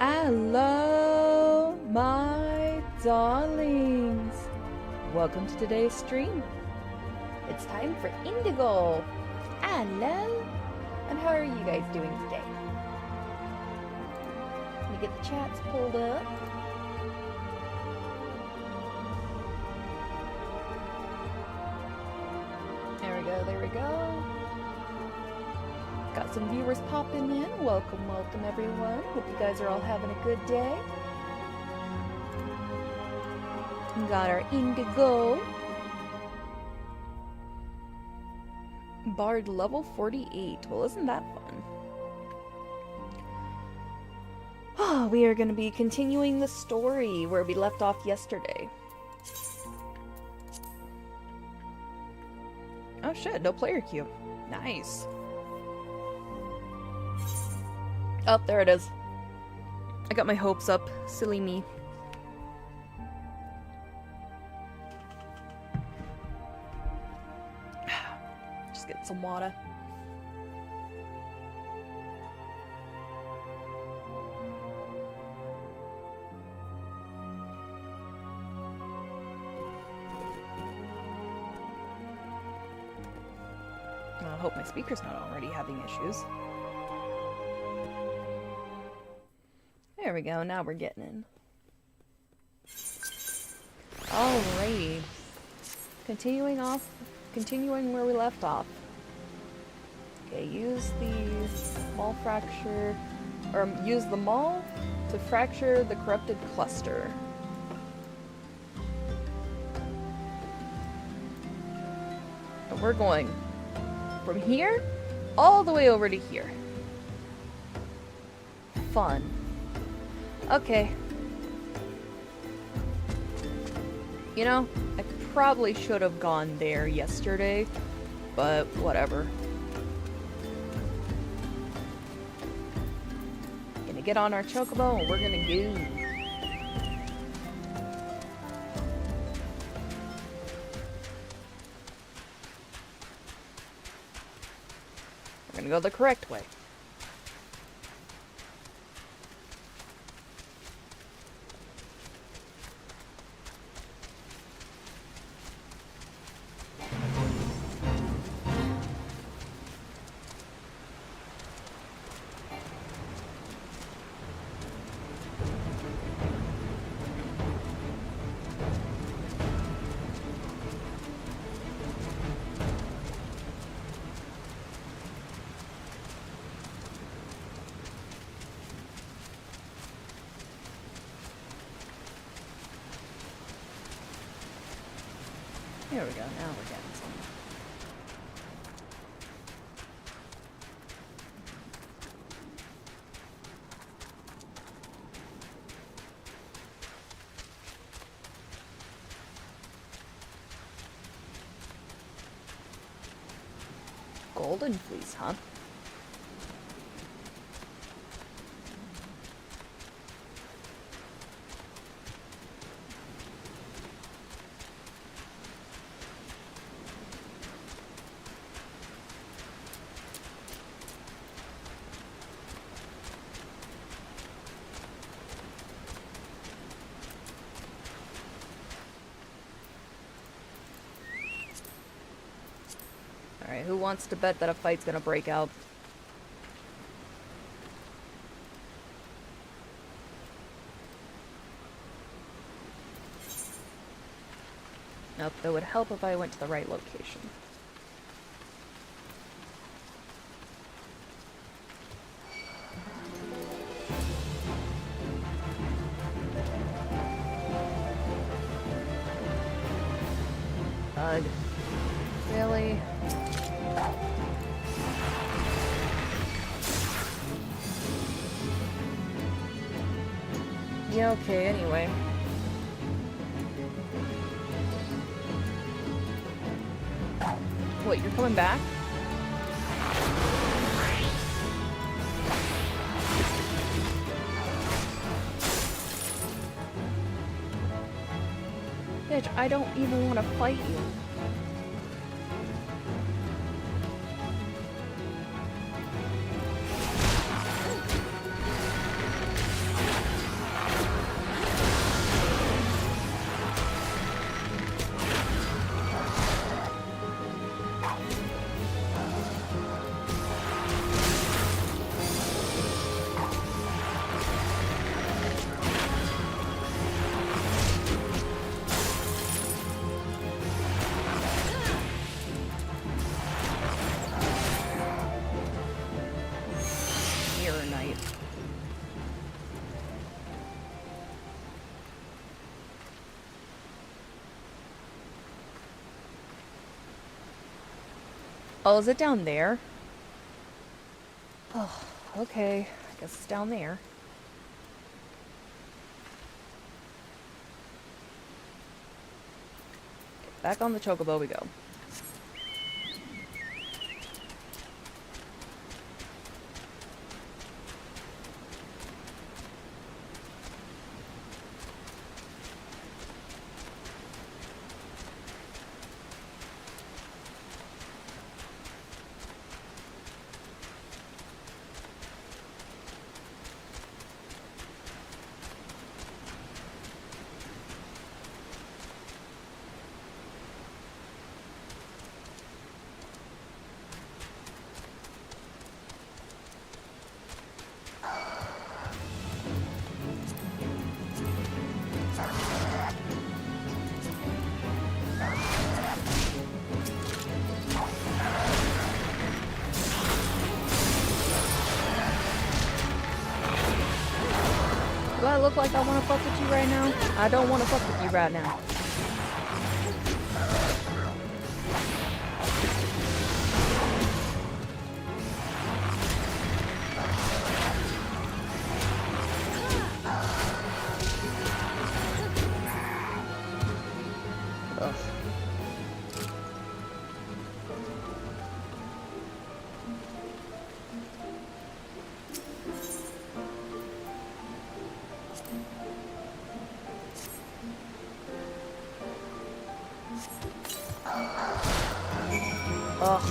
Hello, my darlings. Welcome to today's stream. It's time for Indigo. Hello. And how are you guys doing today? Let me get the chats pulled up. There we go, there we go. Got some viewers popping in. Welcome, welcome everyone. Hope you guys are all having a good day. We got our Indigo. Bard level 48. Well, isn't that fun? Oh, we are going to be continuing the story where we left off yesterday. Oh shit, no player queue. Nice. Oh, there it is. I got my hopes up. Silly me. Just get some water. I hope my speaker's not already having issues. There we go, now we're getting in. Alrighty. Continuing where we left off. Okay, use the mall fracture, or use the mall to fracture the corrupted cluster. And we're going from here all the way over to here. Fun. Okay. You know, I probably should have gone there yesterday, but whatever. Gonna get on our chocobo and we're gonna go. We're gonna go the correct way. There we go, now we're getting somewhere. Golden fleece, huh? Alright, who wants to bet that a fight's gonna break out? Nope, that would help if I went to the right location. Ugh. Really? Yeah, okay, anyway. What, you're coming back? Bitch, I don't even want to fight you. Oh, is it down there? Oh, okay. I guess it's down there. Back on the chocobo we go. Do I look like I want to fuck with you right now? I don't want to fuck with you right now. Ugh. Ugh.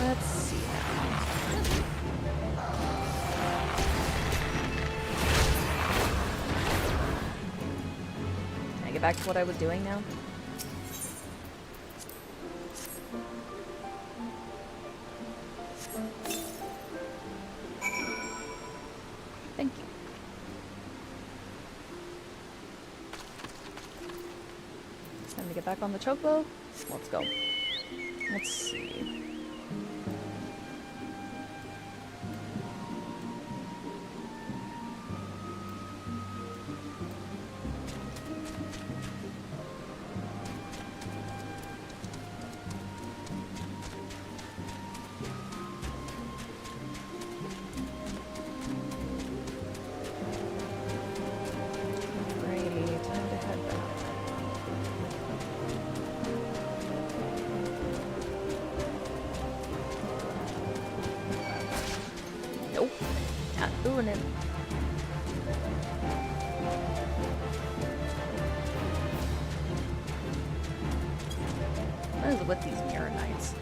Let's see now. Can I get back to what I was doing now? Thank you. It's time to get back on the chocobo. Let's go. Let's see. Alrighty, time to head back. Nope, not doing it. What is it with these mirror knights?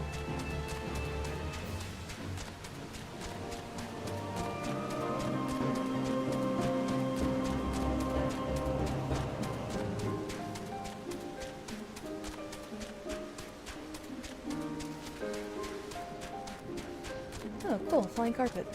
Oh, cool, flying carpet.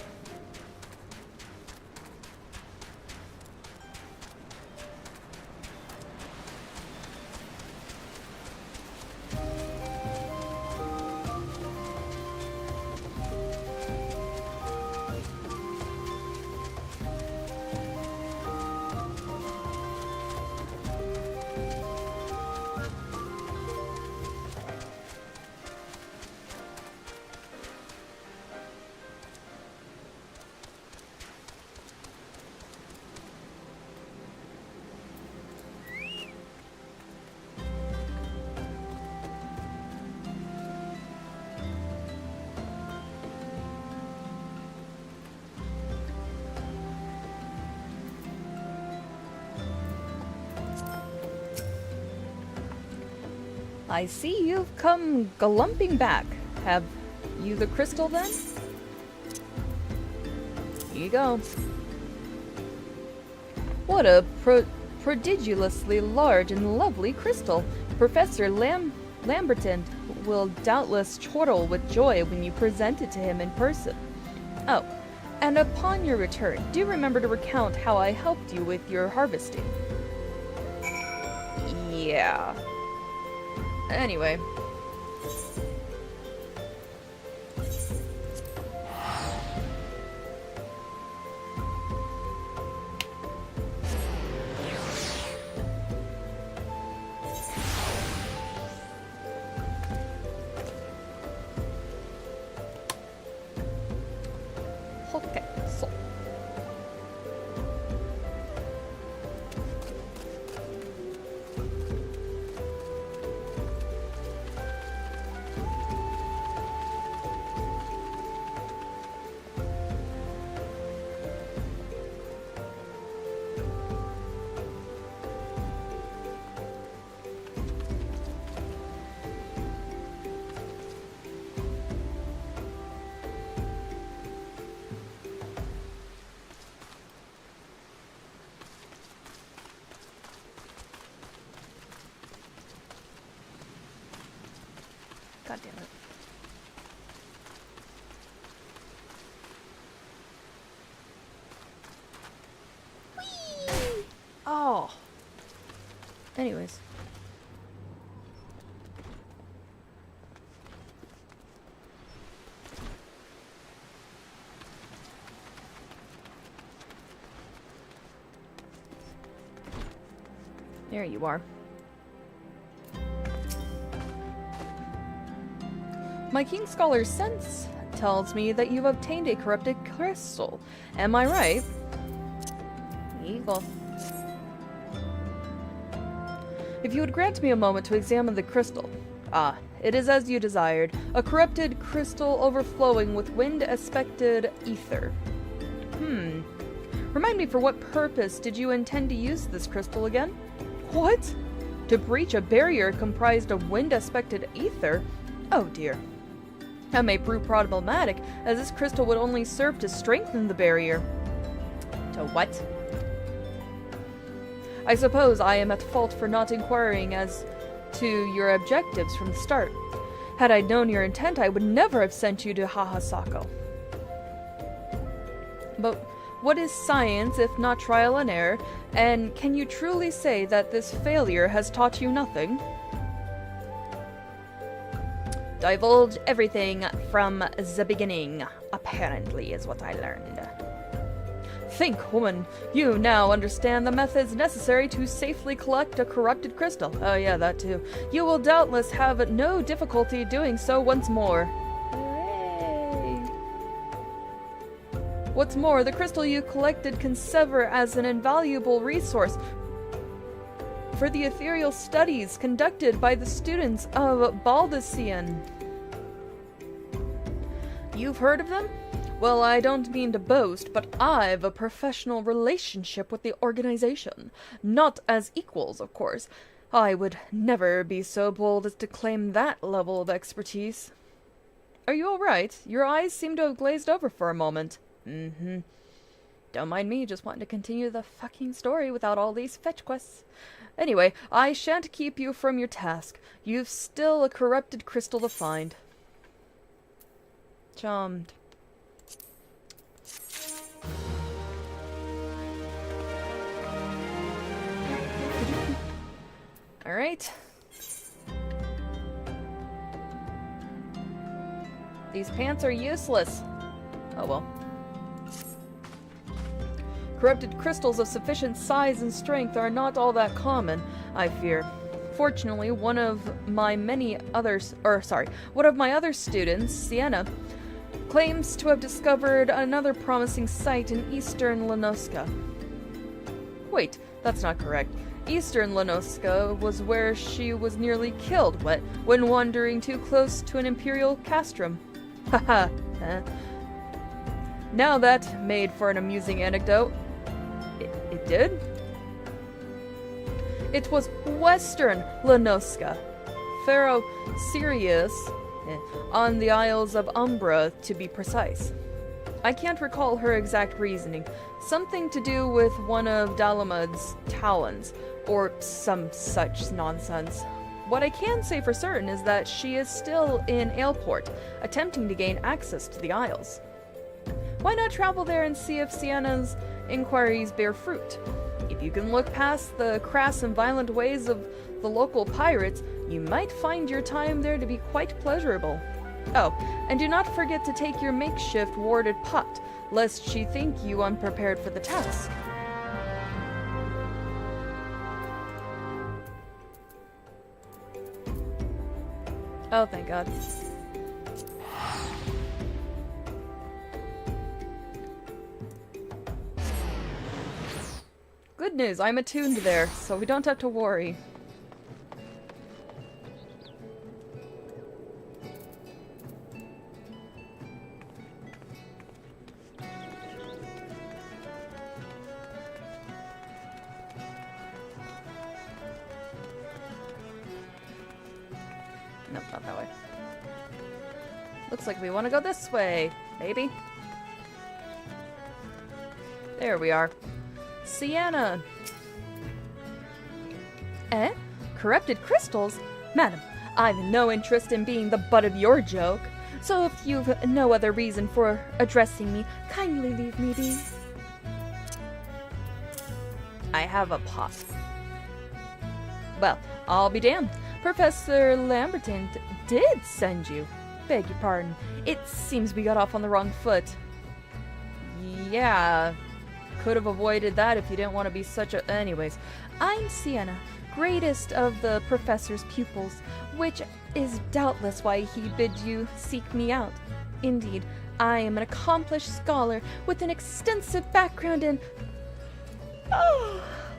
I see you've come galumping back. Have you the crystal then? Here you go. What a prodigiously large and lovely crystal. Professor Lamberton will doubtless chortle with joy when you present it to him in person. Oh, and upon your return, do remember to recount how I helped you with your harvesting. Yeah. Anyway. damn it. Whee! Oh. Anyways. There you are. My King Scholar's sense tells me that you've obtained a corrupted crystal. Am I right? Eagle. If you would grant me a moment to examine the crystal. Ah, it is as you desired. A corrupted crystal overflowing with wind-aspected ether. Remind me, for what purpose did you intend to use this crystal again? What? To breach a barrier comprised of wind-aspected ether? Oh dear. That may prove problematic, as this crystal would only serve to strengthen the barrier. To what? I suppose I am at fault for not inquiring as to your objectives from the start. Had I known your intent, I would never have sent you to Hahasako. But what is science if not trial and error, and can you truly say that this failure has taught you nothing? Divulge everything from the beginning, apparently, is what I learned. Think, woman, you now understand the methods necessary to safely collect a corrupted crystal. Oh yeah, that too. You will doubtless have no difficulty doing so once more. Hooray! What's more, the crystal you collected can serve as an invaluable resource for the ethereal studies conducted by the students of Baldician. You've heard of them? Well, I don't mean to boast, but I've a professional relationship with the organization. Not as equals, of course. I would never be so bold as to claim that level of expertise. Are you all right? Your eyes seem to have glazed over for a moment. Don't mind me, just wanting to continue the fucking story without all these fetch quests. Anyway, I shan't keep you from your task. You've still a corrupted crystal to find. Charmed. Alright. These pants are useless. Oh well. Corrupted crystals of sufficient size and strength are not all that common, I fear. Fortunately, one of my other students, Sienna, claims to have discovered another promising site in eastern Lenoska. Wait, that's not correct. Eastern Lenoska was where she was nearly killed when wandering too close to an imperial castrum. Haha. Now that made for an amusing anecdote. It did? It was Western Lenoska. Pharaoh Sirius, on the Isles of Umbra, to be precise. I can't recall her exact reasoning. Something to do with one of Dalamud's talons, or some such nonsense. What I can say for certain is that she is still in Aleport, attempting to gain access to the Isles. Why not travel there and see if Sienna's inquiries bear fruit? If you can look past the crass and violent ways of the local pirates, you might find your time there to be quite pleasurable. Oh, and do not forget to take your makeshift warded pot, lest she think you unprepared for the task. Oh, thank God. Good news, I'm attuned there, so we don't have to worry. Nope, not that way. Looks like we want to go this way, maybe. There we are. Sienna! Eh? Corrupted crystals? Madam, I've no interest in being the butt of your joke, so if you've no other reason for addressing me, kindly leave me be. I have a pop. Well, I'll be damned. Professor Lamberton did send you. Beg your pardon. It seems we got off on the wrong foot. Yeah, could have avoided that if you didn't want to be such a... Anyways, I'm Sienna, greatest of the professor's pupils, which is doubtless why he bid you seek me out. Indeed, I am an accomplished scholar with an extensive background in...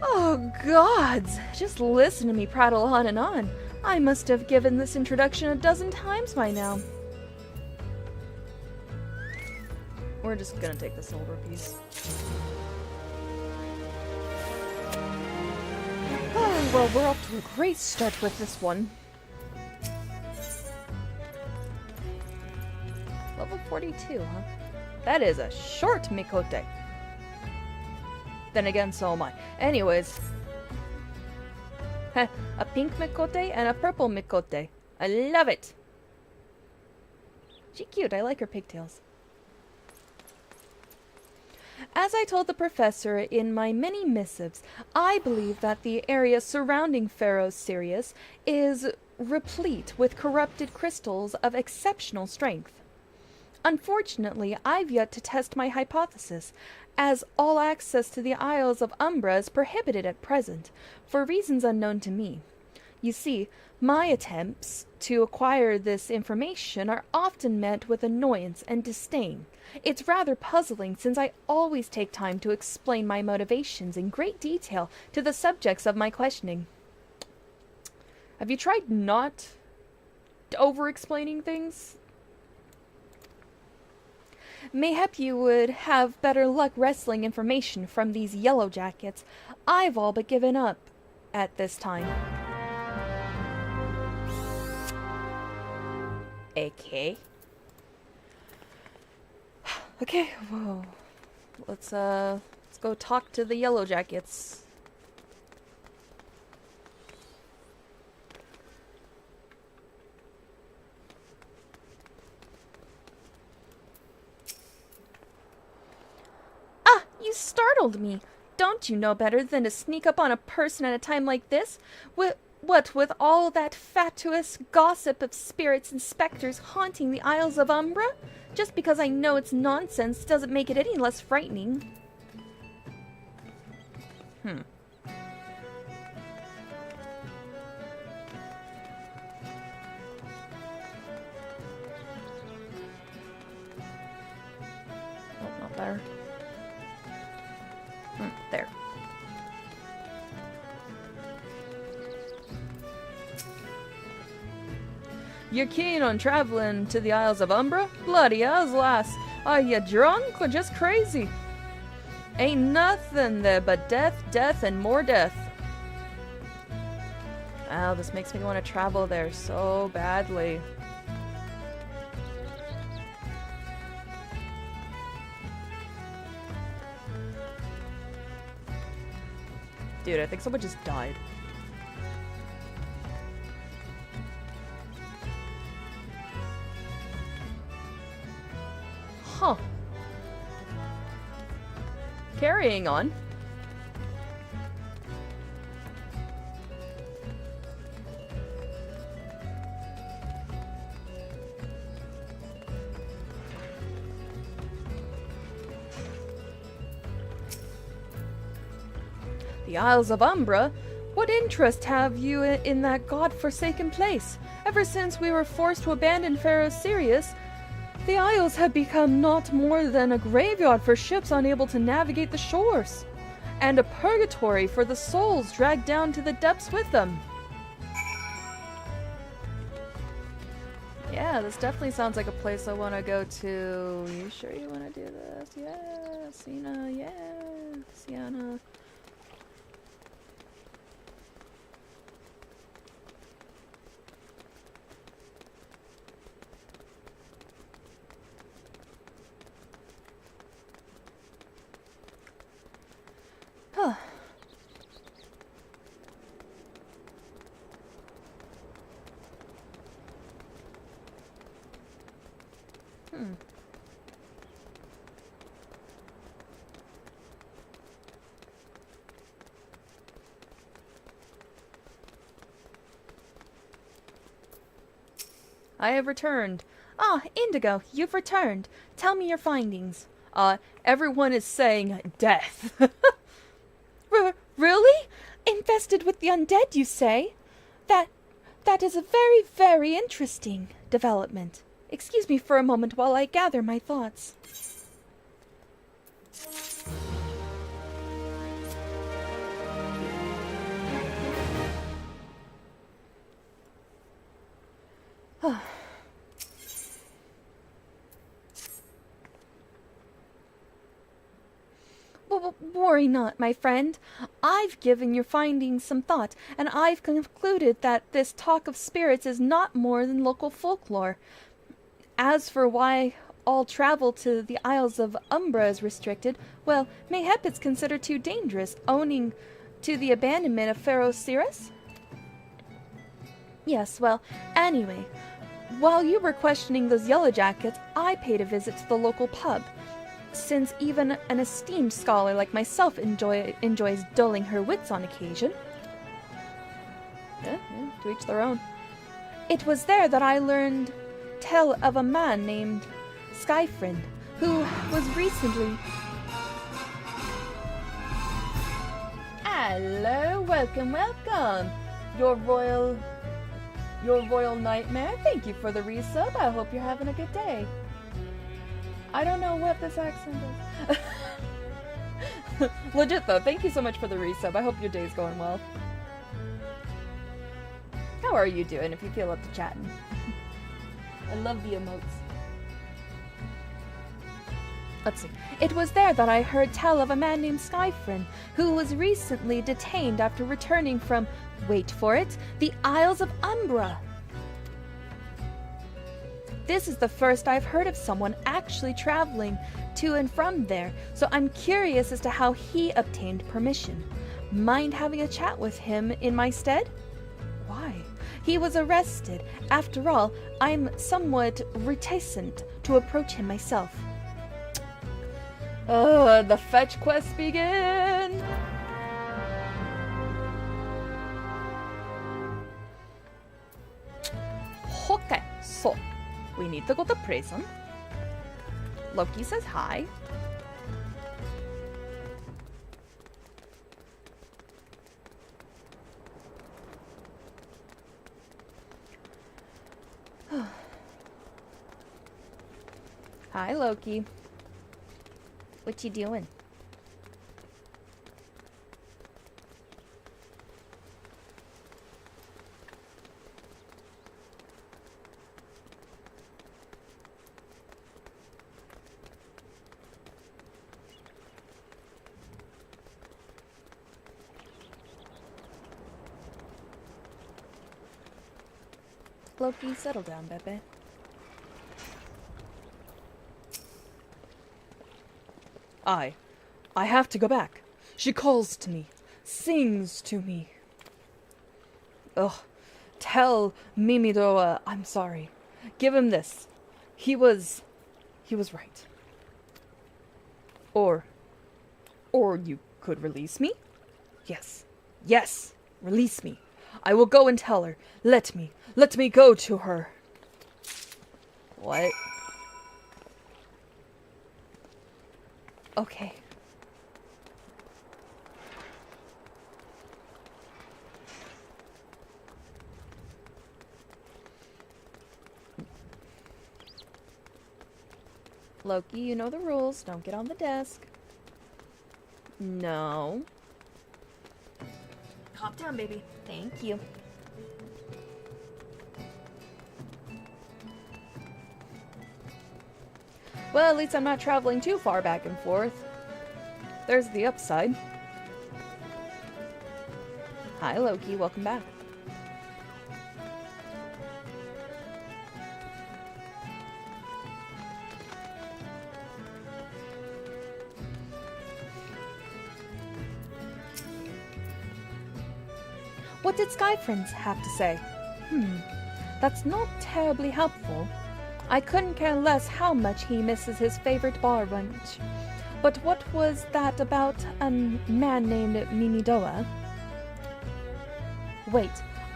Oh, gods! Just listen to me prattle on and on. I must have given this introduction a dozen times by now. We're just gonna take the silver piece. Well, we're off to a great start with this one. Level 42, huh? That is a short miqo'te. Then again, so am I. Anyways. Heh, a pink miqo'te and a purple miqo'te. I love it! She's cute, I like her pigtails. As I told the professor in my many missives, I believe that the area surrounding Pharaoh Sirius is replete with corrupted crystals of exceptional strength. Unfortunately, I've yet to test my hypothesis, as all access to the Isles of Umbra is prohibited at present, for reasons unknown to me. You see, my attempts to acquire this information are often met with annoyance and disdain. It's rather puzzling, since I always take time to explain my motivations in great detail to the subjects of my questioning. Have you tried not over-explaining things? Mayhap you would have better luck wresting information from these yellow jackets. I've all but given up at this time. Okay. Okay, whoa. Let's go talk to the yellow jackets. Ah, you startled me. Don't you know better than to sneak up on a person at a time like this? What with all that fatuous gossip of spirits and specters haunting the Isles of Umbra? Just because I know it's nonsense doesn't make it any less frightening. Oh, not there. There. You're keen on traveling to the Isles of Umbra? Bloody hells, lass. Are you drunk or just crazy? Ain't nothing there but death, death, and more death. Wow, this makes me want to travel there so badly. Dude, I think someone just died. Huh. Carrying on. The Isles of Umbra? What interest have you in that god-forsaken place? Ever since we were forced to abandon Pharaoh Sirius, the Isles have become not more than a graveyard for ships unable to navigate the shores, and a purgatory for the souls dragged down to the depths with them. Yeah, this definitely sounds like a place I want to go to. You sure you want to do this? Yeah, Sienna, yeah, Sienna. Huh. I have returned. Ah, Indigo, you've returned. Tell me your findings. Everyone is saying death. Really? Infested with the undead, you say? That is a very, very interesting development. Excuse me for a moment while I gather my thoughts. Worry not, my friend. I've given your findings some thought, and I've concluded that this talk of spirits is not more than local folklore. As for why all travel to the Isles of Umbra is restricted, well, mayhap it's considered too dangerous, owing to the abandonment of Pharaoh Cyrus? Yes, well, anyway, while you were questioning those yellow jackets, I paid a visit to the local pub. Since even an esteemed scholar like myself enjoys dulling her wits on occasion. Yeah, to each their own. It was there that I learned tell of a man named XIV, who was recently... Hello, welcome. Your royal nightmare, thank you for the resub. I hope you're having a good day. I don't know what this accent is. Legit though, thank you so much for the resub. I hope your day's going well. How are you doing if you feel up to chatting? I love the emotes. Let's see. It was there that I heard tell of a man named XIV, who was recently detained after returning from, wait for it, the Isles of Umbra. This is the first I've heard of someone actually traveling to and from there, so I'm curious as to how he obtained permission. Mind having a chat with him in my stead? Why? He was arrested. After all, I'm somewhat reticent to approach him myself. The fetch quests begin! Okay, so we need to go to prison. Loki says hi. Hi, Loki. What you doing? Loki, settle down, Bebe. I have to go back. She calls to me, sings to me. Ugh, tell Mimidoa I'm sorry. Give him this. He was right. Or you could release me? Yes, release me. I will go and tell her. Let me go to her. What? Okay. Loki, you know the rules. Don't get on the desk. No. Calm down, baby. Thank you. Well, at least I'm not traveling too far back and forth. There's the upside. Hi, Loki. Welcome back. What did Skyfriends have to say? That's not terribly helpful. I couldn't care less how much he misses his favorite bar lunch. But what was that about a man named Mimidoa? Wait,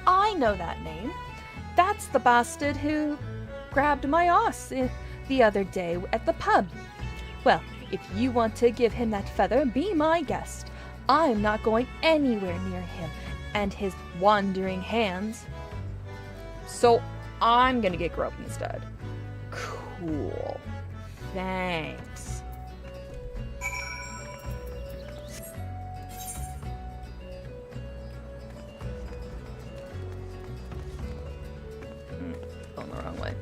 I know that name. That's the bastard who grabbed my ass the other day at the pub. Well, if you want to give him that feather, be my guest. I'm not going anywhere near him and his wandering hands. So I'm gonna get groped instead. Cool. Thanks. Going the wrong way.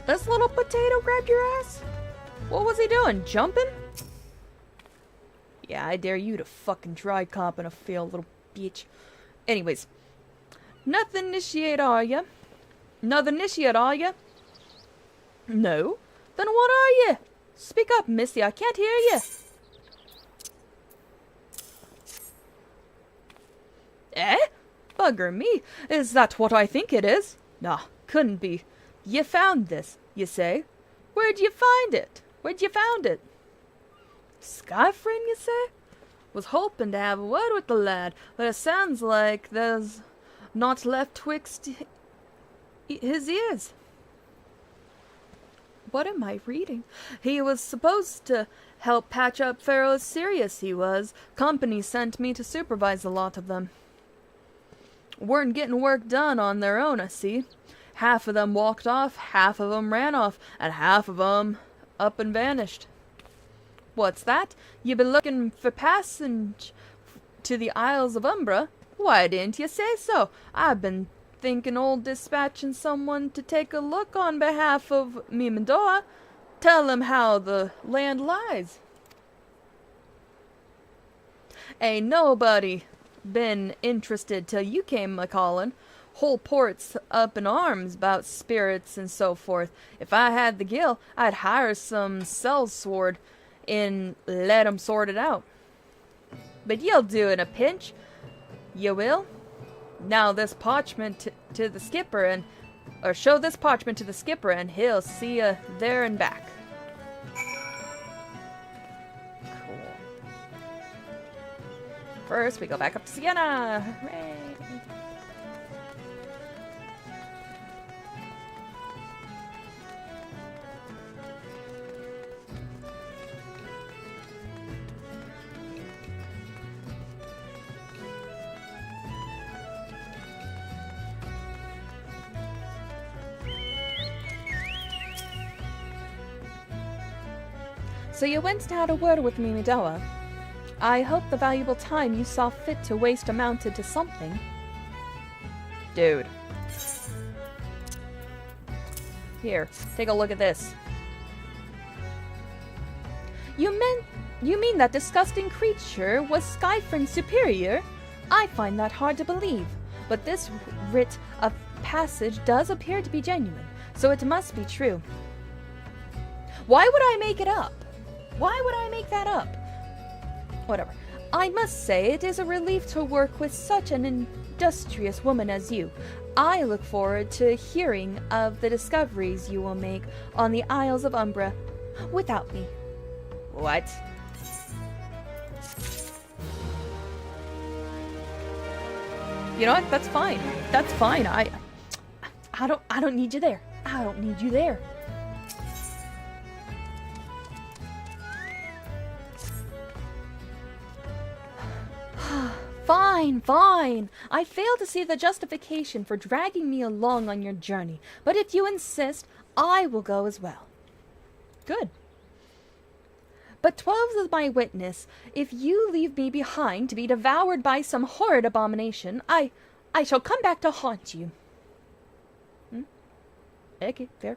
This little potato grabbed your ass? What was he doing? Jumping? Yeah, I dare you to fucking try comping a failed little bitch. Anyways. Nothing initiate, are ya? Nothing initiate, are ya? No? Then what are ya? Speak up, missy. I can't hear ya. Eh? Bugger me. Is that what I think it is? Nah, couldn't be. You found this, you say? Where'd you find it? Where'd you found it? Skyfriend, you say? Was hoping to have a word with the lad, but it sounds like there's not left twixt his ears. What am I reading? He was supposed to help patch up Pharaoh's Sirius, he was. Company sent me to supervise a lot of them. Weren't getting work done on their own, I see. Half of them walked off, half of them ran off, and half of them up and vanished. What's that? You been looking for passage to the Isles of Umbra? Why didn't you say so? I've been thinking old dispatching someone to take a look on behalf of me Mendoa. Tell him how the land lies. Ain't nobody been interested till you came a-callin'. Whole port's up in arms about spirits and so forth. If I had the gill, I'd hire some sellsword and let 'em sort it out. But you'll do in a pinch. You will? Now this parchment to the skipper or show this parchment to the skipper and he'll see you there and back. Cool. First, we go back up to Sienna. Hooray! So you went and had a word with me, Mendoa. I hope the valuable time you saw fit to waste amounted to something. Dude. Here, take a look at this. You mean that disgusting creature was Skyfriend's superior? I find that hard to believe, but this writ of passage does appear to be genuine, so it must be true. Why would I make it up? Why would I make that up? Whatever. I must say it is a relief to work with such an industrious woman as you. I look forward to hearing of the discoveries you will make on the Isles of Umbra without me. What? You know what? That's fine. That's fine. I don't need you there. I don't need you there. Fine, fine. I fail to see the justification for dragging me along on your journey, but if you insist, I will go as well. Good. But 12 is my witness. If you leave me behind to be devoured by some horrid abomination, I shall come back to haunt you. Okay, fair.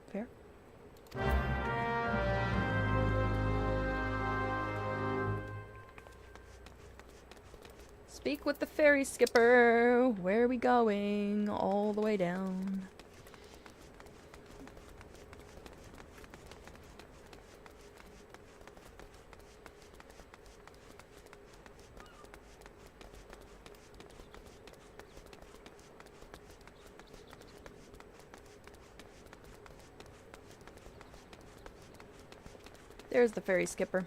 Speak with the ferry skipper. Where are we going? All the way down. There's the ferry skipper.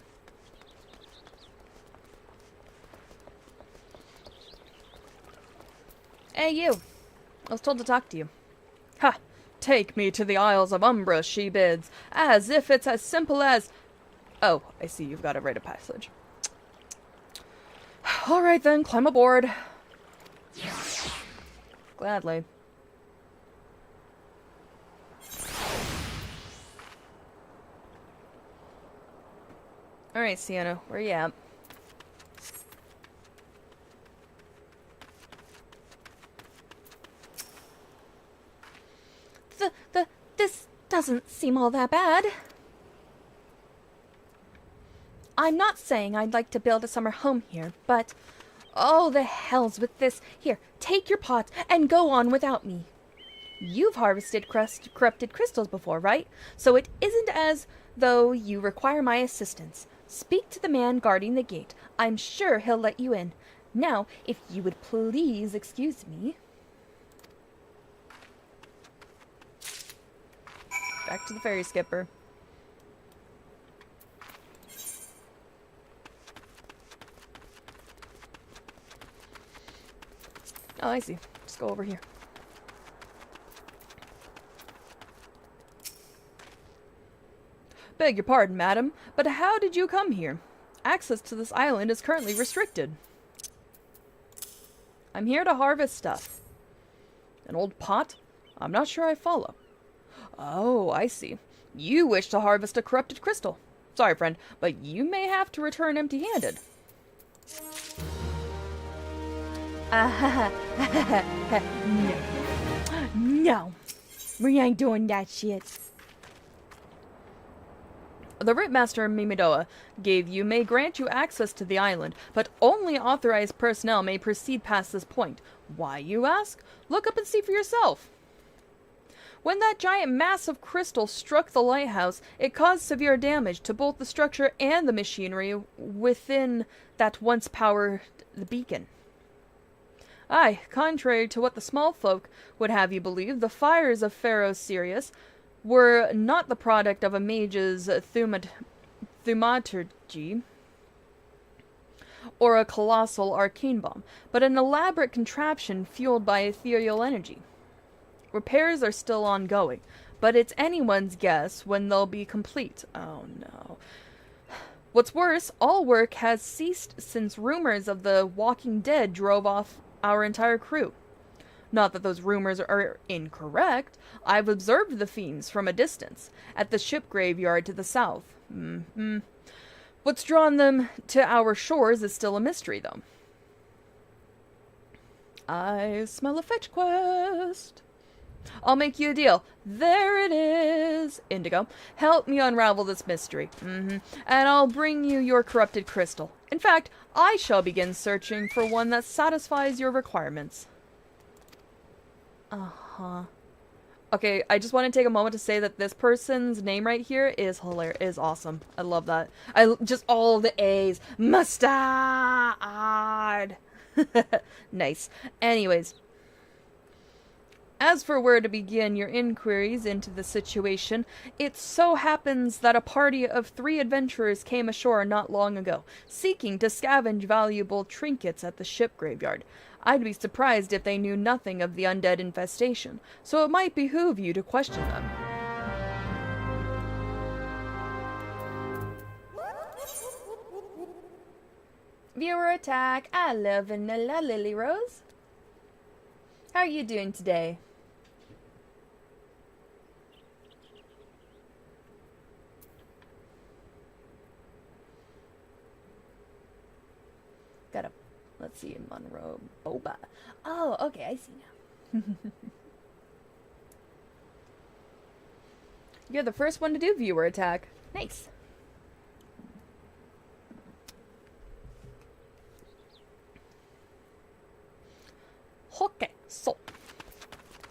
Hey, you! I was told to talk to you. Ha! Take me to the Isles of Umbra, she bids, as if it's as simple as... Oh, I see you've got a rite of passage. Alright then, climb aboard. Gladly. Alright, Sienna, where you at? This doesn't seem all that bad. I'm not saying I'd like to build a summer home here, but... Oh, the hells with this. Here, take your pot and go on without me. You've harvested corrupted crystals before, right? So it isn't as though you require my assistance. Speak to the man guarding the gate. I'm sure he'll let you in. Now, if you would please excuse me... Back to the ferry skipper. Oh, I see. Just go over here. Beg your pardon, madam, but how did you come here? Access to this island is currently restricted. I'm here to harvest stuff. An old pot? I'm not sure I follow. Oh, I see. You wish to harvest a corrupted crystal. Sorry, friend, but you may have to return empty-handed. No. No. We ain't doing that shit. The Ritmaster Mimidoa gave you may grant you access to the island, but only authorized personnel may proceed past this point. Why, you ask? Look up and see for yourself. When that giant mass of crystal struck the lighthouse, it caused severe damage to both the structure and the machinery within that once powered the beacon. Aye, contrary to what the small folk would have you believe, the fires of Pharaoh Sirius were not the product of a mage's thaumaturgy or a colossal arcane bomb, but an elaborate contraption fueled by ethereal energy. Repairs are still ongoing, but it's anyone's guess when they'll be complete. Oh no. What's worse, all work has ceased since rumors of the Walking Dead drove off our entire crew. Not that those rumors are incorrect. I've observed the fiends from a distance, at the ship graveyard to the south. What's drawn them to our shores is still a mystery, though. I smell a fetch quest. I'll make you a deal. There it is. Indigo, help me unravel this mystery. And I'll bring you your corrupted crystal. In fact, I shall begin searching for one that satisfies your requirements. Okay, I just want to take a moment to say that this person's name right here is hilarious, is awesome. I love that. Just all the A's. Mustard! Nice. Anyways. As for where to begin your inquiries into the situation, it so happens that a party of 3 adventurers came ashore not long ago, seeking to scavenge valuable trinkets at the ship graveyard. I'd be surprised if they knew nothing of the undead infestation, so it might behoove you to question them. Viewer attack. I love vanilla, Lily Rose. How are you doing today? Let's see, in Monroe, Boba. Oh, okay, I see now. You're the first one to do viewer attack. Nice. Okay, so,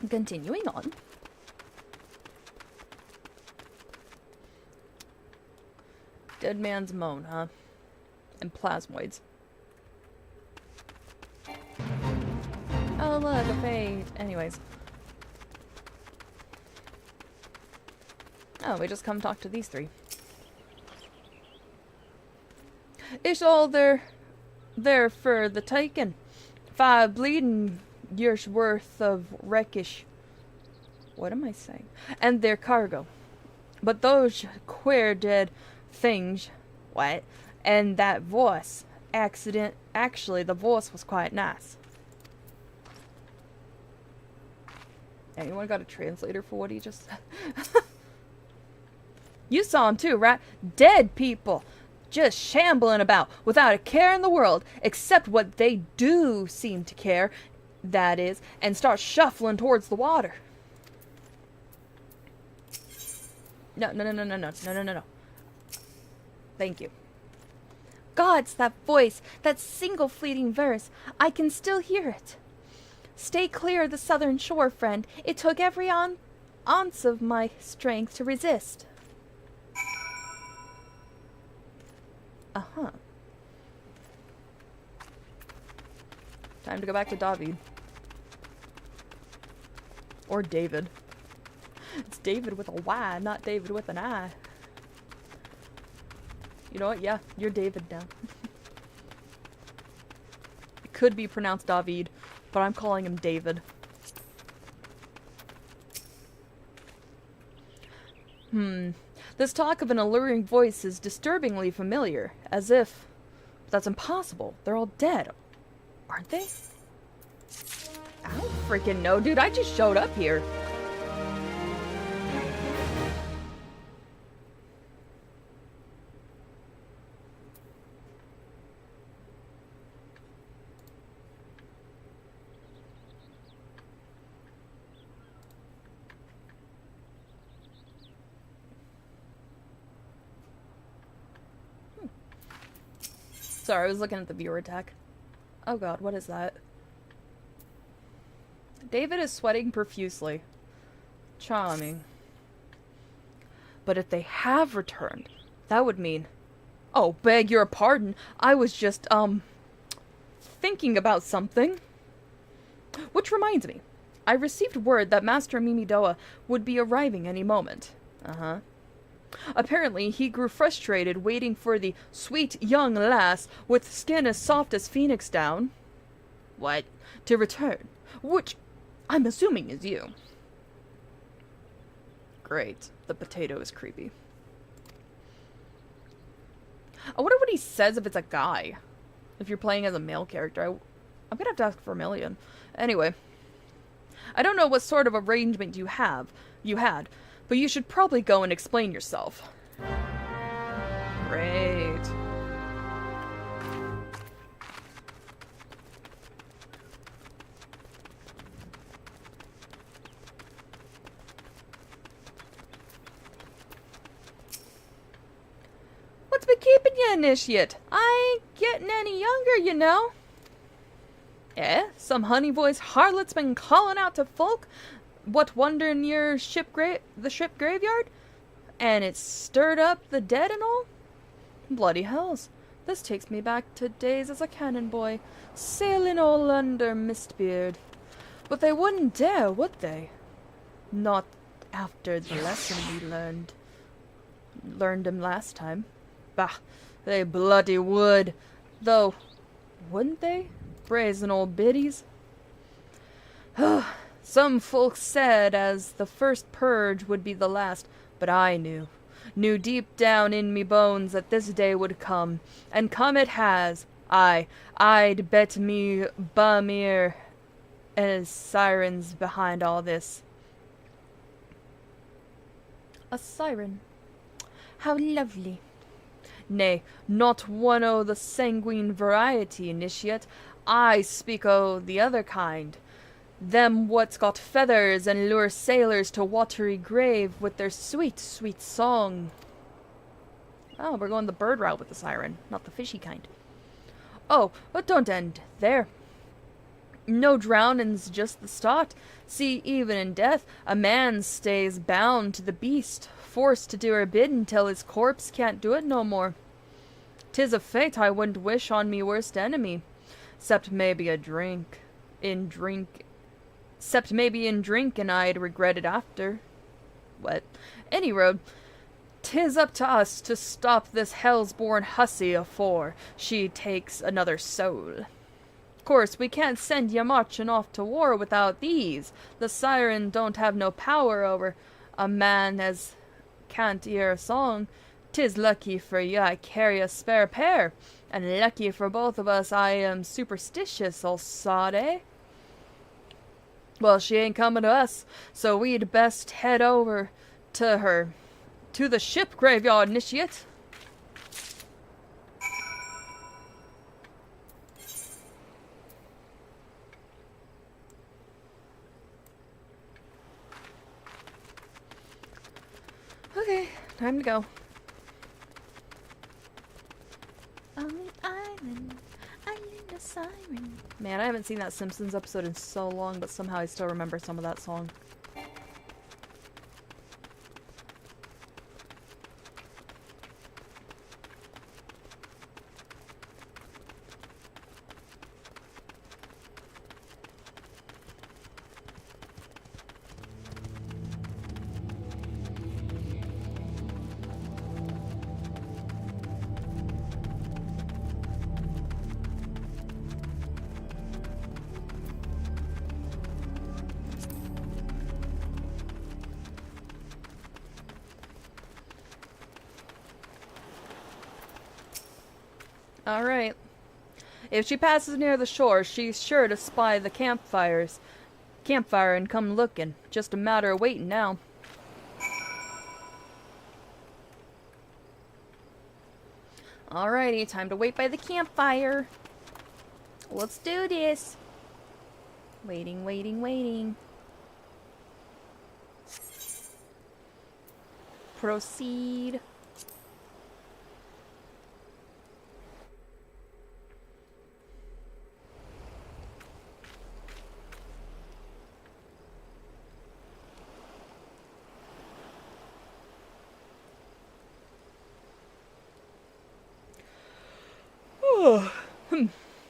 continuing on. Dead man's moan, huh? And plasmoids. Oh, look, a fade. Anyways. Oh, we just come talk to these 3. It's all there for the taking. 5 bleeding years worth of wreckage. What am I saying? And their cargo. But those queer dead things, what? And that voice, actually the voice was quite nice. Anyone got a translator for what he just said? You saw him too, right? Dead people. Just shambling about without a care in the world, except what they do seem to care, that is, and start shuffling towards the water. No. Thank you. Gods, that voice, that single fleeting verse, I can still hear it. Stay clear of the southern shore, friend. It took every ounce of my strength to resist. Uh-huh. Time to go back to David. Or David. It's David with a Y, not David with an I. You know what? Yeah, you're David now. It could be pronounced David, but I'm calling him David. This talk of an alluring voice is disturbingly familiar, as if... That's impossible. They're all dead. Aren't they? I don't freaking know, dude. I just showed up here. Sorry, I was looking at the viewer tech. Oh god, what is that? David is sweating profusely. Charming. But if they have returned, that would mean... Oh, beg your pardon. I was just, thinking about something. Which reminds me. I received word that Master Mimidoa would be arriving any moment. Uh-huh. Apparently, he grew frustrated waiting for the sweet young lass with skin as soft as phoenix down. What? To return. Which, I'm assuming is you. Great. The potato is creepy. I wonder what he says if it's a guy. If you're playing as a male character. I'm gonna have to ask Vermillion. Anyway. I don't know what sort of arrangement you had, but you should probably go and explain yourself. Great. What's been keeping you, initiate? I ain't getting any younger, you know. Eh? Some honey voiced harlot's been calling out to folk? What wonder near the ship graveyard? And it stirred up the dead and all? Bloody hells. This takes me back to days as a cannon boy, sailing all under Mistbeard. But they wouldn't dare, would they? Not after the lesson we learned him last time. Bah, they bloody would. Though, wouldn't they? Brazen old biddies. Some folks said as the first purge would be the last, but I knew deep down in me bones that this day would come, and come it has. I'd bet me bum ear as sirens behind all this. A siren. How lovely. Nay, not one o' the sanguine variety, initiate. I speak o' the other kind. Them what's got feathers and lure sailors to watery grave with their sweet, sweet song. Oh, we're going the bird route with the siren, not the fishy kind. Oh, but don't end there. No drowning's just the start. See, even in death, a man stays bound to the beast, forced to do her bidding till his corpse can't do it no more. 'Tis a fate I wouldn't wish on me worst enemy, 'cept maybe in drink, and I'd regret it after. What? Any road. 'tis up to us to stop this hell's-born hussy afore she takes another soul. Course, we can't send ye marching off to war without these. The siren don't have no power over a man as can't hear a song. 'Tis lucky for ye I carry a spare pair, and lucky for both of us I am superstitious, old sod, eh? Well, she ain't coming to us, so we'd best head over to her. To the ship graveyard, initiate. Okay, time to go. On the island of siren. Man, I haven't seen that Simpsons episode in so long, but somehow I still remember some of that song. Alright. If she passes near the shore, she's sure to spy the campfire and come looking. Just a matter of waiting now. Alrighty, time to wait by the campfire. Let's do this. Waiting, waiting, waiting. Proceed.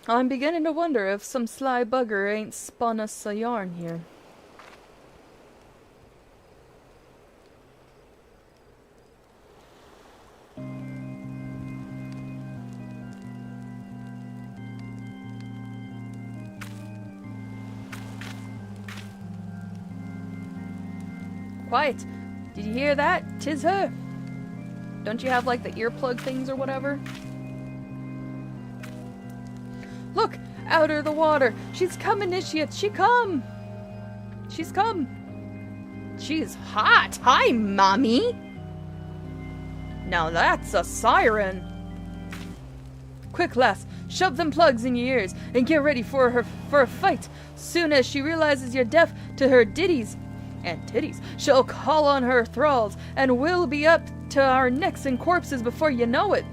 I'm beginning to wonder if some sly bugger ain't spun us a yarn here. Quiet! Did you hear that? 'Tis her! Don't you have, like, the earplug things or whatever? Look! Out of the water! She's come, initiate! She come! She's come! She's hot! Hi, mommy! Now that's a siren! Quick, lass! Shove them plugs in your ears and get ready for a fight! Soon as she realizes you're deaf to her ditties and titties, she'll call on her thralls, and we'll be up to our necks in corpses before you know it!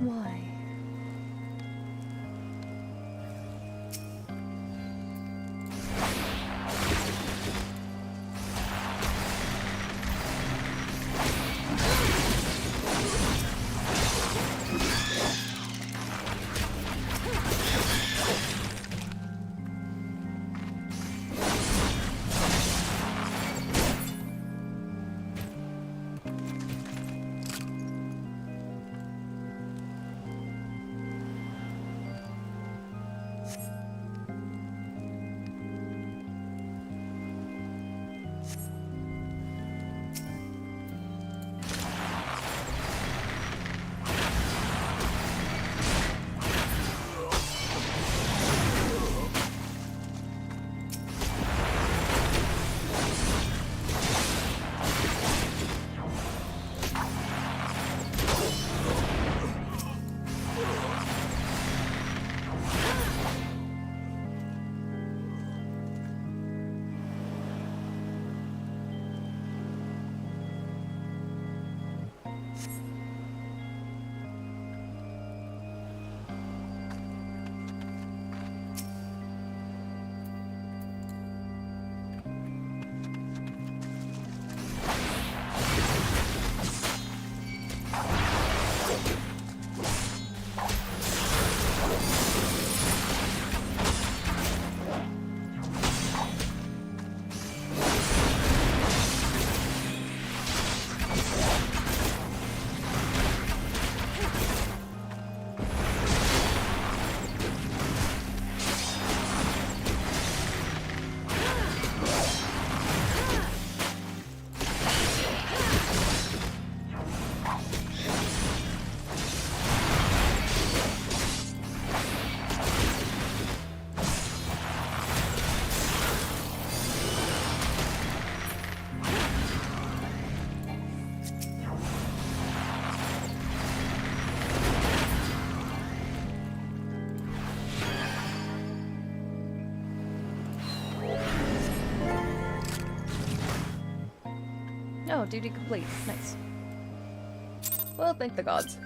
Why? duty complete. Nice. Well, thank the gods.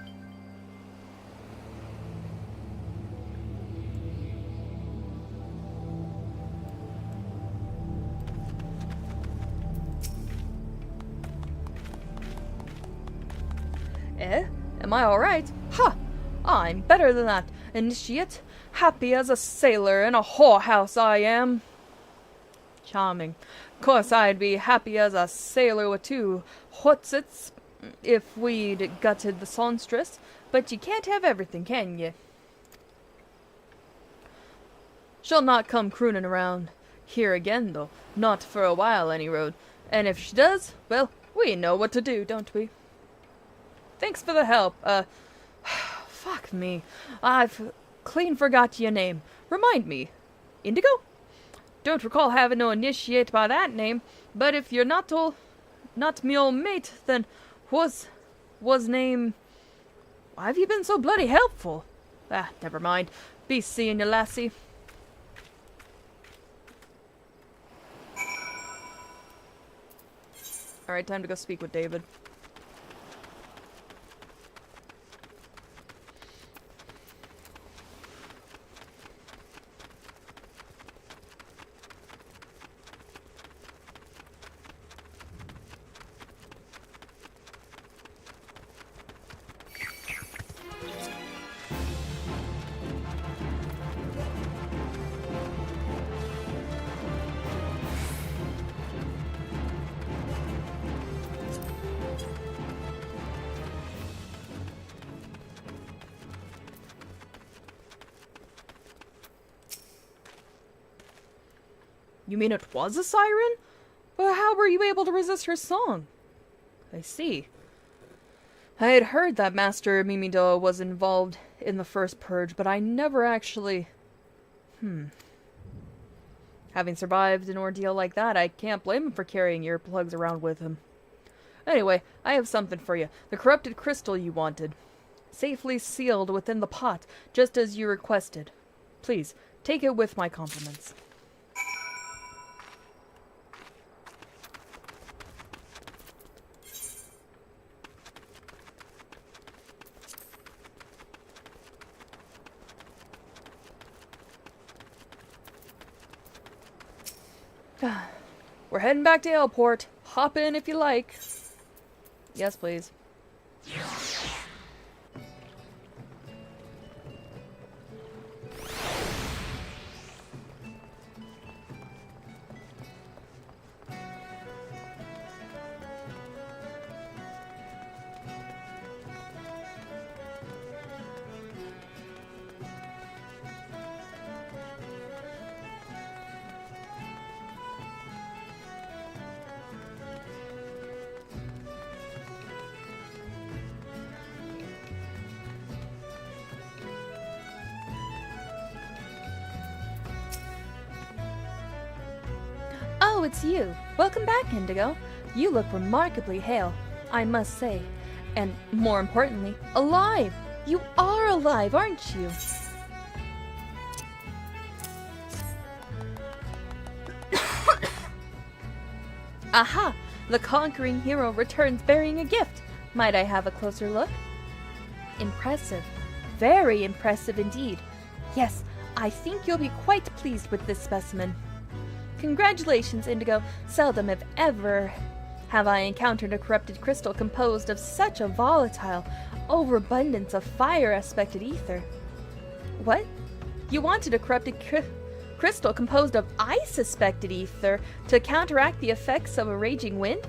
Eh? Am I alright? Ha! I'm better than that, initiate. Happy as a sailor in a whorehouse I am. Charming. Course I'd be happy as a sailor with two whatsits if we'd gutted the songstress, but you can't have everything, can ye? She'll not come crooning around here again, though. Not for a while, any road. And if she does, well, we know what to do, don't we? Thanks for the help. Fuck me. I've clean forgot your name. Remind me. Indigo? Don't recall having no initiate by that name, but if you're not me old mate, then was name... Why have you been so bloody helpful? Ah, never mind. Be seeing you, lassie. Alright, time to go speak with David. You mean it was a siren? But how were you able to resist her song? I see. I had heard that Master Mimido was involved in the first purge, but I never actually... Having survived an ordeal like that, I can't blame him for carrying earplugs around with him. Anyway, I have something for you. The corrupted crystal you wanted. Safely sealed within the pot, just as you requested. Please, take it with my compliments. We're heading back to Airport. Hop in if you like. Yes, please. Oh, it's you. Welcome back, Indigo. You look remarkably hale, I must say. And more importantly, alive! You are alive, aren't you? Aha! The conquering hero returns bearing a gift. Might I have a closer look? Impressive. Very impressive indeed. Yes, I think you'll be quite pleased with this specimen. Congratulations, Indigo. Seldom if ever have I encountered a corrupted crystal composed of such a volatile overabundance of fire-aspected ether. What? You wanted a corrupted crystal composed of ice-aspected ether to counteract the effects of a raging wind?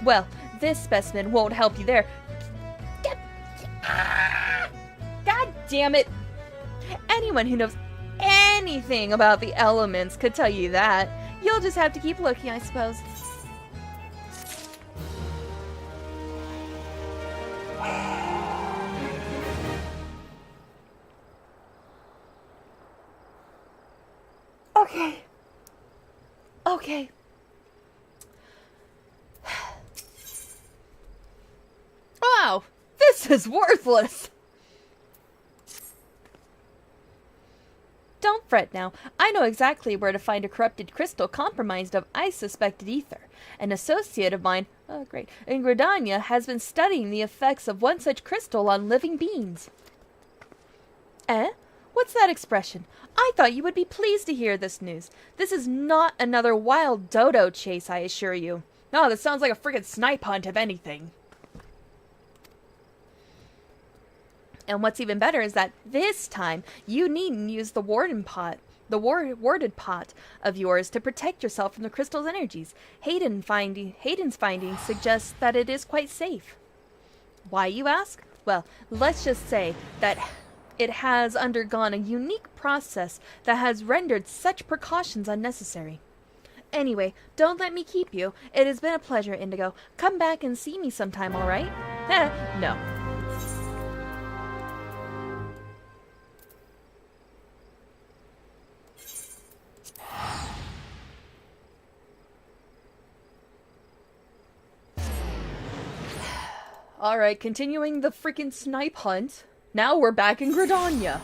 Well, this specimen won't help you there. God damn it! Anyone who knows anything about the elements could tell you that. You'll just have to keep looking, I suppose. Okay. Okay. Wow, this is worthless. Don't fret now. I know exactly where to find a corrupted crystal compromised of I suspected ether. An associate of mine, oh great, in Gridania has been studying the effects of one such crystal on living beings. Eh? What's that expression? I thought you would be pleased to hear this news. This is not another wild dodo chase, I assure you. No, this sounds like a friggin' snipe hunt, if anything. And what's even better is that this time, you needn't use the warded pot of yours to protect yourself from the crystal's energies. Hayden's findings suggest that it is quite safe. Why, you ask? Well, let's just say that it has undergone a unique process that has rendered such precautions unnecessary. Anyway, don't let me keep you. It has been a pleasure, Indigo. Come back and see me sometime, all right? No. Alright, continuing the freaking snipe hunt. Now we're back in Gridania.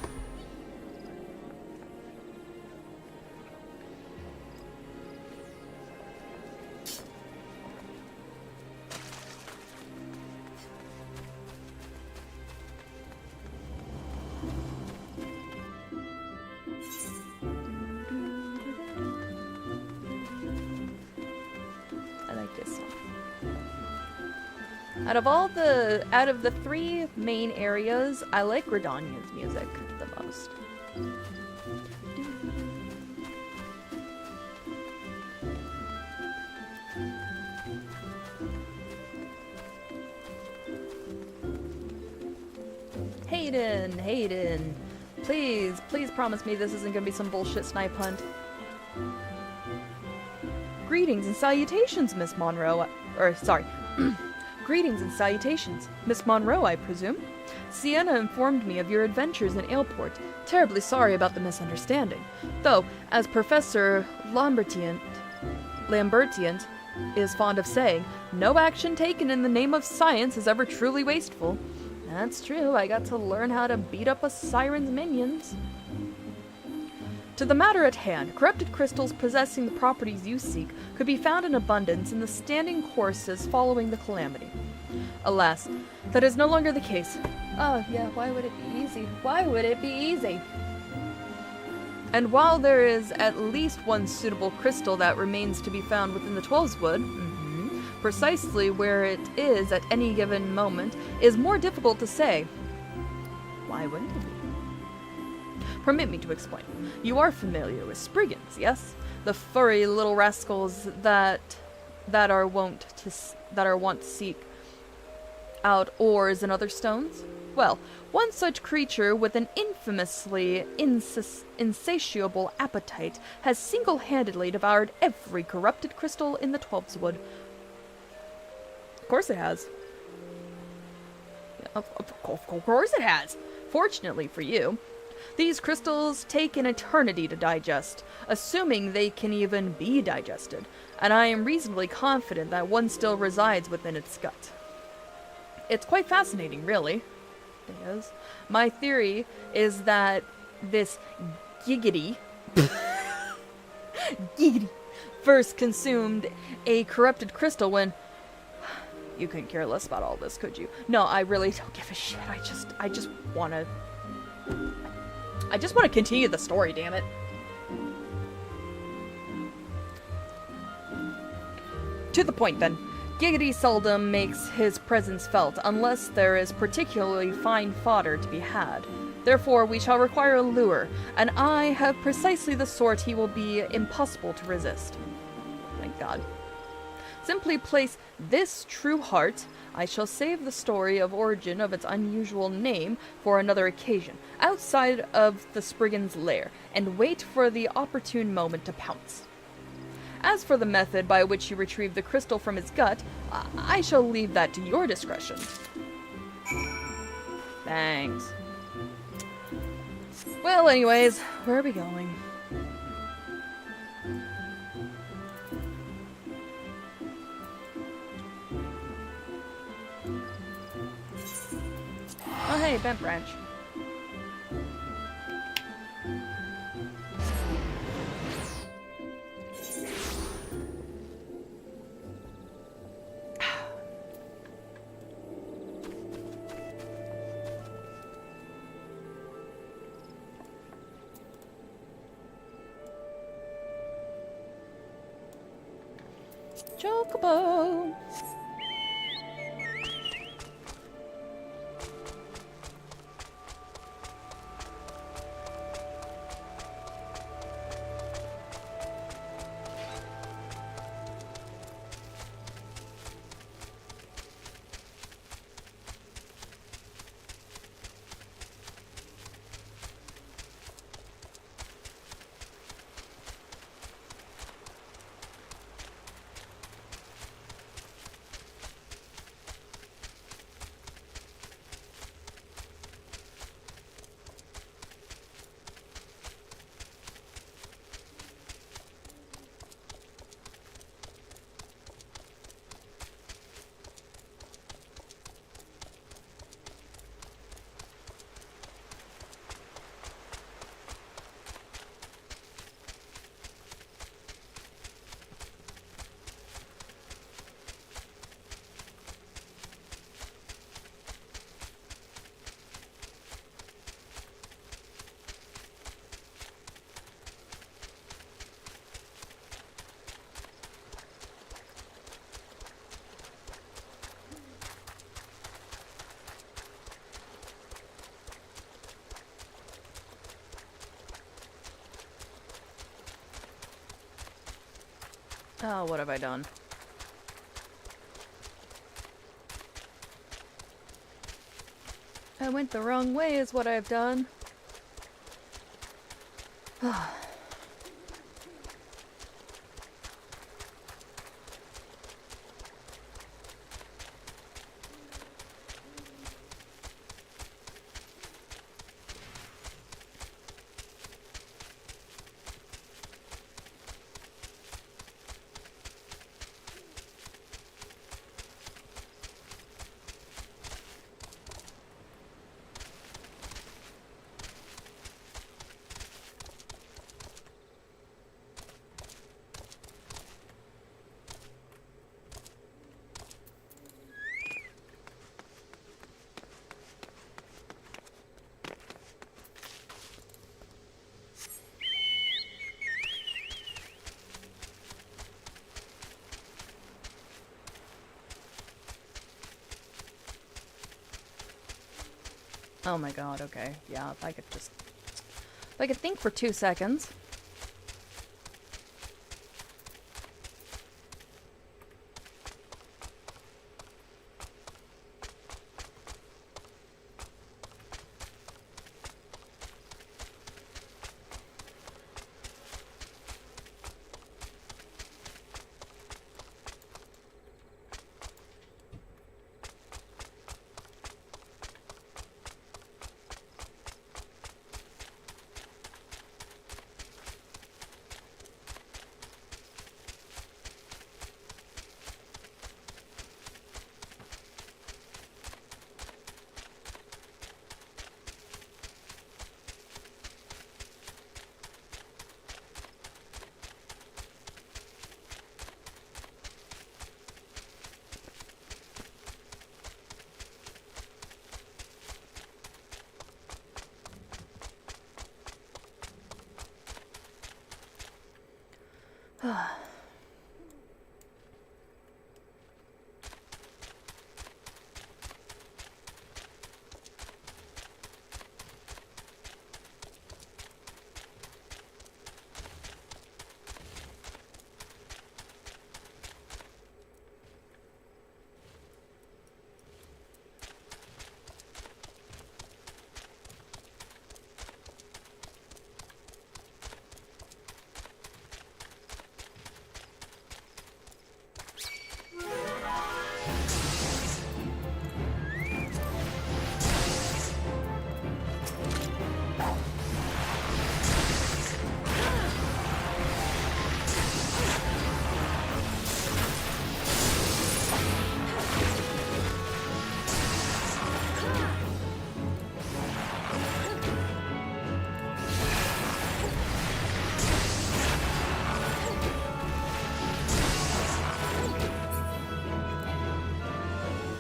I like this song. Out of the three main areas, I like Gridania's music the most. Hayden, please promise me this isn't gonna be some bullshit snipe hunt. Greetings and salutations, Miss Monroe. Greetings and salutations. Miss Monroe, I presume? Sienna informed me of your adventures in Aleport. Terribly sorry about the misunderstanding. Though, as Professor Lambertiant is fond of saying, no action taken in the name of science is ever truly wasteful. That's true, I got to learn how to beat up a siren's minions. To the matter at hand, corrupted crystals possessing the properties you seek could be found in abundance in the standing courses following the calamity. Alas, that is no longer the case. Oh yeah, why would it be easy? Why would it be easy? And while there is at least one suitable crystal that remains to be found within the Twelveswood, precisely where it is at any given moment is more difficult to say. Why wouldn't it be? Permit me to explain. You are familiar with Spriggans, yes? The furry little rascals that are wont to seek out ores and other stones? Well, one such creature with an infamously insatiable appetite has single-handedly devoured every corrupted crystal in the Twelveswood. Of course it has. Yeah, of course it has. Fortunately for you. These crystals take an eternity to digest, assuming they can even be digested, and I am reasonably confident that one still resides within its gut. It's quite fascinating, really. It is. My theory is that this giggity first consumed a corrupted crystal when... You couldn't care less about all this, could you? No, I really don't give a shit. I just want to continue the story, damn it. To the point, then. Giggity seldom makes his presence felt unless there is particularly fine fodder to be had. Therefore, we shall require a lure, and I have precisely the sort he will be impossible to resist. Thank God. Simply place this true heart. I shall save the story of origin of its unusual name for another occasion, outside of the Spriggan's lair, and wait for the opportune moment to pounce. As for the method by which you retrieve the crystal from its gut, I shall leave that to your discretion. Thanks. Well, anyways, where are we going? Oh hey, Bent Branch. Chocobo! Oh, what have I done? I went the wrong way is what I've done. Oh my god, okay. Yeah, if I could think for 2 seconds.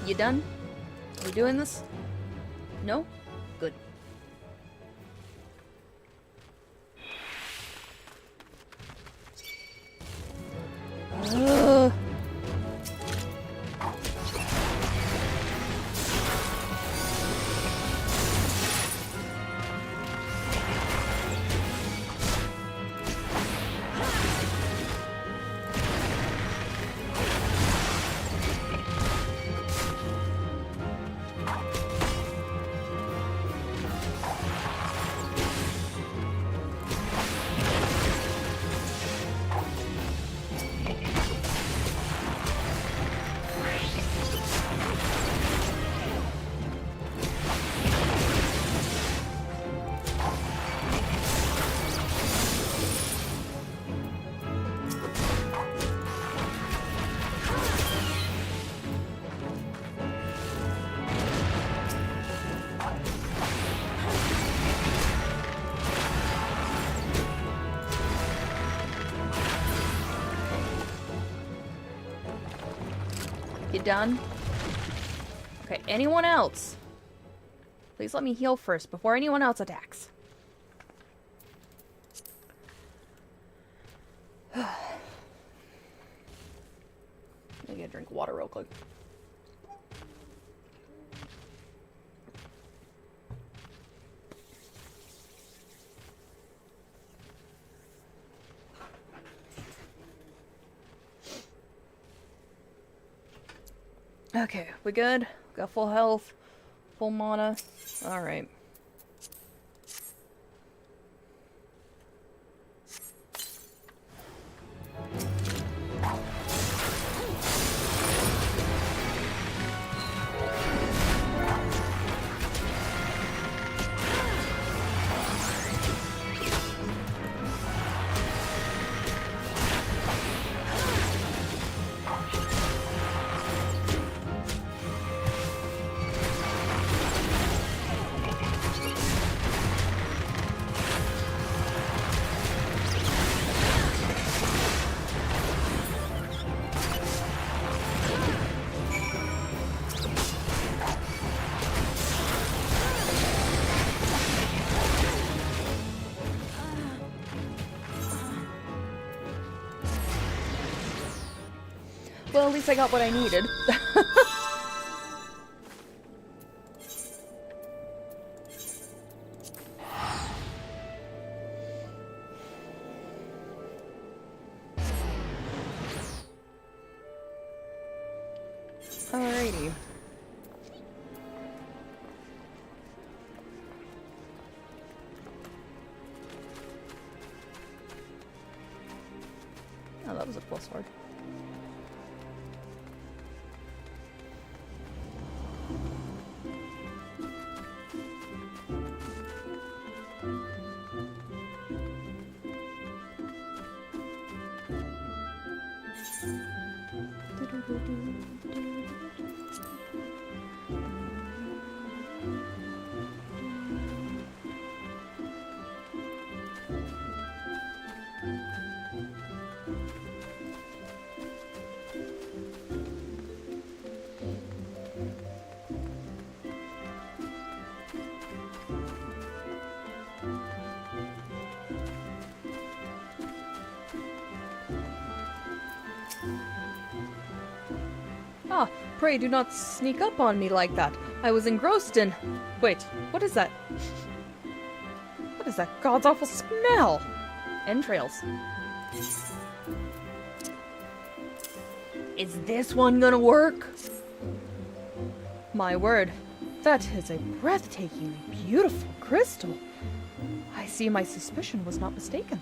You done? You doing this? No? Good. You done? Okay, anyone else? Please let me heal first before anyone else attacks. I gotta drink water real quick. Okay, we good? Got full health, full mana. Alright. Well, at least I got what I needed. Alrighty. Oh, that was a cool sword. Ah, pray do not sneak up on me like that. I was engrossed in... Wait, what is that? What is that god's awful smell? Entrails. Is this one gonna work? My word, that is a breathtakingly beautiful crystal. I see my suspicion was not mistaken.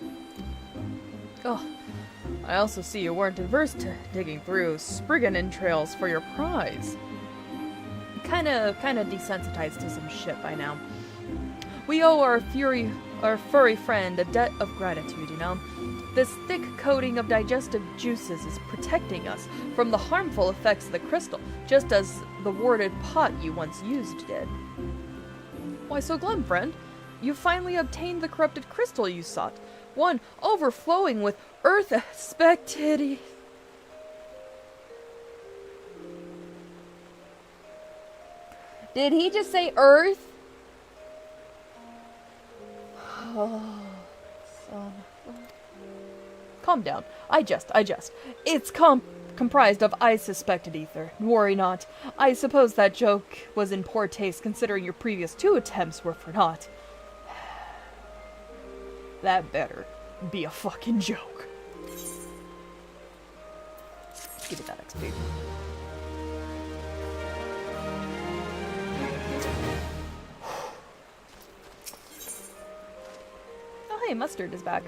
Oh, I also see you weren't averse to digging through Spriggan entrails for your prize. Kinda desensitized to some shit by now. We owe our furry friend a debt of gratitude, you know? This thick coating of digestive juices is protecting us from the harmful effects of the crystal, just as the warded pot you once used did. Why so glum, friend? You finally obtained the corrupted crystal you sought, one overflowing with earth aspectity. Did he just say earth? Oh, son. Calm down. I jest. It's comprised of I suspected ether. Worry not. I suppose that joke was in poor taste considering your previous 2 attempts were for naught. That better be a fucking joke. Give it that XP. Oh hey, Mustard is back.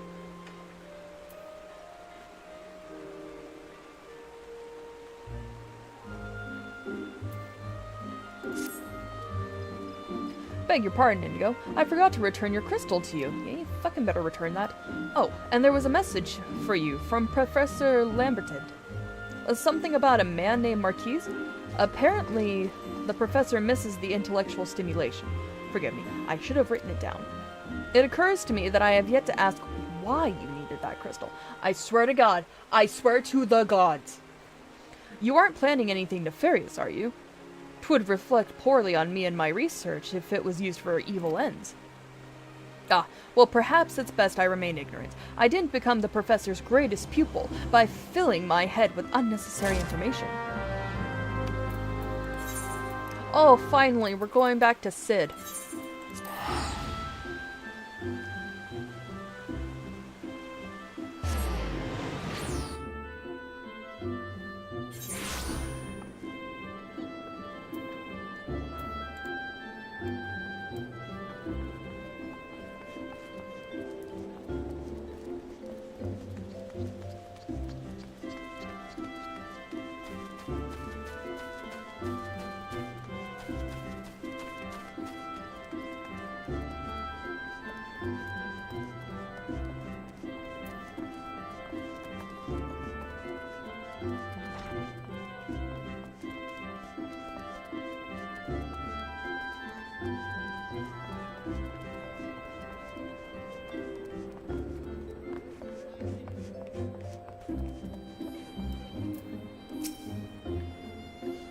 Beg your pardon, Indigo. I forgot to return your crystal to you. Yeah, you fucking better return that. Oh, and there was a message for you from Professor Lamberton. Something about a man named Marquise? Apparently, the professor misses the intellectual stimulation. Forgive me, I should have written it down. It occurs to me that I have yet to ask why you needed that crystal. I swear to God, I swear to the gods. You aren't planning anything nefarious, are you? It would reflect poorly on me and my research if it was used for evil ends. Ah, well, perhaps it's best I remain ignorant. I didn't become the professor's greatest pupil by filling my head with unnecessary information. Oh, finally, we're going back to Sid.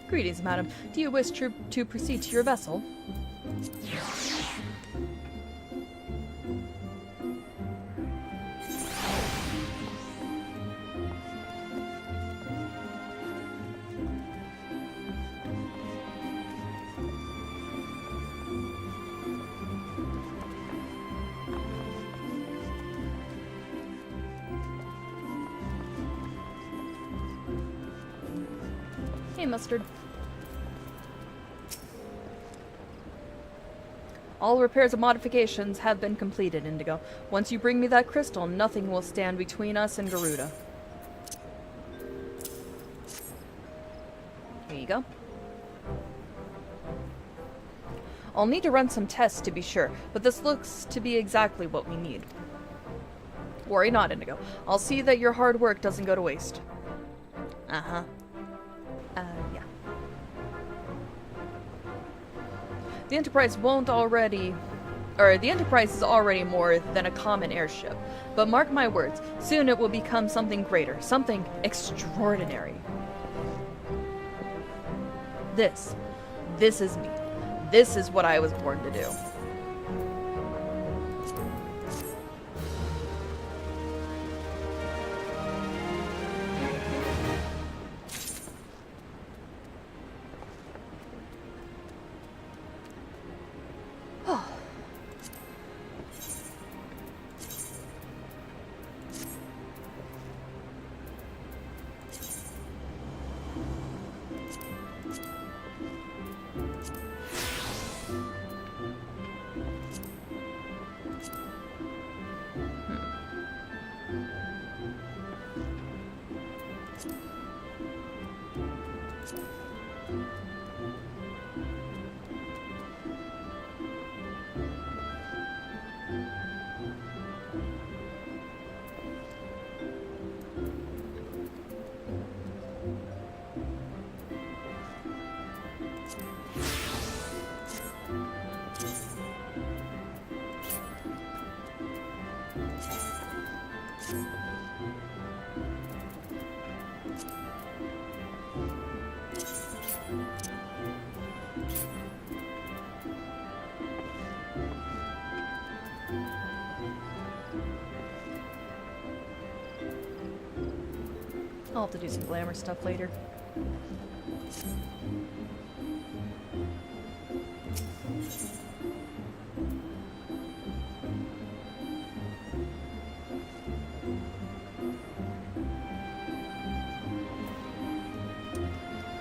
Greetings, madam. Do you wish to proceed to your vessel? Hey, Mustard. All repairs and modifications have been completed, Indigo. Once you bring me that crystal, nothing will stand between us and Garuda. Here you go. I'll need to run some tests to be sure, but this looks to be exactly what we need. Worry not, Indigo. I'll see that your hard work doesn't go to waste. Uh-huh. Yeah. The Enterprise is already more than a common airship. But mark my words, soon it will become something greater, something extraordinary. This is me. This is what I was born to do. I'll have to do some glamour stuff later.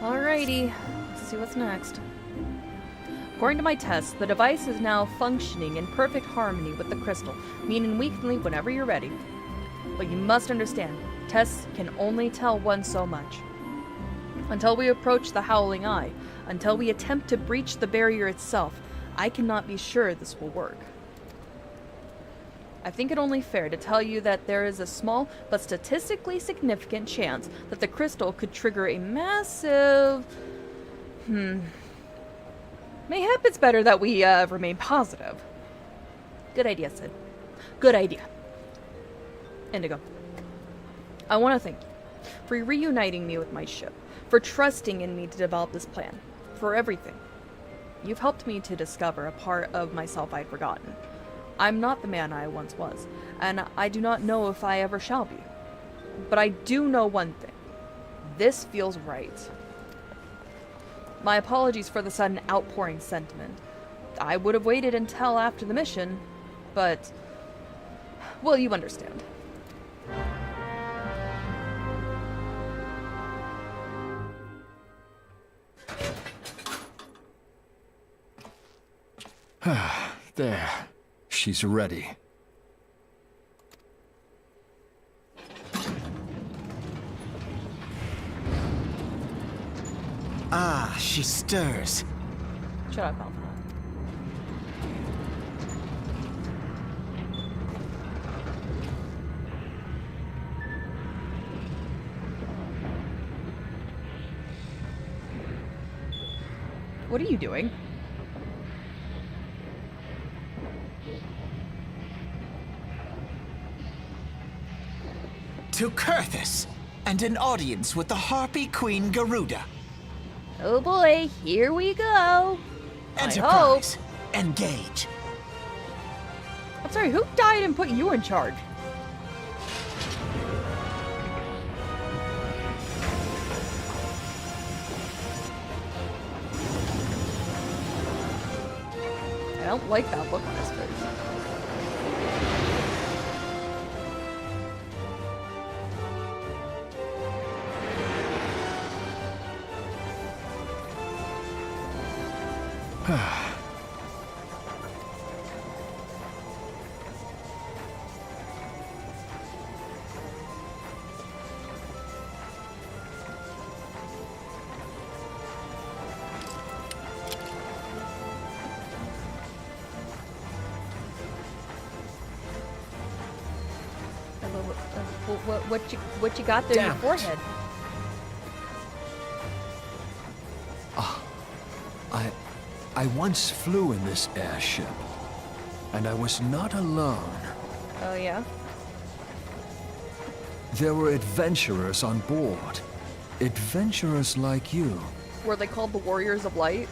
Alrighty, let's see what's next. According to my tests, the device is now functioning in perfect harmony with the crystal, meaning we can leave whenever you're ready. But you must understand, tests can only tell one so much. Until we approach the Howling Eye, until we attempt to breach the barrier itself, I cannot be sure this will work. I think it only fair to tell you that there is a small but statistically significant chance that the crystal could trigger a massive... Mayhap it's better that we remain positive. Good idea, Sid. Good idea. Indigo, I want to thank you for reuniting me with my ship, for trusting in me to develop this plan. For everything. You've helped me to discover a part of myself I'd forgotten. I'm not the man I once was, and I do not know if I ever shall be. But I do know one thing. This feels right. My apologies for the sudden outpouring sentiment. I would have waited until after the mission, but... well, you understand. There. She's ready. Ah, she stirs. Shut up, Alpha. What are you doing? To Kurthus, and an audience with the Harpy Queen Garuda. Oh boy, here we go. Enterprise, engage. I'm sorry, who died and put you in charge? I don't like that look on his face. What you got there in your forehead? I once flew in this airship, and I was not alone. Oh yeah? There were adventurers on board. Adventurers like you. Were they called the Warriors of Light?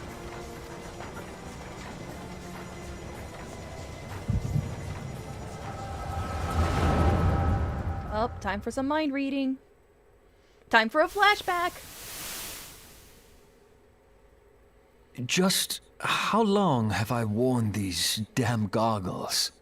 Oh, time for some mind reading. Time for a flashback. Just how long have I worn these damn goggles?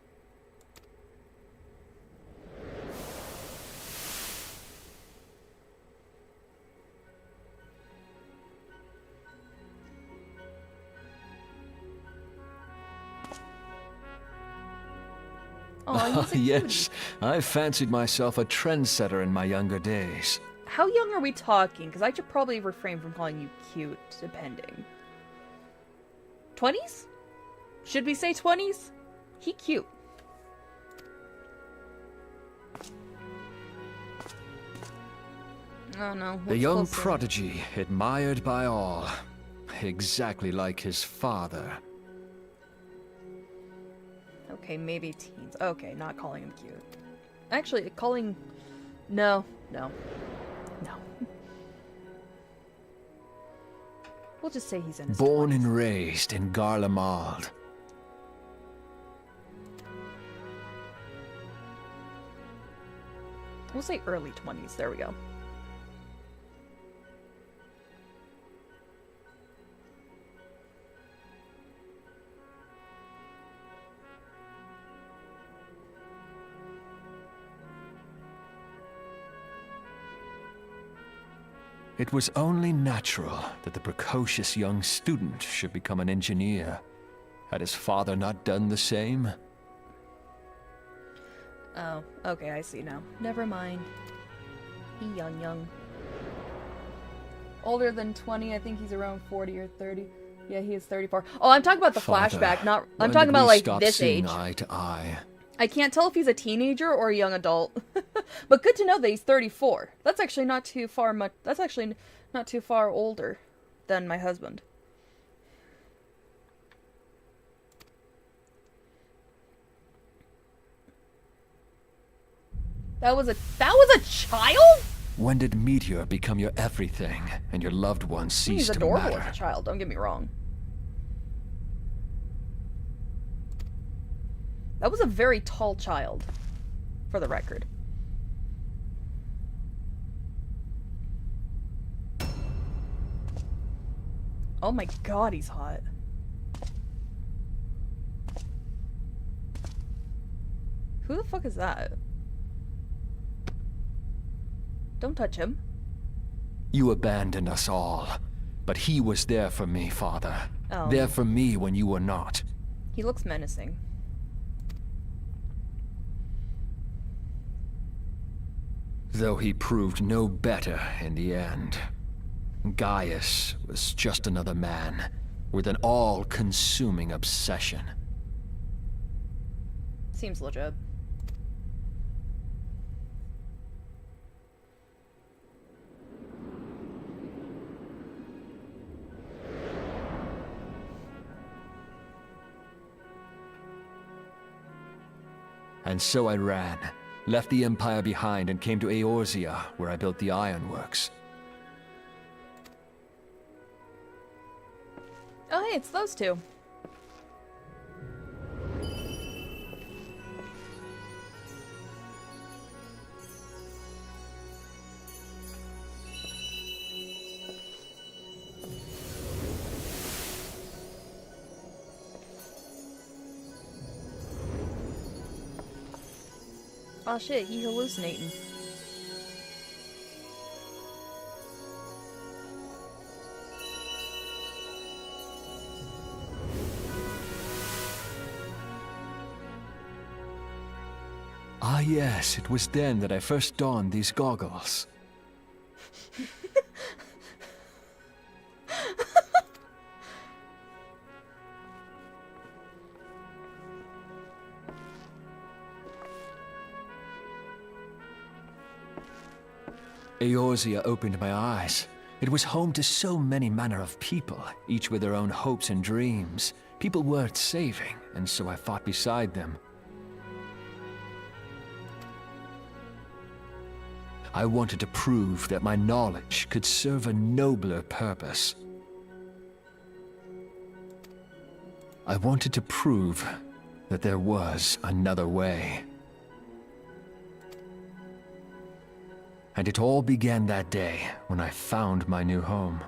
Oh, yes, I fancied myself a trendsetter in my younger days. How young are we talking? Because I should probably refrain from calling you cute, depending. 20s? Should we say 20s? He cute. Oh no. The young prodigy, admired by all. Exactly like his father. Okay, maybe teens. Okay, not calling him cute. Actually, calling... No. We'll just say he's in his Born 20s. and raised in Garlemald. We'll say early 20s. There we go. It was only natural that the precocious young student should become an engineer. Had his father not done the same? Oh, okay, I see now. Never mind. He young. Older than 20, I think he's around 40 or 30. Yeah, he is 34. Oh, I'm talking about the Father, flashback, not... I'm when talking did about, we like, stop this seeing age. eye to eye? I can't tell if he's a teenager or a young adult. But good to know that he's 34. That's actually not too far that's actually not too far older than my husband. That was a child? When did Meteor become your everything, and your loved ones cease He's to adorable matter? as a child, don't get me wrong. That was a very tall child, for the record. Oh my god, he's hot. Who the fuck is that? Don't touch him. You abandoned us all, but he was there for me, Father. Oh. There for me when you were not. He looks menacing. Though he proved no better in the end. Gaius was just another man, with an all-consuming obsession. Seems legit. And so I ran, left the Empire behind and came to Eorzea, where I built the ironworks. Oh hey, it's those two. Oh shit, he hallucinating. Ah yes, it was then that I first donned these goggles. Eorzea opened my eyes. It was home to so many manner of people, each with their own hopes and dreams. People worth saving, and so I fought beside them. I wanted to prove that my knowledge could serve a nobler purpose. I wanted to prove that there was another way. And it all began that day when I found my new home.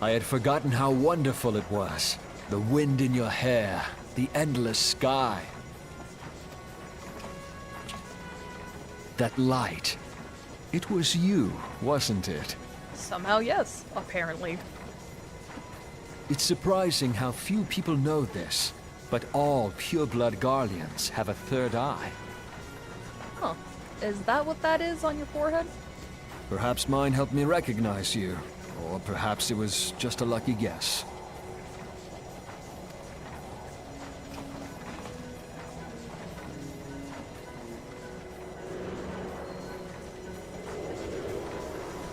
I had forgotten how wonderful it was. The wind in your hair, the endless sky. That light. It was you, wasn't it? Somehow yes, apparently. It's surprising how few people know this, but all pureblood Garleans have a third eye. Huh. Is that what that is on your forehead? Perhaps mine helped me recognize you, or perhaps it was just a lucky guess.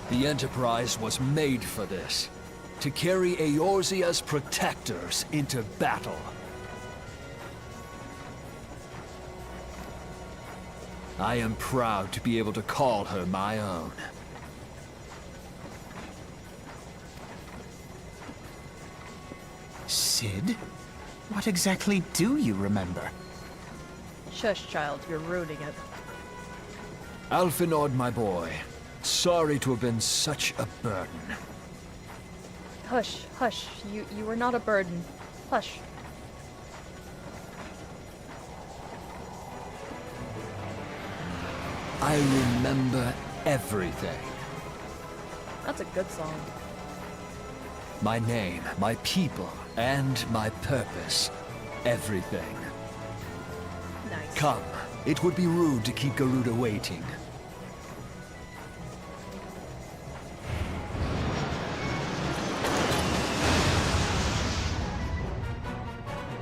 The Enterprise was made for this. To carry Eorzea's protectors into battle. I am proud to be able to call her my own. Sid? What exactly do you remember? Shush, child, you're ruining it. Alphinaud, my boy. Sorry to have been such a burden. Hush, hush. You were not a burden. Hush. I remember everything. That's a good song. My name, my people, and my purpose. Everything. Nice. Come, it would be rude to keep Garuda waiting.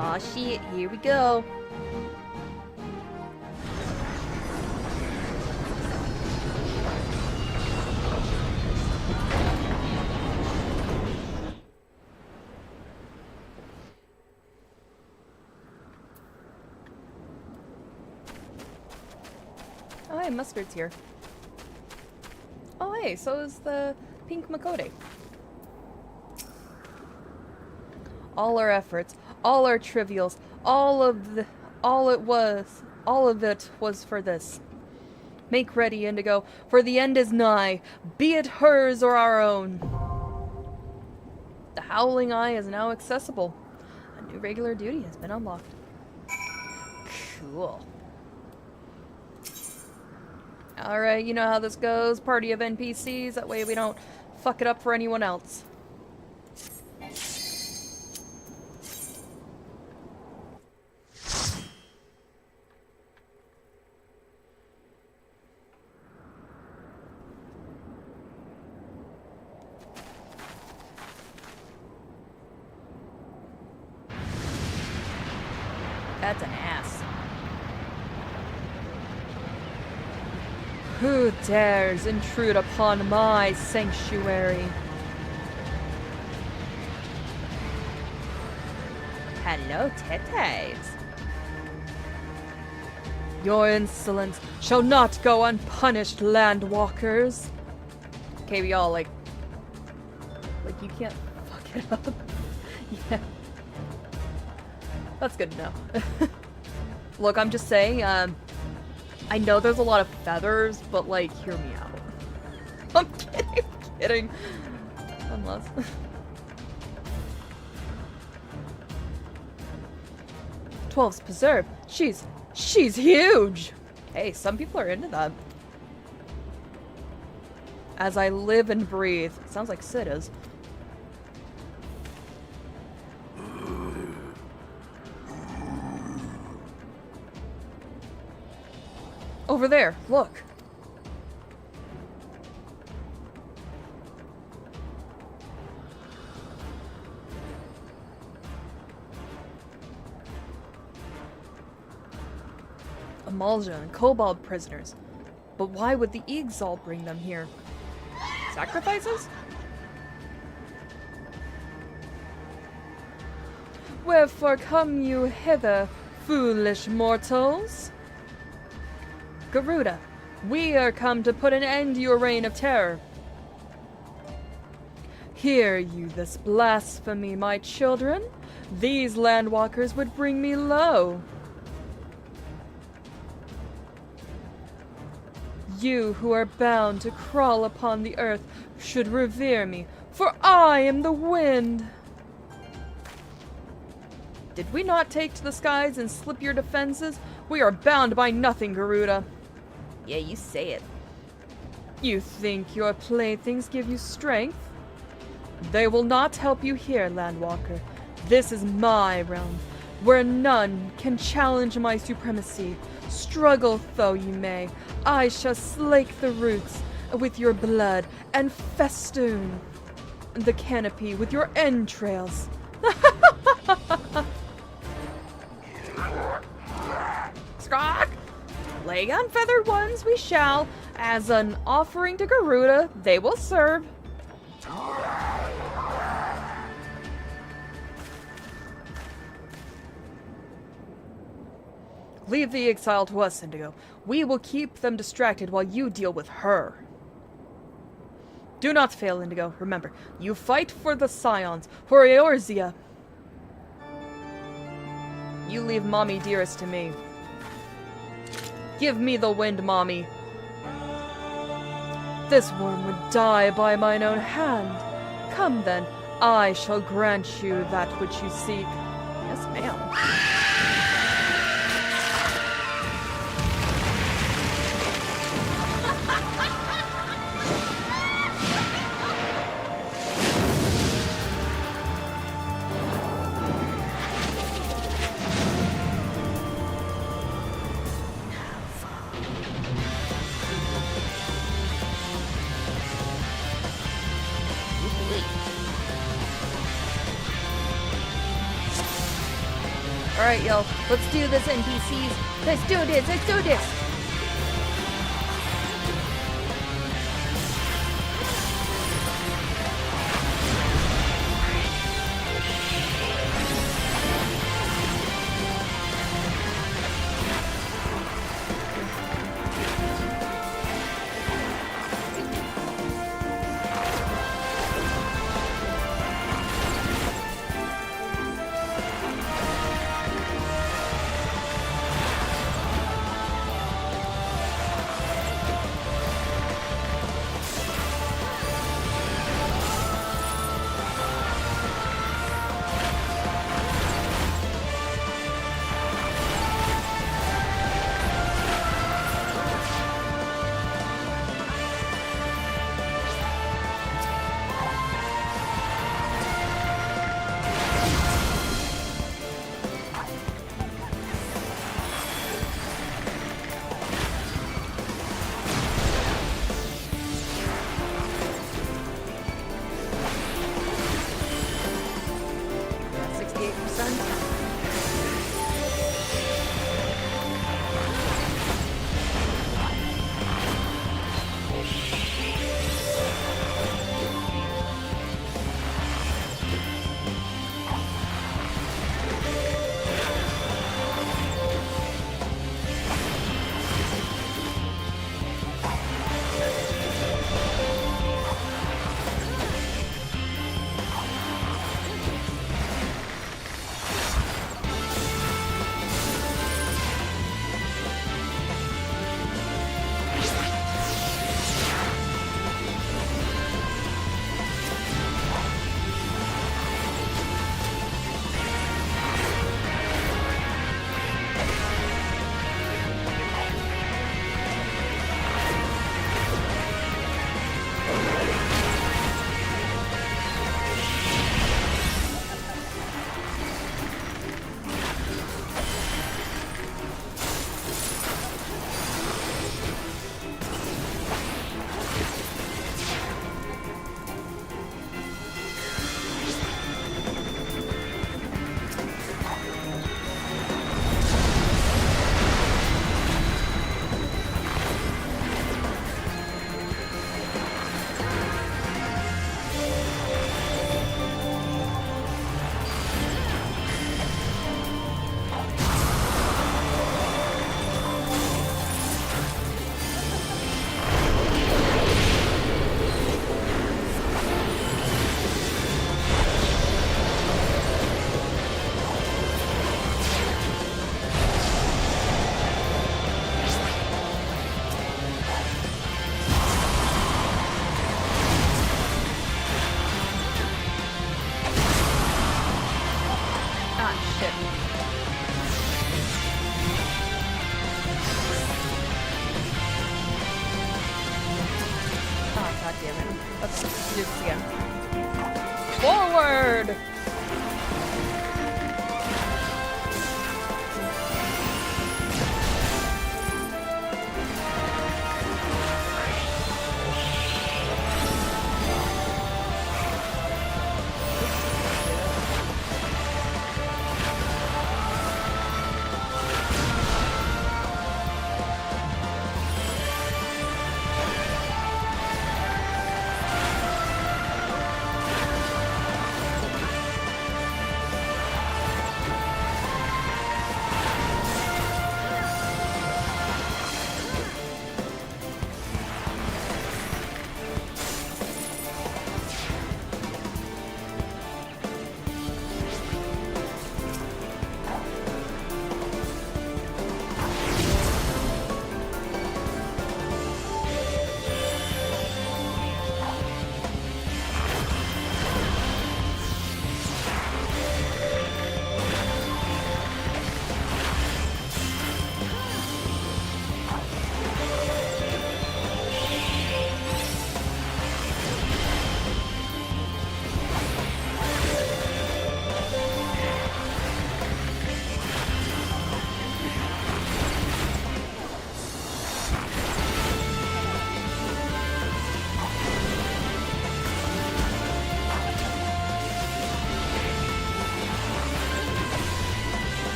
Aw shit, here we go. hi, Mustard's here. Oh, hey, so is the pink miqo'te. All our efforts, all our trivials, all of it was for this. Make ready, Indigo, for the end is nigh, be it hers or our own. The Howling Eye is now accessible. A new regular duty has been unlocked. Cool. Alright, you know how this goes. Party of NPCs, that way we don't fuck it up for anyone else. That's an ass. Who dares intrude upon my sanctuary? Hello, Tetes. Your insolence shall not go unpunished, landwalkers. Okay, we all like you can't fuck it up. Yeah. That's good to know. Look, I'm just saying, I know there's a lot of feathers, but, like, hear me out. I'm kidding. Unless... Twelve's preserve. She's huge! Hey, some people are into that. As I live and breathe. Sounds like Sid is. Over there, look. Amalja and Kobold prisoners. But why would the Exalt bring them here? Sacrifices? Wherefore come you hither, foolish mortals? Garuda, we are come to put an end to your reign of terror. Hear you this blasphemy, my children? These landwalkers would bring me low. You who are bound to crawl upon the earth should revere me, for I am the wind. Did we not take to the skies and slip your defenses? We are bound by nothing, Garuda. Yeah, you say it. You think your playthings give you strength? They will not help you here, Landwalker. This is my realm, where none can challenge my supremacy. Struggle though you may, I shall slake the roots with your blood and festoon the canopy with your entrails. Skrock! Lay on feathered ones we shall. As an offering to Garuda, they will serve. Leave the exile to us, Indigo. We will keep them distracted while you deal with her. Do not fail, Indigo. Remember, you fight for the Scions, for Eorzea. You leave Mommy Dearest to me. Give me the wind, Mommy. This worm would die by mine own hand. Come then, I shall grant you that which you seek. Yes, ma'am. Alright, y'all. Let's do this, NPCs. Let's do this. Let's do this. word!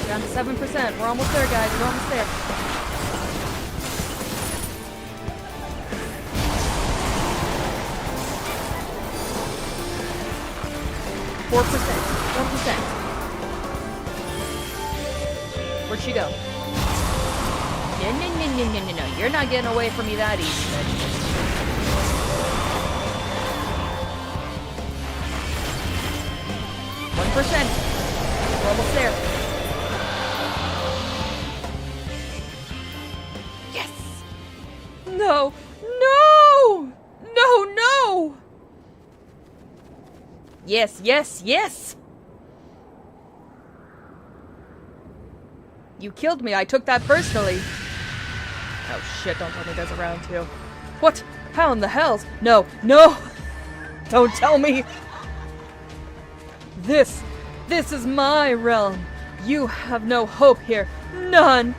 Down to 7%. We're almost there, guys. We're almost there. Four percent. Where'd she go? No. You're not getting away from me that easy, bitch. We're almost there. Yes! No! Yes! You killed me. I took that personally. Oh shit, don't tell me there's a round two. What? How in the hells? No! Don't tell me! This is my realm. You have no hope here. None!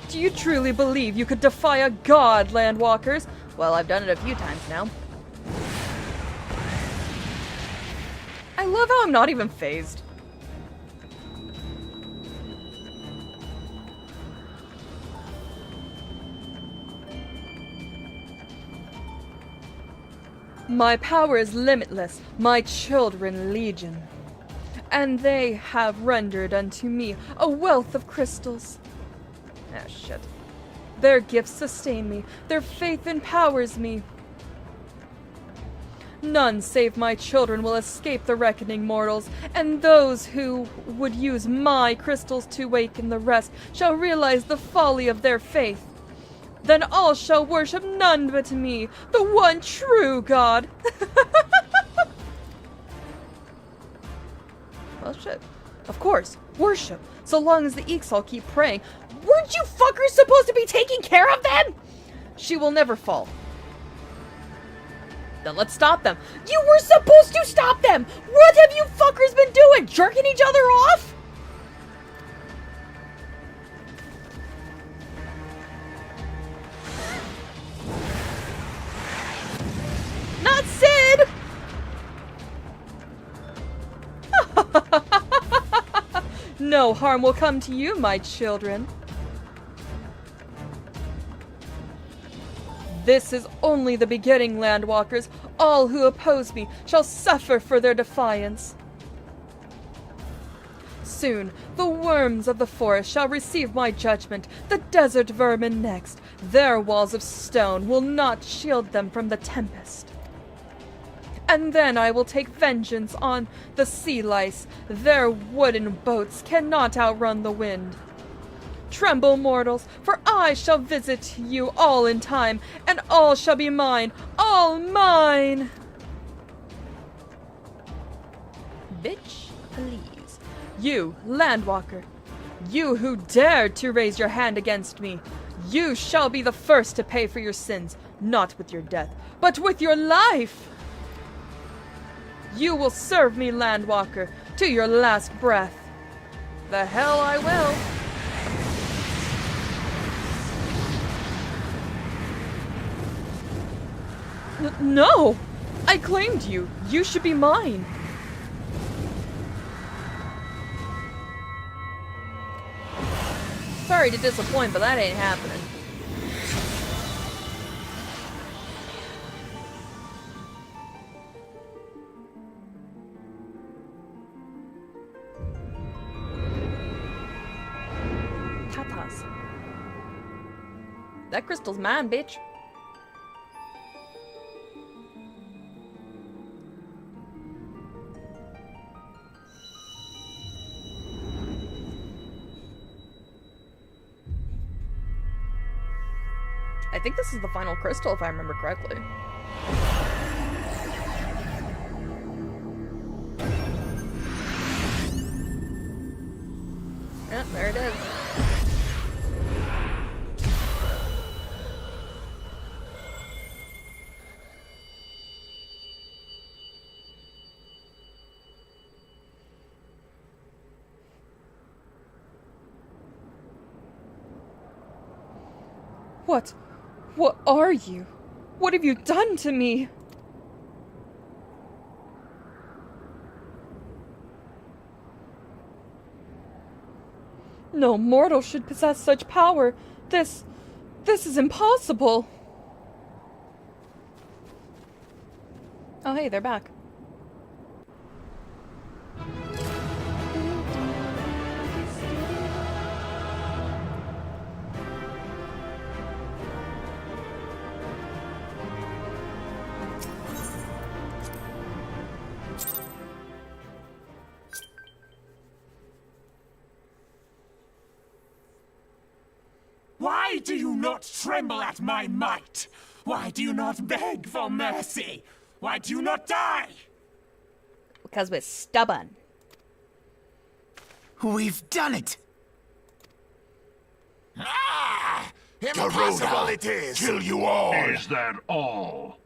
Do you truly believe you could defy a god, Landwalkers? Well, I've done it a few times now. I love how I'm not even phased. My power is limitless, my children legion. And they have rendered unto me a wealth of crystals. Ah, shit. Their gifts sustain me, their faith empowers me. None save my children will escape the reckoning, mortals, and those who would use my crystals to waken the rest shall realize the folly of their faith. Then all shall worship none but me, the one true God. Well, shit. Of course, worship, so long as the Eeks all keep praying. Weren't you fuckers supposed to be taking care of them? She will never fall. Then let's stop them. You were supposed to stop them! What have you fuckers been doing? Jerking each other off? Not Sid! No harm will come to you, my children. This is only the beginning, Landwalkers. All who oppose me shall suffer for their defiance. Soon, the worms of the forest shall receive my judgment, the desert vermin next. Their walls of stone will not shield them from the tempest. And then I will take vengeance on the sea lice. Their wooden boats cannot outrun the wind. Tremble, mortals, for I shall visit you all in time, and all shall be mine, all mine! Bitch, please. You, Landwalker, you who dared to raise your hand against me, you shall be the first to pay for your sins, not with your death, but with your life! You will serve me, Landwalker, to your last breath. The hell I will. No! I claimed you. You should be mine. Sorry to disappoint, but that ain't happening. Tatas. That crystal's mine, bitch. I think this is the final crystal, if I remember correctly. Yeah, there it is. What are you? What have you done to me? No mortal should possess such power. This is impossible. Oh hey, they're back. Why do you not tremble at my might? Why do you not beg for mercy? Why do you not die? Because we're stubborn. We've done it! Ah! Impossible it is! Kill you all! Is that all?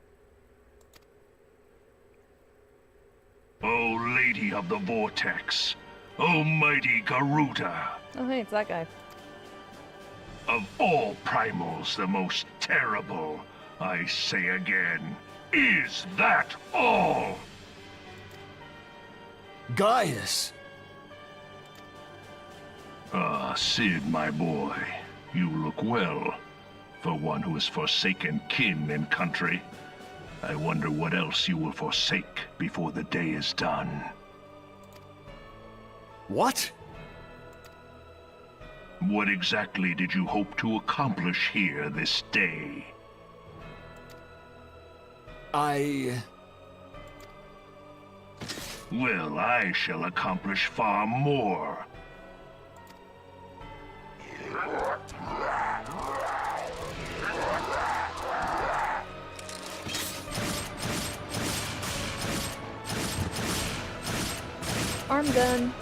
O Lady of the Vortex, O mighty Garuda, Oh hey, it's that guy. of all primals the most terrible, I say again, is that all? Gaius! Ah, Sid, my boy, you look well, for one who has forsaken kin and country. I wonder what else you will forsake before the day is done. What? What exactly did you hope to accomplish here this day? Well, I shall accomplish far more. Arm gun.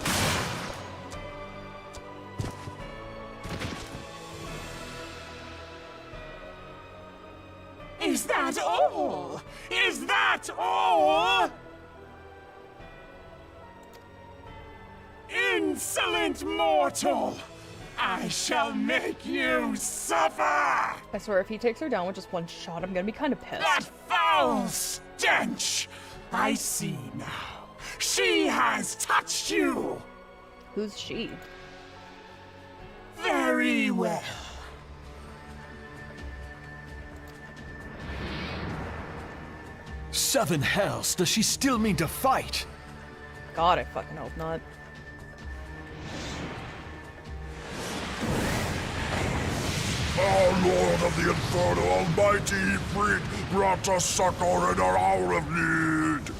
Is that all? Is that all? Insolent mortal! I shall make you suffer! I swear, if he takes her down with just one shot, I'm gonna be kind of pissed. That foul stench! I see now. She has touched you! Who's she? Very well. Seven hells, does she still mean to fight? God, I fucking hope not. Our Lord of the Inferno Almighty Freak brought us succor in our hour of need.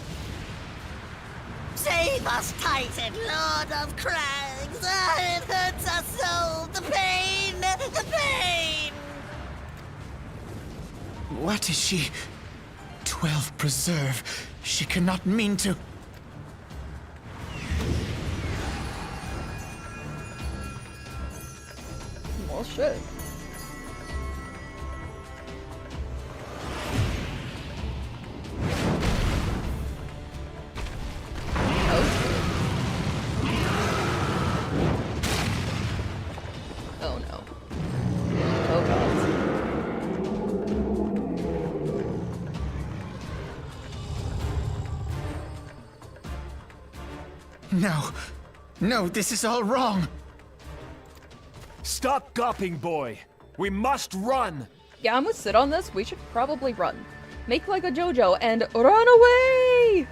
Save us, Titan, Lord of Crags! It hurts us so! The pain! The pain! What is she? 12 preserve. She cannot mean to. Well, shit. Oh no. Oh god. No. No, this is all wrong. Stop gawping, boy. We must run. Yeah, I'm gonna sit on this. We should probably run. Make like a JoJo and run away!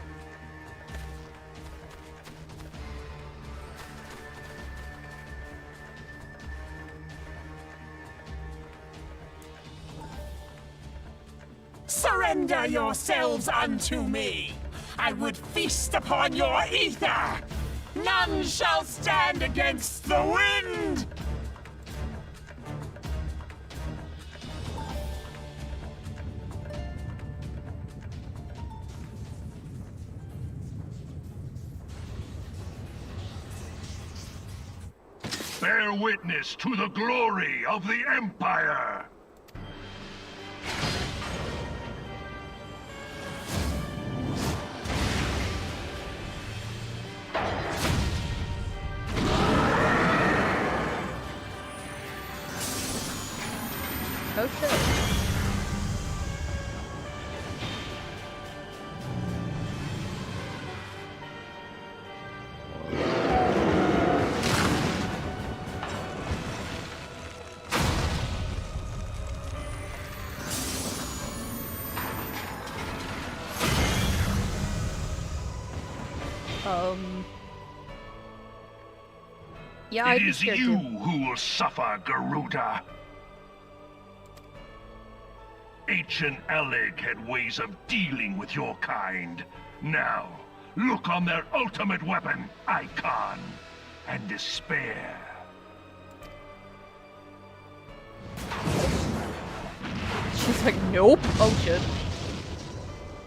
Surrender yourselves unto me. I would feast upon your ether. None shall stand against the wind. Bear witness to the glory of the Empire! Oh shit. Yeah, I'd It be is scared you too. who will suffer, Garuda. Ancient Alec had ways of dealing with your kind. Now, look on their ultimate weapon, Icon, and despair. She's like, nope. Oh shit.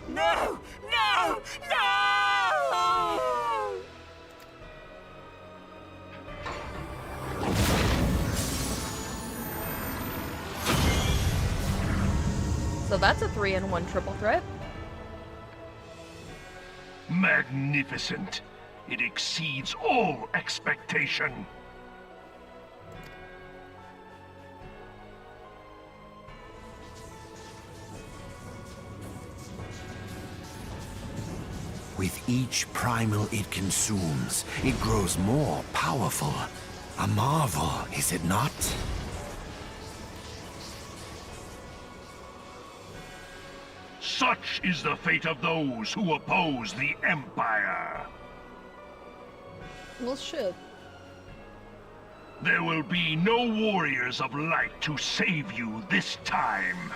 No! No! No! So that's a 3-in-1 triple threat. Magnificent. It exceeds all expectation. With each primal it consumes, it grows more powerful. A marvel, is it not? Such is the fate of those who oppose the Empire. Well, shit. There will be no warriors of light to save you this time.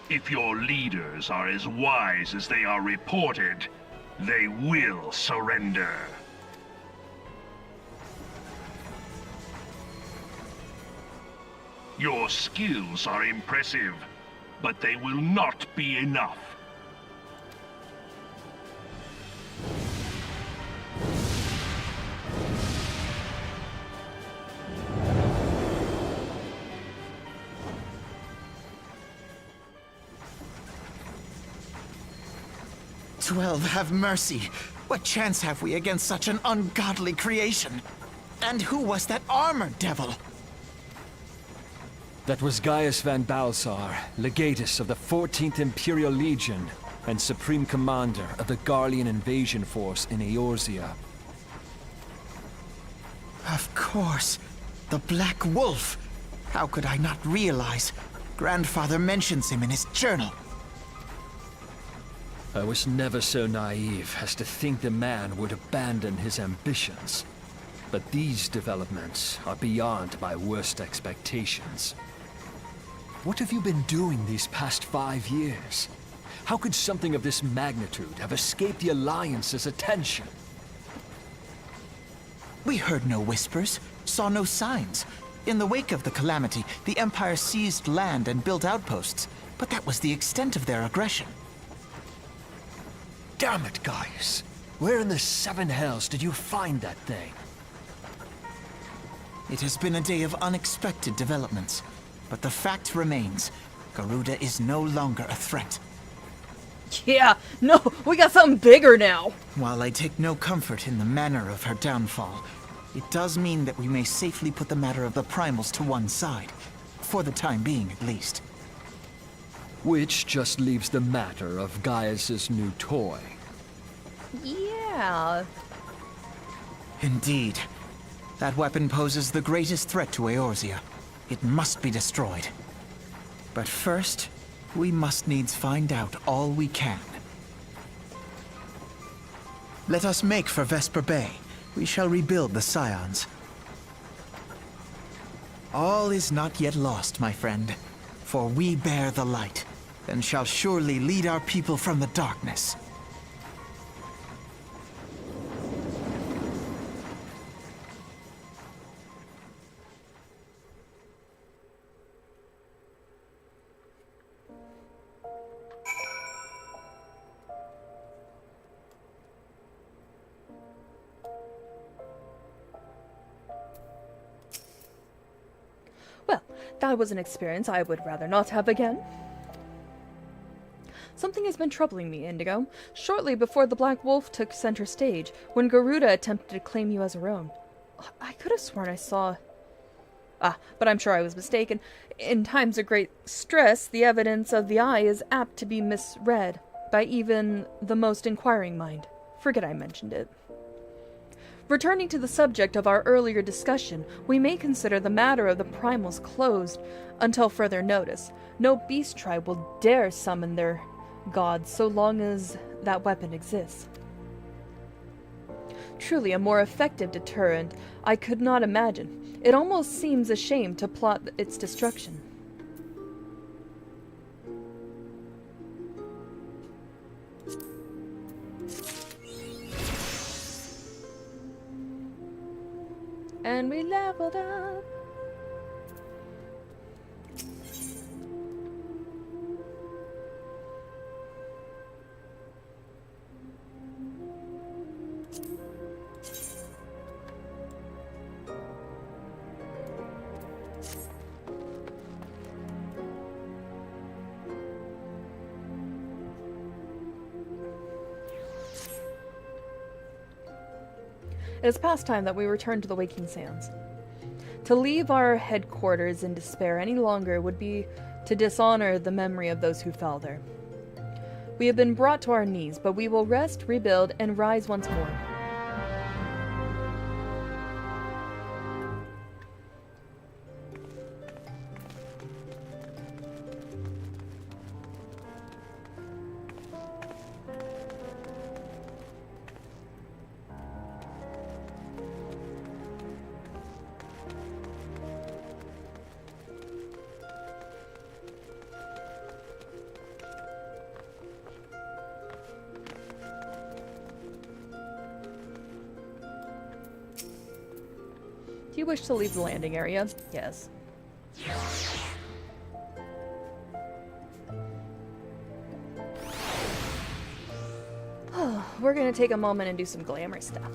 If your leaders are as wise as they are reported, they will surrender. Your skills are impressive, but they will not be enough. XII, have mercy. What chance have we against such an ungodly creation? And who was that armored devil? That was Gaius van Balsar, legatus of the 14th Imperial Legion, and Supreme Commander of the Garlean invasion force in Eorzea. Of course. The Black Wolf. How could I not realize? Grandfather mentions him in his journal. I was never so naive as to think the man would abandon his ambitions. But these developments are beyond my worst expectations. What have you been doing these past 5 years? How could something of this magnitude have escaped the Alliance's attention? We heard no whispers, saw no signs. In the wake of the calamity, the Empire seized land and built outposts, but that was the extent of their aggression. Damn it, Gaius! Where in the seven hells did you find that thing? It has been a day of unexpected developments, but the fact remains, Garuda is no longer a threat. Yeah, no, we got something bigger now. While I take no comfort in the manner of her downfall, it does mean that we may safely put the matter of the primals to one side. For the time being, at least. Which just leaves the matter of Gaius's new toy. Yeah. Indeed. That weapon poses the greatest threat to Eorzea. It must be destroyed. But first, we must needs find out all we can. Let us make for Vesper Bay. We shall rebuild the Scions. All is not yet lost, my friend. For we bear the light, and shall surely lead our people from the darkness. Well, that was an experience I would rather not have again. Something has been troubling me, Indigo. Shortly before the Black Wolf took center stage, when Garuda attempted to claim you as her own. I could have sworn I saw... but I'm sure I was mistaken. In times of great stress, the evidence of the eye is apt to be misread by even the most inquiring mind. Forget I mentioned it. Returning to the subject of our earlier discussion, we may consider the matter of the primals closed until further notice. No beast tribe will dare summon their gods so long as that weapon exists. Truly a more effective deterrent I could not imagine. It almost seems a shame to plot its destruction. And we leveled up. It is past time that we return to the Waking Sands. To leave our headquarters in despair any longer would be to dishonor the memory of those who fell there. We have been brought to our knees, but we will rest, rebuild, and rise once more. You wish to leave the landing area? Yes. We're gonna take a moment and do some glamour stuff.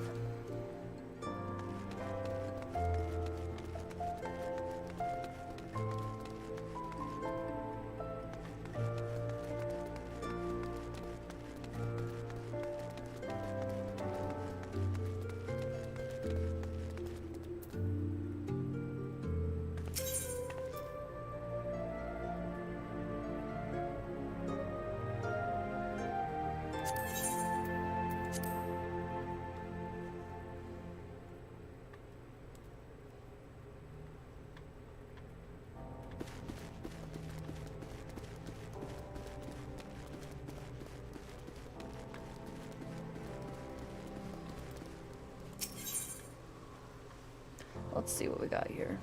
Let's see what we got here.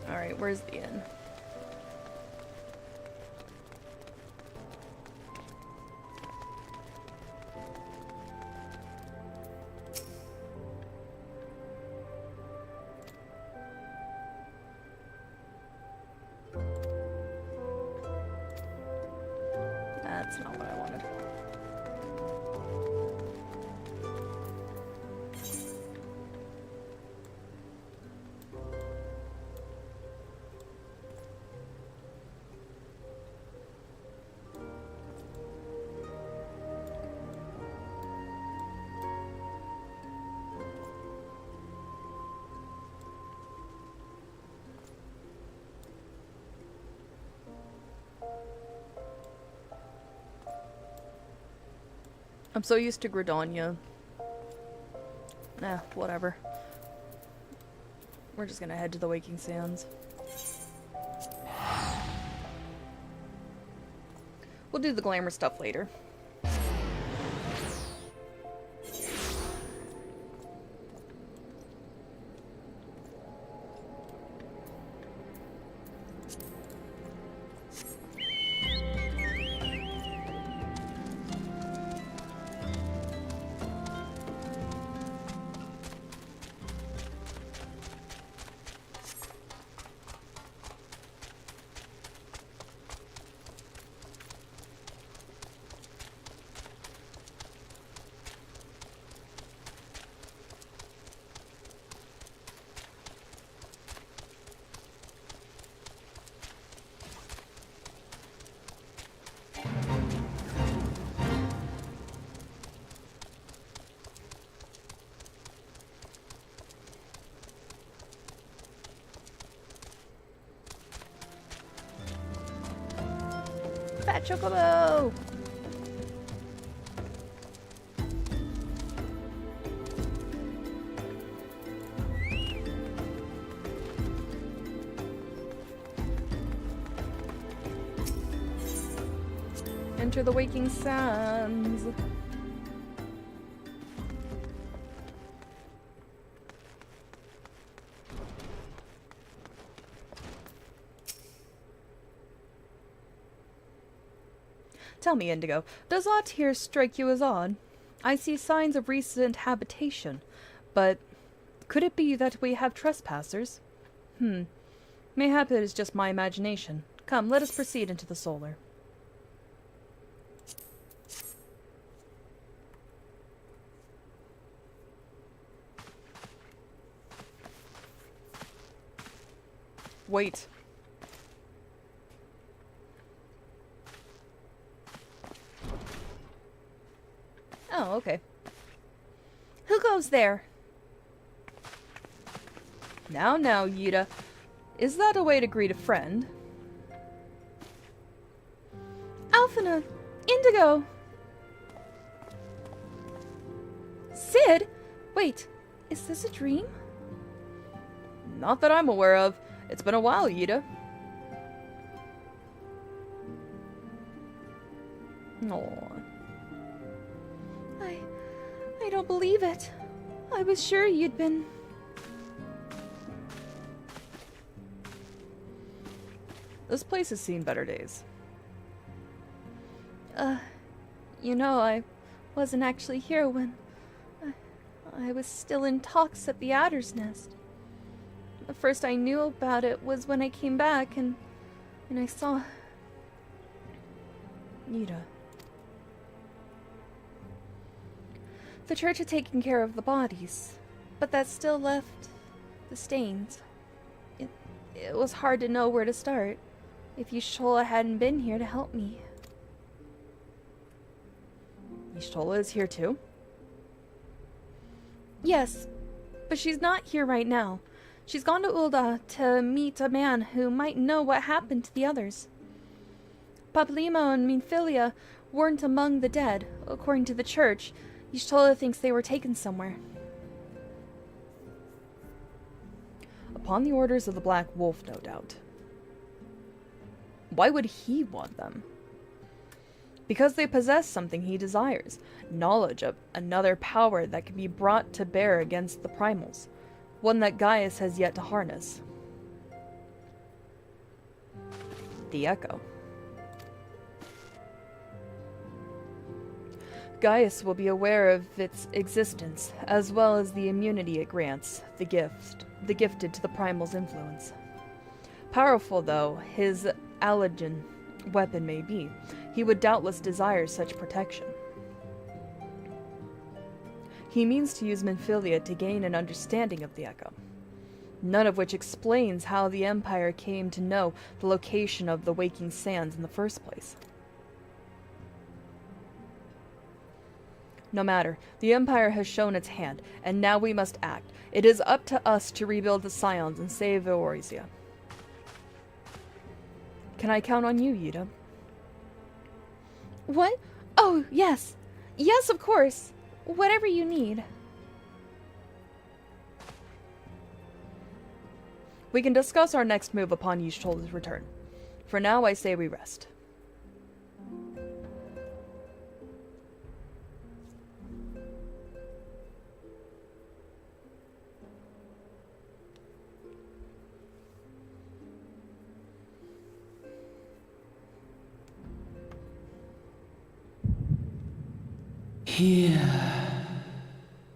Alright, where's the inn? That's not what I wanted. I'm so used to Gridania. Nah, whatever. We're just gonna head to the Waking Sands. We'll do the glamour stuff later. Fat Chocobo! Enter the Waking Sands. Tell me, Indigo, does aught here strike you as odd? I see signs of recent habitation, but could it be that we have trespassers? Mayhap it is just my imagination. Come, let us proceed into the solar. Wait. Oh, okay. Who goes there? Now, Yida. Is that a way to greet a friend? Delphina! Indigo! Sid? Wait, is this a dream? Not that I'm aware of. It's been a while, Yida. Aww. I don't believe it. I was sure you'd been... This place has seen better days. You know, I wasn't actually here when... I was still in talks at the Adder's Nest. The first I knew about it was when I came back and I saw... Yida. The church had taken care of the bodies, but that still left the stains. It was hard to know where to start if Y'shtola hadn't been here to help me. Y'shtola is here too? Yes, but she's not here right now. She's gone to Ul'dah to meet a man who might know what happened to the others. Papalymo and Minfilia weren't among the dead, according to the church. Y'shtola thinks they were taken somewhere. Upon the orders of the Black Wolf, no doubt. Why would he want them? Because they possess something he desires. Knowledge of another power that can be brought to bear against the primals. One that Gaius has yet to harness. The Echo. Gaius will be aware of its existence, as well as the immunity it grants, the gifted to the primal's influence. Powerful though his Allergen weapon may be, he would doubtless desire such protection. He means to use Minfilia to gain an understanding of the Echo, none of which explains how the Empire came to know the location of the Waking Sands in the first place. No matter, the Empire has shown its hand, and now we must act. It is up to us to rebuild the Scions and save Eorzea. Can I count on you, Yida? What? Oh, yes. Yes, of course. Whatever you need. We can discuss our next move upon Y'shtola's return. For now, I say we rest. Hear,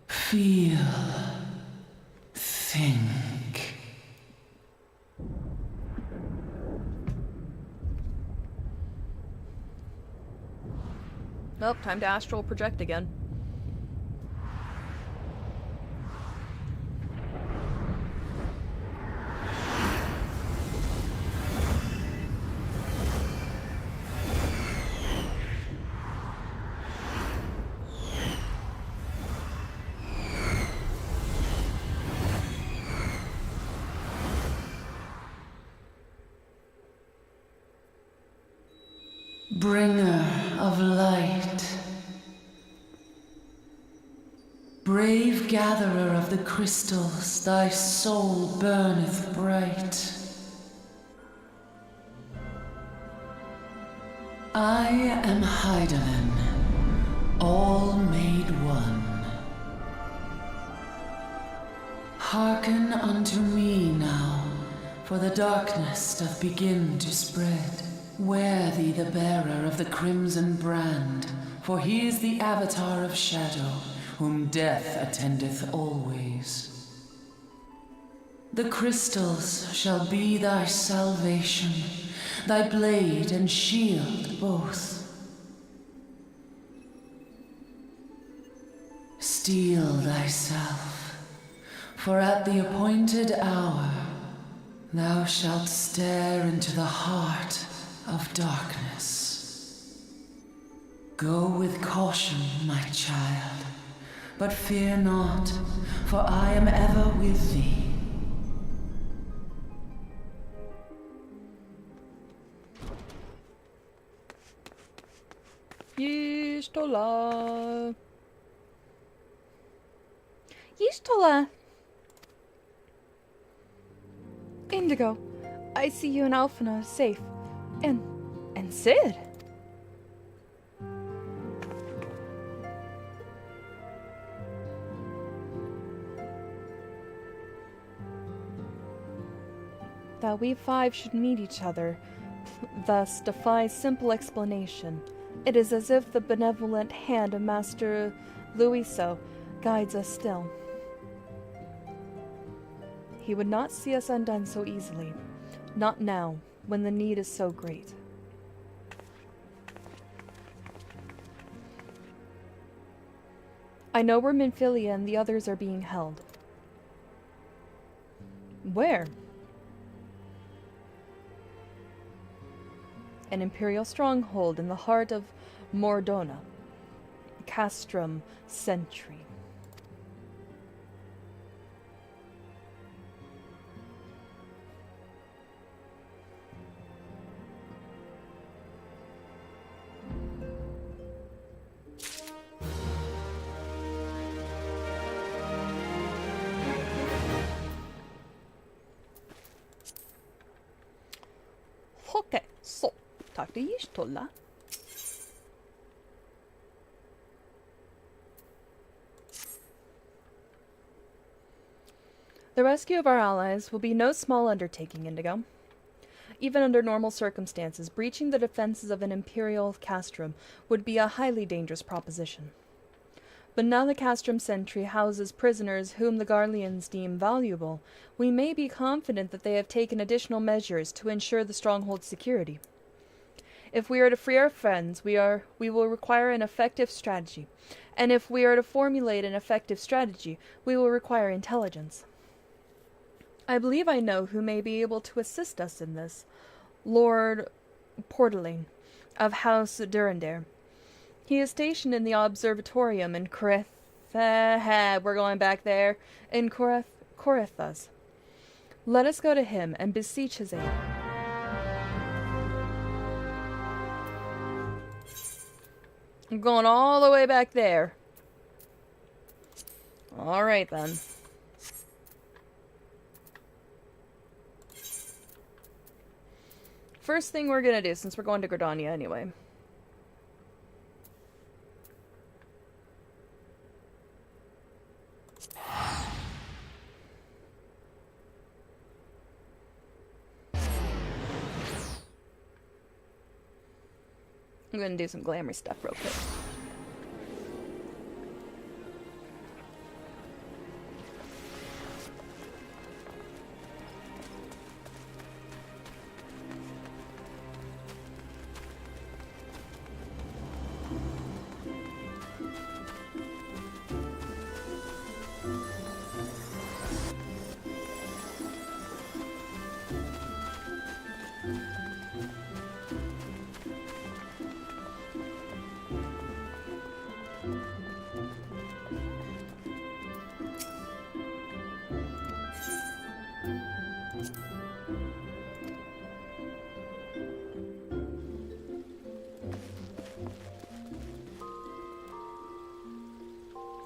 feel, think. Nope, time to astral project again. Bringer of light, brave gatherer of the crystals, thy soul burneth bright. I am Hydaelyn, all made one. Hearken unto me now, for the darkness doth begin to spread. Wear thee the bearer of the crimson brand, for he is the avatar of shadow, whom death attendeth always. The crystals shall be thy salvation, thy blade and shield both. Steel thyself, for at the appointed hour thou shalt stare into the heart of darkness. Go with caution, my child, but fear not, for I am ever with thee. Yistola. Yistola. Indigo, I see you and Alphina are safe. And Sid. That we five should meet each other, thus defies simple explanation. It is as if the benevolent hand of Master Luiso guides us still. He would not see us undone so easily. Not now, when the need is so great. I know where Minfilia and the others are being held. Where? An Imperial stronghold in the heart of Mordona. Castrum Sentry. Okay, so, talk to Yistola. The rescue of our allies will be no small undertaking, Indigo. Even under normal circumstances, breaching the defenses of an Imperial castrum would be a highly dangerous proposition. But now the castrum sentry houses prisoners whom the Garleans deem valuable, we may be confident that they have taken additional measures to ensure the stronghold's security. If we are to free our friends, we will require an effective strategy. And if we are to formulate an effective strategy, we will require intelligence. I believe I know who may be able to assist us in this. Lord Portaling, of House Durandare. He is stationed in the observatorium in we're going back there. In Corithas. Let us go to him and beseech his aid. I'm going all the way back there. Alright then. First thing we're gonna do, since we're going to Gridania anyway. I'm gonna do some glamour stuff real quick.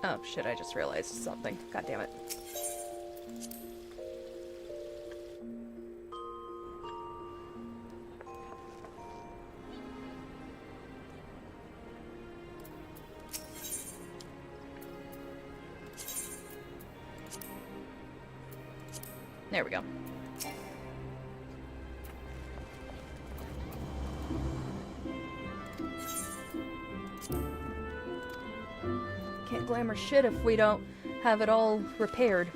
Oh shit, I just realized something. God damn it. There we go. Can't glamour shit if we don't have it all repaired.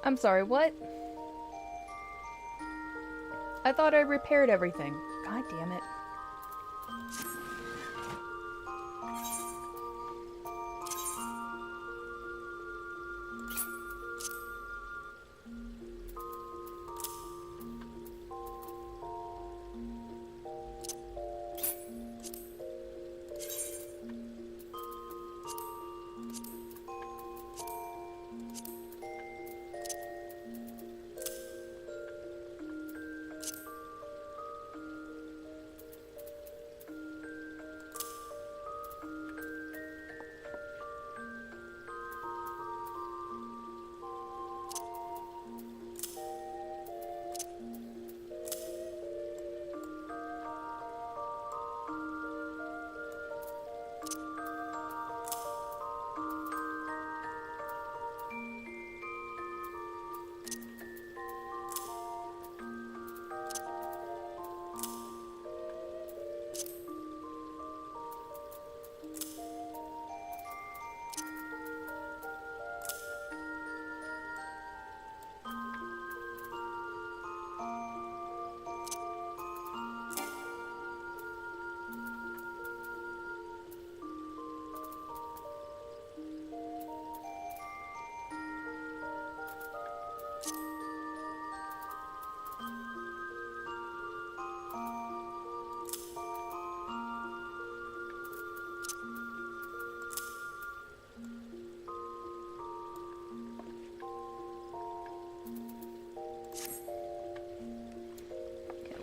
I'm sorry, what? I thought I repaired everything. God damn it.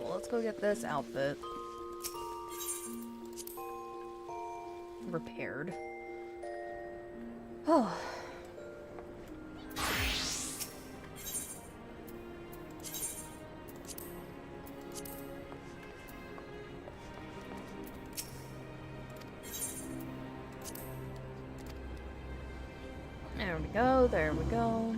Let's go get this outfit repaired. Oh. There we go, there we go.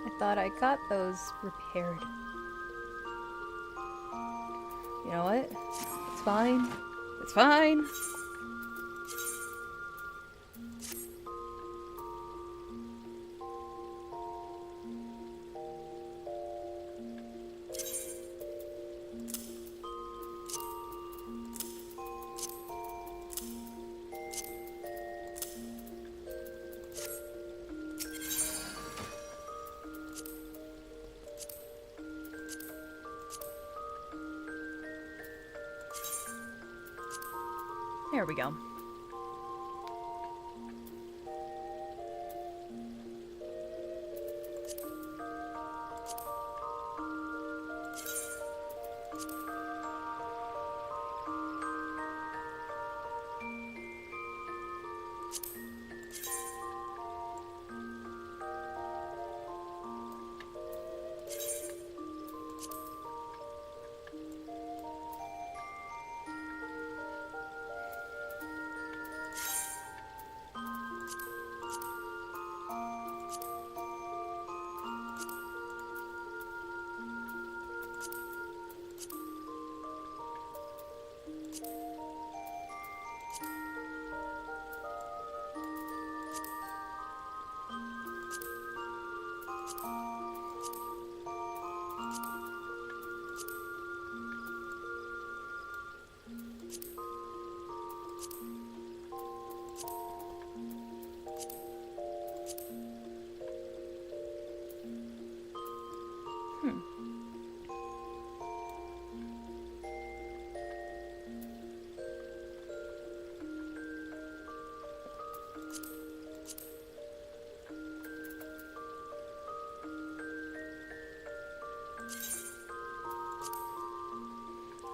I thought I got those repaired. You know what? It's fine. It's fine. There we go.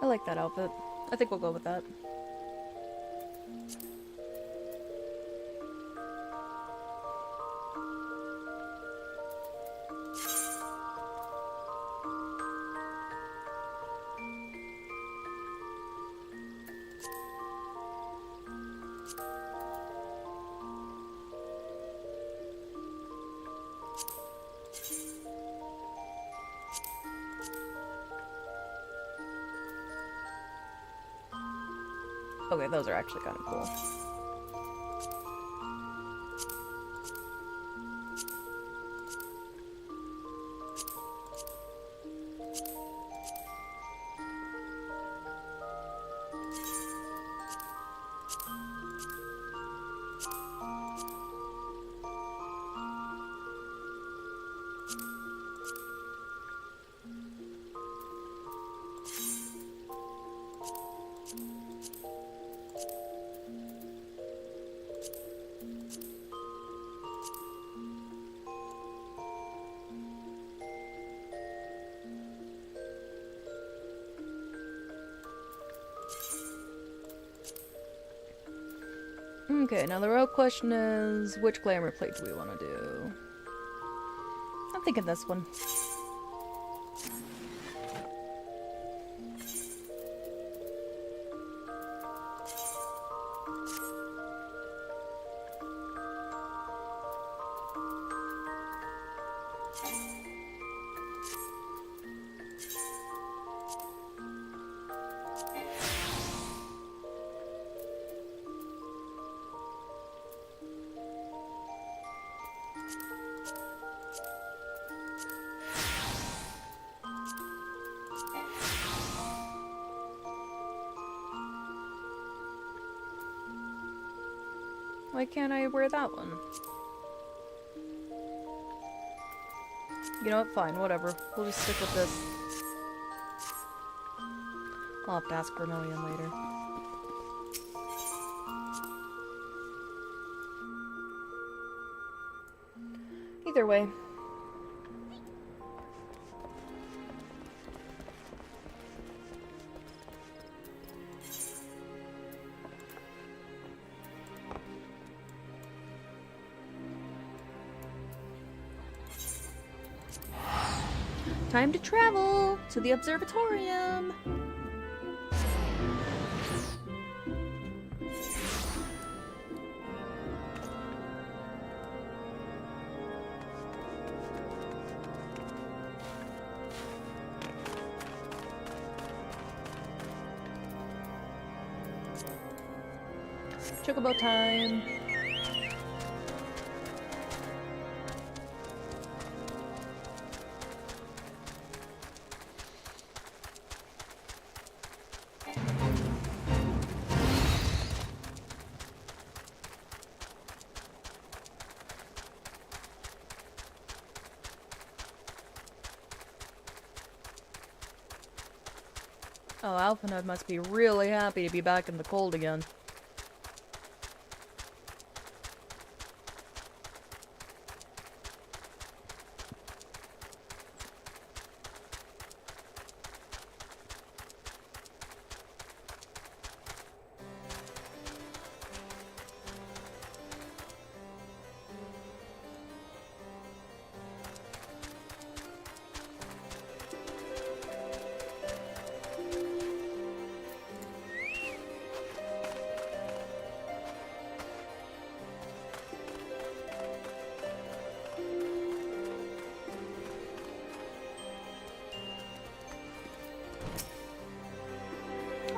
I like that outfit. I think we'll go with that. Okay, those are actually kind of cool. Okay, now the real question is, which glamour plate do we want to do? I'm thinking this one. Why can't I wear that one? You know what? Fine, whatever. We'll just stick with this. I'll have to ask Vermillion later. Either way. Time to travel to the observatorium. Chocobo time. Oh, Alphanode must be really happy to be back in the cold again.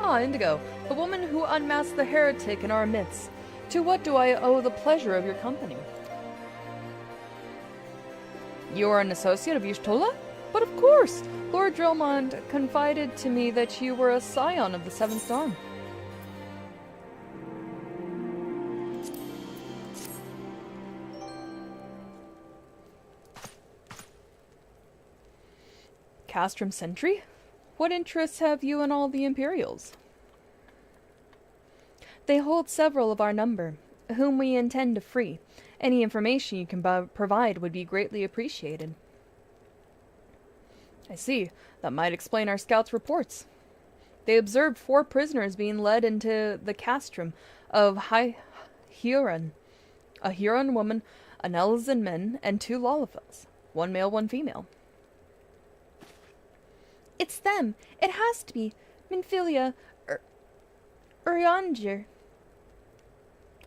Ah, Indigo, the woman who unmasked the heretic in our midst. To what do I owe the pleasure of your company? You are an associate of Y'shtola? But of course! Lord Drillmond confided to me that you were a scion of the Seventh Dawn. Castrum Sentry? What interests have you in all the Imperials? They hold several of our number, whom we intend to free. Any information you can provide would be greatly appreciated. I see. That might explain our scouts' reports. They observed 4 prisoners being led into the castrum of Huron. A Huron woman, an Elzen men, and 2 Lalafels. 1 male, 1 female. It's them. It has to be. Minfilia Urianger.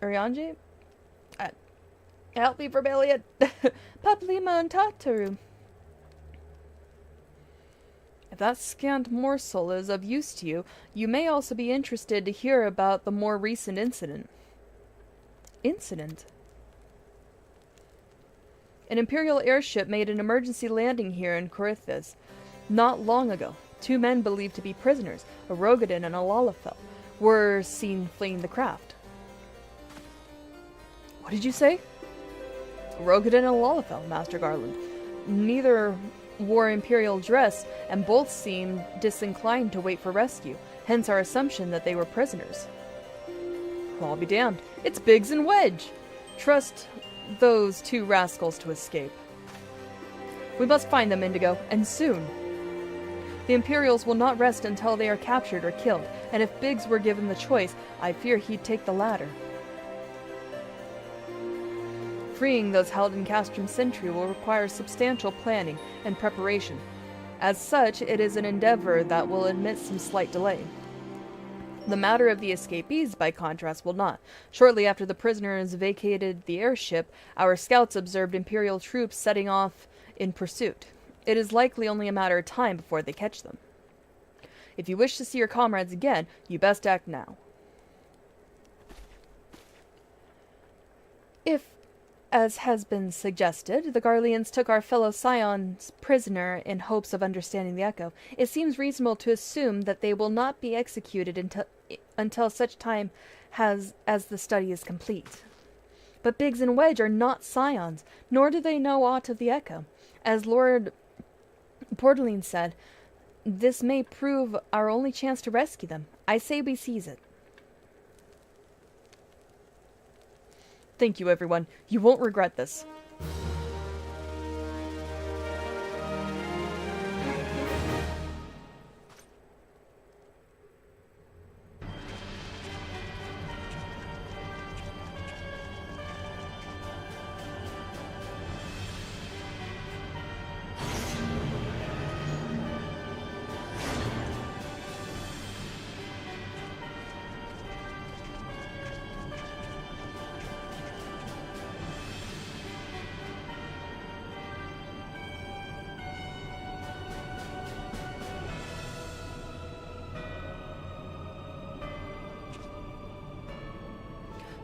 Urianger? Help me, Vermillion. Paplima and Tataru. If that scant morsel is of use to you, you may also be interested to hear about the more recent incident. Incident? An Imperial airship made an emergency landing here in Corithus. Not long ago, 2 men believed to be prisoners, a Rogadin and a Lalafell, were seen fleeing the craft. What did you say? A Rogadin and a Lalafell, Master Garland. Neither wore Imperial dress, and both seemed disinclined to wait for rescue, hence our assumption that they were prisoners. Well, I'll be damned. It's Biggs and Wedge! Trust those 2 rascals to escape. We must find them, Indigo, and soon. The Imperials will not rest until they are captured or killed, and if Biggs were given the choice, I fear he'd take the latter. Freeing those held in Castrum Sentry will require substantial planning and preparation. As such, it is an endeavor that will admit some slight delay. The matter of the escapees, by contrast, will not. Shortly after the prisoners vacated the airship, our scouts observed Imperial troops setting off in pursuit. It is likely only a matter of time before they catch them. If you wish to see your comrades again, you best act now. If, as has been suggested, the Garleans took our fellow scions prisoner in hopes of understanding the Echo, it seems reasonable to assume that they will not be executed until such time as the study is complete. But Biggs and Wedge are not scions, nor do they know aught of the Echo. As Lord Portaline said, this may prove our only chance to rescue them. I say we seize it. Thank you, everyone. You won't regret this.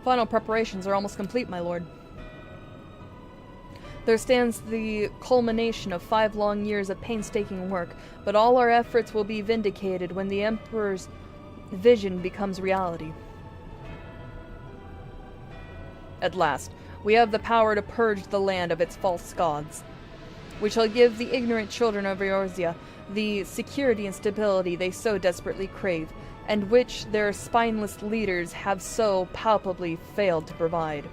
Final preparations are almost complete, my lord. There stands the culmination of 5 long years of painstaking work, but all our efforts will be vindicated when the Emperor's vision becomes reality. At last, we have the power to purge the land of its false gods. We shall give the ignorant children of Eorzea the security and stability they so desperately crave, and which their spineless leaders have so palpably failed to provide.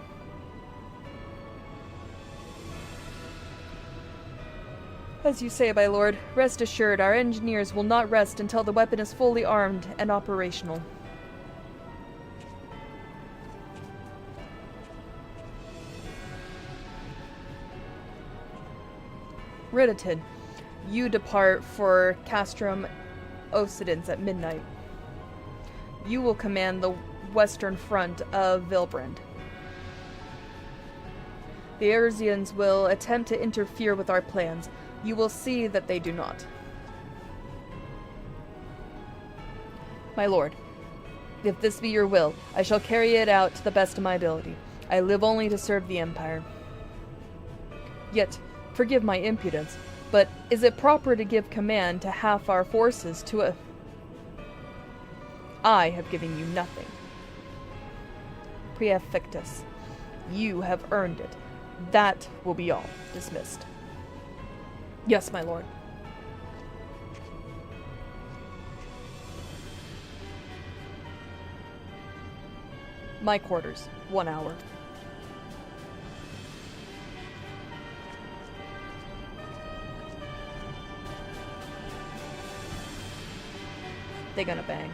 As you say, my lord, rest assured our engineers will not rest until the weapon is fully armed and operational. Veadotube, you depart for Castrum Occidens at midnight. You will command the western front of Vilbrand. The Eorzeans will attempt to interfere with our plans. You will see that they do not. My lord, if this be your will, I shall carry it out to the best of my ability. I live only to serve the Empire. Yet, forgive my impudence, but is it proper to give command to half our forces to a... I have given you nothing. Praefectus, you have earned it. That will be all. Dismissed. Yes, my lord. My quarters. 1 hour. They gonna bang.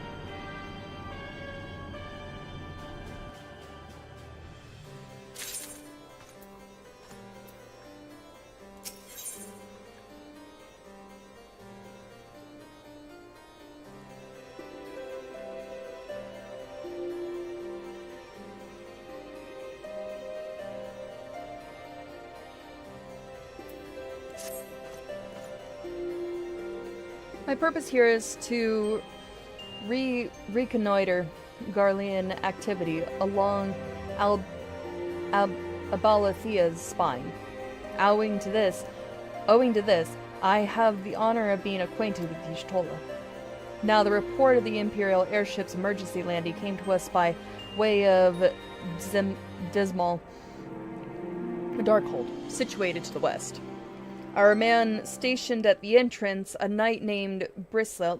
My purpose here is to reconnoiter Garlean activity along Abalathea's spine. Owing to this, I have the honor of being acquainted with Y'shtola. Now, the report of the Imperial airship's emergency landing came to us by way of Dismal Darkhold, situated to the west. Our man stationed at the entrance, a knight named Brisselt,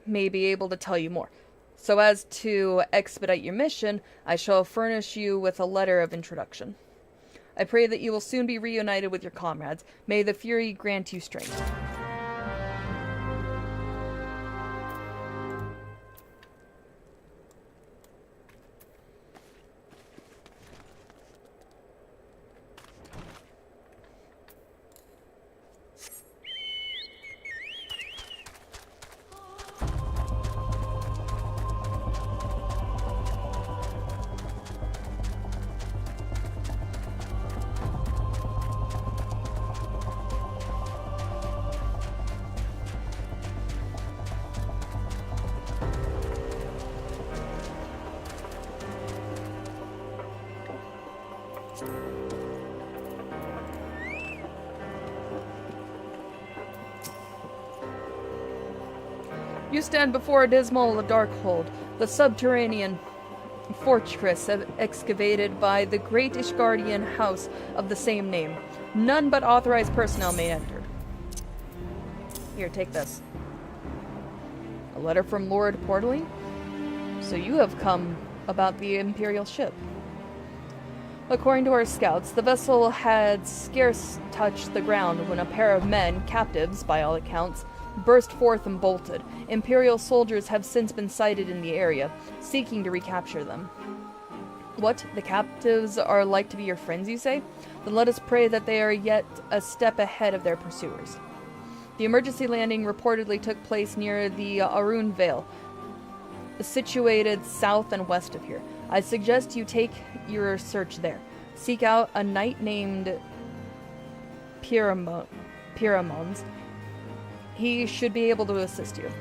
may be able to tell you more. So as to expedite your mission, I shall furnish you with a letter of introduction. I pray that you will soon be reunited with your comrades. May the Fury grant you strength. You stand before a dismal Darkhold, the subterranean fortress excavated by the great Ishgardian house of the same name. None but authorized personnel may enter. Here, take this. A letter from Lord Portly? So you have come about the Imperial ship. According to our scouts, the vessel had scarce touched the ground when a pair of men, captives by all accounts, burst forth and bolted. Imperial soldiers have since been sighted in the area, seeking to recapture them. What? The captives are like to be your friends, you say? Then let us pray that they are yet a step ahead of their pursuers. The emergency landing reportedly took place near the Arun Vale, situated south and west of here. I suggest you take your search there. Seek out a knight named Pyramons. He should be able to assist you.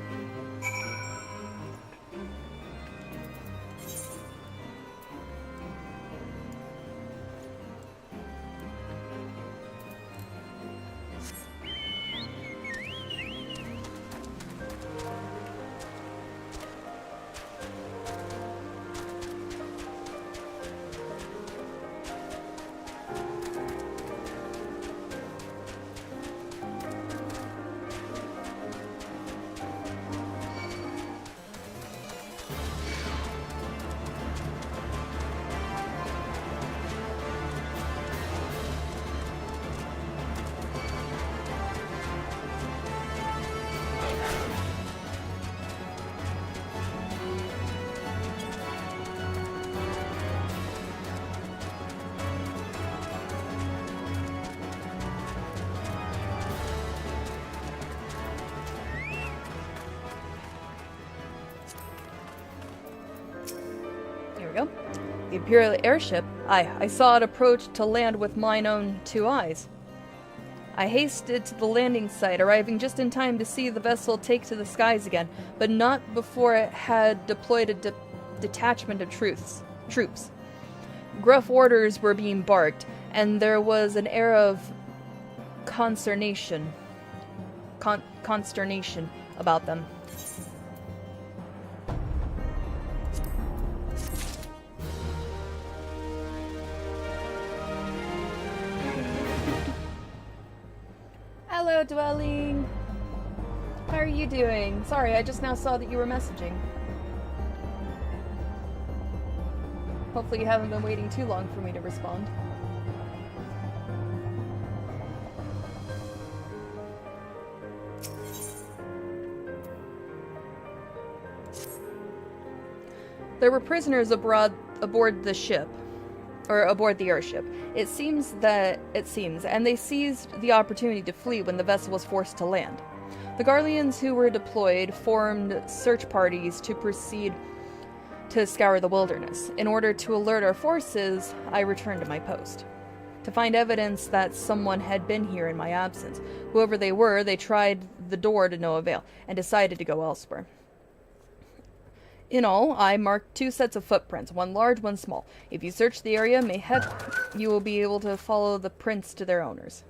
we go. The Imperial airship. I saw it approach to land with mine own 2 eyes. I hasted to the landing site, arriving just in time to see the vessel take to the skies again, but not before it had deployed a detachment of troops. Gruff orders were being barked, and there was an air of consternation about them. Hello, Dwelling. How are you doing? Sorry, I just now saw that you were messaging. Hopefully you haven't been waiting too long for me to respond. There were prisoners aboard the ship. Or aboard the airship. It seems, and they seized the opportunity to flee when the vessel was forced to land. The Garleans who were deployed formed search parties to proceed to scour the wilderness. In order to alert our forces, I returned to my post. To find evidence that someone had been here in my absence. Whoever they were, they tried the door to no avail, and decided to go elsewhere. In all, I marked 2 sets of footprints, one large, one small. If you search the area, mayhap you will be able to follow the prints to their owners.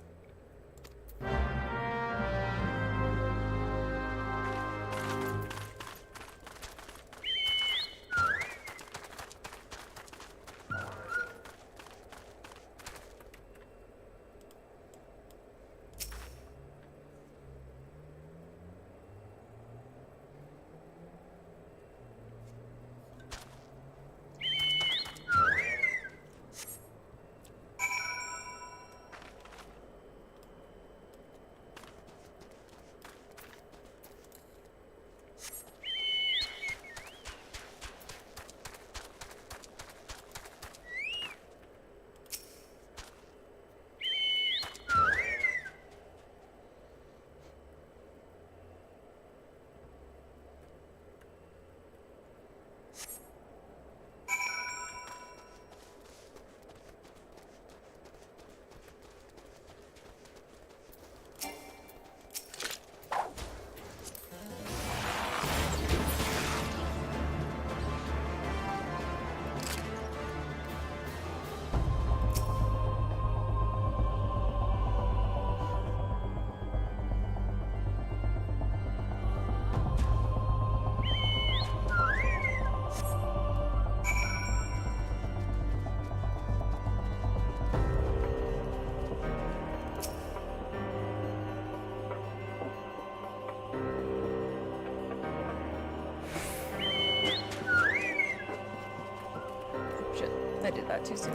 I did that too soon.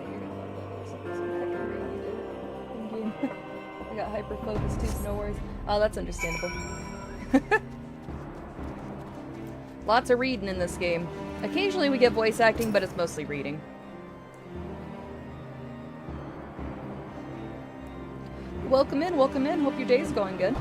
You're gonna love some heckin' reading you did in-game. I got hyper-focused too, so no worries. Oh, that's understandable. Lots of reading in this game. Occasionally we get voice acting, but it's mostly reading. Welcome in, welcome in. Hope your day's going good.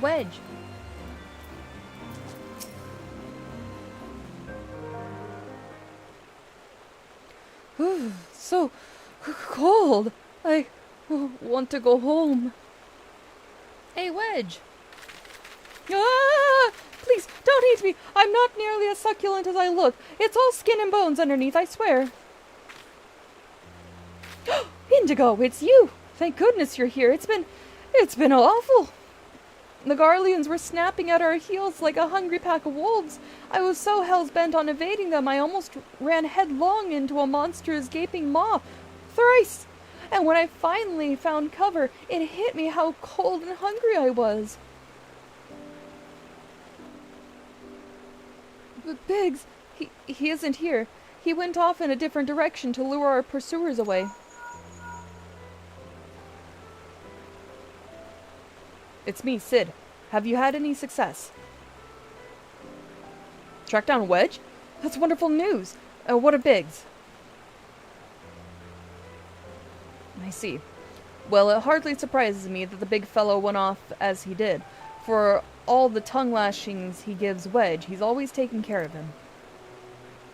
Wedge. Ooh, so cold. I want to go home. Hey, Wedge. Ah! Please, don't eat me. I'm not nearly as succulent as I look. It's all skin and bones underneath, I swear. Indigo, it's you. Thank goodness you're here. It's been awful. The Garleans were snapping at our heels like a hungry pack of wolves. I was so hell-bent on evading them, I almost ran headlong into a monstrous gaping maw. Thrice! And when I finally found cover, it hit me how cold and hungry I was. But Biggs, he isn't here. He went off in a different direction to lure our pursuers away. It's me, Sid. Have you had any success? Track down Wedge? That's wonderful news. What of Biggs? I see. Well, it hardly surprises me that the big fellow went off as he did. For all the tongue lashings he gives Wedge, he's always taking care of him.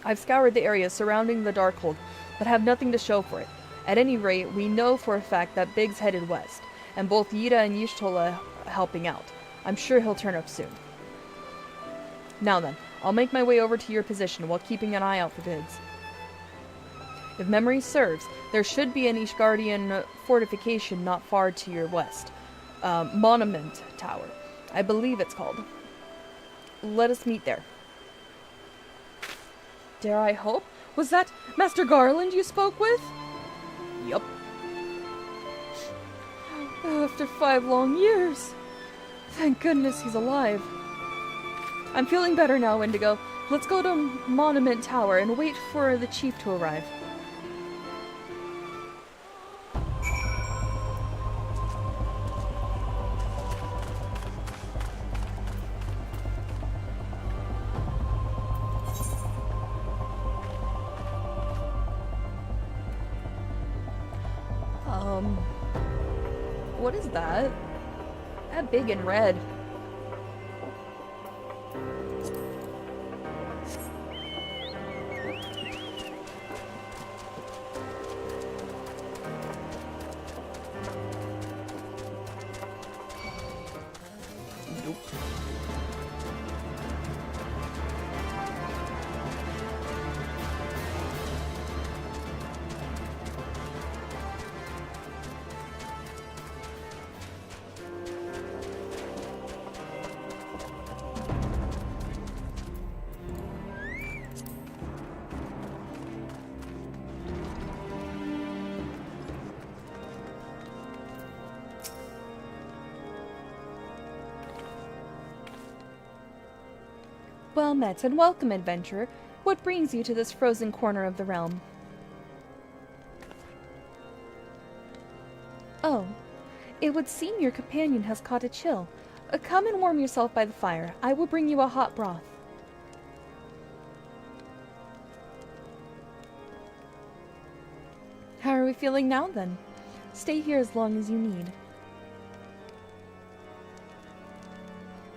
I've scoured the area surrounding the Darkhold, but have nothing to show for it. At any rate, we know for a fact that Biggs headed west, and both Yida and Y'shtola are helping out. I'm sure he'll turn up soon. Now then, I'll make my way over to your position while keeping an eye out for Biggs. If memory serves, there should be an Ishgardian fortification not far to your west. Monument Tower, I believe it's called. Let us meet there. Dare I hope? Was that Master Garland you spoke with? Yup. After 5 long years. Thank goodness he's alive. I'm feeling better now, Indigo. Let's go to Monument Tower and wait for the chief to arrive. What is that? That big and red. Nope. Well met and welcome, adventurer. What brings you to this frozen corner of the realm? Oh, it would seem your companion has caught a chill. Come and warm yourself by the fire. I will bring you a hot broth. How are we feeling now, then? Stay here as long as you need.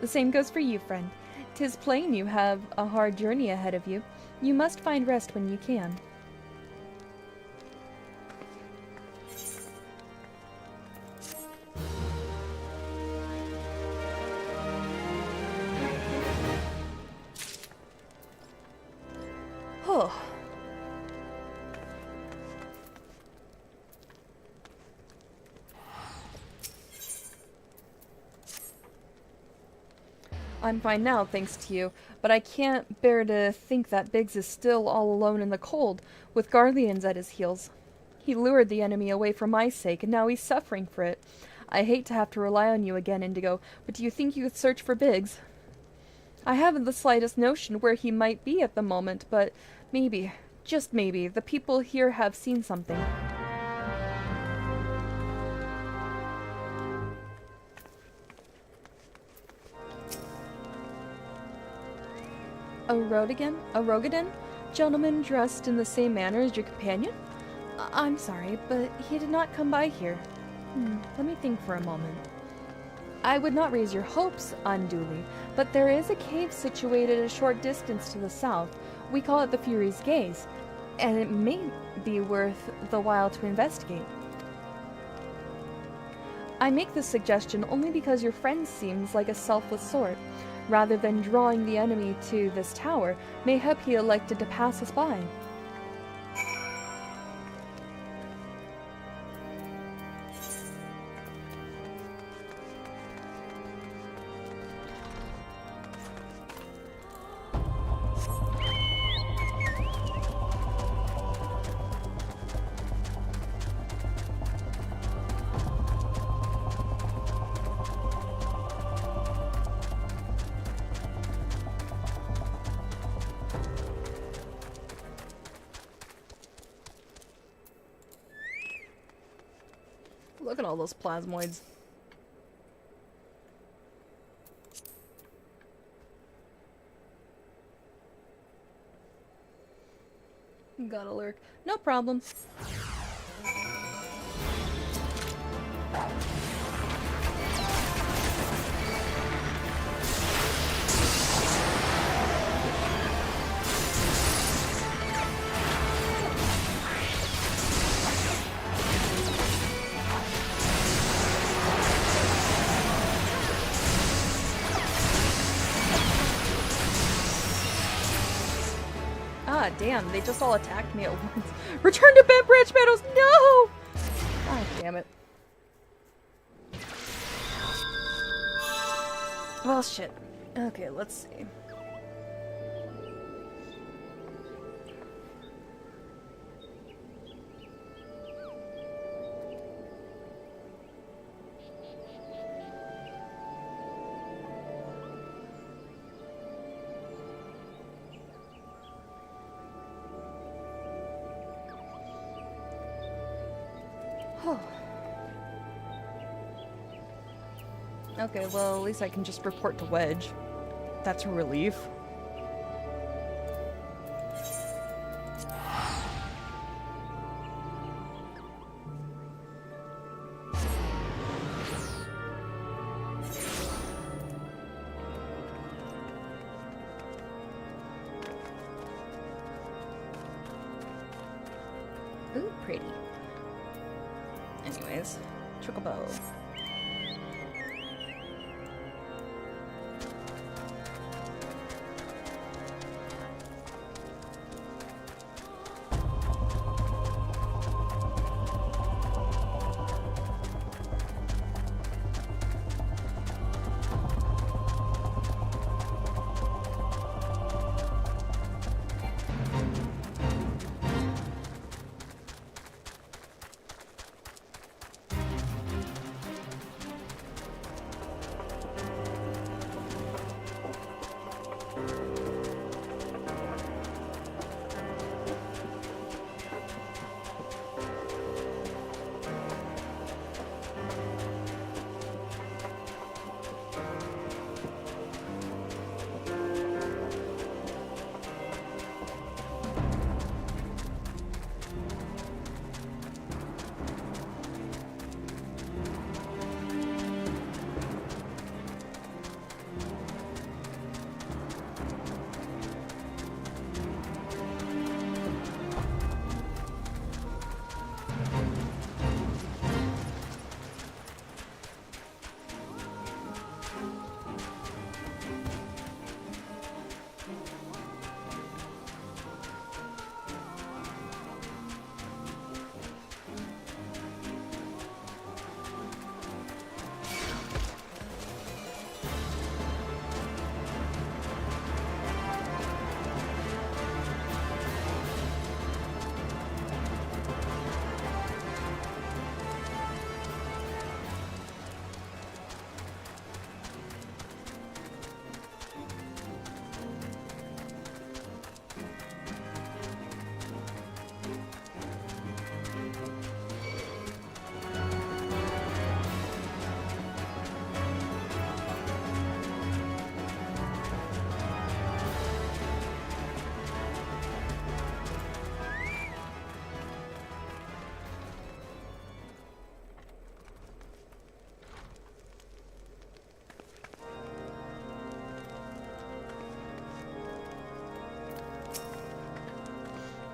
The same goes for you, friend. 'Tis plain you have a hard journey ahead of you. You must find rest when you can. Oh. I'm fine now, thanks to you, but I can't bear to think that Biggs is still all alone in the cold, with Garleans at his heels. He lured the enemy away for my sake, and now he's suffering for it. I hate to have to rely on you again, Indigo, but do you think you could search for Biggs? I haven't the slightest notion where he might be at the moment, but maybe, just maybe, the people here have seen something. A Rogadin? Gentleman dressed in the same manner as your companion? I'm sorry, but he did not come by here. Let me think for a moment. I would not raise your hopes unduly, but there is a cave situated a short distance to the south. We call it the Fury's Gaze, and it may be worth the while to investigate. I make this suggestion only because your friend seems like a selfless sort. Rather than drawing the enemy to this tower, mayhap he elected to pass us by. Look at all those plasmoids. Gotta lurk. No problem. Ah, damn, they just all attacked me at once. Return to Bent Branch Meadows! No! Ah, damn it. Well, shit. Okay, let's see. Okay, well, at least I can just report to Wedge. That's a relief. Ooh, pretty. Anyways, Chocobo.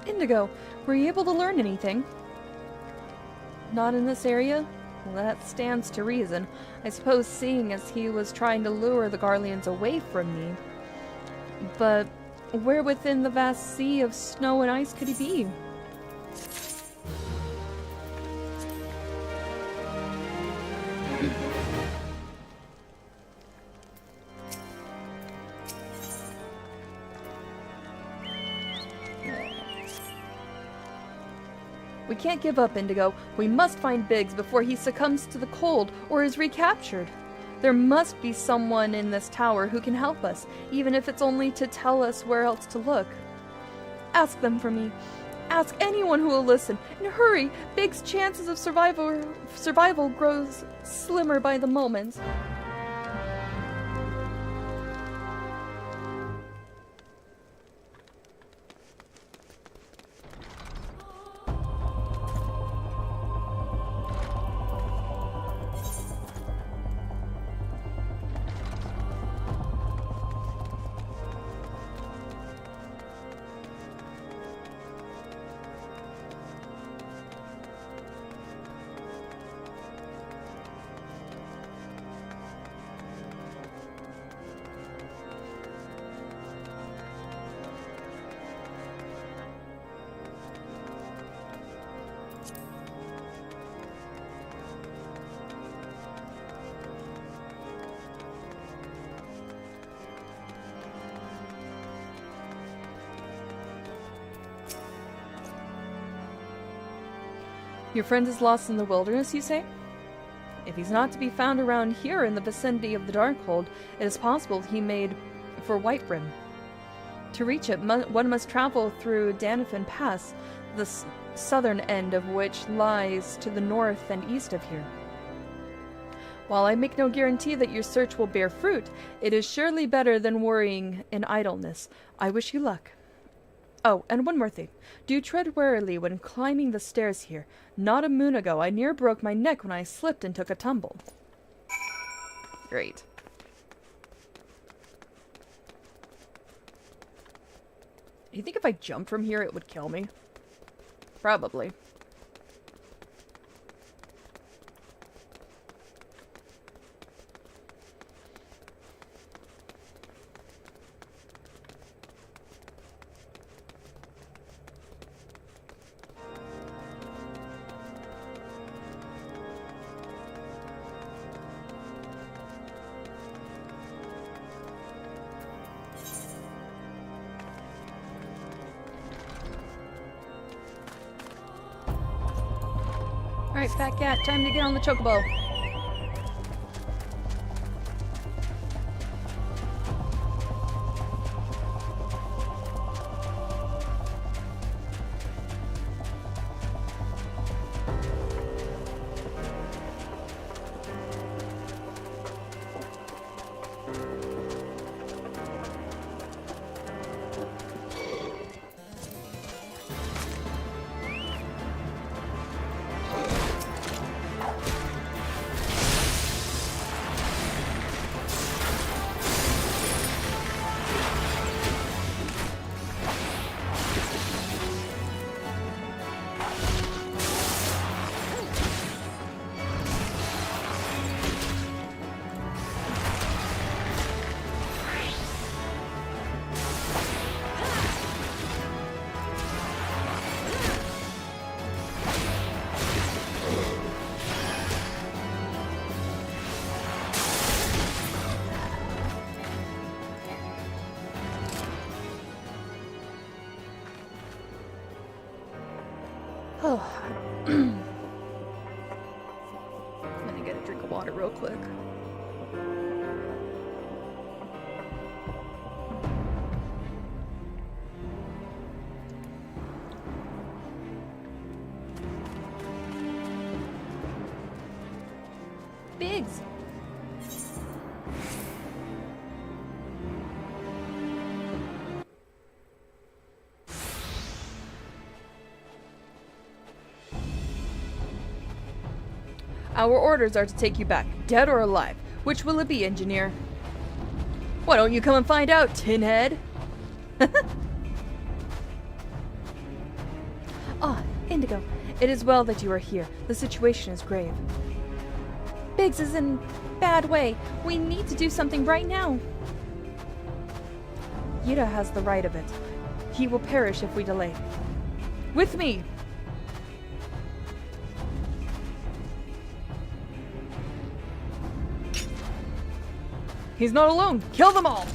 Indigo, were you able to learn anything? Not in this area? Well, that stands to reason. I suppose seeing as he was trying to lure the Garleans away from me. But where within the vast sea of snow and ice could he be? We can't give up, Indigo. We must find Biggs before he succumbs to the cold or is recaptured. There must be someone in this tower who can help us, even if it's only to tell us where else to look. Ask them for me. Ask anyone who will listen. And hurry! Big's chances of survival grows slimmer by the moment. Your friend is lost in the wilderness, you say? If he's not to be found around here in the vicinity of the Darkhold, it is possible he made for Whitebrim. To reach it, one must travel through Danifin Pass, the southern end of which lies to the north and east of here. While I make no guarantee that your search will bear fruit, it is surely better than worrying in idleness. I wish you luck. Oh, and one more thing. Do tread warily when climbing the stairs here. Not a moon ago, I near broke my neck when I slipped and took a tumble. Great. You think if I jumped from here, it would kill me? Probably. Alright, fat cat, time to get on the chocobo. Oh. I'm gonna get a drink of water real quick. Biggs! Our orders are to take you back, dead or alive. Which will it be, engineer? Why don't you come and find out, tinhead? Ah, Indigo. It is well that you are here. The situation is grave. Biggs is in bad way. We need to do something right now. Yida has the right of it. He will perish if we delay. With me! He's not alone! Kill them all!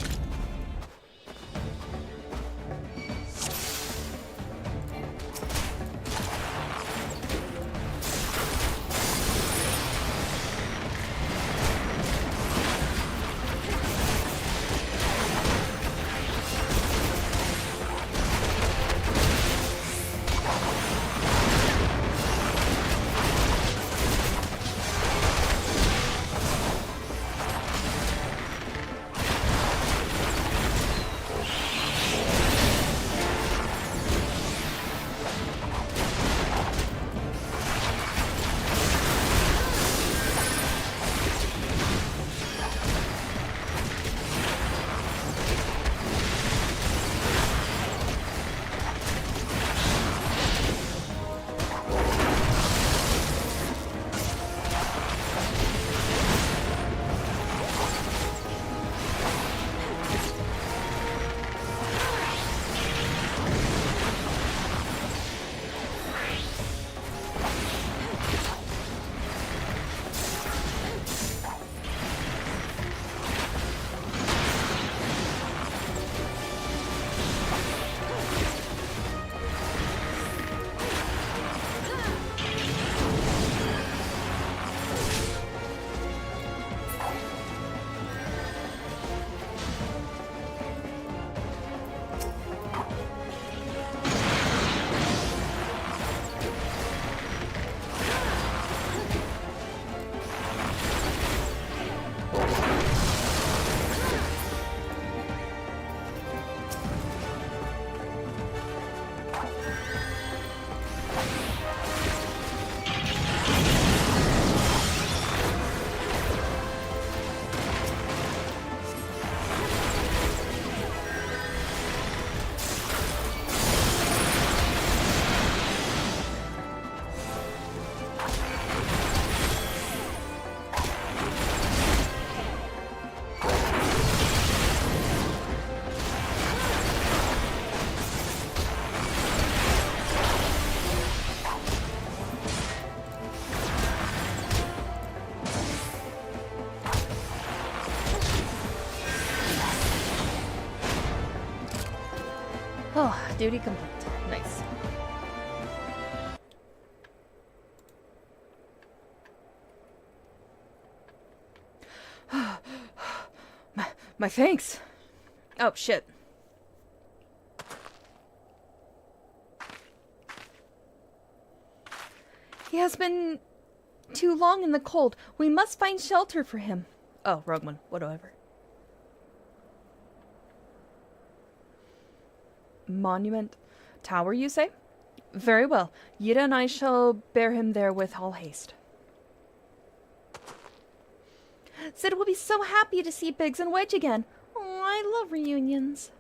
Duty complete. Nice. My thanks. Oh, shit. He has been too long in the cold. We must find shelter for him. Oh, rogue one. Whatever. Monument Tower, you say? Very well. Yida and I shall bear him there with all haste. Sid will be so happy to see Biggs and Wedge again. Oh, I love reunions.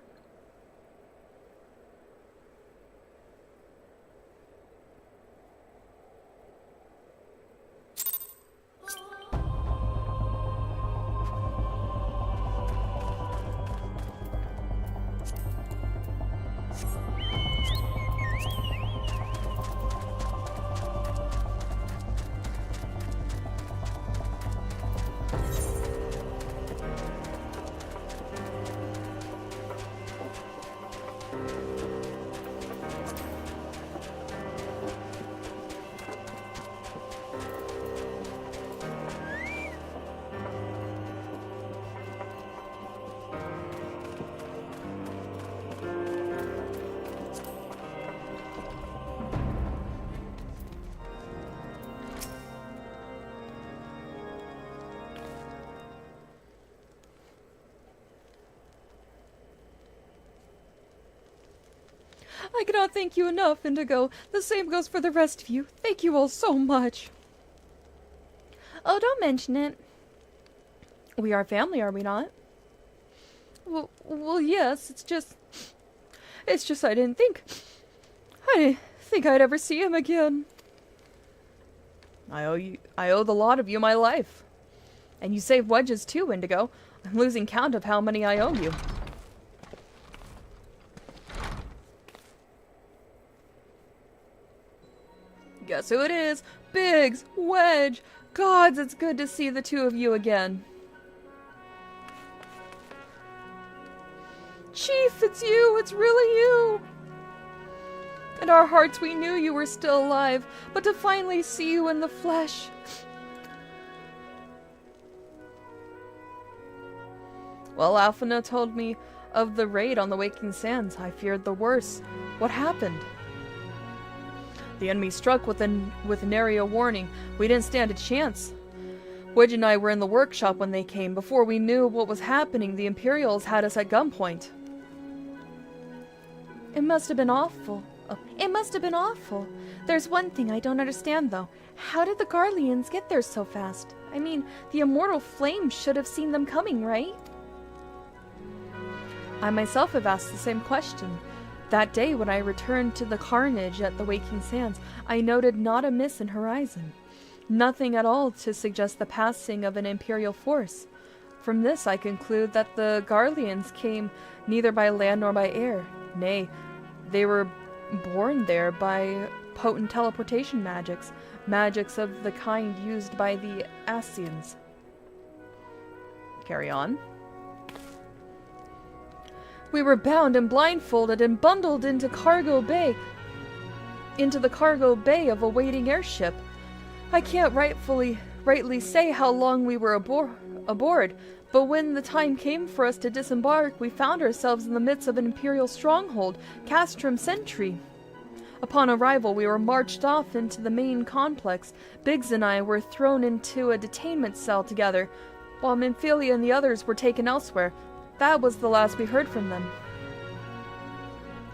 I cannot thank you enough, Indigo. The same goes for the rest of you. Thank you all so much. Oh, don't mention it. We are family, are we not? Well, yes, it's just I didn't think I'd ever see him again. I owe the lot of you my life. And you saved Wedges too, Indigo. I'm losing count of how many I owe you. Guess who it is? Biggs, Wedge. Gods, it's good to see the two of you again. Chief, it's you. It's really you. In our hearts, we knew you were still alive, but to finally see you in the flesh. Well, Alphina told me of the raid on the Waking Sands. I feared the worst. What happened? The enemy struck with nary a warning. We didn't stand a chance. Wedge and I were in the workshop when they came. Before we knew what was happening, the Imperials had us at gunpoint. It must have been awful. Oh, it must have been awful. There's one thing I don't understand, though. How did the Garleans get there so fast? I mean, the immortal flame should have seen them coming, right? I myself have asked the same question. That day, when I returned to the carnage at the Waking Sands, I noted not a miss in horizon. Nothing at all to suggest the passing of an Imperial force. From this, I conclude that the Garleans came neither by land nor by air. Nay, they were born there by potent teleportation magics, magics of the kind used by the Asians. Carry on. We were bound and blindfolded and bundled into the cargo bay of a waiting airship. I can't rightly say how long we were aboard, but when the time came for us to disembark, we found ourselves in the midst of an Imperial stronghold, Castrum Sentry. Upon arrival, we were marched off into the main complex. Biggs and I were thrown into a detainment cell together, while Minfilia and the others were taken elsewhere. That was the last we heard from them.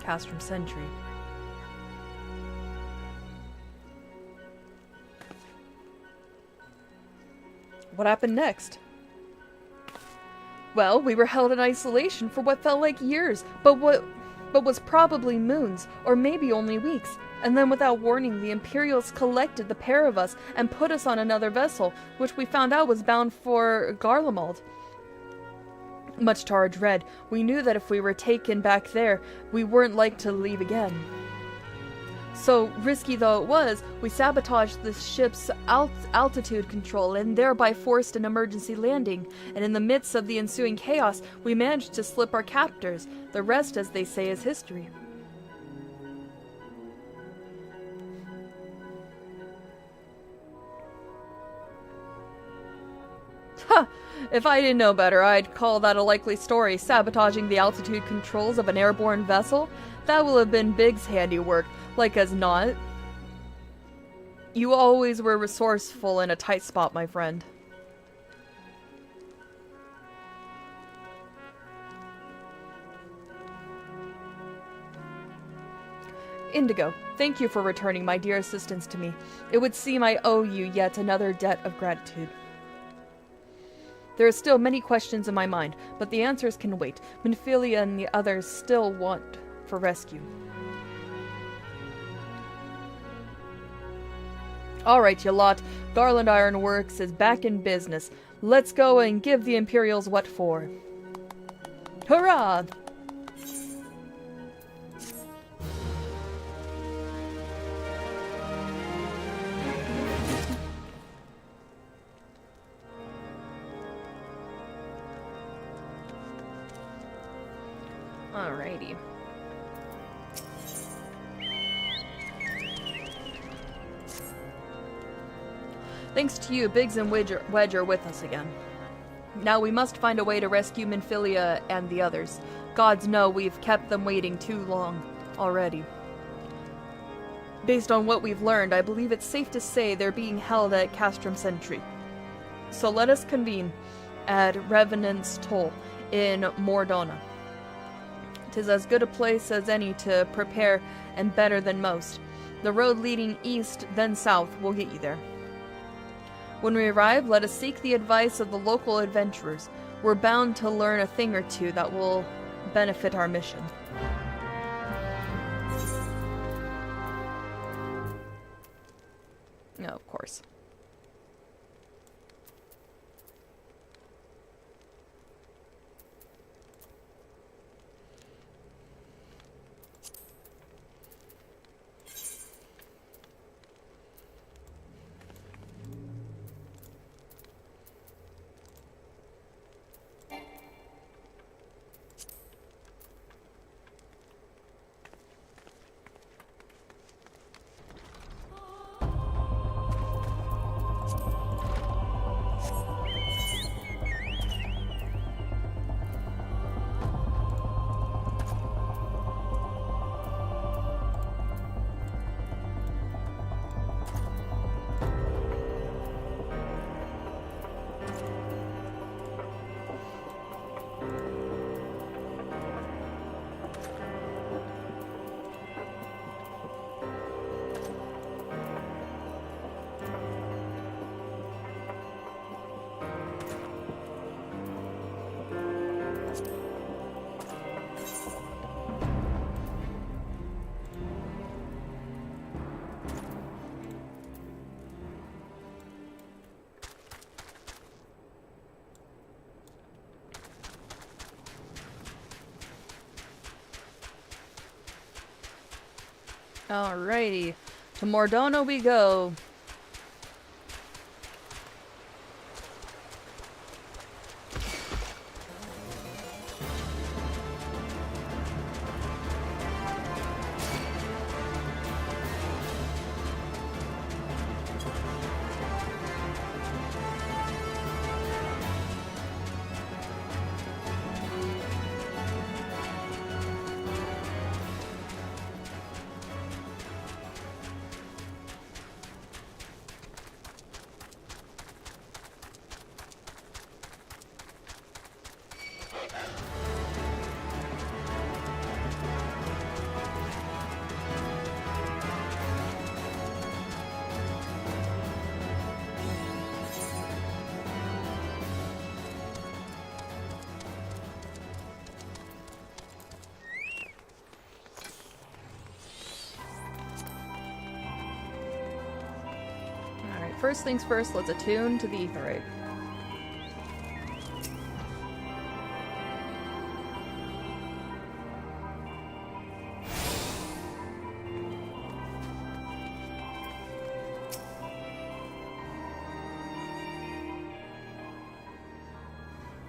Castrum Sentry. What happened next? Well, we were held in isolation for what felt like years, but was probably moons, or maybe only weeks. And then without warning, the Imperials collected the pair of us and put us on another vessel, which we found out was bound for Garlemald. Much to our dread, we knew that if we were taken back there, we weren't like to leave again. So, risky though it was, we sabotaged the ship's altitude control and thereby forced an emergency landing, and in the midst of the ensuing chaos, we managed to slip our captors. The rest, as they say, is history. Huh, if I didn't know better, I'd call that a likely story. Sabotaging the altitude controls of an airborne vessel? That will have been Big's handiwork, like as not. You always were resourceful in a tight spot, my friend. Indigo, thank you for returning my dear assistance to me. It would seem I owe you yet another debt of gratitude. There are still many questions in my mind, but the answers can wait. Minfilia and the others still want for rescue. Alright, you lot. Garland Iron Works is back in business. Let's go and give the Imperials what for. Hurrah! Alrighty. Thanks to you, Biggs and Wedge are with us again. Now we must find a way to rescue Minfilia and the others. Gods know we've kept them waiting too long already. Based on what we've learned, I believe it's safe to say they're being held at Castrum Sentry. So let us convene at Revenant's Toll in Mordona. 'Tis as good a place as any to prepare and better than most. The road leading east, then south, will get you there. When we arrive, let us seek the advice of the local adventurers. We're bound to learn a thing or two that will benefit our mission. No, of course. Alrighty, to Mordona we go. First things first, let's attune to the Aetheryte.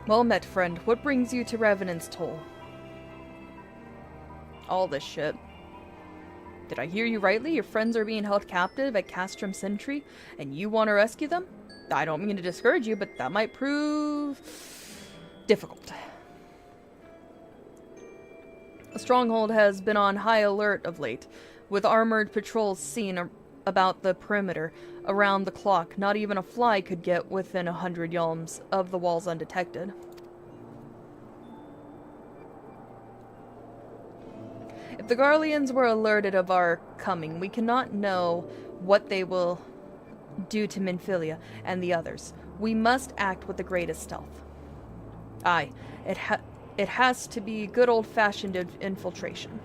Well met, friend. What brings you to Revenant's Toll? All this shit. Did I hear you rightly? Your friends are being held captive at Castrum Sentry, and you want to rescue them? I don't mean to discourage you, but that might prove difficult. The stronghold has been on high alert of late, with armored patrols seen about the perimeter around the clock. Not even a fly could get within 100 yalms of the walls undetected. If the Garleans were alerted of our coming, we cannot know what they will do to Minfilia and the others. We must act with the greatest stealth. Aye, it has to be good old-fashioned infiltration.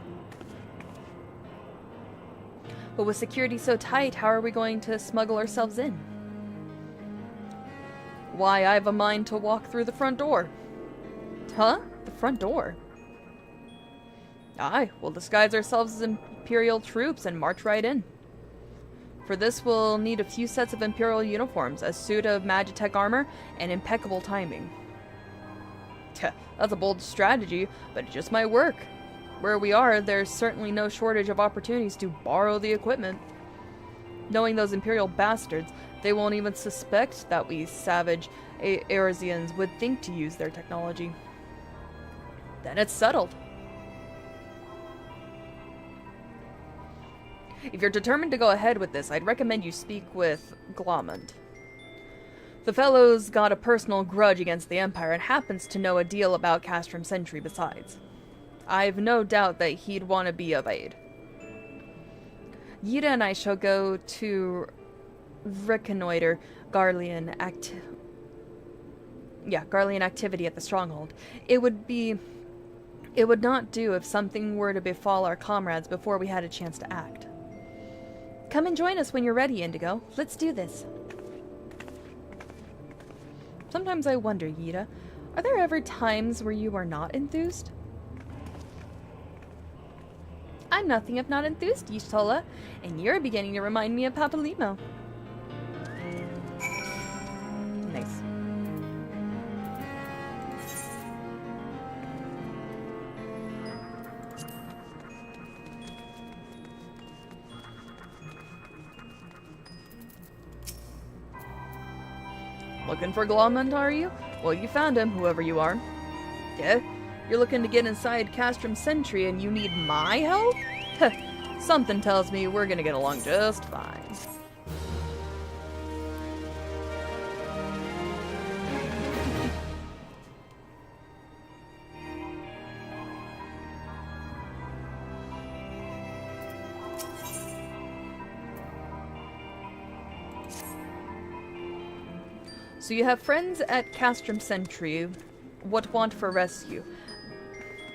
But with security so tight, how are we going to smuggle ourselves in? Why, I have a mind to walk through the front door. Huh? The front door? Aye, we'll disguise ourselves as Imperial troops and march right in. For this, we'll need a few sets of Imperial uniforms, a suit of Magitech armor, and impeccable timing. That's a bold strategy, but it just might work. Where we are, there's certainly no shortage of opportunities to borrow the equipment. Knowing those Imperial bastards, they won't even suspect that we savage Eorzeans would think to use their technology. Then it's settled. If you're determined to go ahead with this, I'd recommend you speak with Glomond. The fellow's got a personal grudge against the Empire and happens to know a deal about Castrum Sentry besides. I've no doubt that he'd want to be of aid. Yida and I shall go to reconnoiter Garlean activity at the stronghold. It would not do if something were to befall our comrades before we had a chance to act. Come and join us when you're ready, Indigo. Let's do this. Sometimes I wonder, Yida, are there ever times where you are not enthused? I'm nothing if not enthused, Y'shtola, and you're beginning to remind me of Papalimo. Nice. Looking for Glomond, are you? Well, you found him, whoever you are. Yeah? You're looking to get inside Castrum Sentry and you need my help? Something tells me we're gonna get along just fine. So you have friends at Castrum Sentry. What want for rescue?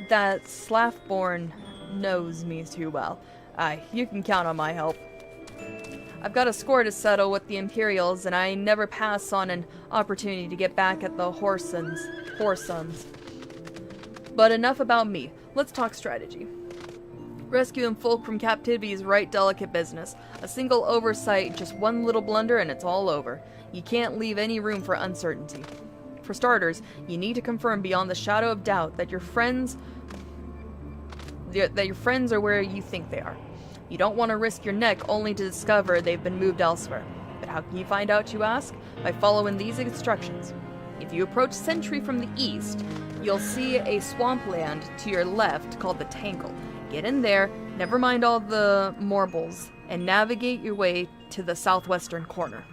That Slaffborn knows me too well. Aye, you can count on my help. I've got a score to settle with the Imperials, and I never pass on an opportunity to get back at the Whoresons. But enough about me. Let's talk strategy. Rescuing folk from captivity is right delicate business. A single oversight, just one little blunder, and it's all over. You can't leave any room for uncertainty. For starters, you need to confirm beyond the shadow of doubt that your friends are where you think they are. You don't want to risk your neck only to discover they've been moved elsewhere. But how can you find out, you ask? By following these instructions. If you approach Sentry from the east, you'll see a swampland to your left called the Tangle. Get in there, never mind all the marbles, and navigate your way to the southwestern corner.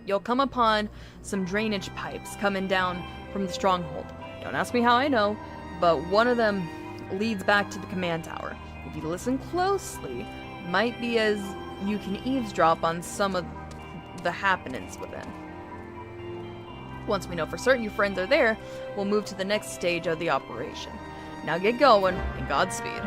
You'll come upon some drainage pipes coming down from the stronghold. Don't ask me how I know, but one of them leads back to the command tower. If you listen closely, might be as you can eavesdrop on some of the happenings within. Once we know for certain your friends are there, we'll move to the next stage of the operation. Now get going, and Godspeed.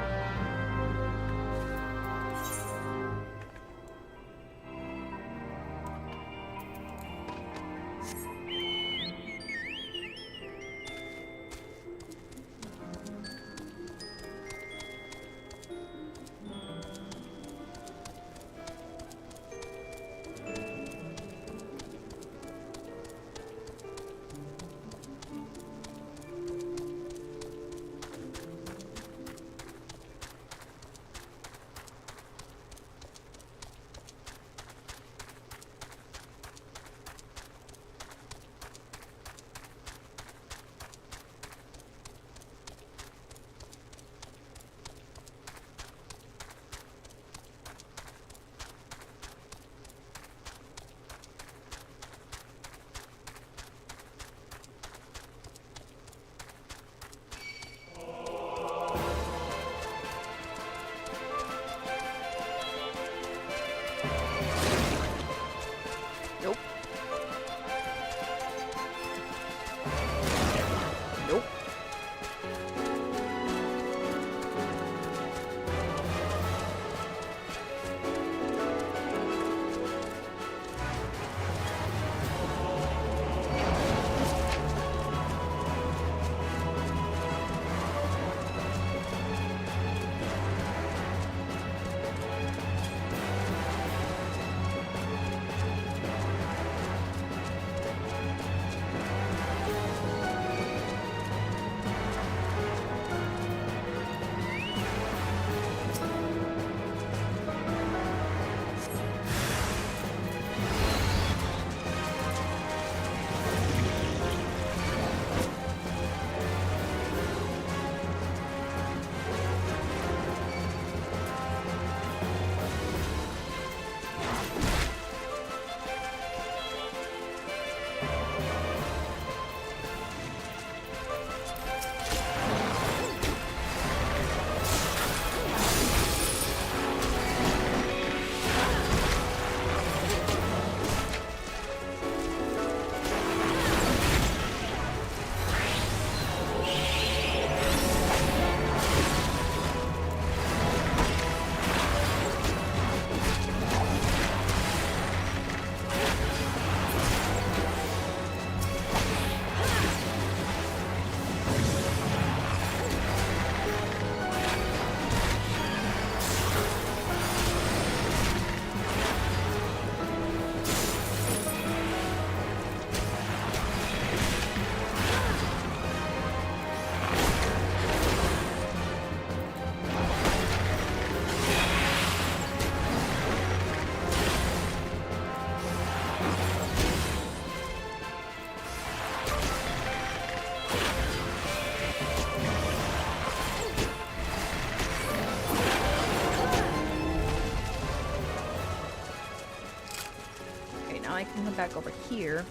head back over here.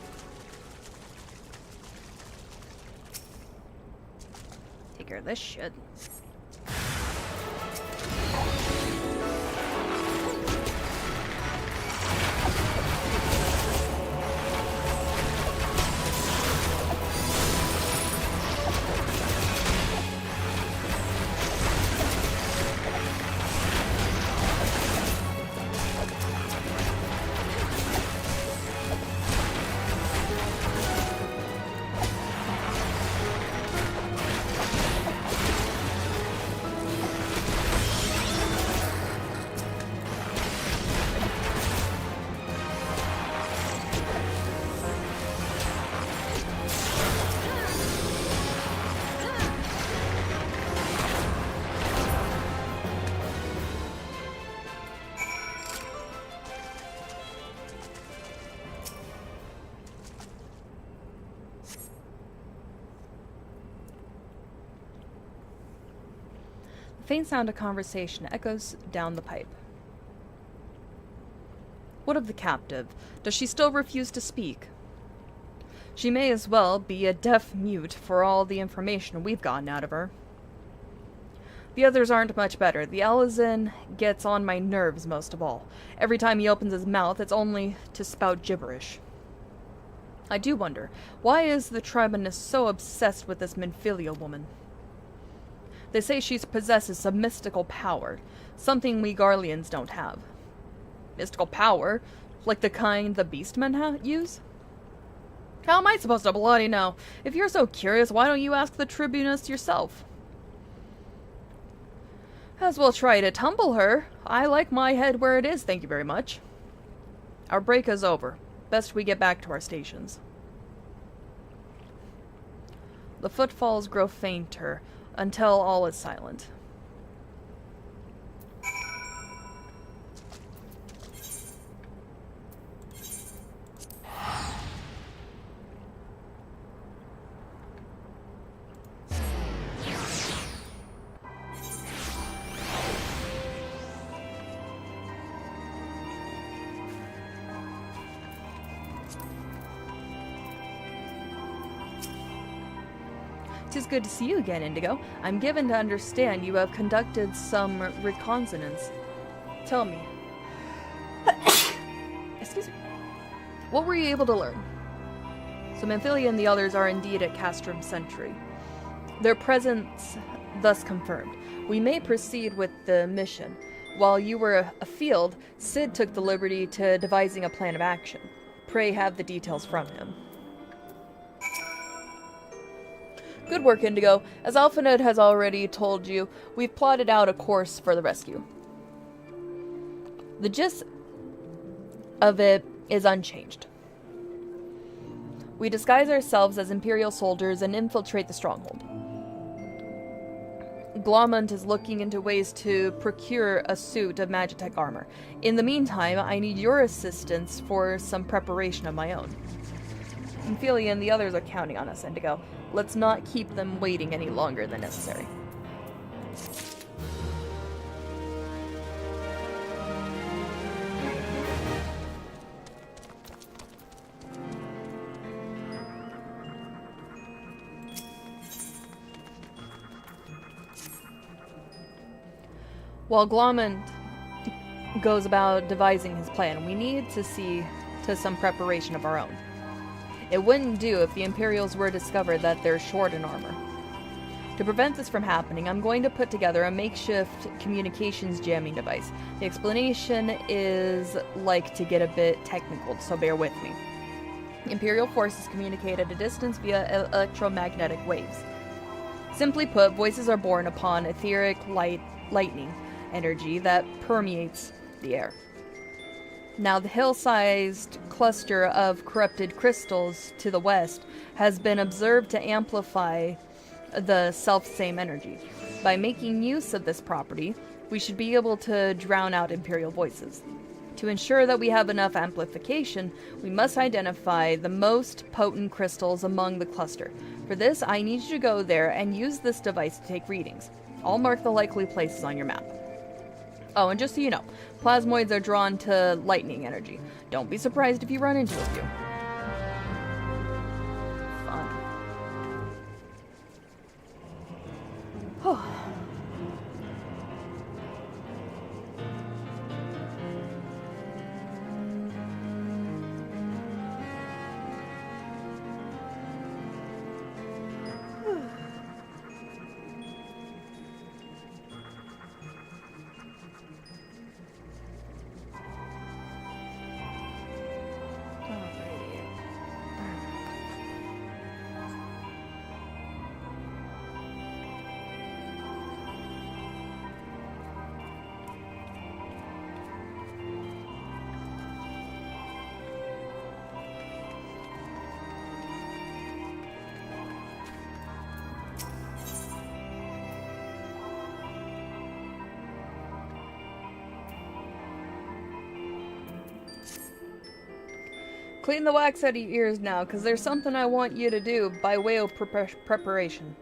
Take care of this shit. The faint sound of conversation echoes down the pipe. What of the captive? Does she still refuse to speak? She may as well be a deaf mute for all the information we've gotten out of her. The others aren't much better. The Alizin gets on my nerves most of all. Every time he opens his mouth, it's only to spout gibberish. I do wonder, why is the Tribunus so obsessed with this Menphilia woman? They say she possesses some mystical power, something we Garleans don't have. Mystical power? Like the kind the Beastmen use? How am I supposed to bloody know? If you're so curious, why don't you ask the Tribunus yourself? As well try to tumble her. I like my head where it is, thank you very much. Our break is over. Best we get back to our stations. The footfalls grow fainter, until all is silent. Tis good to see you again, Indigo. I'm given to understand you have conducted some reconnaissance. Tell me. Excuse me. What were you able to learn? So Menphilia and the others are indeed at Castrum Sentry. Their presence thus confirmed. We may proceed with the mission. While you were afield, Sid took the liberty to devising a plan of action. Pray have the details from him. Good work, Indigo. As Alphanid has already told you, we've plotted out a course for the rescue. The gist of it is unchanged. We disguise ourselves as Imperial soldiers and infiltrate the stronghold. Glomont is looking into ways to procure a suit of Magitech armor. In the meantime, I need your assistance for some preparation of my own. Menphilia and the others are counting on us, Indigo. Let's not keep them waiting any longer than necessary. While Glomont goes about devising his plan, we need to see to some preparation of our own. It wouldn't do if the Imperials were to discover that they're short in armor. To prevent this from happening, I'm going to put together a makeshift communications jamming device. The explanation is like to get a bit technical, so bear with me. Imperial forces communicate at a distance via electromagnetic waves. Simply put, voices are born upon etheric lightning energy that permeates the air. Now, the hill-sized cluster of corrupted crystals to the west has been observed to amplify the self-same energy. By making use of this property, we should be able to drown out Imperial voices. To ensure that we have enough amplification, we must identify the most potent crystals among the cluster. For this, I need you to go there and use this device to take readings. I'll mark the likely places on your map. Oh, and just so you know, plasmoids are drawn to lightning energy. Don't be surprised if you run into a few. Fun. Clean the wax out of your ears now, because there's something I want you to do by way of preparation.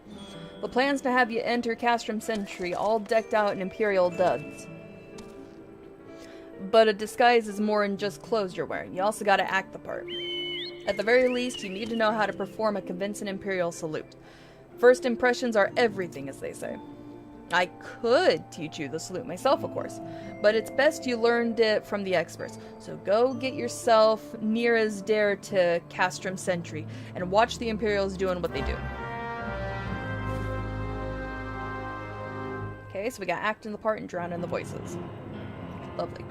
The plan's to have you enter Castrum Century all decked out in Imperial duds. But a disguise is more than just clothes you're wearing. You also gotta act the part. At the very least, you need to know how to perform a convincing Imperial salute. First impressions are everything, as they say. I could teach you the salute myself, of course, but it's best you learned it from the experts. So go get yourself near as dare to Castrum Century and watch the Imperials doing what they do. Okay, so we got acting the part and drowning the voices. Lovely.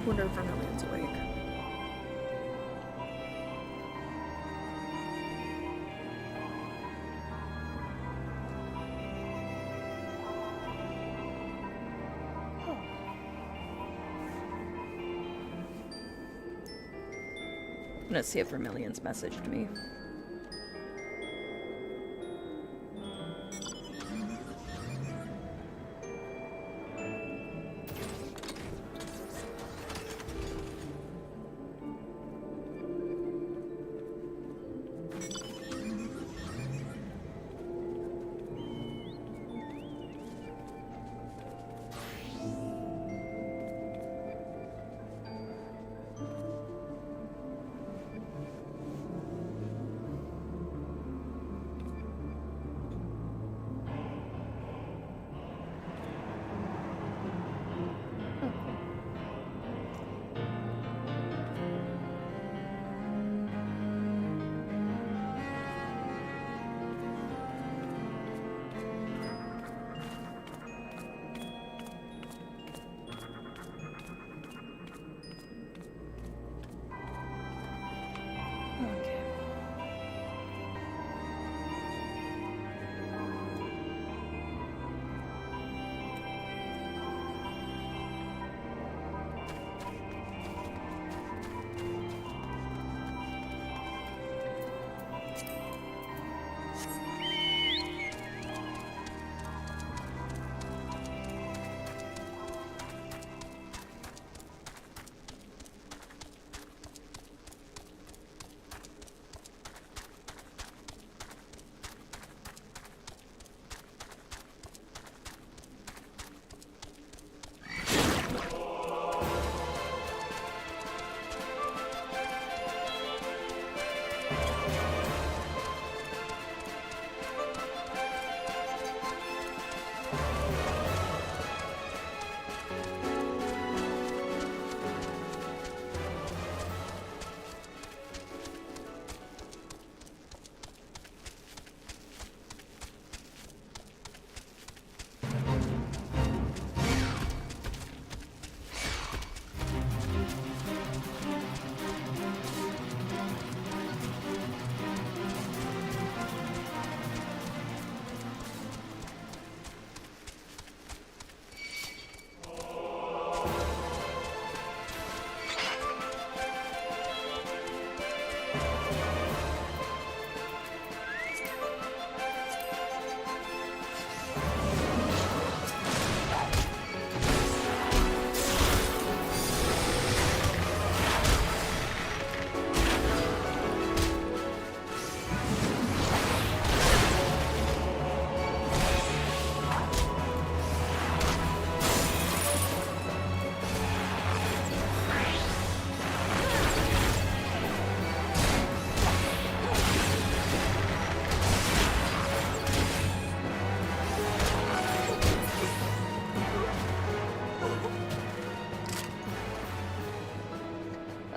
Wonder if Vermillion's awake. gonna see if Vermillion's messaged me.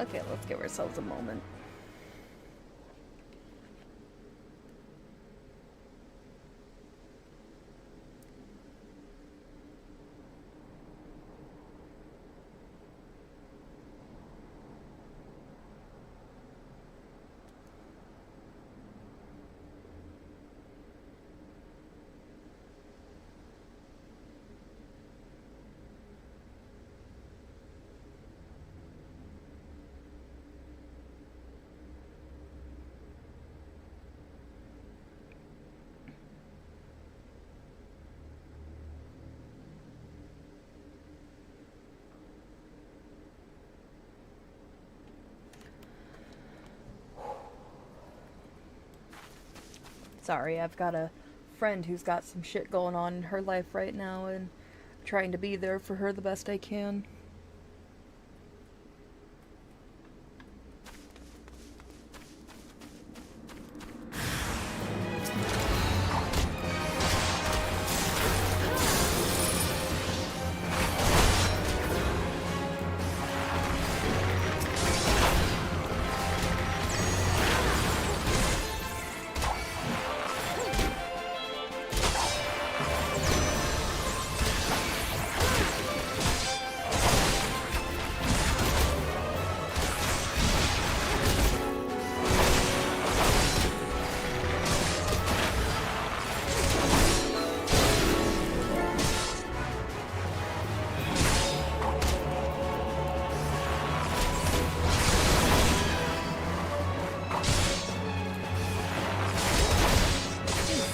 Okay, let's give ourselves a moment. Sorry, I've got a friend who's got some shit going on in her life right now, and I'm trying to be there for her the best I can.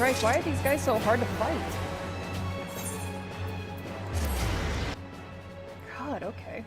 Christ, why are these guys so hard to fight? God, okay.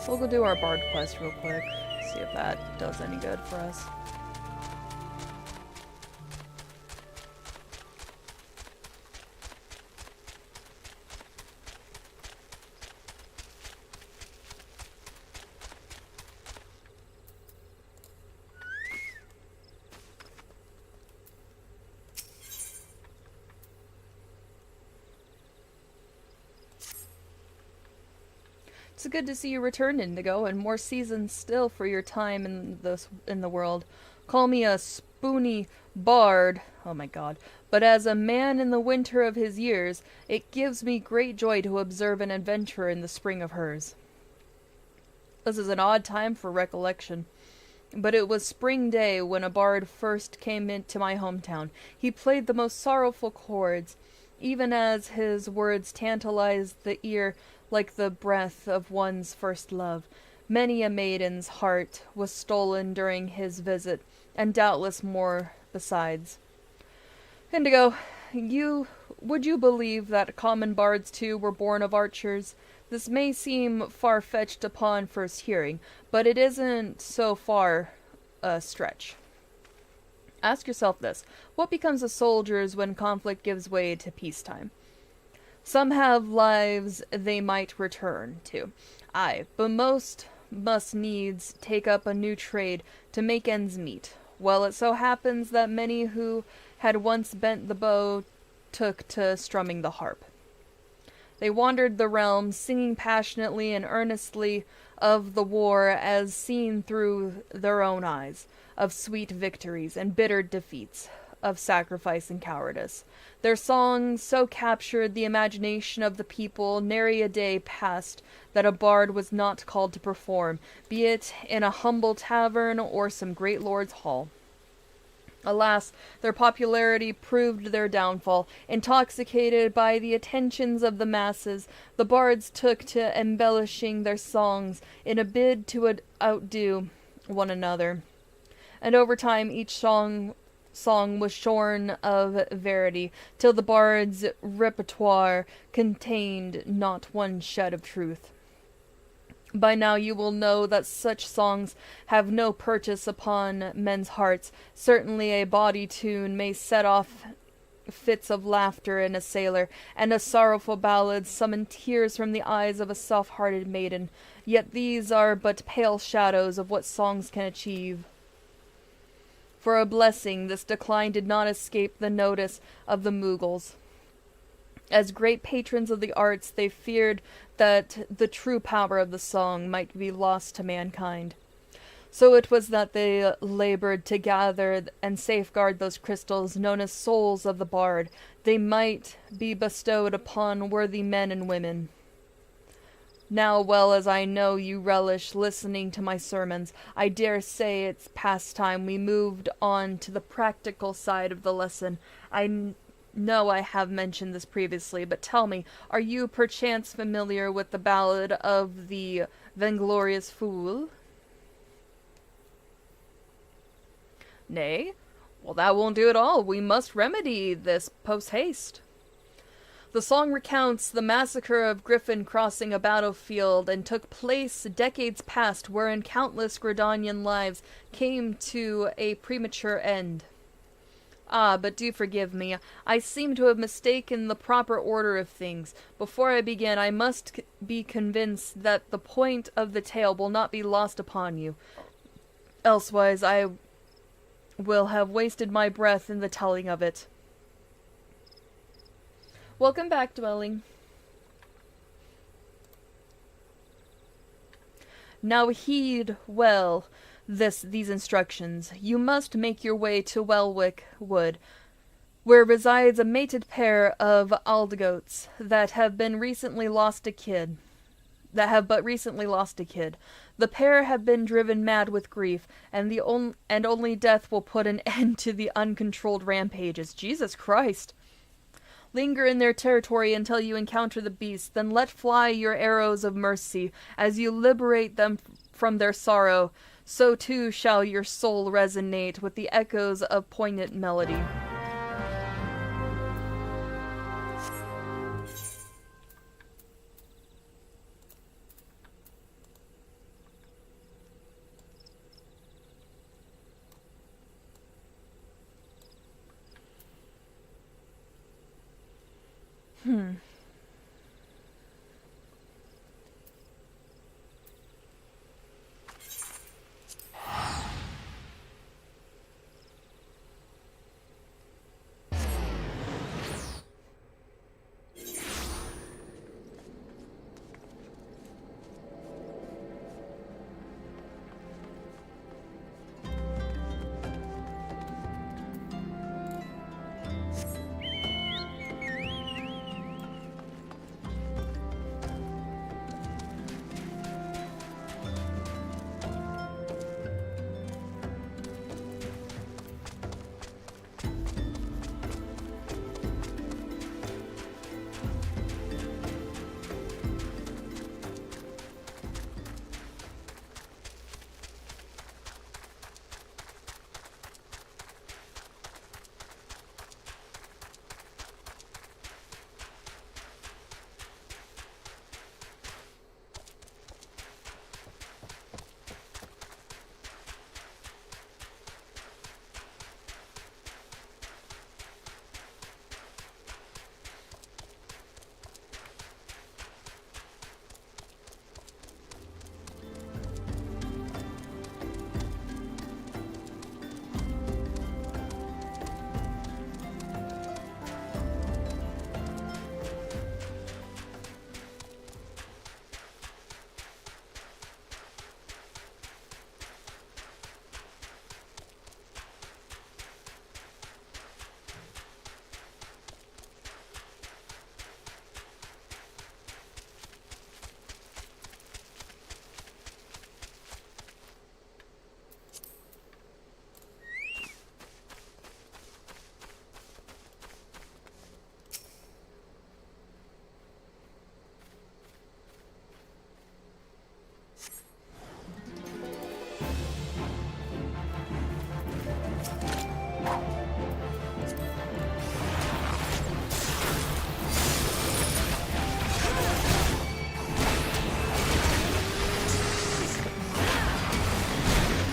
We'll go do our bard quest real quick, see if that does any good for us. It's good to see you return, Indigo, and more seasons still for your time in the world. Call me a spoony bard, oh my god, but as a man in the winter of his years, it gives me great joy to observe an adventure in the spring of hers. This is an odd time for recollection, but it was spring day when a bard first came into my hometown. He played the most sorrowful chords, even as his words tantalized the ear like the breath of one's first love. Many a maiden's heart was stolen during his visit, and doubtless more besides. Indigo, would you believe that common bards too were born of archers? This may seem far-fetched upon first hearing, but it isn't so far a stretch. Ask yourself this: what becomes of soldiers when conflict gives way to peacetime? Some have lives they might return to. Aye, but most must needs take up a new trade to make ends meet. Well, it so happens that many who had once bent the bow took to strumming the harp. They wandered the realms, singing passionately and earnestly of the war as seen through their own eyes, of sweet victories and bitter defeats, of sacrifice and cowardice. Their songs so captured the imagination of the people, nary a day passed that a bard was not called to perform, be it in a humble tavern or some great lord's hall. Alas, their popularity proved their downfall. Intoxicated by the attentions of the masses, the bards took to embellishing their songs in a bid to outdo one another. And over time each song was shorn of verity, till the bard's repertoire contained not one shed of truth. By now you will know that such songs have no purchase upon men's hearts. Certainly a bawdy tune may set off fits of laughter in a sailor, and a sorrowful ballad summon tears from the eyes of a soft-hearted maiden. Yet these are but pale shadows of what songs can achieve. For a blessing, this decline did not escape the notice of the Mughals. As great patrons of the arts, they feared that the true power of the song might be lost to mankind. So it was that they labored to gather and safeguard those crystals known as souls of the bard. They might be bestowed upon worthy men and women. Now, well as I know you relish listening to my sermons, I dare say it's past time we moved on to the practical side of the lesson. I know I have mentioned this previously, but tell me, are you perchance familiar with the ballad of the Vainglorious Fool? Nay? Well, that won't do at all. We must remedy this post-haste. The song recounts the massacre of Griffin crossing a battlefield and took place decades past, wherein countless Gridanian lives came to a premature end. Ah, but do forgive me. I seem to have mistaken the proper order of things. Before I begin, I must be convinced that the point of the tale will not be lost upon you. Elsewise, I will have wasted my breath in the telling of it. Welcome back, Dwelling. Now heed well these instructions. You must make your way to Welwick Wood, where resides a mated pair of aldegoats that have but recently lost a kid. The pair have been driven mad with grief, and only death will put an end to the uncontrolled rampages. Jesus Christ! Linger in their territory until you encounter the beasts, then let fly your arrows of mercy. As you liberate them from their sorrow, so too shall your soul resonate with the echoes of poignant melody.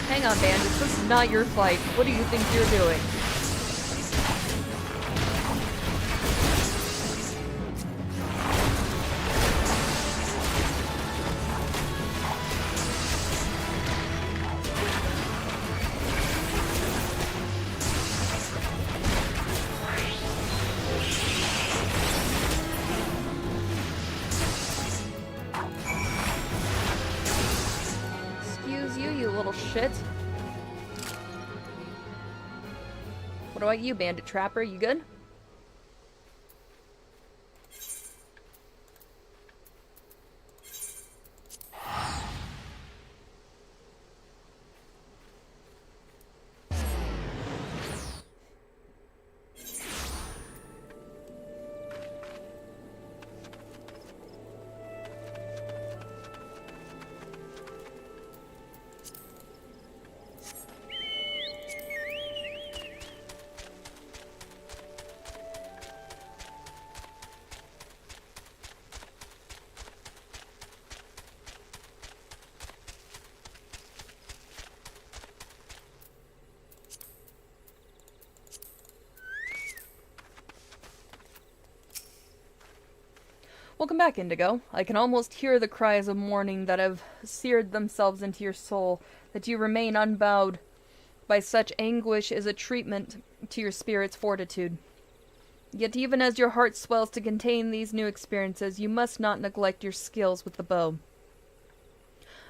Hang on, bandits. This is not your fight. What do you think you're doing? Excuse you, you little shit. What about you, Bandit Trapper? You good? Welcome back, Indigo. I can almost hear the cries of mourning that have seared themselves into your soul, that you remain unbowed by such anguish is a treatment to your spirit's fortitude. Yet even as your heart swells to contain these new experiences, you must not neglect your skills with the bow.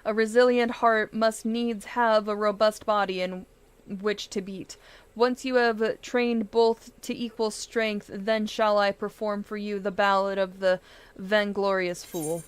A resilient heart must needs have a robust body in which to beat. Once you have trained both to equal strength, then shall I perform for you the ballad of the vainglorious fool.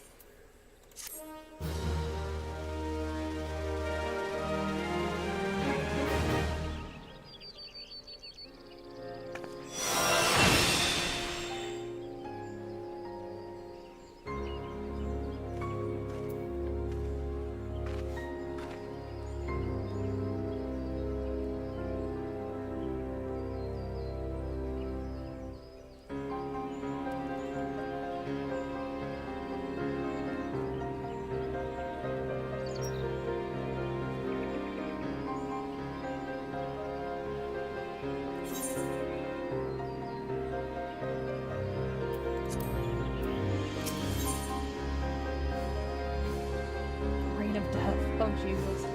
Oh, Jesus.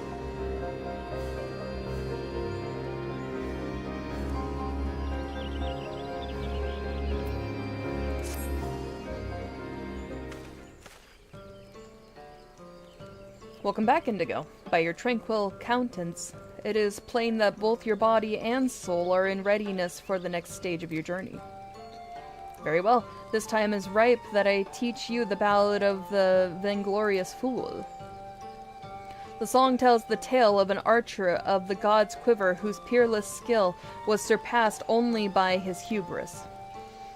Welcome back, Indigo. By your tranquil countenance, it is plain that both your body and soul are in readiness for the next stage of your journey. Very well. This time is ripe that I teach you the ballad of the vainglorious fool. The song tells the tale of an archer of the god's quiver whose peerless skill was surpassed only by his hubris.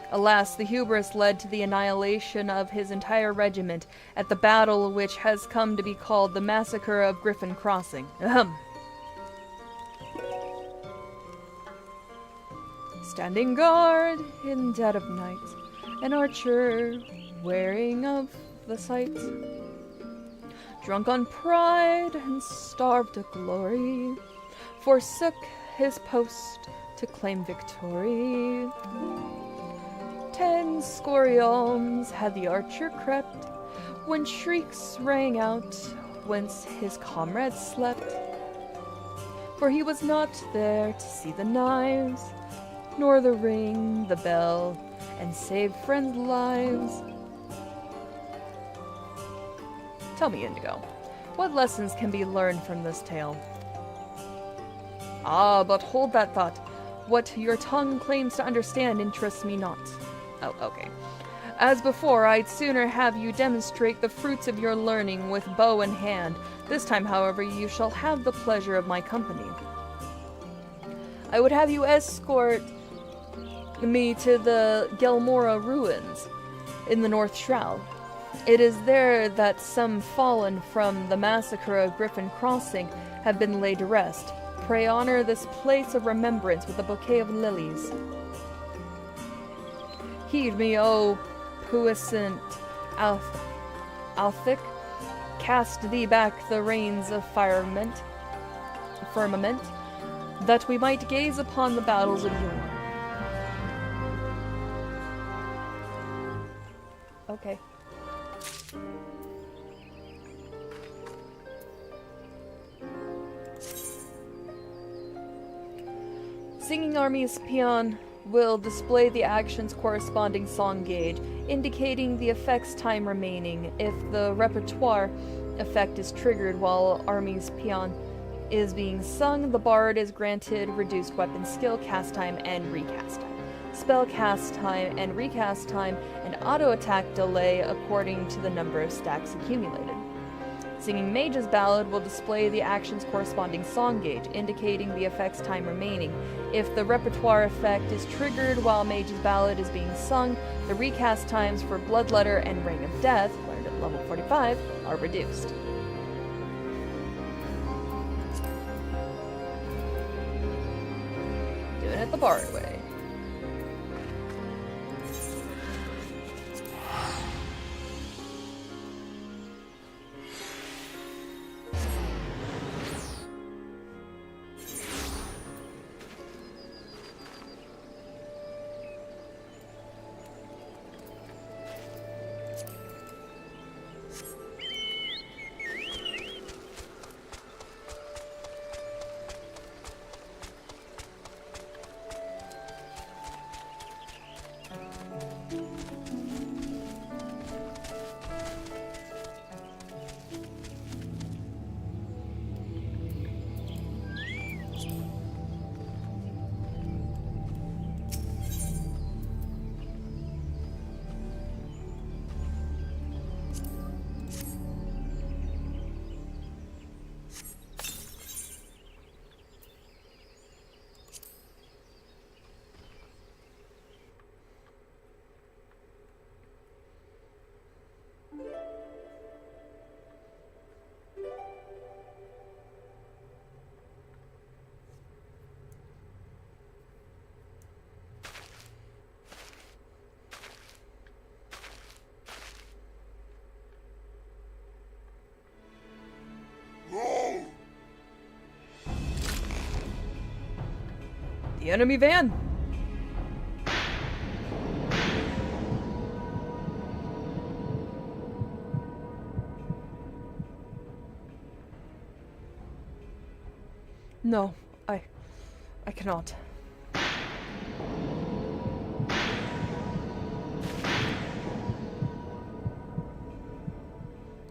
Alas, the hubris led to the annihilation of his entire regiment at the battle which has come to be called the Massacre of Griffin Crossing. Ahem. Standing guard in dead of night, an archer wearing of the sight. Drunk on pride and starved of glory, forsook his post to claim victory. 10 scories had the archer crept, when shrieks rang out whence his comrades slept. For he was not there to see the knives, nor the ring, the bell, and save friends' lives. Tell me, Indigo, what lessons can be learned from this tale? Ah, but hold that thought. What your tongue claims to understand interests me not. Oh, okay. As before, I'd sooner have you demonstrate the fruits of your learning with bow in hand. This time, however, you shall have the pleasure of my company. I would have you escort me to the Gelmora ruins in the North Shroud. It is there that some fallen from the massacre of Griffin Crossing have been laid to rest. Pray honor this place of remembrance with a bouquet of lilies. Heed me, O puissant Althic, cast thee back the reins of firmament, that we might gaze upon the battles of yore. Okay. Singing Army's peon will display the action's corresponding song gauge, indicating the effect's time remaining. If the repertoire effect is triggered while Army's peon is being sung, the bard is granted reduced weapon skill, cast time, and recast time. Spell cast time and recast time, and auto-attack delay according to the number of stacks accumulated. Singing Mage's Ballad will display the action's corresponding song gauge, indicating the effect's time remaining. If the repertoire effect is triggered while Mage's Ballad is being sung, the recast times for Bloodletter and Ring of Death, learned at level 45, are reduced. Doing it the bard way. The enemy van! No, I cannot.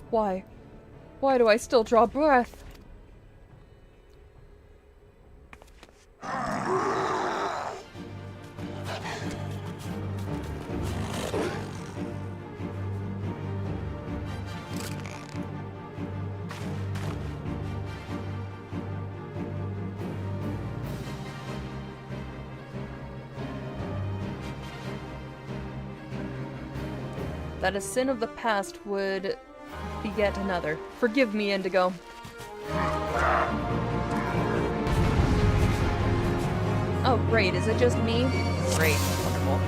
Why? Why do I still draw breath? That a sin of the past would beget another. Forgive me, Indigo. Oh, great. Is it just me? Great. Wonderful.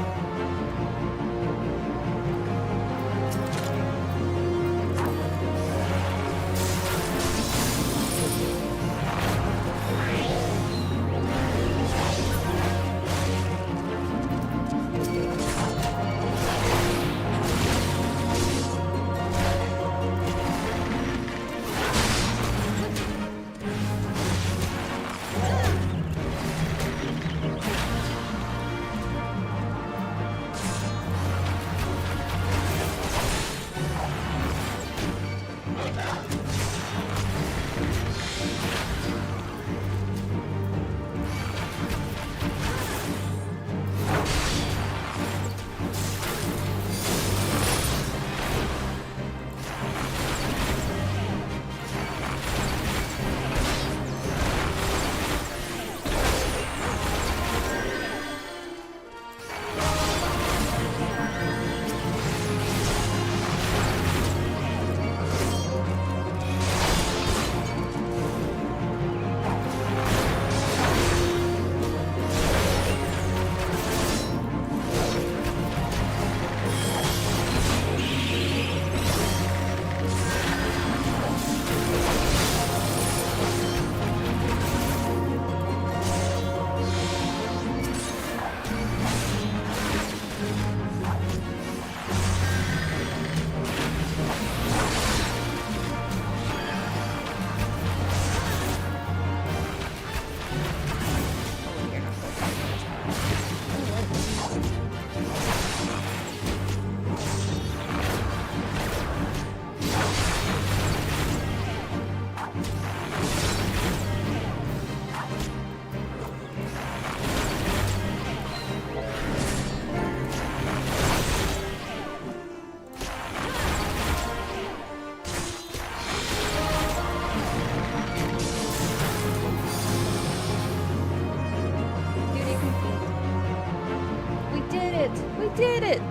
Did it!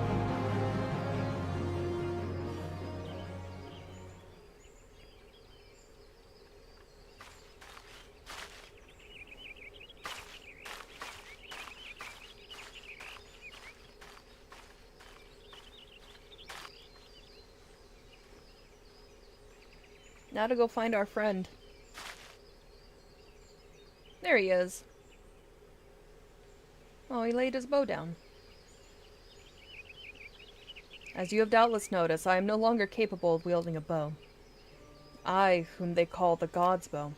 Now to go find our friend. There he is. Oh, he laid his bow down. As you have doubtless noticed, I am no longer capable of wielding a bow. I, whom they call the God's Bow.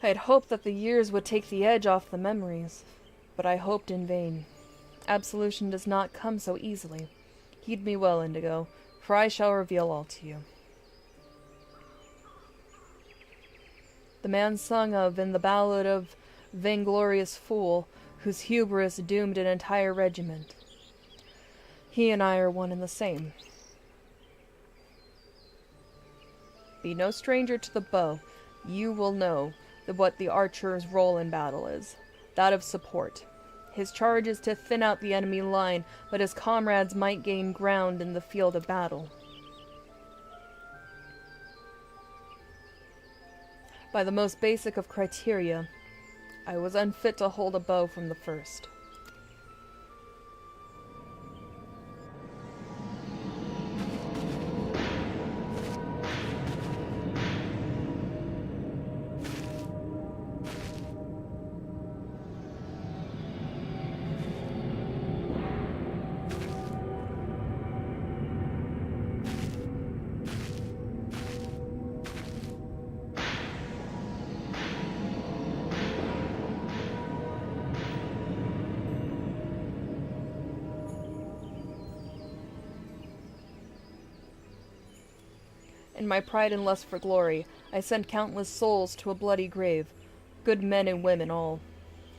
I had hoped that the years would take the edge off the memories, but I hoped in vain. Absolution does not come so easily. Heed me well, Indigo, for I shall reveal all to you. The man sung of in the ballad of Vainglorious Fool, whose hubris doomed an entire regiment. He and I are one and the same. Be no stranger to the bow. You will know what the archer's role in battle is. That of support. His charge is to thin out the enemy line, but his comrades might gain ground in the field of battle. By the most basic of criteria, I was unfit to hold a bow from the first. In my pride and lust for glory, I sent countless souls to a bloody grave. Good men and women all.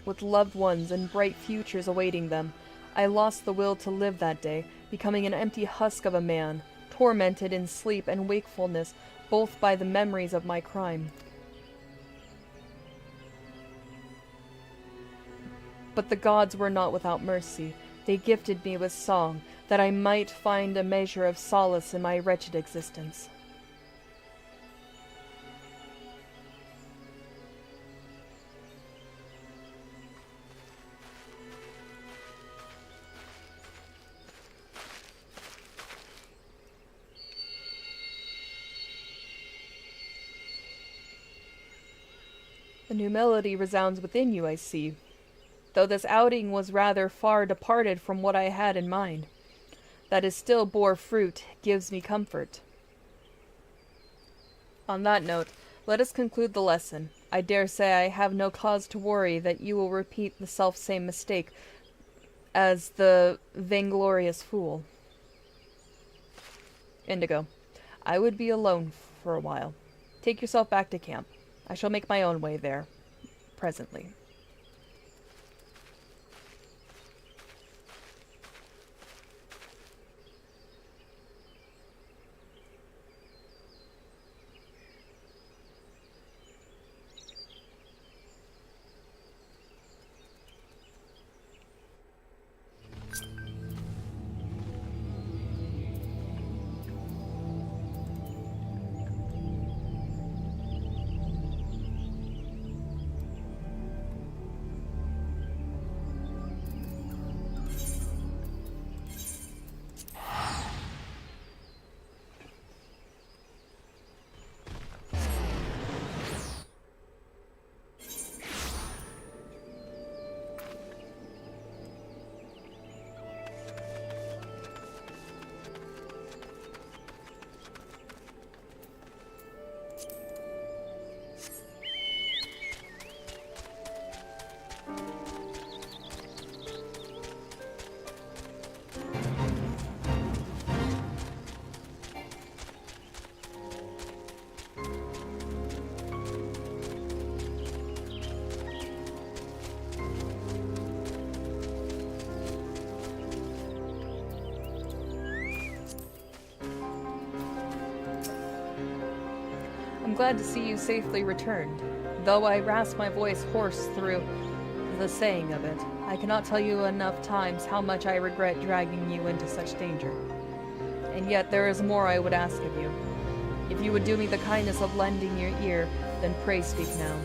With loved ones and bright futures awaiting them. I lost the will to live that day, becoming an empty husk of a man, tormented in sleep and wakefulness, both by the memories of my crime. But the gods were not without mercy. They gifted me with song, that I might find a measure of solace in my wretched existence. A new melody resounds within you, I see. Though this outing was rather far departed from what I had in mind. That it still bore fruit gives me comfort. On that note, let us conclude the lesson. I dare say I have no cause to worry that you will repeat the self-same mistake as the vainglorious fool. Indigo, I would be alone for a while. Take yourself back to camp. I shall make my own way there, presently. I'm glad to see you safely returned. Though I rasp my voice hoarse through the saying of it, I cannot tell you enough times how much I regret dragging you into such danger. And yet there is more I would ask of you. If you would do me the kindness of lending your ear, then pray speak now.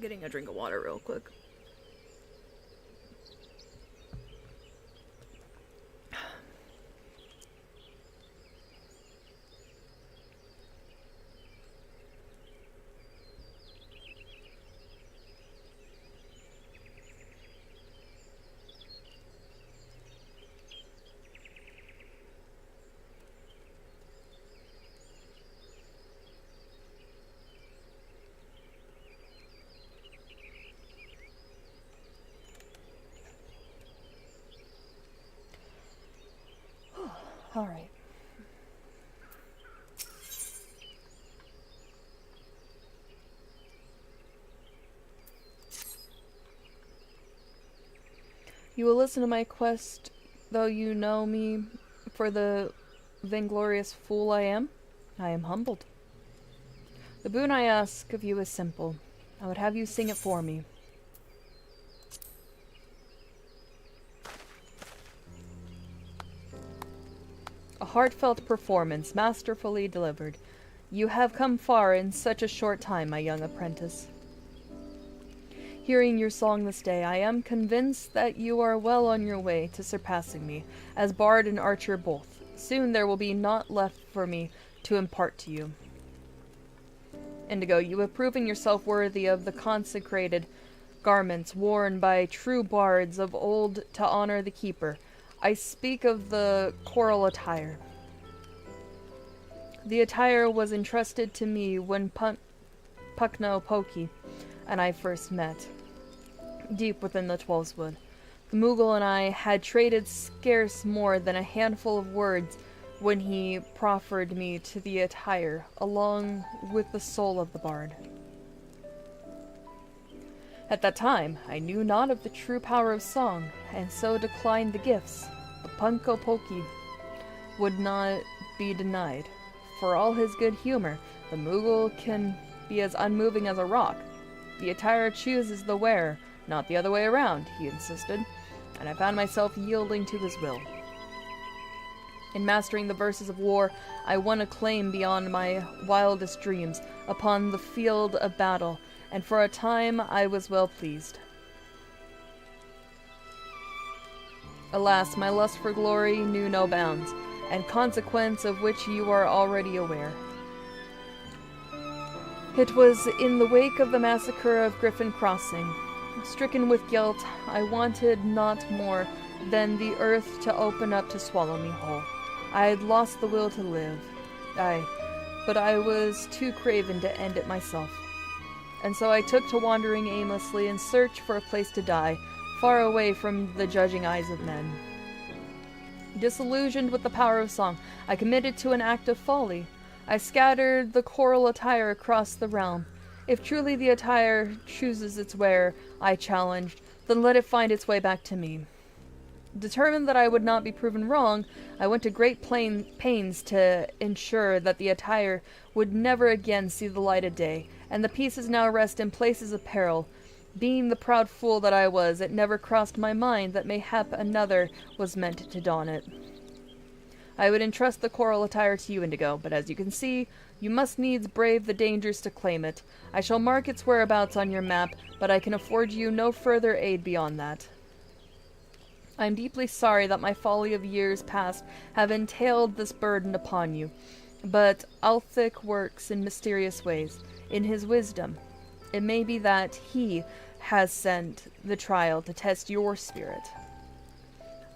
Getting a drink of water real quick. All right. You will listen to my quest, though you know me for the vainglorious fool I am? I am humbled. The boon I ask of you is simple. I would have you sing it for me. A heartfelt performance, masterfully delivered. You have come far in such a short time, my young apprentice. hearing your song this day. I am convinced that you are well on your way to surpassing me, as bard and archer both. Soon there will be naught left for me to impart to you. Indigo, you have proven yourself worthy of the consecrated garments worn by true bards of old to honor the keeper. I speak of the choral attire. The attire was entrusted to me when Puckno Poki and I first met, deep within the Twelveswood. The Moogle and I had traded scarce more than a handful of words when he proffered me to the attire, along with the soul of the bard. At that time, I knew not of the true power of song, and so declined the gifts. But Punko Poki would not be denied. For all his good humor, the Moogle can be as unmoving as a rock. The attire chooses the wearer, not the other way around, he insisted, and I found myself yielding to his will. In mastering the verses of war, I won acclaim beyond my wildest dreams upon the field of battle, and for a time I was well pleased. Alas, my lust for glory knew no bounds, and consequence of which you are already aware. It was in the wake of the massacre of Griffin Crossing. Stricken with guilt, I wanted not more than the earth to open up to swallow me whole. I had lost the will to live. But I was too craven to end it myself. And so I took to wandering aimlessly in search for a place to die, far away from the judging eyes of men. Disillusioned with the power of song, I committed to an act of folly. I scattered the choral attire across the realm. If truly the attire chooses its wearer, I challenged, then let it find its way back to me. Determined that I would not be proven wrong, I went to great pains to ensure that the attire would never again see the light of day, and the pieces now rest in places of peril. Being the proud fool that I was, it never crossed my mind that mayhap another was meant to don it. I would entrust the choral attire to you, Indigo, but as you can see, you must needs brave the dangers to claim it. I shall mark its whereabouts on your map, but I can afford you no further aid beyond that. I am deeply sorry that my folly of years past have entailed this burden upon you, but Althic works in mysterious ways. In his wisdom, it may be that he has sent the trial to test your spirit.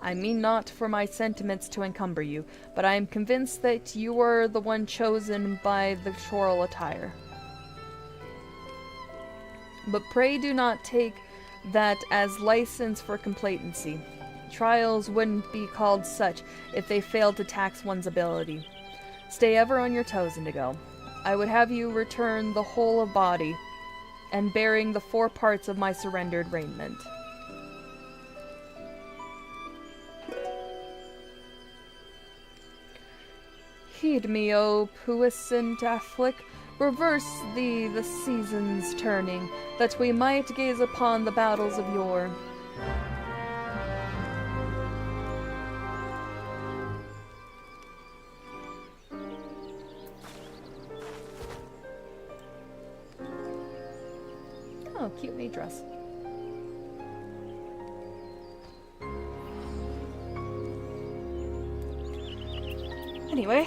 I mean not for my sentiments to encumber you, but I am convinced that you are the one chosen by the choral attire. But pray do not take that as license for complacency. Trials wouldn't be called such if they failed to tax one's ability. Stay ever on your toes, Indigo. I would have you return the whole of body, and bearing the 4 parts of my surrendered raiment. Heed me, O puissant Afflic, reverse thee the seasons turning, that we might gaze upon the battles of yore. Oh, cute maid dress. Anyway.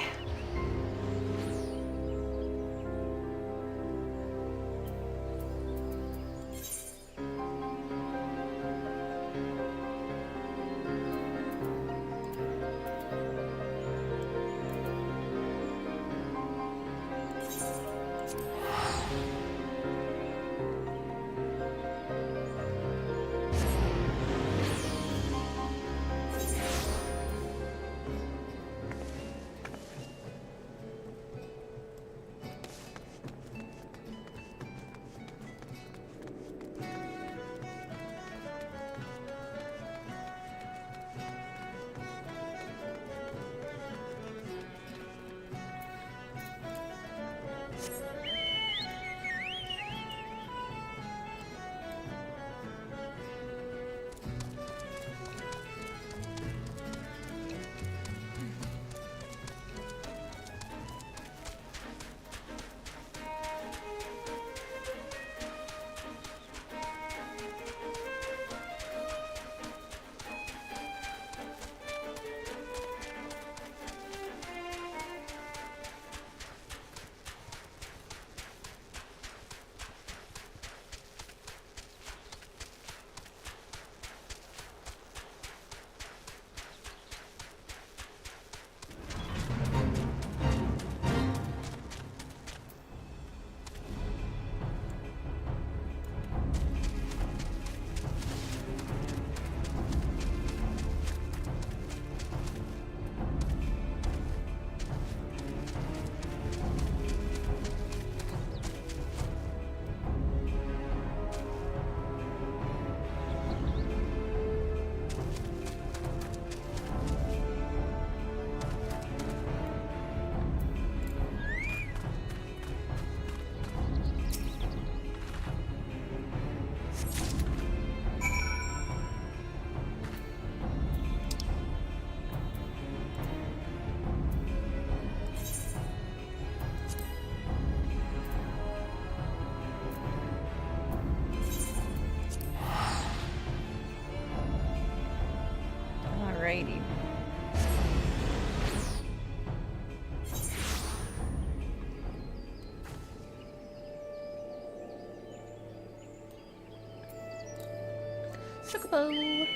Chocobo!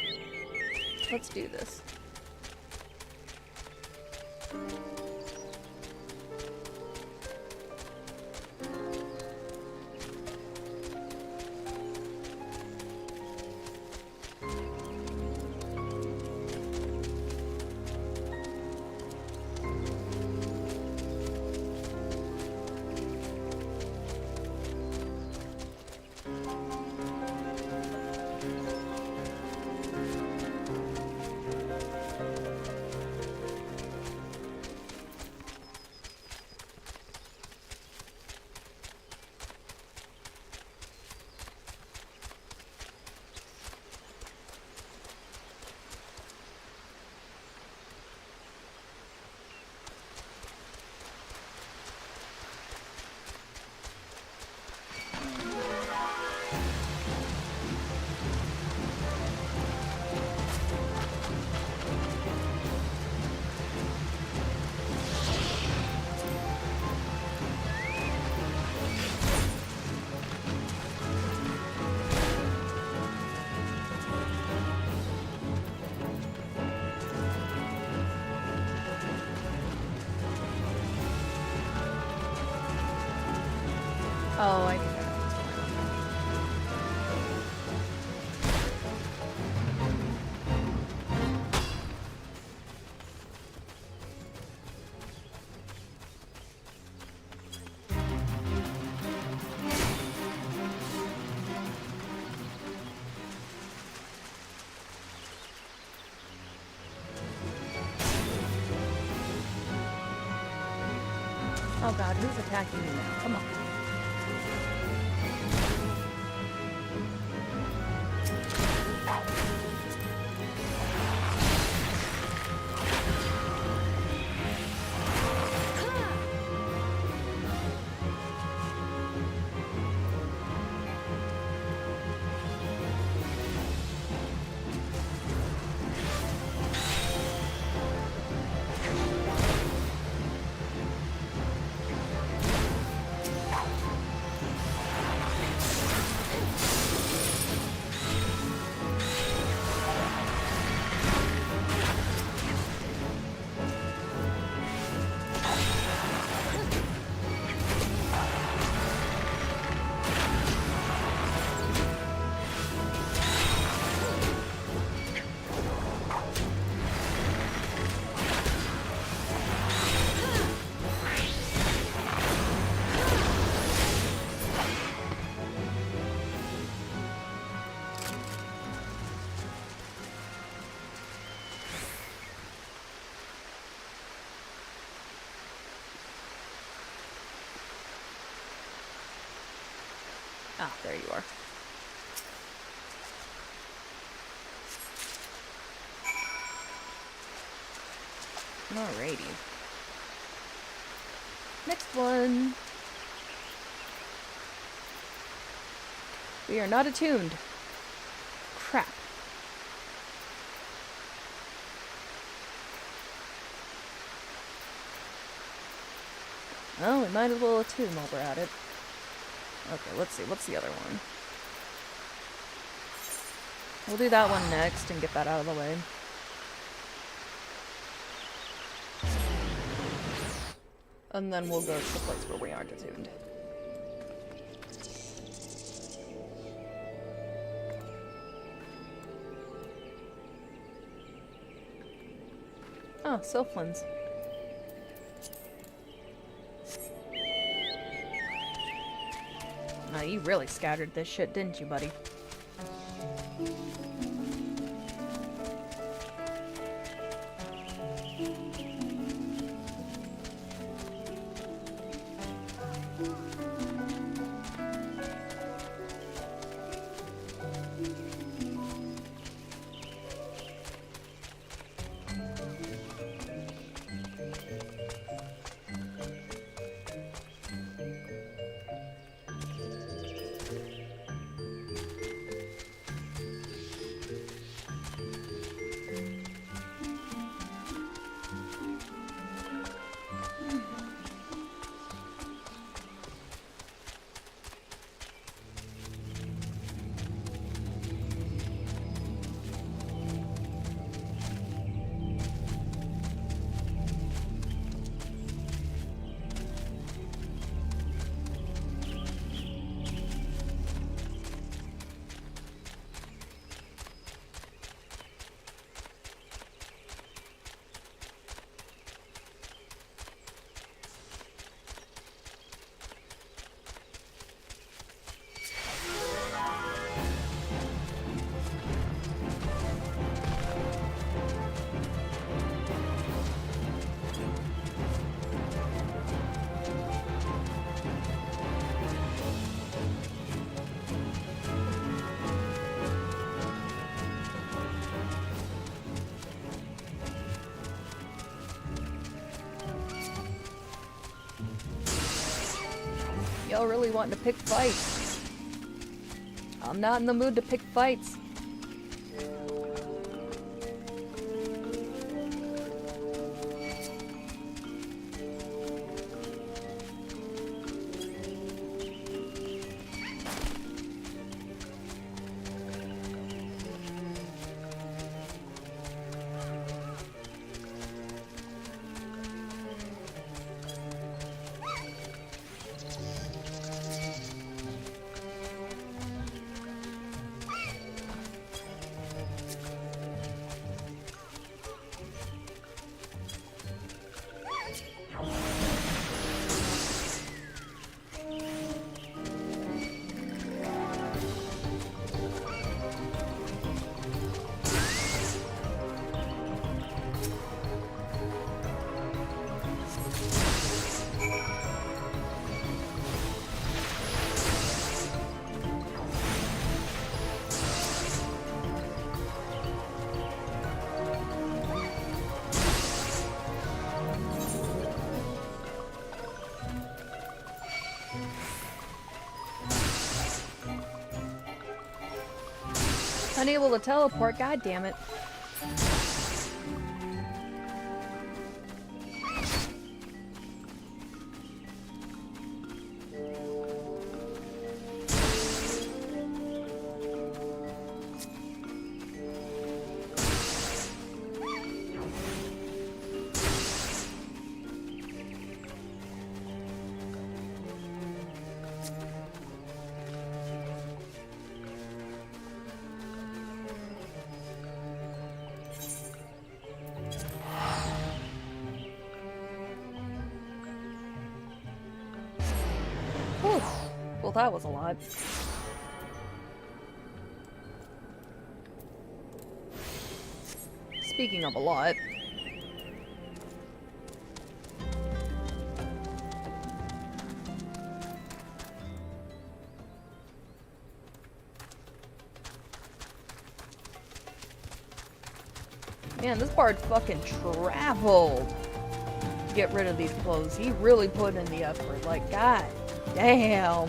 Let's do this. Oh, I think oh god, who's attacking me now? Come on. Ah, there you are. Alrighty. Next one. We are not attuned. Crap. Well, we might as well attune while we're at it. Okay, let's see. What's the other one? We'll do that one next and get that out of the way. And then we'll go to the place where we aren't attuned. Oh, Sylphlins. Now, you really scattered this shit, didn't you, buddy? Y'all really wanting to pick fights. I'm not in the mood to pick fights. Unable to teleport, god damn it. Whew. Well, that was a lot. Speaking of a lot. Man, this bard fucking traveled to get rid of these clothes. He really put in the effort. Like, god damn.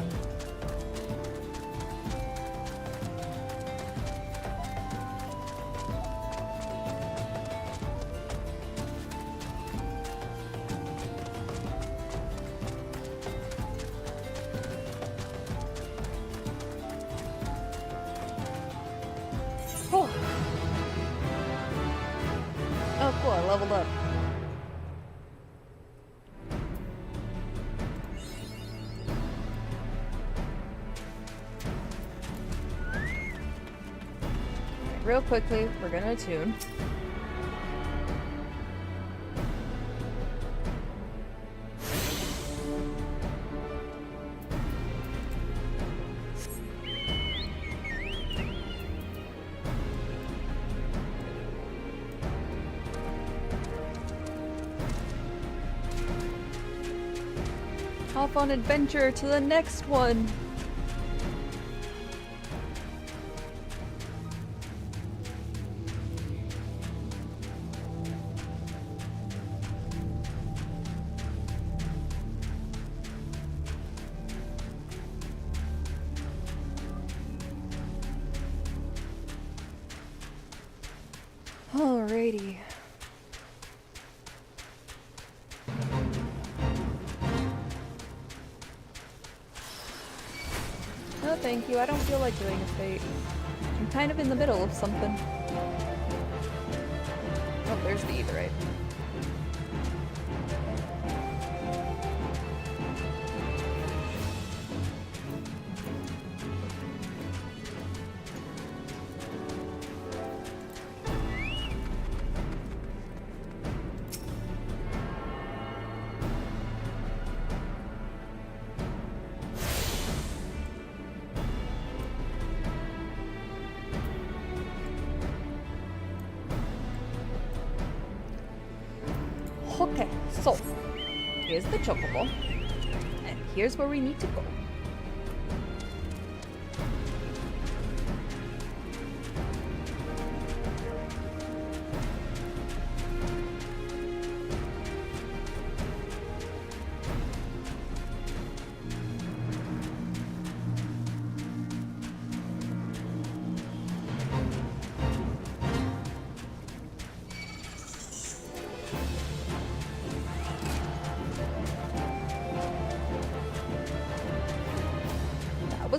Oh, cool, I leveled up. Real quickly, we're gonna attune. Off on adventure to the next one. Alrighty. No, thank you. I don't feel like doing a fate. I'm kind of in the middle of something. Oh, there's the Etherite. Okay, so here's the chocobo, and here's where we need to go.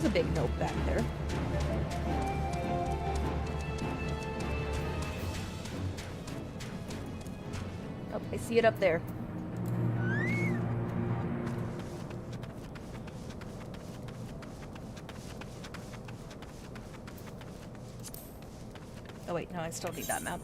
was a big note back there. Oh, I see it up there. Oh wait, no, I still need that map.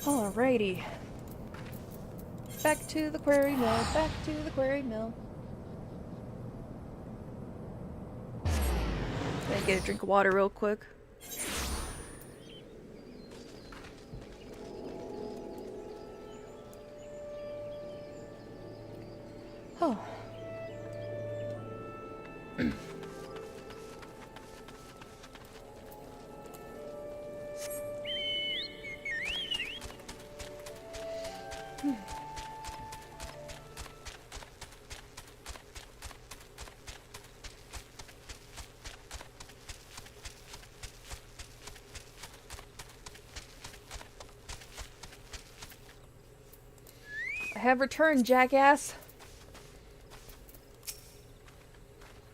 Alrighty. Back to the quarry mill, back to the quarry mill. Gonna get a drink of water real quick. Oh. I have returned, jackass.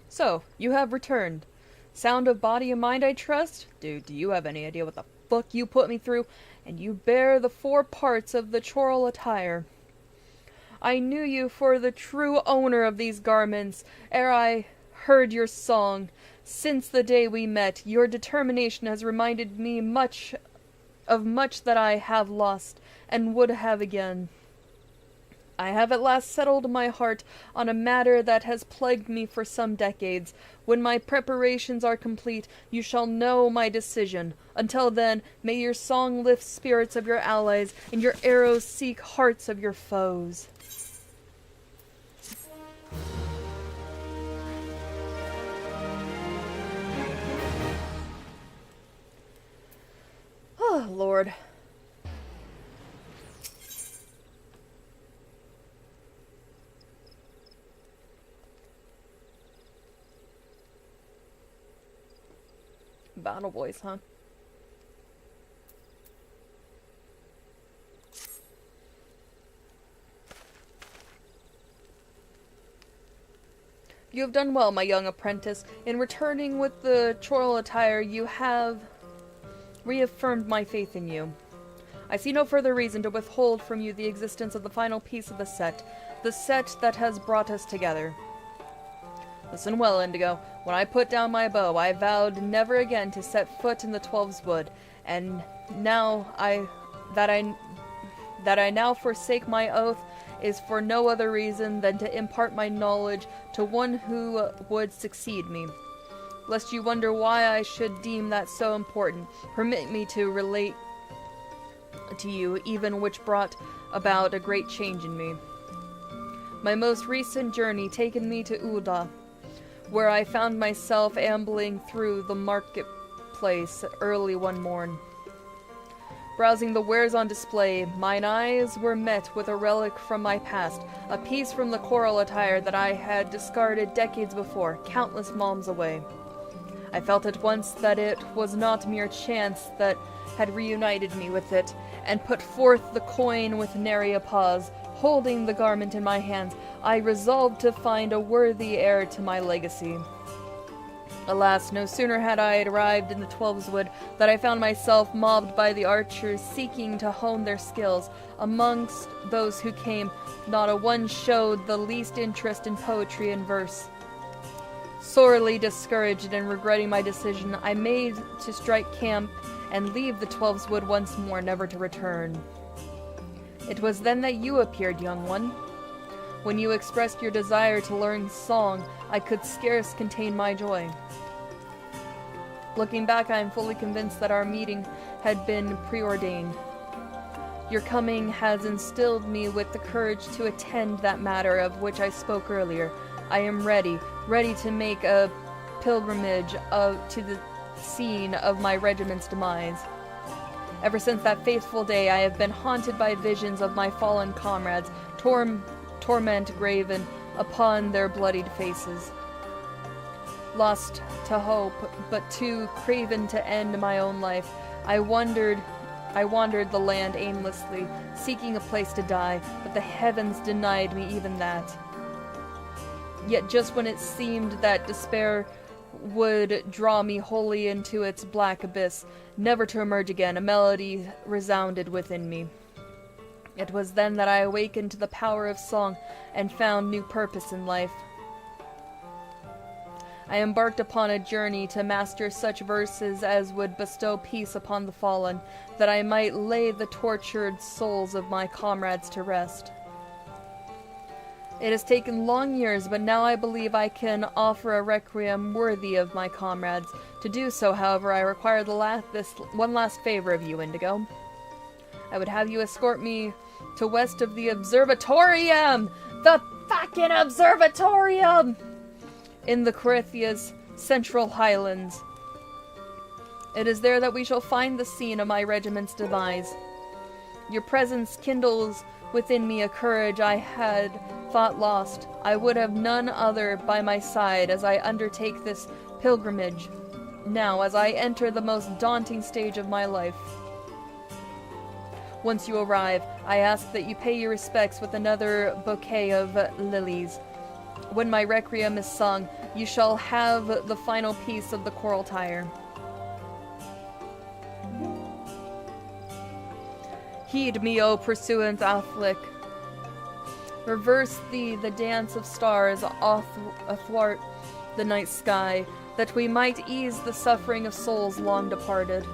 So, you have returned. Sound of body and mind, I trust? Dude, do you have any idea what the fuck you put me through? And you bear the 4 parts of the choral attire. I knew you for the true owner of these garments, ere I heard your song. Since the day we met, your determination has reminded me much that I have lost, and would have again. I have at last settled my heart on a matter that has plagued me for some decades. When my preparations are complete, you shall know my decision. Until then, may your song lift spirits of your allies, and your arrows seek hearts of your foes. Oh, Lord. Battle voice, huh? You have done well, my young apprentice. In returning with the choral attire, you have reaffirmed my faith in you. I see no further reason to withhold from you the existence of the final piece of the set that has brought us together. Listen well, Indigo. When I put down my bow, I vowed never again to set foot in the 12's wood, and now that I now forsake my oath is for no other reason than to impart my knowledge to one who would succeed me. Lest you wonder why I should deem that so important, permit me to relate to you even which brought about a great change in me. My most recent journey taken me to Uda, where I found myself ambling through the marketplace early one morn. Browsing the wares on display, mine eyes were met with a relic from my past, a piece from the choral attire that I had discarded decades before, countless moons away. I felt at once that it was not mere chance that had reunited me with it, and put forth the coin with nary a pause. Holding the garment in my hands, I resolved to find a worthy heir to my legacy. Alas, no sooner had I arrived in the 12's wood than I found myself mobbed by the archers seeking to hone their skills. Amongst those who came, not a one showed the least interest in poetry and verse. Sorely discouraged and regretting my decision, I made to strike camp and leave the 12's wood once more, never to return. It was then that you appeared, young one. When you expressed your desire to learn song, I could scarce contain my joy. Looking back, I am fully convinced that our meeting had been preordained. Your coming has instilled me with the courage to attend that matter of which I spoke earlier. I am ready to make a pilgrimage to the scene of my regiment's demise. Ever since that fateful day, I have been haunted by visions of my fallen comrades, torment graven upon their bloodied faces. Lost to hope, but too craven to end my own life, I wandered the land aimlessly, seeking a place to die, but the heavens denied me even that. Yet just when it seemed that despair would draw me wholly into its black abyss, never to emerge again, a melody resounded within me. It was then that I awakened to the power of song and found new purpose in life. I embarked upon a journey to master such verses as would bestow peace upon the fallen, that I might lay the tortured souls of my comrades to rest. It has taken long years, but now I believe I can offer a requiem worthy of my comrades. To do so, however, I require this one last favor of you, Indigo. I would have you escort me to west of the observatorium! The fucking observatorium! In the Corithia's central highlands. It is there that we shall find the scene of my regiment's demise. Your presence kindles within me a courage I had thought lost. I would have none other by my side as I undertake this pilgrimage, now as I enter the most daunting stage of my life. Once you arrive, I ask that you pay your respects with another bouquet of lilies. When my requiem is sung, you shall have the final piece of the coral tire. Heed me, O pursuant Athlic. Reverse thee the dance of stars athwart the night sky, that we might ease the suffering of souls long departed.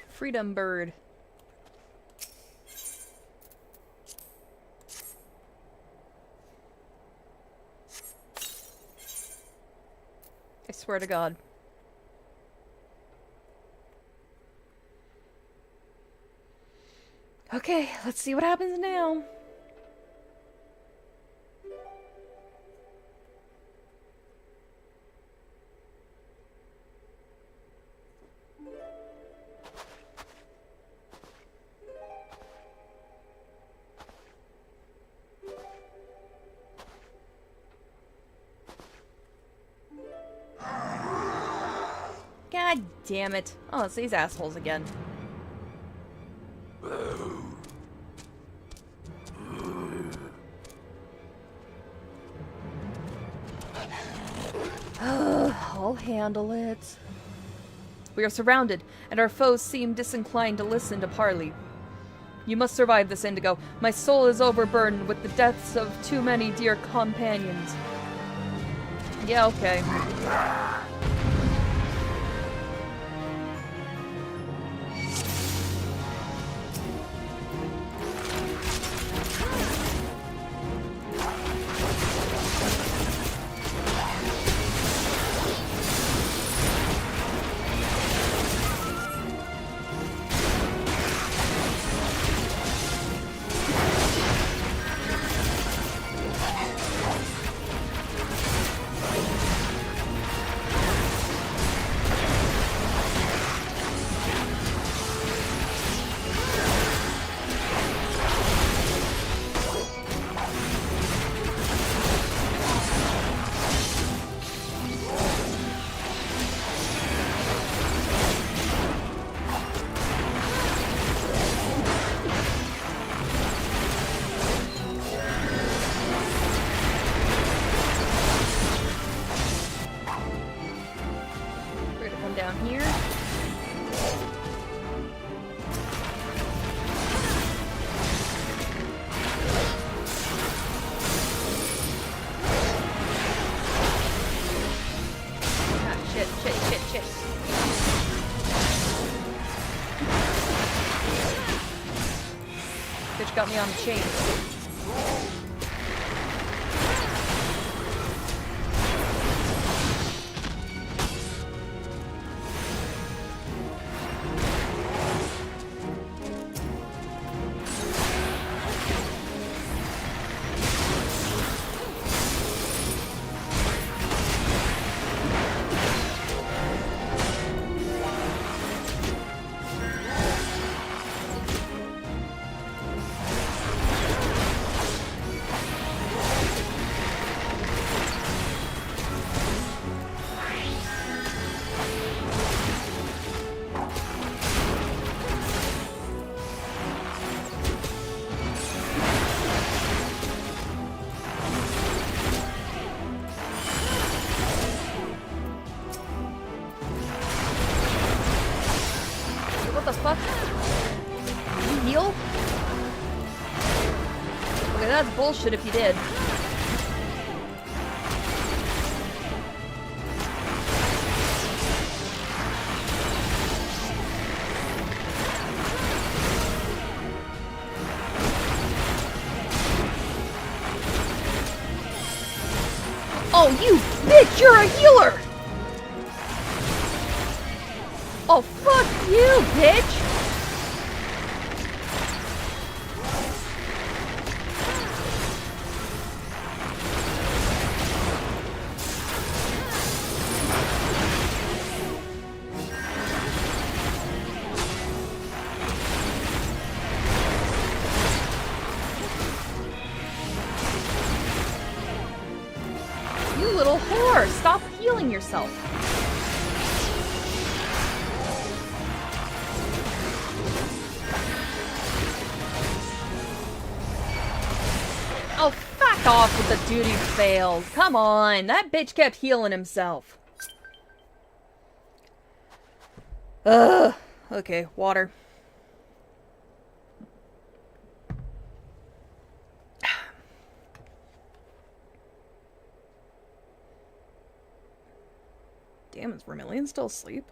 Freedom bird. I swear to God. Okay, let's see what happens now. God damn it. Oh, it's these assholes again. I'll handle it. We are surrounded, and our foes seem disinclined to listen to parley. You must survive this, Indigo. My soul is overburdened with the deaths of too many dear companions. Yeah, okay. Got me on the chain. What the fuck? You heal? Okay, that's bullshit if you did. Oh, you bitch! You're a healer! Oh, fuck you, bitch! You little whore! Stop healing yourself! Oh, fuck off with the duty fails. Come on, that bitch kept healing himself. Ugh. Okay, water. Damn, is Vermillion still asleep?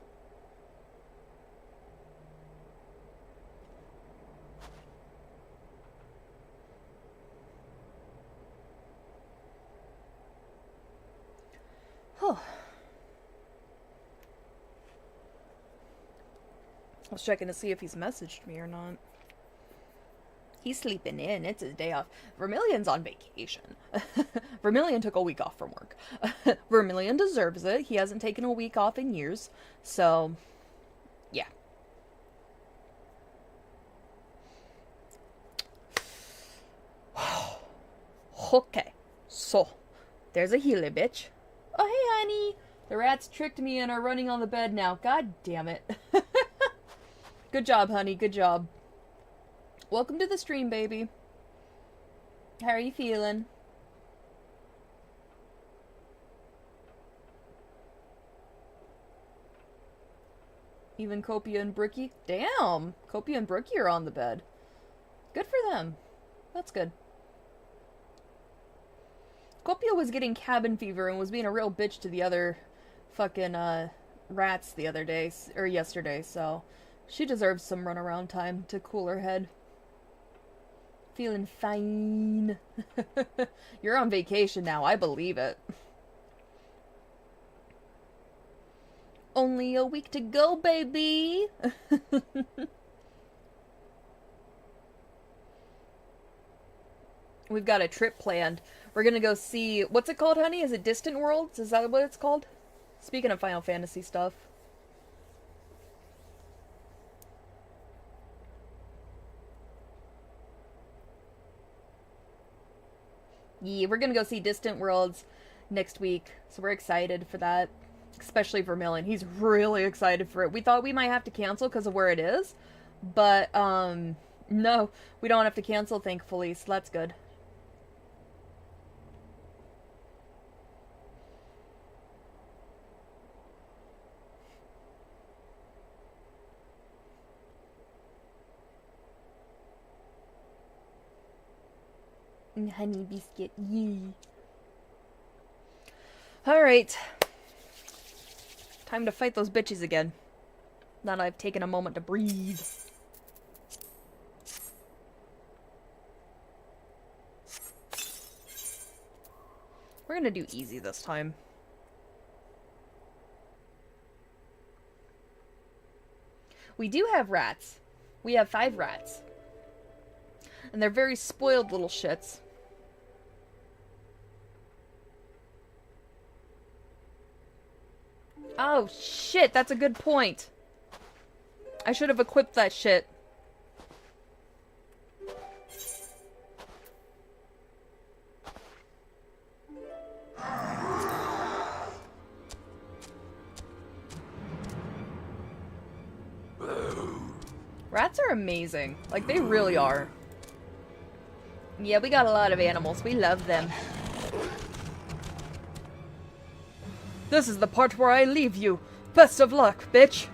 Oh. I was checking to see if he's messaged me or not. He's sleeping in. It's his day off. Vermillion's on vacation. Vermillion took a week off from work. Vermillion deserves it. He hasn't taken a week off in years. So, yeah. Okay. So, there's a healer, bitch. Oh, hey, honey. The rats tricked me and are running on the bed now. God damn it. Good job, honey. Good job. Welcome to the stream, baby. How are you feeling? Even Copia and Brookie. Damn! Copia and Brookie are on the bed. Good for them. That's good. Copia was getting cabin fever and was being a real bitch to the other fucking rats the other day, or yesterday, so she deserves some runaround time to cool her head. Feeling fine. You're on vacation now, I believe it. Only a week to go, baby! We've got a trip planned. We're gonna go see... What's it called, honey? Is it Distant Worlds? Is that what it's called? Speaking of Final Fantasy stuff. Yeah, we're gonna go see Distant Worlds next week. So we're excited for that. Especially Vermillion. He's really excited for it. We thought we might have to cancel because of where it is. But, no. We don't have to cancel, thankfully. So that's good. Honey biscuit, yee. Alright. Time to fight those bitches again. Now that I've taken a moment to breathe. We're gonna do easy this time. We do have rats. We have 5 rats. And they're very spoiled little shits. Oh, shit, that's a good point. I should have equipped that shit. Rats are amazing. Like, they really are. Yeah, we got a lot of animals. We love them. This is the part where I leave you. Best of luck, bitch.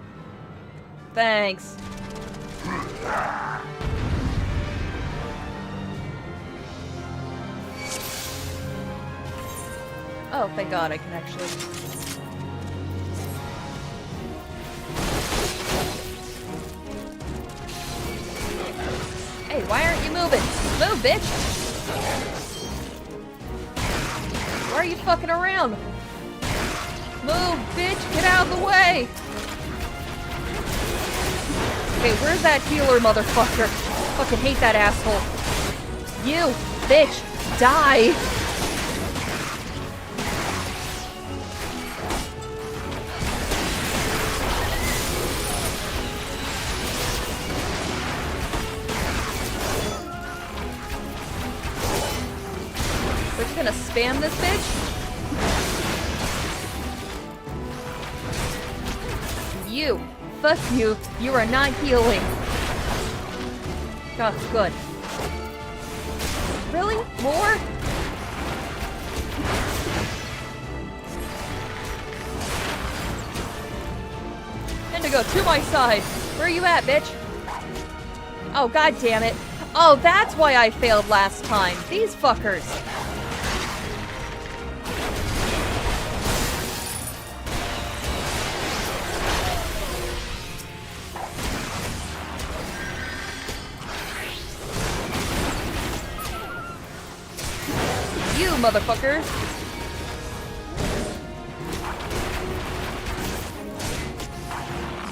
Thanks. Oh, thank God I can actually... Hey, why aren't you moving? Move, bitch! Why are you fucking around? Move, bitch! Get out of the way! Okay, where's that healer, motherfucker? Fucking hate that asshole. You, bitch, die! We're just gonna spam this bitch? You! Fuck you! You are not healing! Oh, good. Really? More? Indigo, to my side! Where are you at, bitch? Oh, god damn it. Oh, that's why I failed last time. These fuckers. You motherfucker.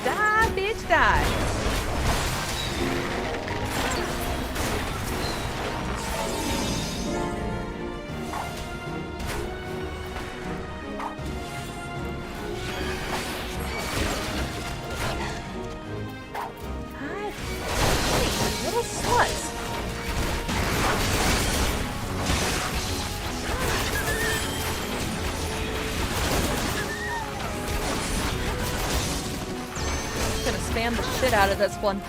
Die, bitch, die. Little sluts. Gonna spam the shit out of this one.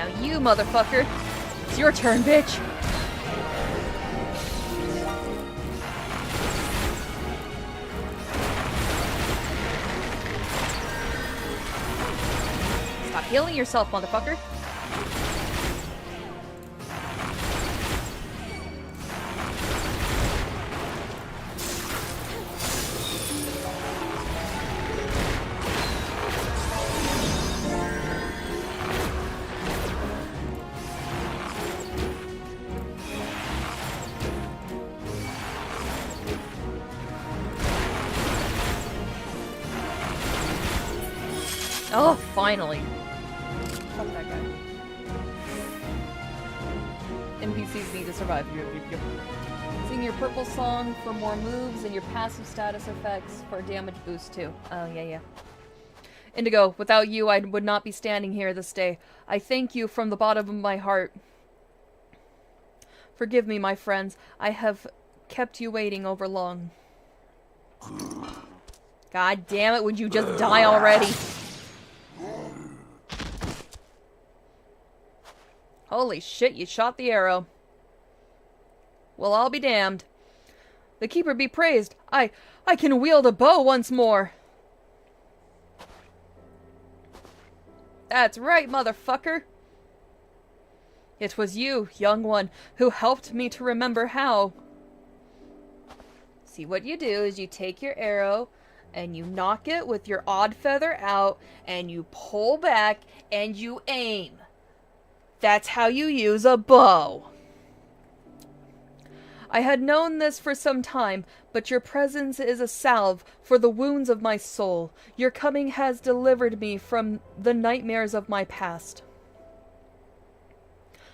Now you, motherfucker. It's your turn, bitch. Stop healing yourself, motherfucker. Oh, finally. Fuck that guy. NPCs need to survive. Sing your purple song for more moves and your passive status effects for damage boost too. Oh, yeah. Indigo, without you I would not be standing here this day. I thank you from the bottom of my heart. Forgive me, my friends. I have kept you waiting over long. God damn it, would you just die already? Holy shit, you shot the arrow. Well, I'll be damned. The keeper be praised. I can wield a bow once more. That's right, motherfucker. It was you, young one, who helped me to remember how. See, what you do is you take your arrow and you knock it with your odd feather out and you pull back and you aim. That's how you use a bow. I had known this for some time, but your presence is a salve for the wounds of my soul. Your coming has delivered me from the nightmares of my past.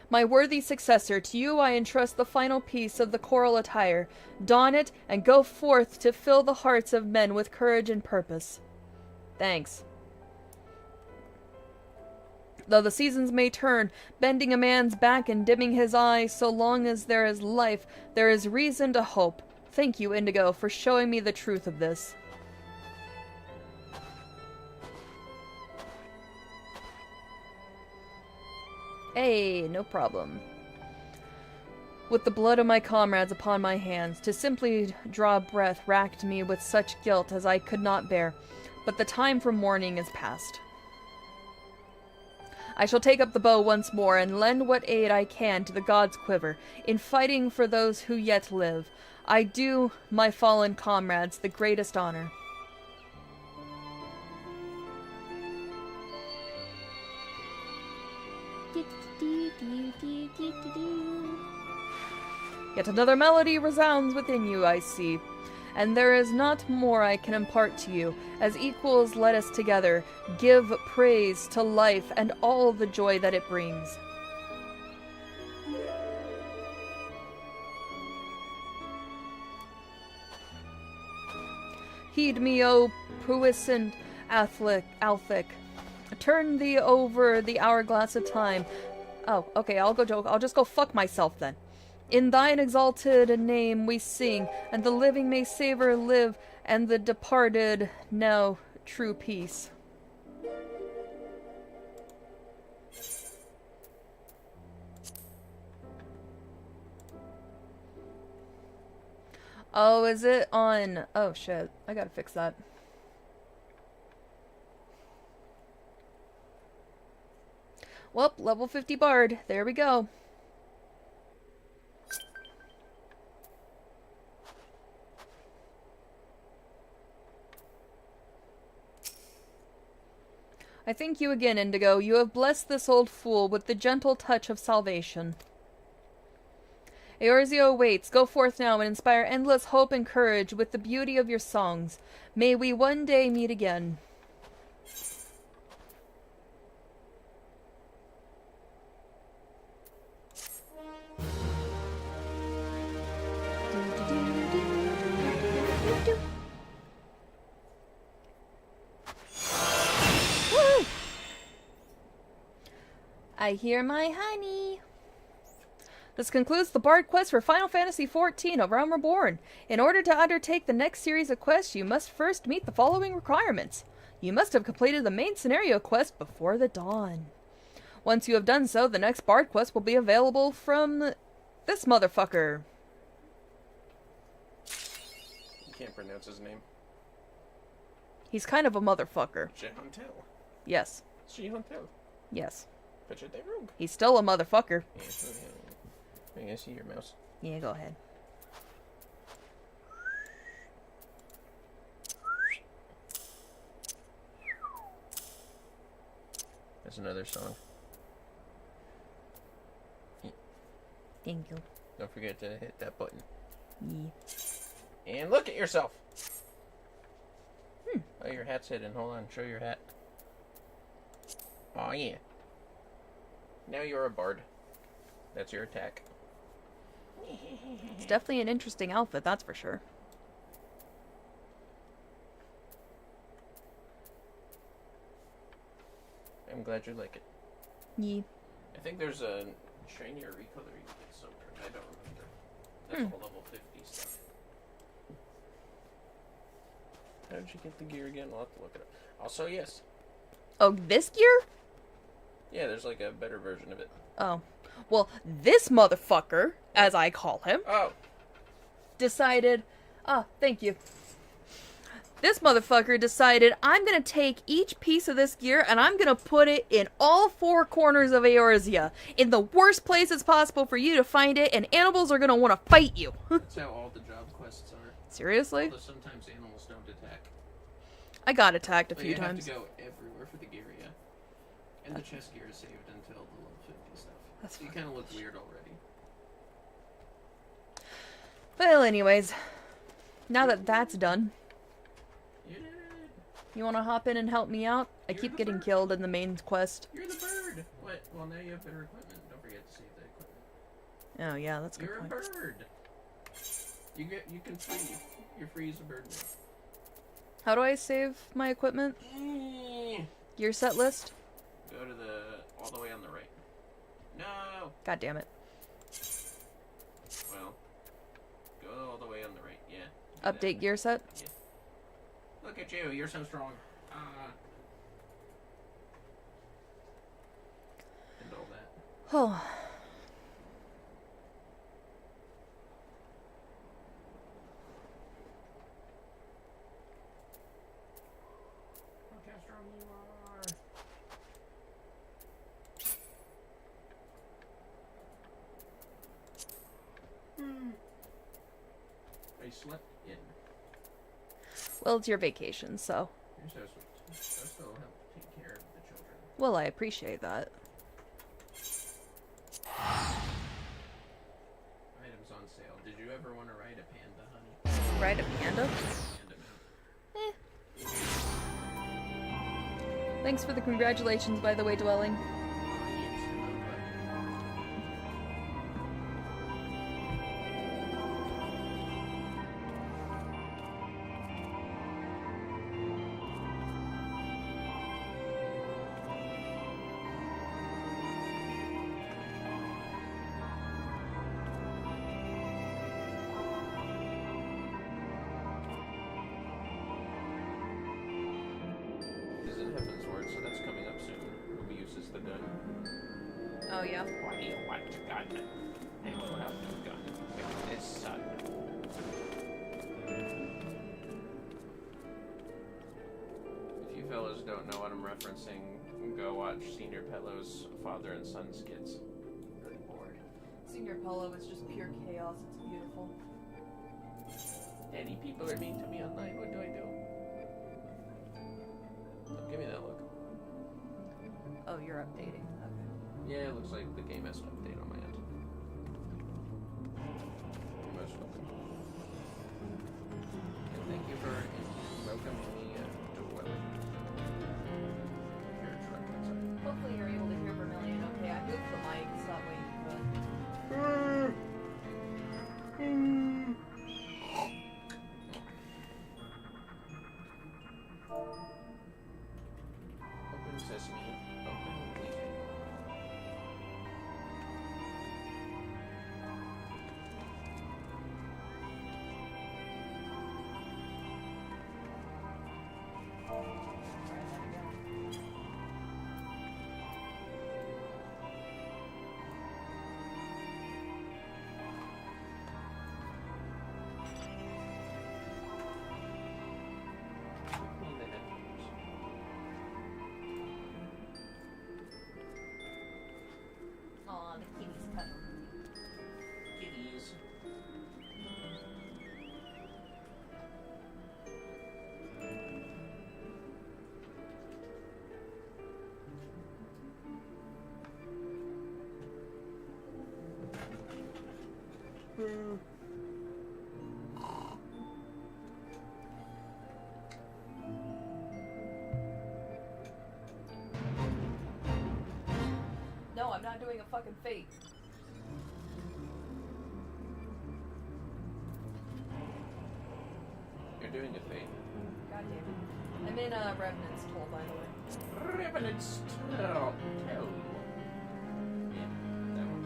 My worthy successor, to you I entrust the final piece of the choral attire. Don it and go forth to fill the hearts of men with courage and purpose. Thanks. Though the seasons may turn, bending a man's back and dimming his eyes, so long as there is life, there is reason to hope. Thank you, Indigo, for showing me the truth of this. Hey, no problem. With the blood of my comrades upon my hands, to simply draw breath racked me with such guilt as I could not bear, but the time for mourning is past. I shall take up the bow once more and lend what aid I can to the gods' quiver in fighting for those who yet live. I do my fallen comrades the greatest honor. Yet another melody resounds within you, I see. And there is not more I can impart to you. As equals, let us together give praise to life and all the joy that it brings. Heed me, O puissant Althic. Turn thee over the hourglass of time. Oh, okay, I'll just go fuck myself then. In thine exalted name we sing, and the living may savor live, and the departed know true peace. Oh, is it on... Oh, shit. I gotta fix that. Well, level 50 Bard. There we go. I thank you again, Indigo. You have blessed this old fool with the gentle touch of salvation. Eorzea waits. Go forth now and inspire endless hope and courage with the beauty of your songs. May we one day meet again. I hear my honey. This concludes the Bard quest for Final Fantasy XIV: A Realm Reborn. In order to undertake the next series of quests, you must first meet the following requirements. You must have completed the main scenario quest before the dawn. Once you have done so, the next bard quest will be available from this motherfucker. You can't pronounce his name. He's kind of a motherfucker. Jehantel. Yes. Jehantel. Yes. Rogue. He's still a motherfucker. I can see your mouse. Yeah, go ahead. That's another song. Thank you. Don't forget to hit that button. Yeah. And look at yourself! Oh, your hat's hidden. Hold on, show your hat. Oh yeah. Now you're a bard. That's your attack. It's definitely an interesting outfit, that's for sure. I'm glad you like it. Yeah. I think there's a shiny or recolor you get somewhere. I don't remember. That's all level 50 stuff. How did you get the gear again? I'll have to look it up. Also, yes. Oh, this gear? Yeah, there's like a better version of it. Oh. Well, this motherfucker, as I call him, decided... thank you. This motherfucker decided, I'm gonna take each piece of this gear and I'm gonna put it in all four corners of Eorzea. In the worst places possible for you to find it, and animals are gonna want to fight you. That's how all the job quests are. Seriously? Although sometimes animals don't attack. I got attacked a But few you times. have to go everywhere for the gear, yeah. And the chest gear is saved until the level 50 stuff. That's so you kind of look weird already. Well, anyways. Now that that's done, You did it! you want to hop in and help me out? I You're keep the getting bird. killed in the main quest. You're the bird! What? Well, now you have better equipment. Don't forget to save the equipment. Oh, yeah, that's a good You're point. a bird! You can free. You're free as a bird now. How do I save my equipment? Gear set list? Go to all the way on the right. No! God damn it. Well, go all the way on the right, yeah. Do Update that. gear set? Yeah. Look at you, you're so strong. And all that. Oh. Look how strong you are. I slept in. Well, it's your vacation, so. You're so sweet. I still have to take care of the children. Well, I appreciate that. Items on sale. Did you ever want to ride a panda, honey? Ride a panda? Panda mount. Thanks for the congratulations, by the way, Dwelling. Is it Heaven's Word? So that's coming up soon. Who uses the gun? Oh, yeah? Why do you want a gun? I will have no gun with this son. If you fellas don't know what I'm referencing, go watch Senior Pello's father and son skits. Good lord. Senior Polo is just pure chaos. It's beautiful. Any people are mean to me online. What do I do? Don't give me that look. Oh, you're updating. Okay. Yeah, it looks like the game has to update on my end. You're most welcome. And thank you for welcoming me to Welling. You're a truck, that's all. Hopefully you're able to hear Vermillion. Okay, I moved the mic, so that way you could. Open sesame. Open please. the kitties come. Kitties. No, I'm not doing a fucking fake. You're doing a fate. God damn it. I'm in Revenant's Toll, by the way. Revenant's Toll. Yeah, that one.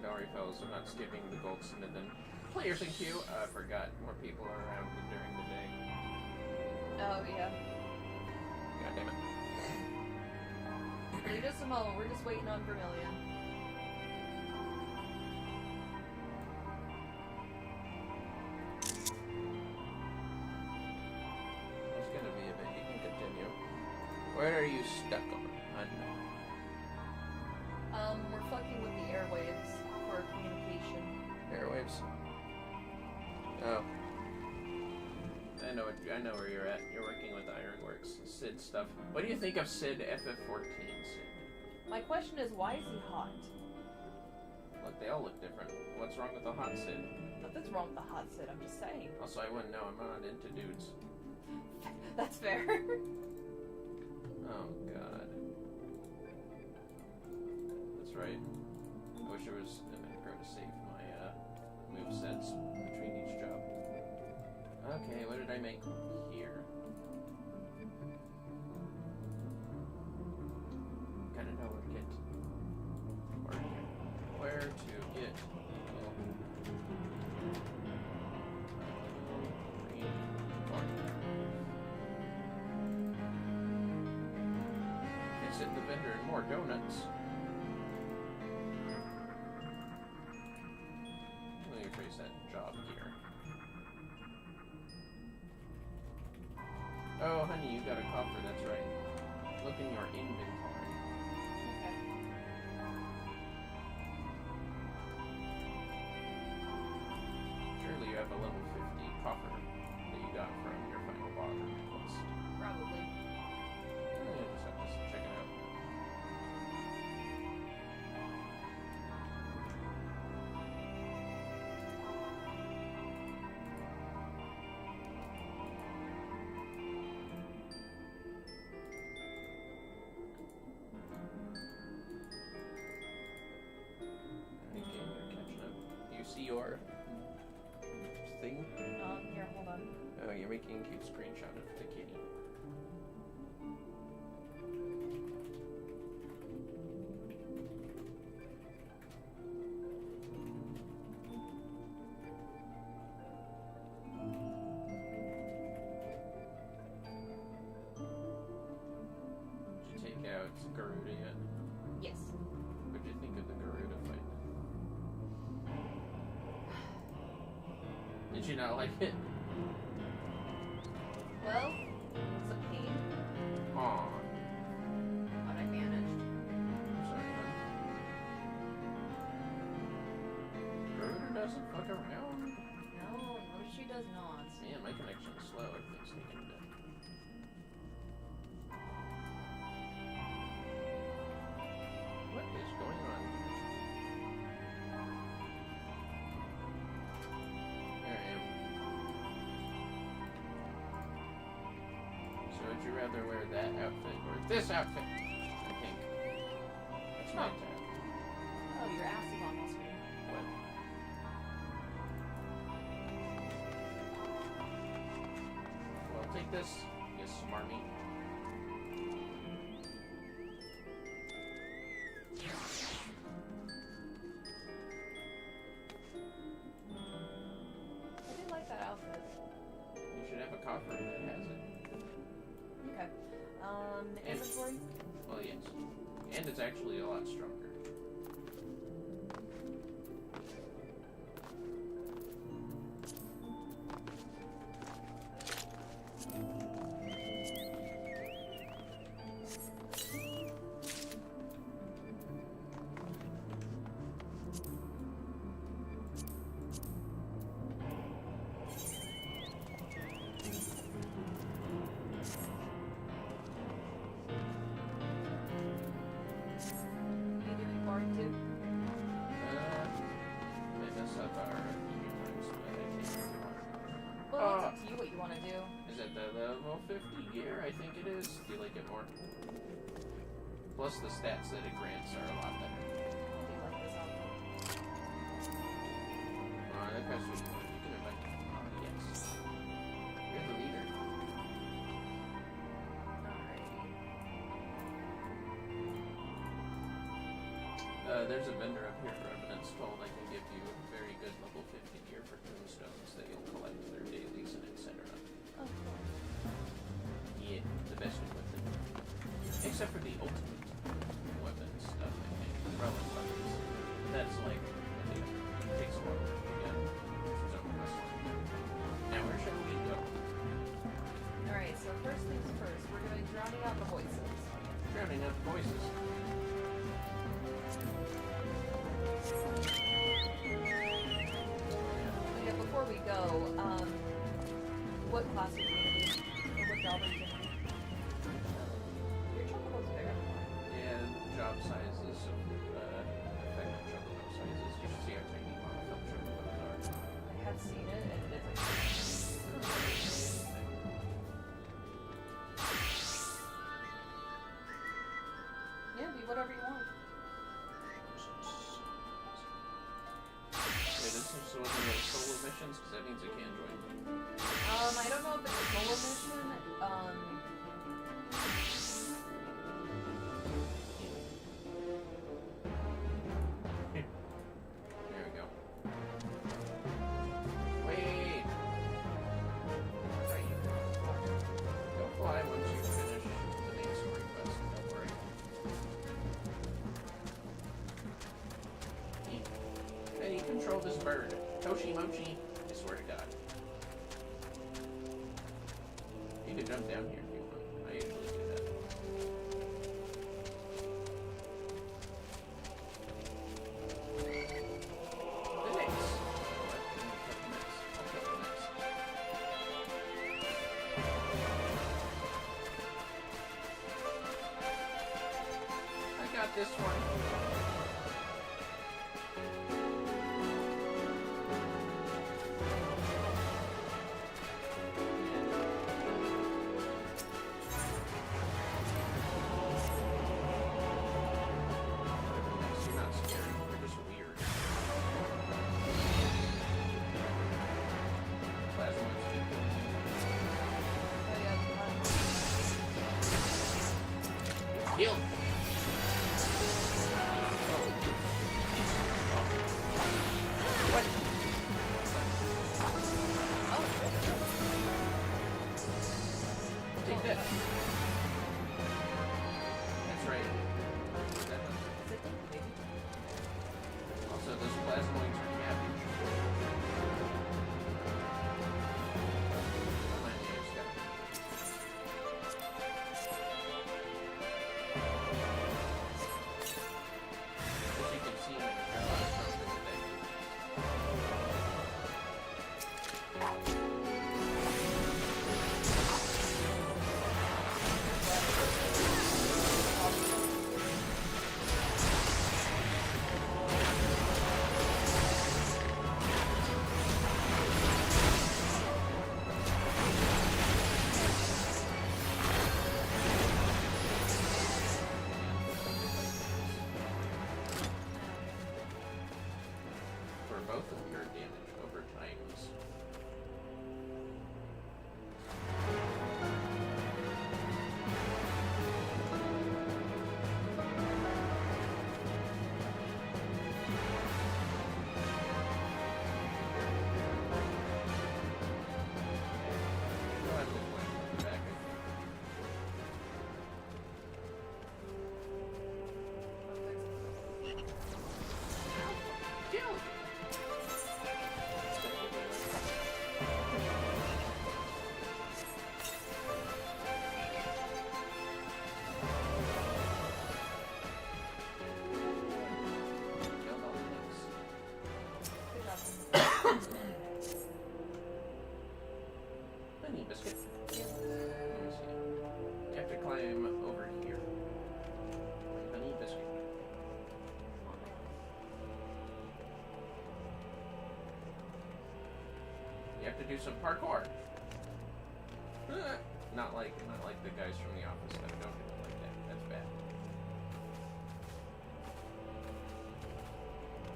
Don't worry, fellas, I'm not skipping the goldsmith and players in queue. I forgot more people are around during the day. Oh, yeah. God damn it. Leave us a moment. We're just waiting on Vermillion. It's gonna be a bit. You can continue. Where are you stuck on? We're fucking with the airwaves for communication. Airwaves. Oh. I know where you're at. You're working with Ironworks, Sid stuff. What do you think of Sid FF14, Sid? My question is, why is he hot? Look, they all look different. What's wrong with the hot Sid? Nothing's wrong with the hot Sid, I'm just saying. Also, I wouldn't know. I'm not into dudes. That's fair. Oh, God. That's right. I wish there was a macro to save my movesets between each job. Okay, what did I make here? Gotta know where to get. Where to get. Visit the vendor and more donuts. Let me rephrase that job here. Oh, honey, you got a coffer, that's right. Look in your inventory. Okay. Surely you have a level 50 coffer that you got from your final boss quest. Probably. You just have to check it out. See your thing? Here, hold on. Oh, you're making a cute screenshot of the kitty. Did you take out Garuda yet? Yes. What did you think of the Garuda fight? Did you not like it? Well, it's a pain, Aww. but I managed. I'm sorry, man. Garuda doesn't fuck around. No, she does not. Man, my connection is slow. Everything's taking a bit. What is going on? There I am. So would you rather wear that outfit or this outfit? I think. That's my tag. Oh, your ass is on the screen. What? Well, take this, you smarmy. I did like that outfit. You should have a coffer that has it. Okay. Inventory? Well, yes. And it's actually a lot stronger. want to do. Is it the level 50 gear? I think it is. Do you like it more? Plus the stats that it grants are a lot better. I do like this outfit. That guy's really good. You can invite him. Yes. You're the leader. Alrighty. There's a vendor up here for Evidence Told. I can give you very good level 50 gear for tombstones that you'll collect their dailies and etc. Oh, cool. Yeah, the best equipment. Except for the ultimate weapon stuff, I think. Relic weapons. That's like, it takes a while to get. So, now where shall we go? Alright, so first things first, we're going to be drowning out the voices. Drowning out the voices. Yeah, before we go, what class are you going to be? Or what job are you going to be? Your chocobos bigger than mine. Yeah, job sizes of effective chocobo sizes. You should see how tiny monofilm chocobos are. I have seen it, and it is like... Yeah, be whatever you want. Wait, this is one of those solo missions, because that means I can't join. I don't know if it's a solo mission. There we go. Wait! Go fly once you finish the main story quest, don't worry. Hey, control this bird. Toshi Mochi, I swear to God. You can jump down here if you want. I usually do that. Thanks! I'll kill the next. I got this one. You're not scary, you're just weird. Plasma Heal! What? Take that. That's right. Also, those plasmoids are cabbage. Don't mind me, I just got as you can see, I got a lot of stuff for today. For both of your damage over times. You'll have to climb back. Kill! Killed all the things. Honey biscuit. Let me see. You have to climb over here. Honey biscuit. You have to do some parkour. Not like the guys from The Office. No, don't do it like that. That's bad.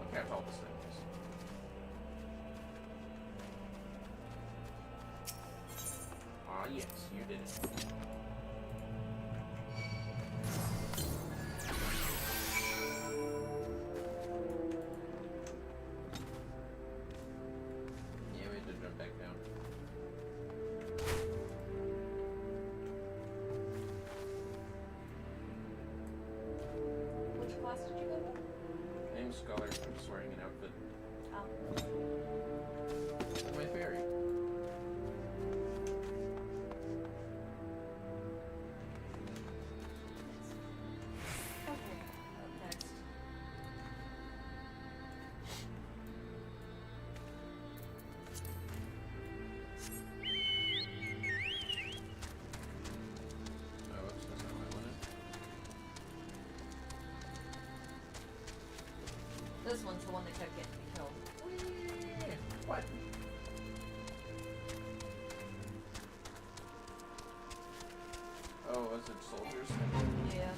Look how tall this thing is. Ah, yes, you did it. Yeah, we had to jump back down. Which class did you go to? I'm a scholar. I'm just wearing an outfit. Oh. My fairy. Okay, up next. Oh, whoops, that's not what I wanted. This one's the one that kept getting me killed. What? Oh, was it soldiers? Yeah.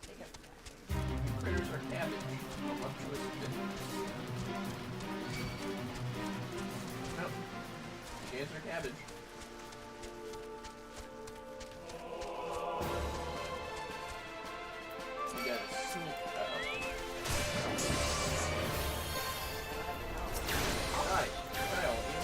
They kept attacking. Critters are cabbage. Voluptuous bitches. Nope. You guys are cabbage. You gotta sneak. Hi. Hi, all of you.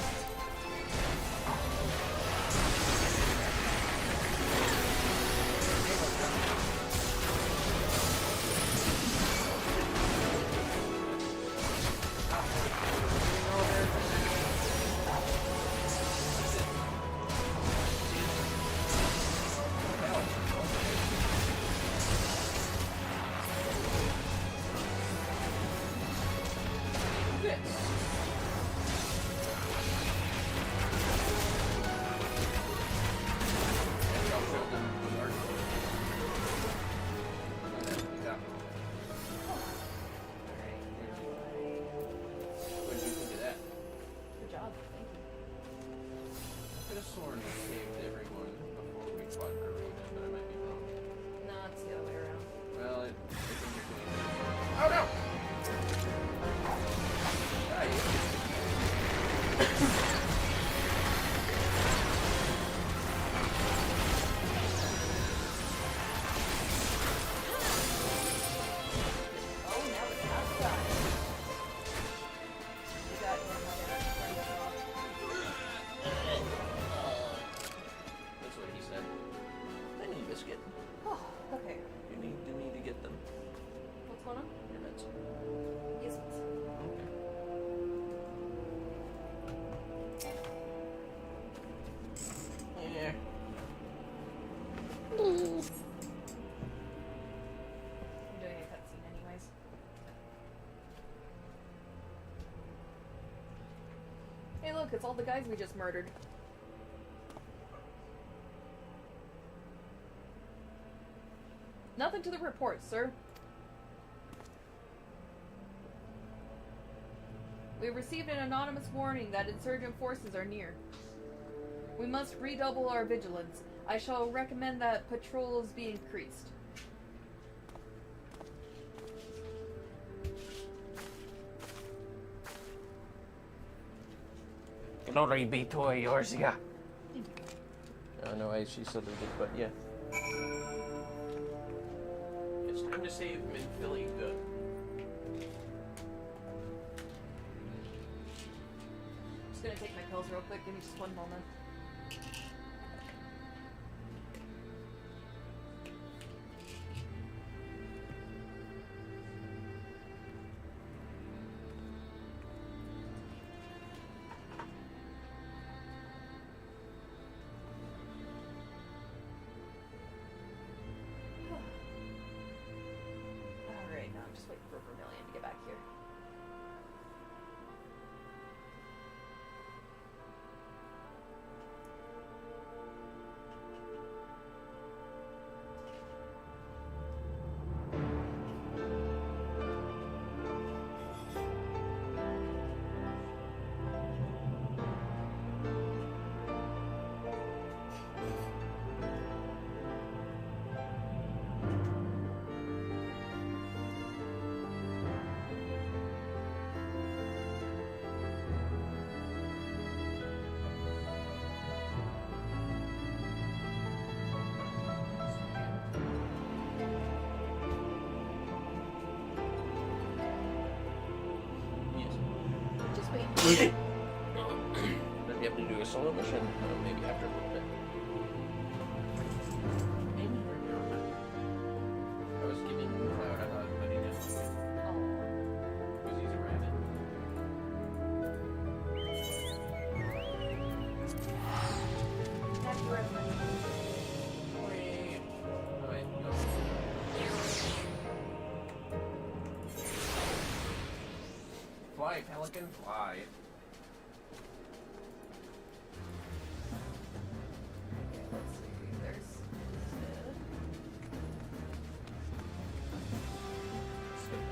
Good job, thank you. I could have sworn we saved everyone before we fought Vermillion, but I might be wrong. No, it's the other way around. Well, I think you're doing it. Oh no! Die, you. Oh, now it's outside. You got That's what he said. I need biscuit. Oh, okay. You need to get them. What's going on? Your meds. Yes. Okay. Yeah. I'm doing a cutscene anyways. Hey look, it's all the guys we just murdered. Nothing to the report, sir. We received an anonymous warning that insurgent forces are near. We must redouble our vigilance. I shall recommend that patrols be increased. Glory be to Eorzea. Oh no, she saluted, but yeah. It's time to save Mid-Philly good. Just gonna take my pills real quick. Give me just one moment. Alright, now I'm just waiting for Vermillion to get back here. Then you have to do a solo mission, maybe after a little bit. Maybe I was giving Cloud a hug, but he didn't like it. Because he's a rabbit. Happy birthday. Wait, no. Fly, pelican, fly. Okay, let's see. There's Sid.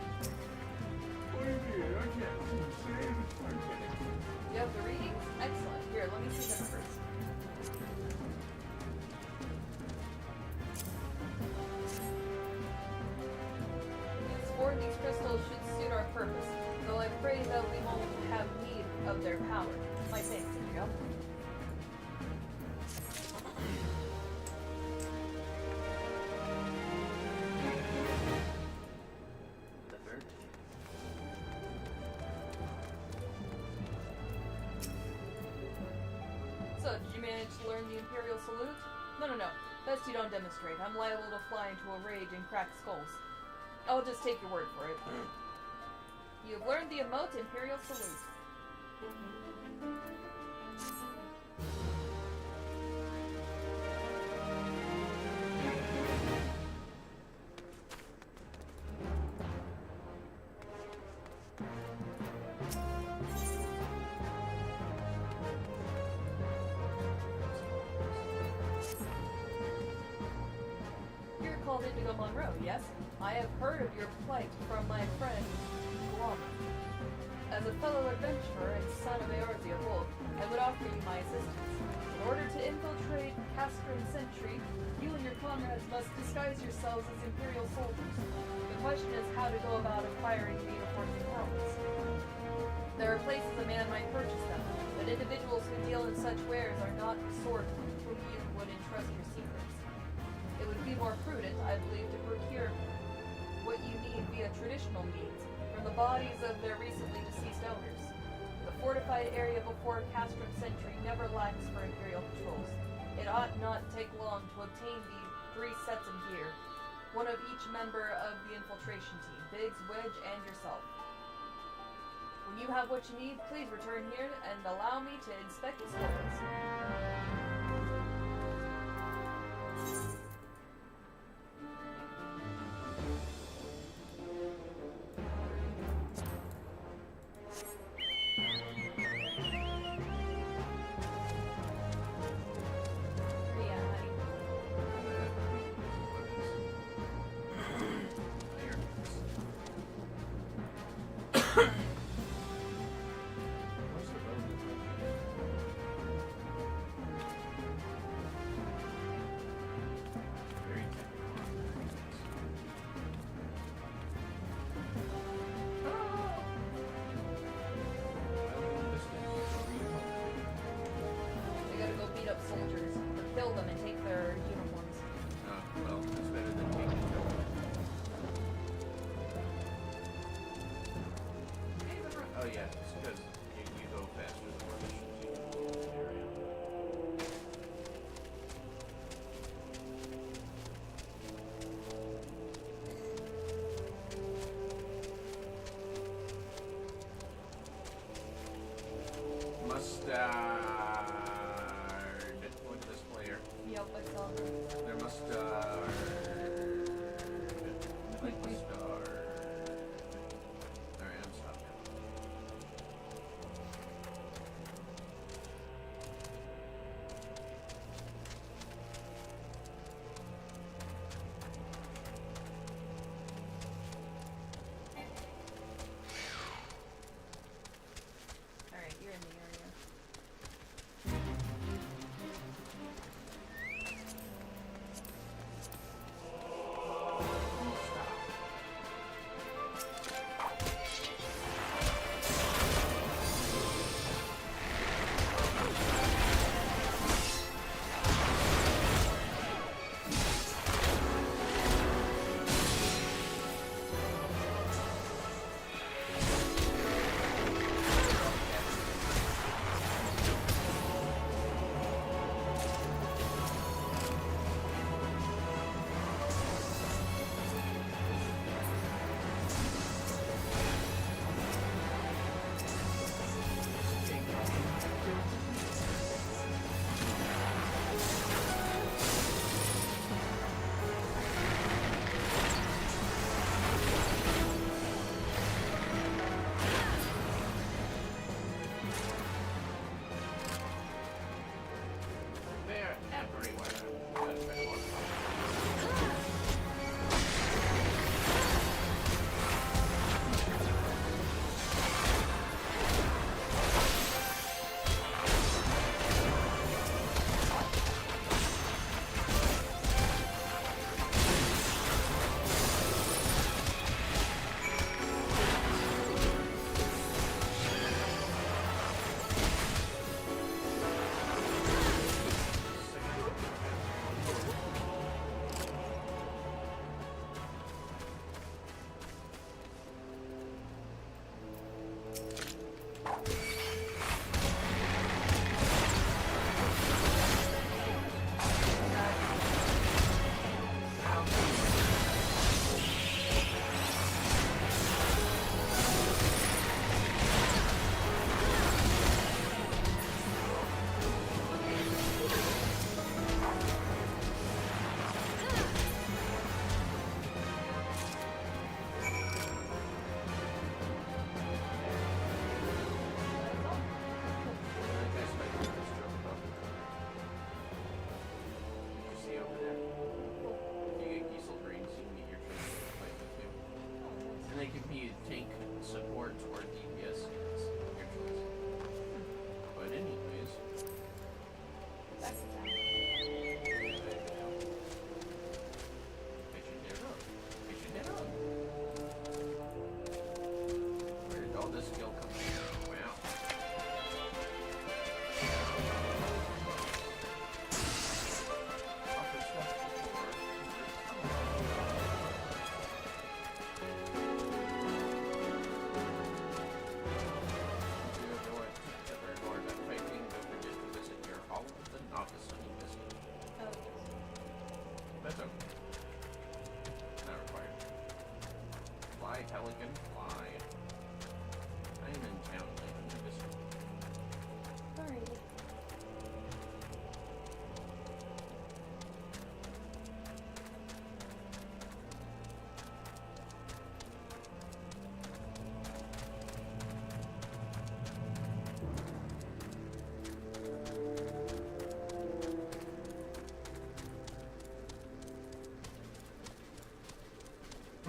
You have the readings? Excellent. Here, let me see the numbers. Henceforth, these crystals should suit our purpose, though I pray that we won't have need of their power. My thanks, Indigo. The bird. So, did you manage to learn the Imperial Salute? No. Best you don't demonstrate. I'm liable to fly into a rage and crack skulls. I'll just take your word for it. You've learned the Emote Imperial Salute. You're called Indigo Monroe, yes? I have heard of your plight from my friend, Guama. As a fellow adventurer and son of Eorzea of old, I would offer you my assistance. In order to infiltrate Castrum Sentry, you and your comrades must disguise yourselves as Imperial soldiers. The question is how to go about acquiring the uniforms and helmets. There are places a man might purchase them, but individuals who deal in such wares are not the sort whom you would entrust your secrets. It would be more prudent, I believe, to procure what you need via traditional means from the bodies of their recently deceased owners. The fortified area before Castrum Sentry never lacks for Imperial patrols. It ought not take long to obtain the 3 sets of gear, one of each member of the infiltration team, Biggs, Wedge, and yourself. When you have what you need, please return here and allow me to inspect the stores. Soldiers, or kill them and take their uniforms. Well, it's better than taking them. Oh yeah, it's because you go faster the more missions you do in the area. Mustard. Look at this player. Yep, I saw them. They're mustard. I like mustard. Alright, I'm stopped now. Alright, you're in the area.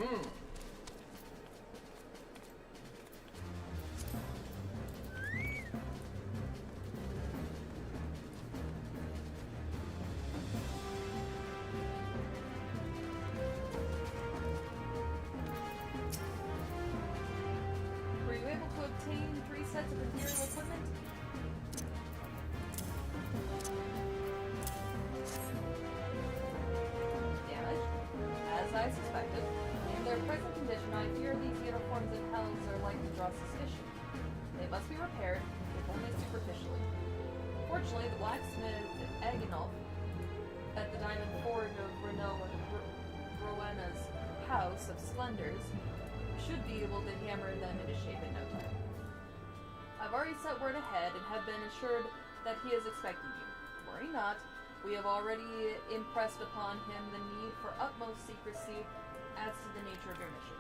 Were you able to obtain 3 sets of Imperial equipment? Damage? As I suspected. In their present condition, I fear these uniforms and helms are likely to draw suspicion. They must be repaired, if only superficially. Fortunately, the blacksmith Agenolf at the Diamond Forge of Rowena's House of Splendors should be able to hammer them into shape in no time. I've already sent word ahead and have been assured that he is expecting you. Worry not, we have already impressed upon him the need for utmost secrecy as to the nature of your mission.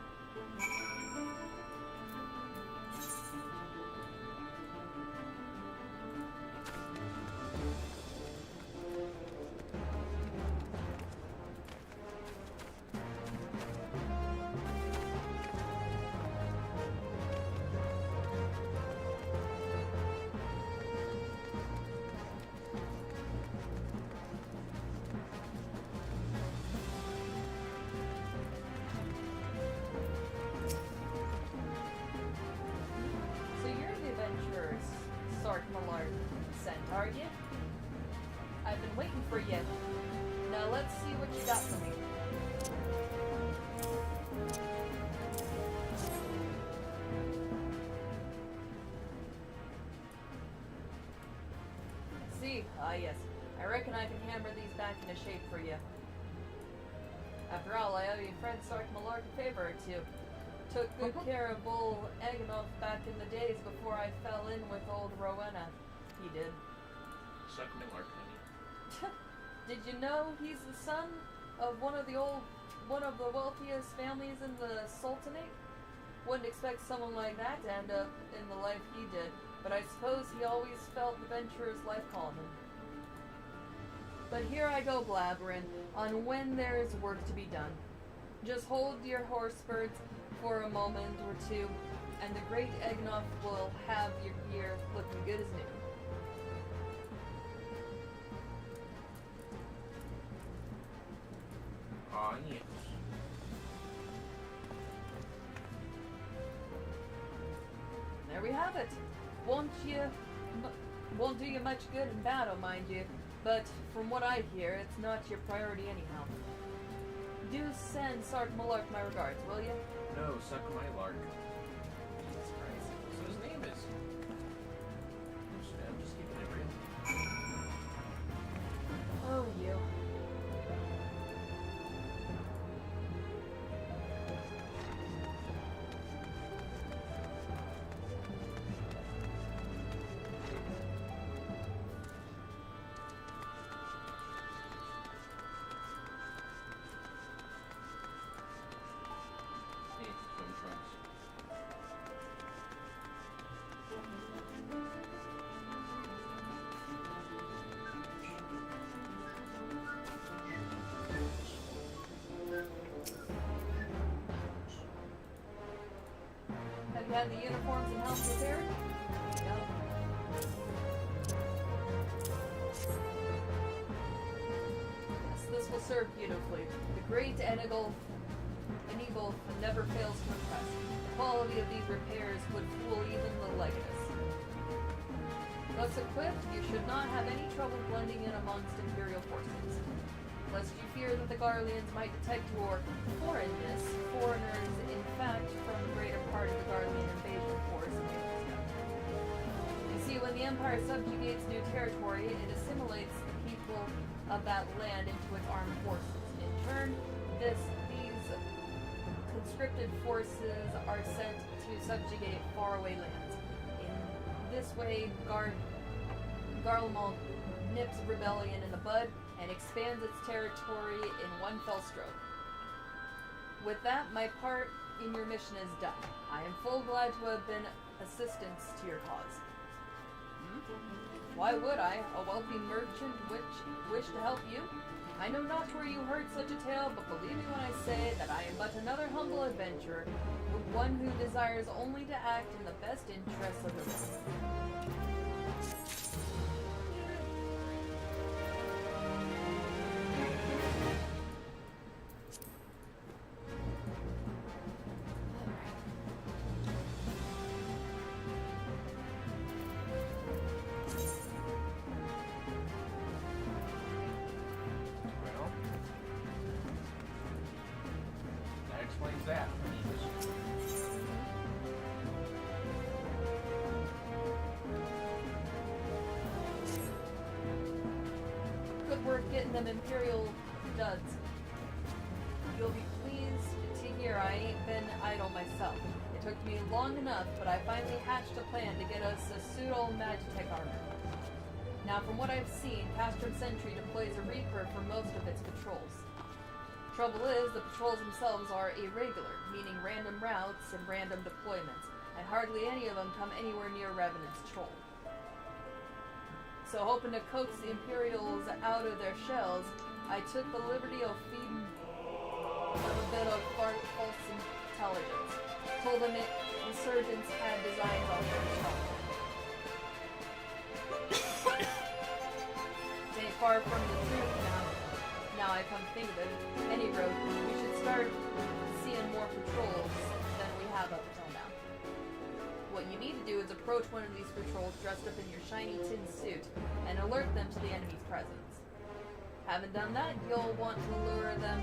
Are you? I've been waiting for you. Now let's see what you got for me. See? Ah, yes. I reckon I can hammer these back into shape for you. After all, I owe your friend Sark Mallark a favor or two. Took good care of Bull Agenolf back in the days before I fell in with old Rowena. He did. Suck my lark, honey. Did you know he's the son of one of the wealthiest families in the Sultanate? Wouldn't expect someone like that to end up in the life he did, but I suppose he always felt the venturer's life calling him. But here I go blabbering on when there is work to be done. Just hold your horse birds for a moment or two, and the great Agenolf will have your gear looking good as new. Ah, yes. There we have it. Won't do you much good in battle, mind you, but from what I hear, it's not your priority anyhow. Do send Sark Mallark my regards, will you? No, suck my lark. Jesus Christ. So his name is... I'm just keeping it real. Oh, you. Have you had the uniforms and helms repaired? No. Yes, this will serve beautifully. The great Enigolf never fails to impress. The quality of these repairs would fool even the Legatus. Thus equipped, you should not have any trouble blending in amongst Imperial forces. Lest you fear that the Garleans might detect your foreignness, foreigners, in fact, from the greater part of the Garlean invasion force. You see, when the Empire subjugates new territory, it assimilates the people of that land into its armed forces. In turn, these conscripted forces are sent to subjugate faraway lands. In this way, Garlemald nips rebellion in the bud and expands its territory in one fell stroke. With that, my part in your mission is done. I am full glad to have been assistance to your cause. Hmm? Why would I, a wealthy merchant, wish to help you? I know not where you heard such a tale, but believe me when I say that I am but another humble adventurer, one who desires only to act in the best interests of the world. That. Good work getting them Imperial duds. You'll be pleased to hear I ain't been idle myself. It took me long enough, but I finally hatched a plan to get us a pseudo-magitech armor. Now, from what I've seen, Castrum Sentry deploys a Reaper for most of its patrols. Trouble is, the patrols themselves are irregular, meaning random routes and random deployments, and hardly any of them come anywhere near Revenant's troll. So hoping to coax the Imperials out of their shells, I took the liberty of feeding them a bit of false intelligence. Told them insurgents had designs on their shells. It ain't far from the truth now. Now I come to think of it, any road, we should start seeing more patrols than we have up until now. What you need to do is approach one of these patrols dressed up in your shiny tin suit and alert them to the enemy's presence. Having done that, you'll want to lure them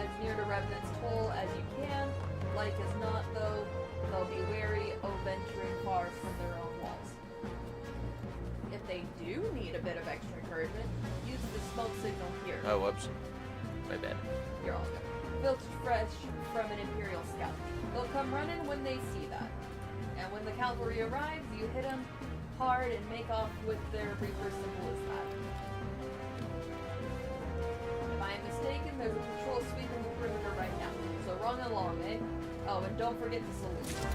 as near to Revenant's toll as you can. Like as not, though, they'll be wary of venturing far from their own walls. If they do need a bit of extra encouragement, use the smoke signal here. Oh, whoops. My bad. You're all good. Filtered fresh from an Imperial scout. They'll come running when they see that. And when the cavalry arrives, you hit them hard and make off with their Reaper, simple as that. If I am mistaken, there's a patrol sweeping the perimeter right now. So run along, eh? Oh, and don't forget to salute.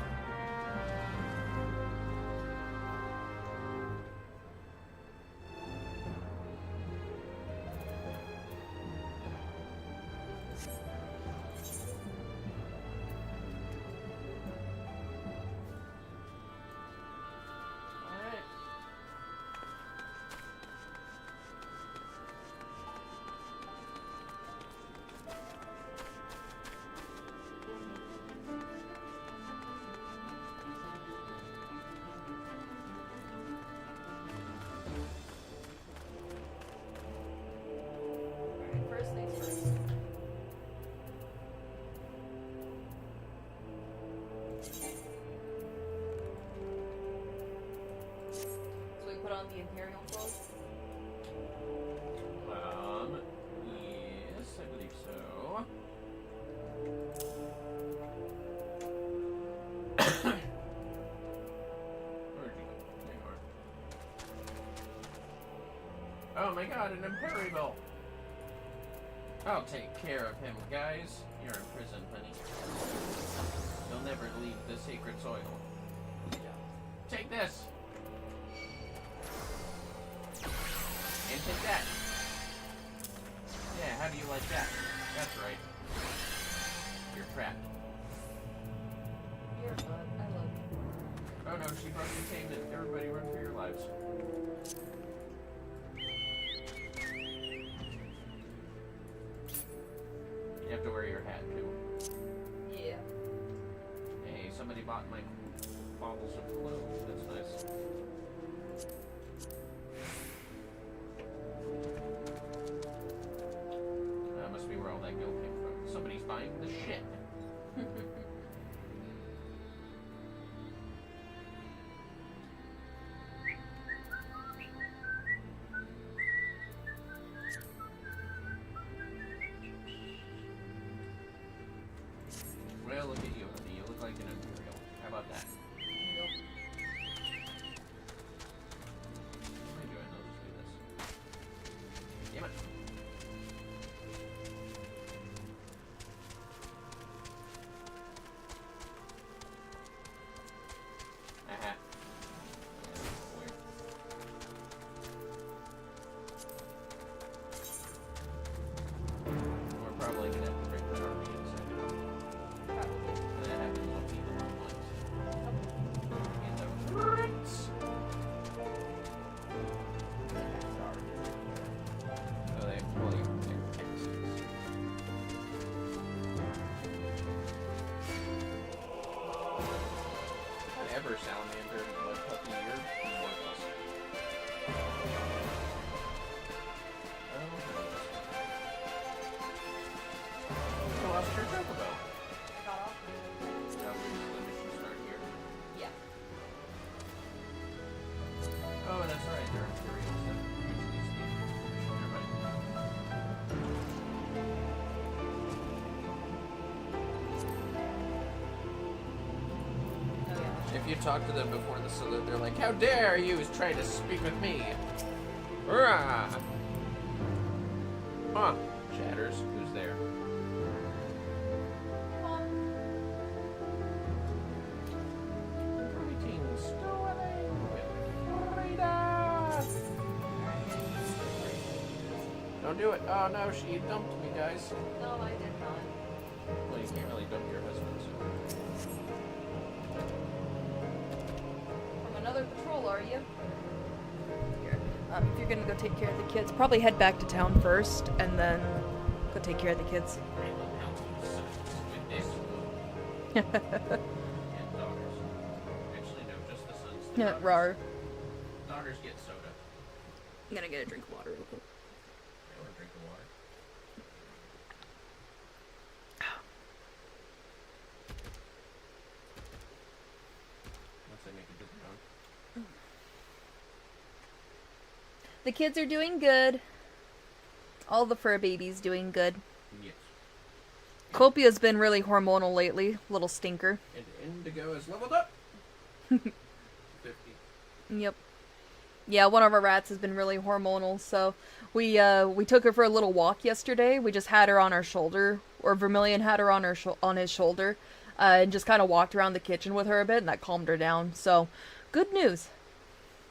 The Imperial clothes? Yes, I believe so. Where'd you go? There you are. Oh my god, an Imperial! I'll take care of him, guys. You're in prison, honey. You'll never leave the sacred soil. Take this! And take that. Yeah, how do you like that? That's right. You're trapped. You're fun. I love you. Oh no, she broke containment. Everybody run for your lives. You have to wear your hat too. Yeah. Hey, somebody bought my bottles of clothes. That's nice. That must be where all that guild came from. Somebody's buying the shit. Well, look at you, honey. You look like an Imperial. How about that? Nope. if you talk to them before the salute, they're like, "How dare you try to speak with me?" Hurrah! Huh. Shatters. Who's there? Greetings. Dwelling with Frida. Don't do it. Oh no, she dumped me, guys. No, I did not. Well, you can't really dump your husband, so. From another patrol, are you? Here. If you're gonna go take care of the kids, probably head back to town first, and then go take care of the kids. And daughters. Actually, no, just the sons. The Yeah, daughters- rar. Daughters get soda. I'm gonna get a drink of water real quick. I want to drink the water. Once I make it to the ground. The kids are doing good. All the fur babies doing good. Yes. Copia's been really hormonal lately. Little stinker. And Indigo is leveled up. 50. Yep. Yeah, one of our rats has been really hormonal, so we took her for a little walk yesterday. We just had her on our shoulder, or Vermillion had her on on his shoulder, and just kind of walked around the kitchen with her a bit, and that calmed her down. So, good news.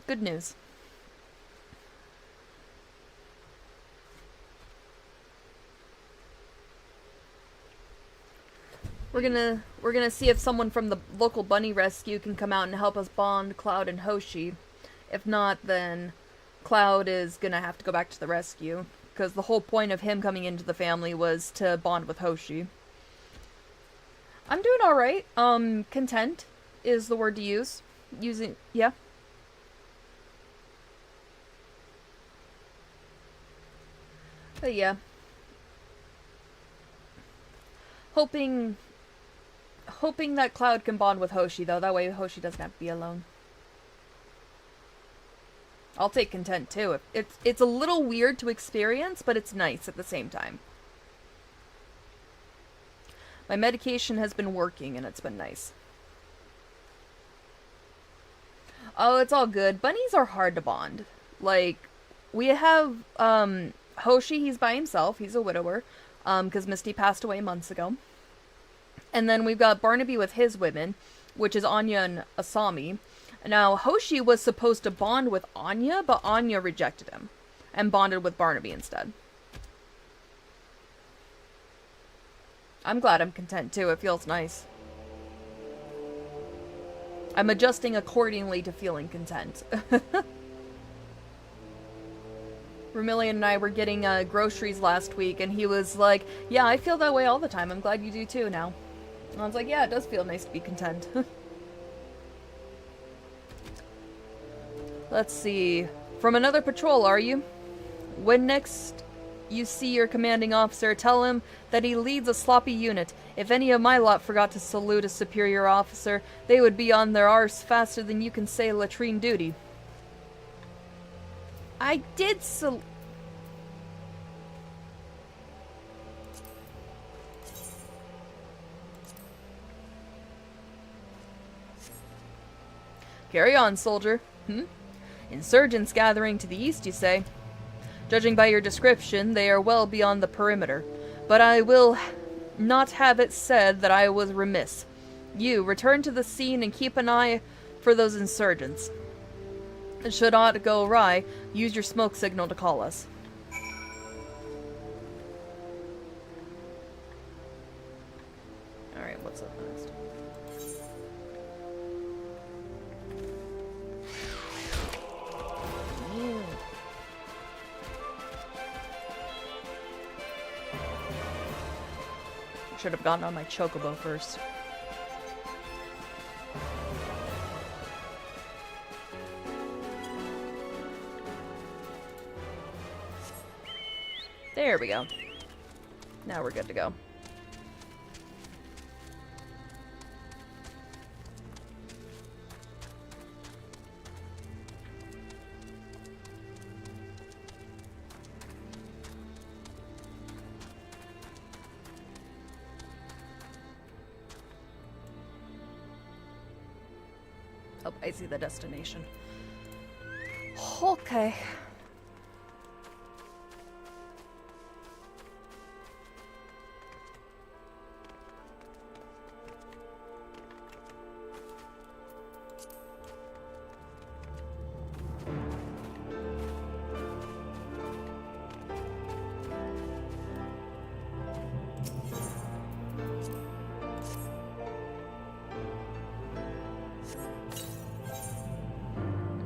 Good news. We're gonna see if someone from the local bunny rescue can come out and help us bond Cloud and Hoshi. If not, then Cloud is gonna have to go back to the rescue, because the whole point of him coming into the family was to bond with Hoshi. I'm doing alright. Content is the word to use. Yeah? But yeah. Hoping that Cloud can bond with Hoshi, though. That way Hoshi doesn't have to be alone. I'll take Content, too. It's a little weird to experience, but it's nice at the same time. My medication has been working, and it's been nice. Oh, it's all good. Bunnies are hard to bond. Like, we have, Hoshi, he's by himself. He's a widower, because Misty passed away months ago. And then we've got Barnaby with his women, which is Anya and Asami. Now, Hoshi was supposed to bond with Anya, but Anya rejected him and bonded with Barnaby instead. I'm glad I'm content too. It feels nice. I'm adjusting accordingly to feeling content. Vermillion and I were getting groceries last week, and he was like, "Yeah, I feel that way all the time. I'm glad you do too now." And I was like, "Yeah, it does feel nice to be content." Let's see. From another patrol, are you? When next you see your commanding officer, tell him that he leads a sloppy unit. If any of my lot forgot to salute a superior officer, they would be on their arse faster than you can say latrine duty. I did Carry on, soldier. Insurgents gathering to the east, you say? Judging by your description, they are well beyond the perimeter. But I will not have it said that I was remiss. You, return to the scene and keep an eye for those insurgents. Should aught go awry, use your smoke signal to call us. Alright, what's up next? Should have gotten on my chocobo first. There we go. Now we're good to go. Oh, I see the destination. Okay.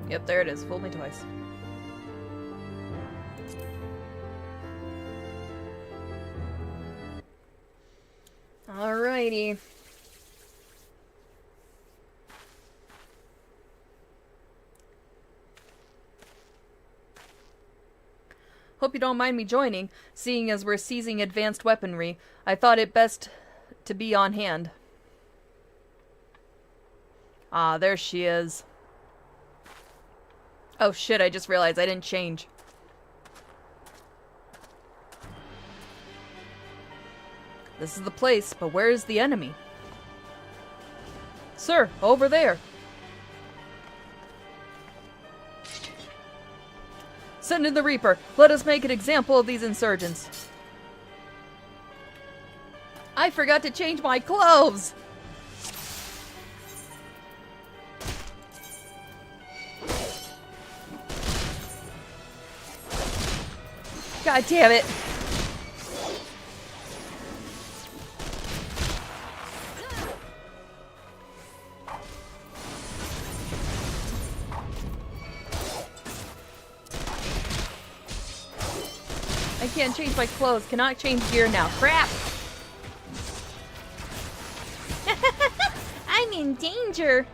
Yep, there it is. Fooled me twice. Alrighty. Hope you don't mind me joining, seeing as we're seizing advanced weaponry. I thought it best to be on hand. Ah, there she is. Oh shit, I just realized I didn't change. This is the place, but where is the enemy? Sir, over there. Send in the Reaper. Let us make an example of these insurgents. I forgot to change my clothes! God damn it! I can't change my clothes. Cannot change gear now. Crap! I'm in danger!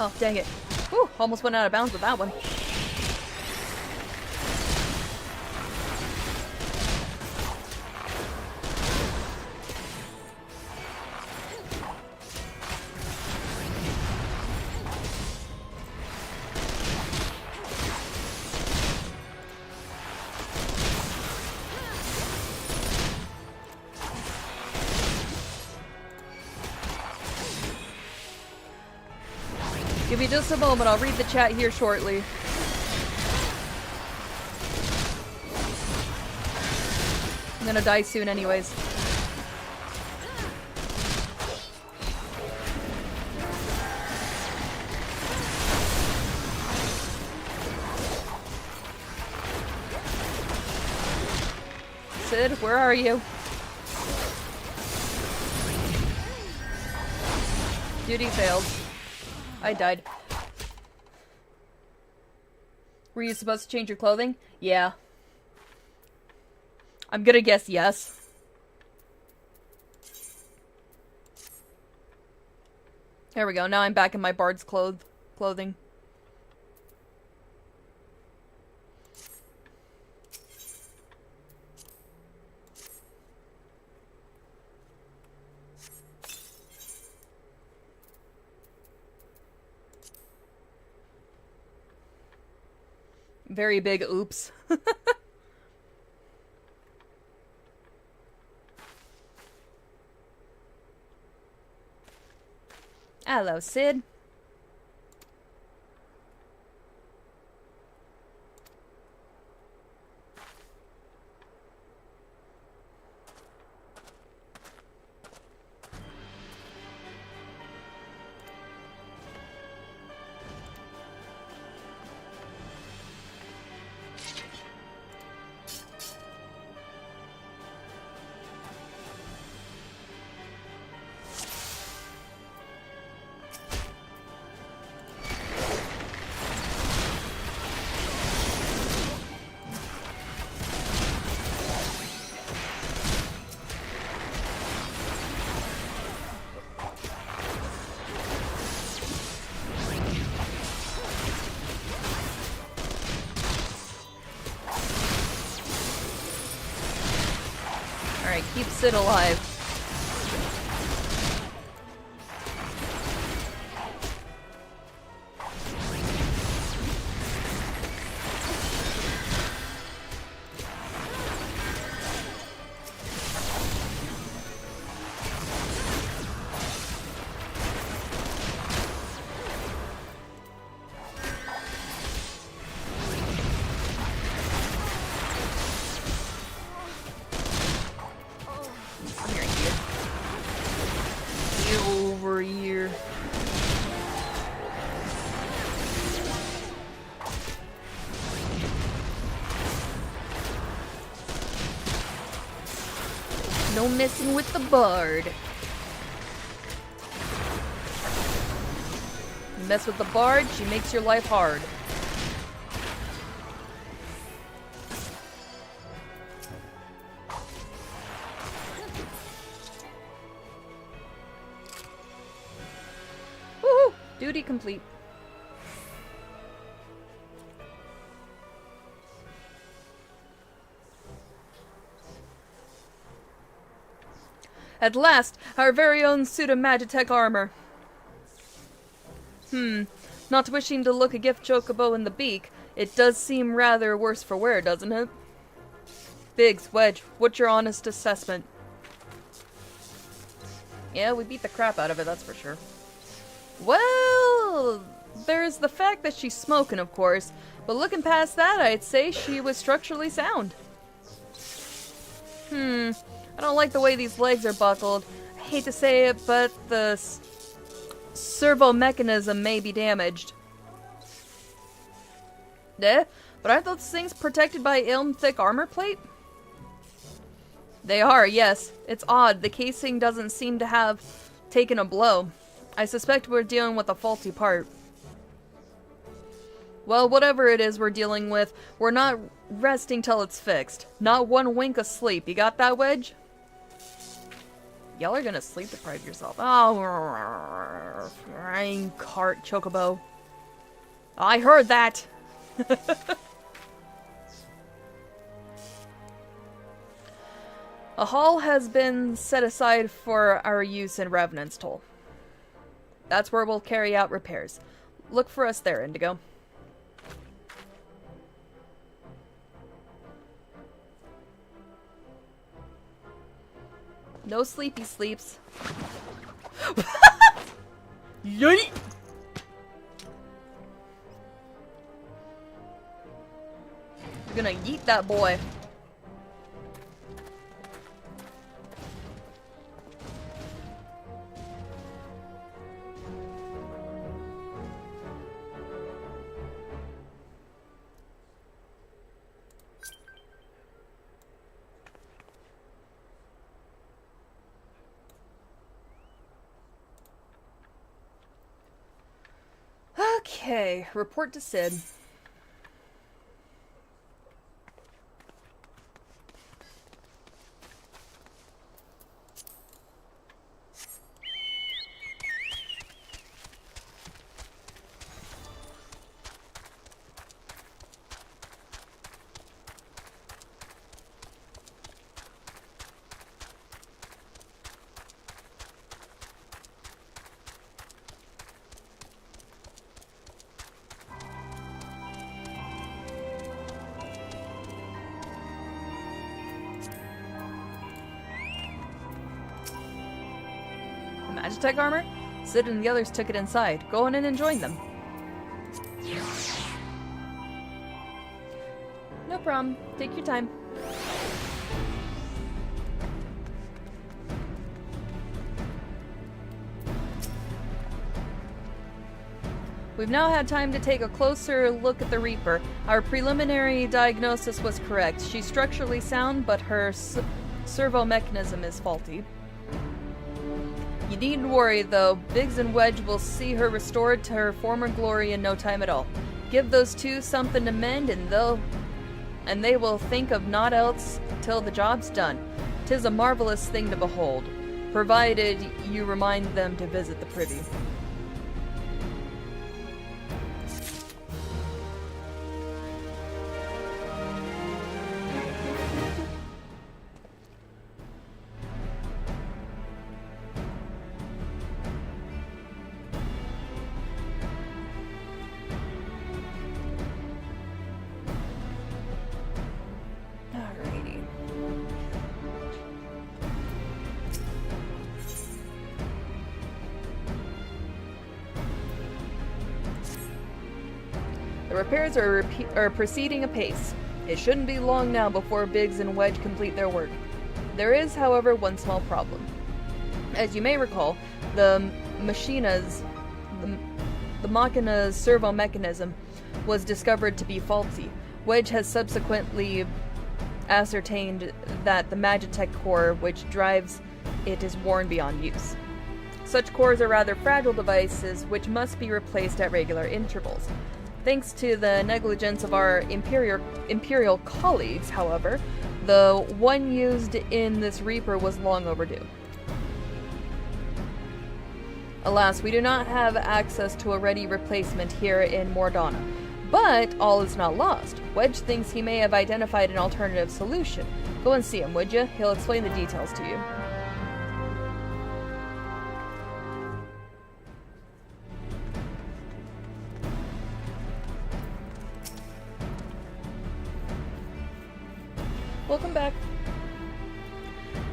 Oh, dang it. Whew, almost went out of bounds with that one. Give me just a moment, I'll read the chat here shortly. I'm gonna die soon anyways. Sid, where are you? Duty failed. I died. Were you supposed to change your clothing? Yeah. I'm gonna guess yes. There we go. Now I'm back in my bard's clothing. Very big oops. Hello, Sid. Alright, keep Sid alive. Over here. No messing with the bard. You mess with the bard, she makes your life hard. Woohoo! Duty complete. At last, our very own suit of Magitech armor. Not wishing to look a gift chocobo in the beak, it does seem rather worse for wear, doesn't it? Biggs, Wedge, what's your honest assessment? Yeah, we beat the crap out of it, that's for sure. Well, there's the fact that she's smoking, of course, but looking past that, I'd say she was structurally sound. I don't like the way these legs are buckled. I hate to say it, but the servo mechanism may be damaged. But aren't those things protected by thick armor plate? They are, yes. It's odd. The casing doesn't seem to have taken a blow. I suspect we're dealing with a faulty part. Well, whatever it is we're dealing with, we're not resting till it's fixed. Not one wink of sleep. You got that, Wedge? Y'all are gonna sleep deprive yourself. Oh, MarinkiArt, Chocobo. I heard that! A hall has been set aside for our use in Revenant's Toll. That's where we'll carry out repairs. Look for us there, Indigo. No sleepy sleeps. Yeet! You're gonna yeet that boy. Okay, report to Sid. Magitech armor? Sid and the others took it inside. Go on in and join them. No problem. Take your time. We've now had time to take a closer look at the Reaper. Our preliminary diagnosis was correct. She's structurally sound, but her servo mechanism is faulty. You needn't worry, though. Biggs and Wedge will see her restored to her former glory in no time at all. Give those two something to mend, and they will think of naught else till the job's done. 'Tis a marvelous thing to behold, provided you remind them to visit the privy. The repairs are proceeding apace. It shouldn't be long now before Biggs and Wedge complete their work. There is, however, one small problem. As you may recall, the Machina's servo mechanism was discovered to be faulty. Wedge has subsequently ascertained that the Magitech core which drives it is worn beyond use. Such cores are rather fragile devices which must be replaced at regular intervals. Thanks to the negligence of our Imperial colleagues, however, the one used in this Reaper was long overdue. Alas, we do not have access to a ready replacement here in Mordana. But all is not lost. Wedge thinks he may have identified an alternative solution. Go and see him, would you? He'll explain the details to you. Welcome back.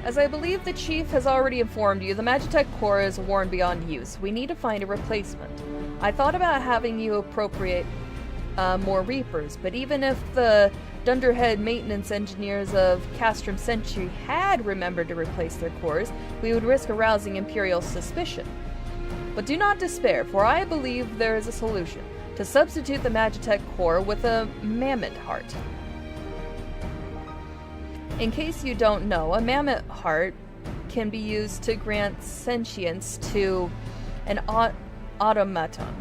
As I believe the Chief has already informed you, the Magitech core is worn beyond use. We need to find a replacement. I thought about having you appropriate more Reapers, but even if the dunderhead maintenance engineers of Castrum Century had remembered to replace their cores, we would risk arousing Imperial suspicion. But do not despair, for I believe there is a solution. To substitute the Magitech core with a mammoth heart. In case you don't know, a mammoth heart can be used to grant sentience to an automaton.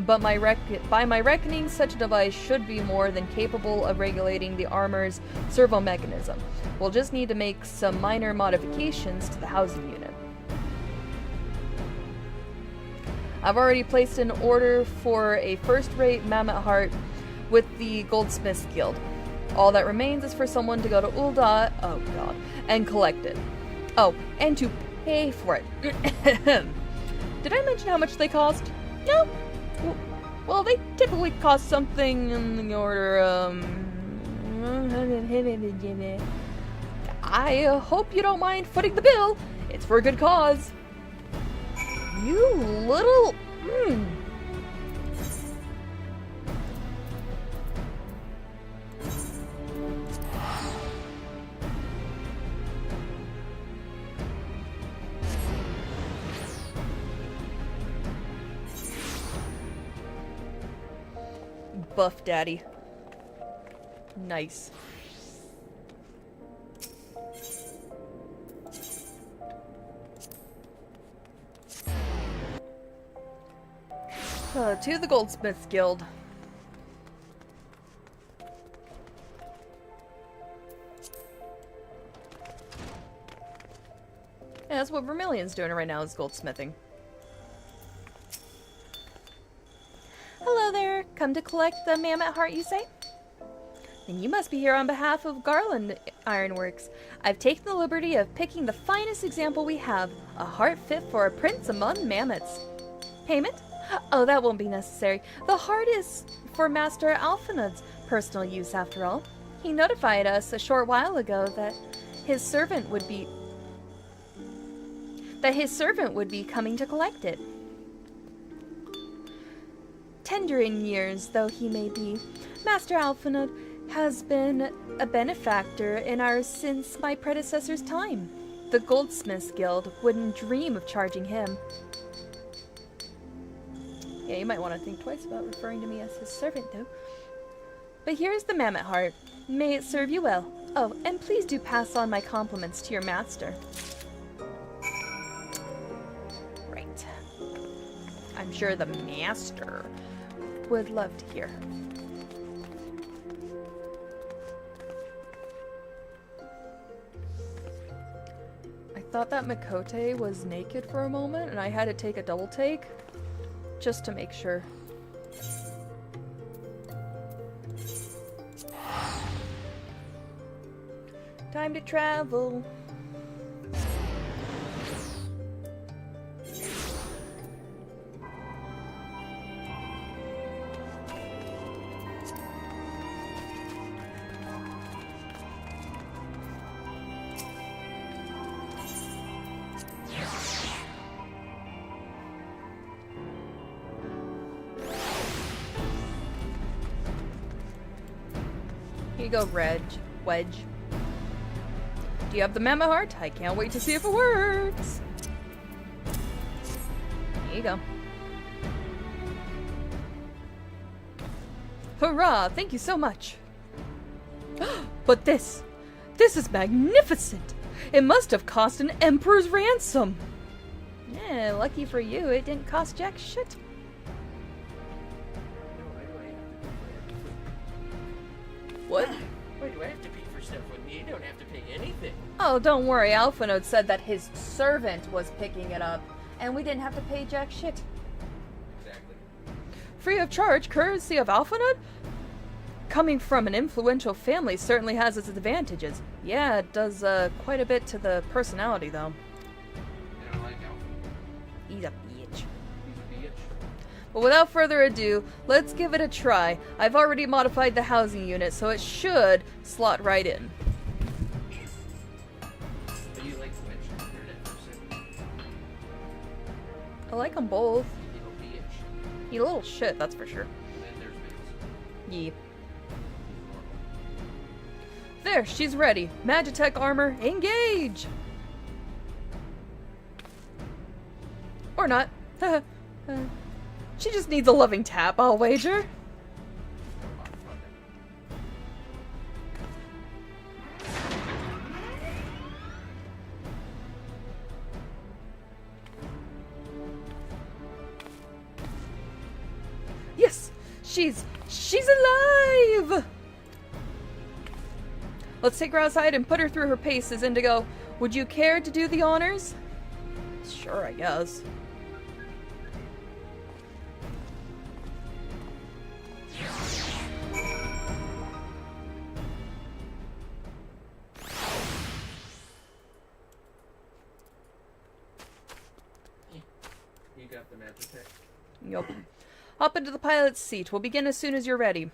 But by my reckoning, such a device should be more than capable of regulating the armor's servo mechanism. We'll just need to make some minor modifications to the housing unit. I've already placed an order for a first-rate mammoth heart with the Goldsmiths Guild. All that remains is for someone to go to Ul'dah, oh god, and collect it. Oh, and to pay for it. Did I mention how much they cost? No. Well, they typically cost something in the order, I hope you don't mind footing the bill. It's for a good cause. You little... Buff Daddy. Nice. To the Goldsmiths Guild. Yeah, that's what Vermillion's doing right now, is goldsmithing. Hello there. Come to collect the mammoth heart, you say? Then you must be here on behalf of Garland Ironworks. I've taken the liberty of picking the finest example we have, a heart fit for a prince among mammoths. Payment? Oh, that won't be necessary. The heart is for Master Alphanud's personal use, after all. He notified us a short while ago that his servant would be coming to collect it. Tender in years though he may be, Master Alphanud has been a benefactor in ours since my predecessor's time. The Goldsmiths Guild wouldn't dream of charging him. Yeah, you might want to think twice about referring to me as his servant, though. But here's the mammoth heart. May it serve you well. Oh, and please do pass on my compliments to your master. Right. I'm sure the master would love to hear. I thought that miqo'te was naked for a moment, and I had to take a double take just to make sure. Time to travel. you go, Wedge. Do you have the memo heart? I can't wait to see if it works. There you go. Hurrah! Thank you so much. But this is magnificent. It must have cost an emperor's ransom. Yeah, lucky for you, it didn't cost jack shit. What? Why do I have to pay for stuff when you don't have to pay anything? Oh, don't worry. AlphaNode said that his servant was picking it up, and we didn't have to pay jack shit. Exactly. Free of charge, courtesy of AlphaNode? Coming from an influential family certainly has its advantages. Yeah, it does quite a bit to the personality, though. I don't like Alpha. He's a bitch. He's a bitch. But without further ado, let's give it a try. I've already modified the housing unit, so it should slot right in. But you like to mention internet person. I like them both. You little bitch. You little shit, that's for sure. And then there's Bales. Yee. There, she's ready. Magitech armor, engage! Or not. She just needs a loving tap, I'll wager. Yes! She's alive! Let's take her outside and put her through her paces, Indigo. Would you care to do the honors? Sure, I guess. You got the Magitech. Yup. Hop into the pilot's seat. We'll begin as soon as you're ready.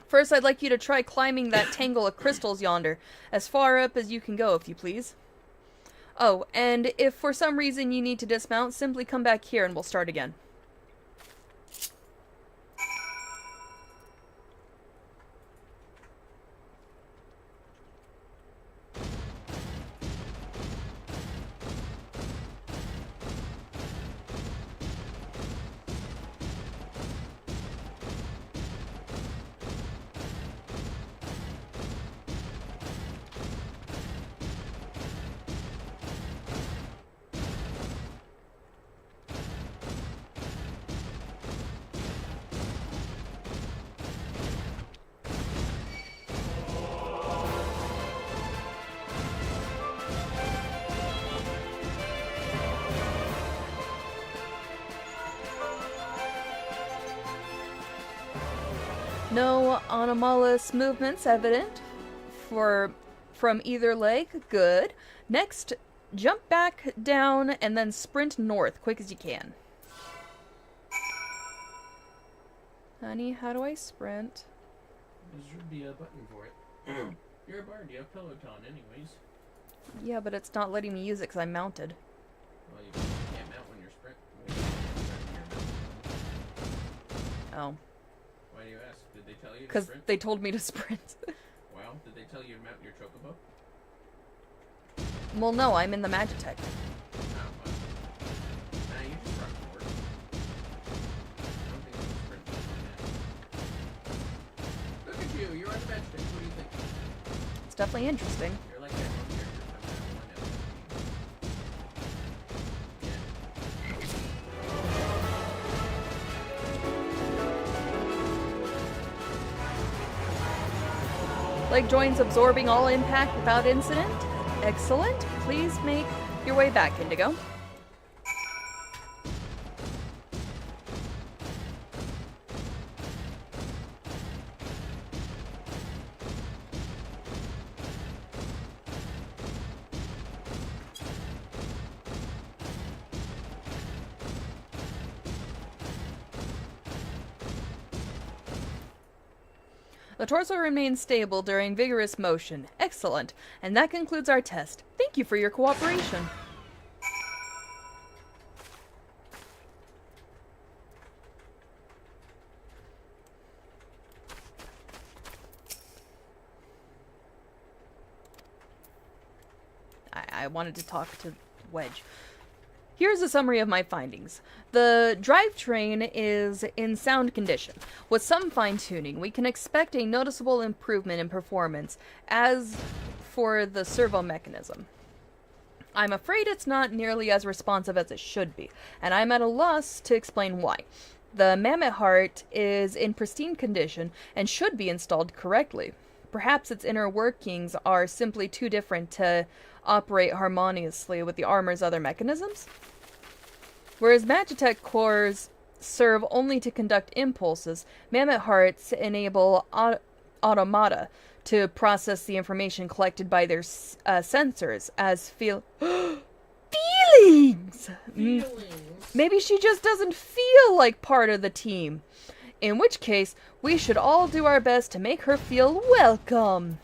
First, I'd like you to try climbing that tangle of crystals yonder, as far up as you can go, if you please. Oh, and if for some reason you need to dismount, simply come back here and we'll start again. No anomalous movements evident from either leg. Good. Next, jump back down and then sprint north, quick as you can. Honey, how do I sprint? There should be a button for it. You're a bard, you have Peloton anyways. Yeah, but it's not letting me use it because I'm mounted. Well, you can't mount when you're Oh. Why do you ask? Did they tell you to Because sprint? they told me to sprint. Well, did they tell you to mount your chocobo? Well, no, I'm in the Magitech. Oh, well. Nah, you just run forward. I don't think there's a sprint button on that. Look at you, you're on the bench. What do you think? It's definitely interesting. You're like that one character from that one episode. Leg joints absorbing all impact without incident. Excellent. Please make your way back, Indigo. The torso remains stable during vigorous motion. Excellent. And that concludes our test. Thank you for your cooperation. I wanted to talk to Wedge. Here's a summary of my findings. The drivetrain is in sound condition. With some fine-tuning, we can expect a noticeable improvement in performance. As for the servo mechanism, I'm afraid it's not nearly as responsive as it should be, and I'm at a loss to explain why. The mammoth heart is in pristine condition and should be installed correctly. Perhaps its inner workings are simply too different to operate harmoniously with the armor's other mechanisms. Whereas Magitech cores serve only to conduct impulses, mammoth hearts enable automata to process the information collected by their sensors as feelings. Maybe she just doesn't feel like part of the team. In which case, we should all do our best to make her feel welcome.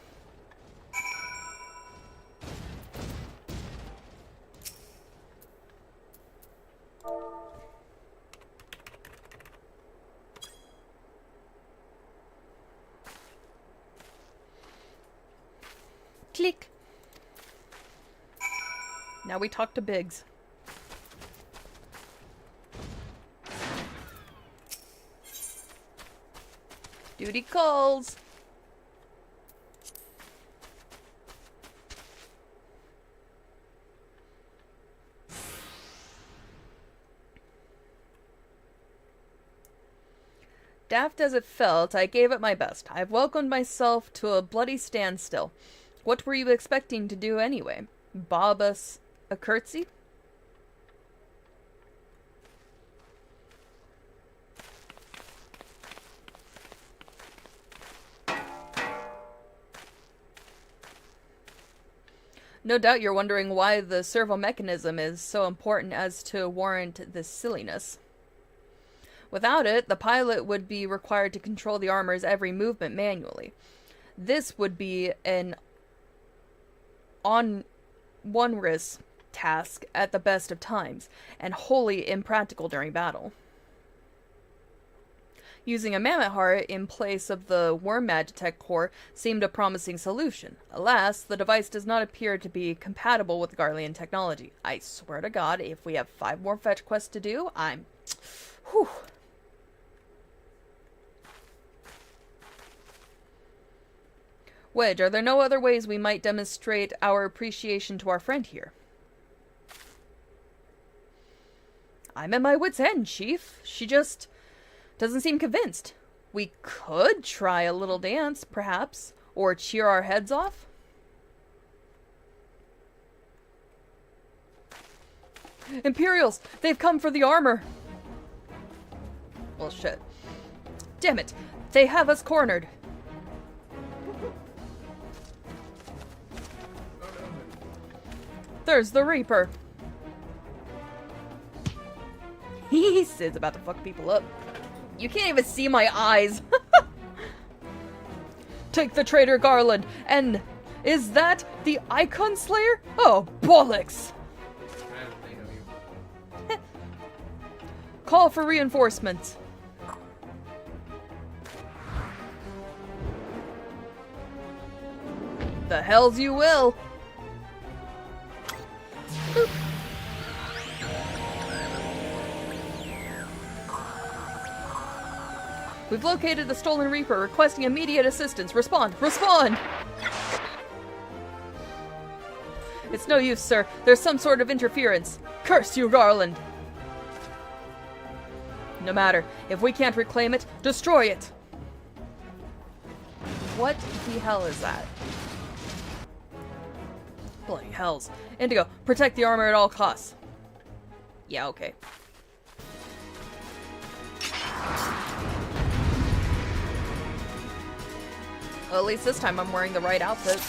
Click. Now we talk to Biggs. Duty calls. Daft as it felt, I gave it my best. I've welcomed myself to a bloody standstill. What were you expecting to do anyway? Bob us a curtsy? No doubt you're wondering why the servo mechanism is so important as to warrant this silliness. Without it, the pilot would be required to control the armor's every movement manually. This would be an onerous task at the best of times, and wholly impractical during battle. Using a mammoth heart in place of the worm Magitech core seemed a promising solution. Alas, the device does not appear to be compatible with Garlean technology. I swear to God, if we have 5 more fetch quests to do, I'm... Whew. Wedge, are there no other ways we might demonstrate our appreciation to our friend here? I'm at my wit's end, Chief. She just doesn't seem convinced. We could try a little dance, perhaps, or cheer our heads off. Imperials! They've come for the armor! Well, shit. Damn it! They have us cornered! There's the Reaper! Sid's about to fuck people up. You can't even see my eyes! Take the traitor Garland, and is that the Icon Slayer? Oh, bollocks! Call for reinforcements. The hells you will! Boop. We've located the stolen Reaper, requesting immediate assistance. Respond! Respond! It's no use, sir. There's some sort of interference. Curse you, Garland! No matter. If we can't reclaim it, destroy it! What the hell is that? Bloody hells. Indigo, protect the armor at all costs. Yeah, okay. Well, at least this time I'm wearing the right outfit.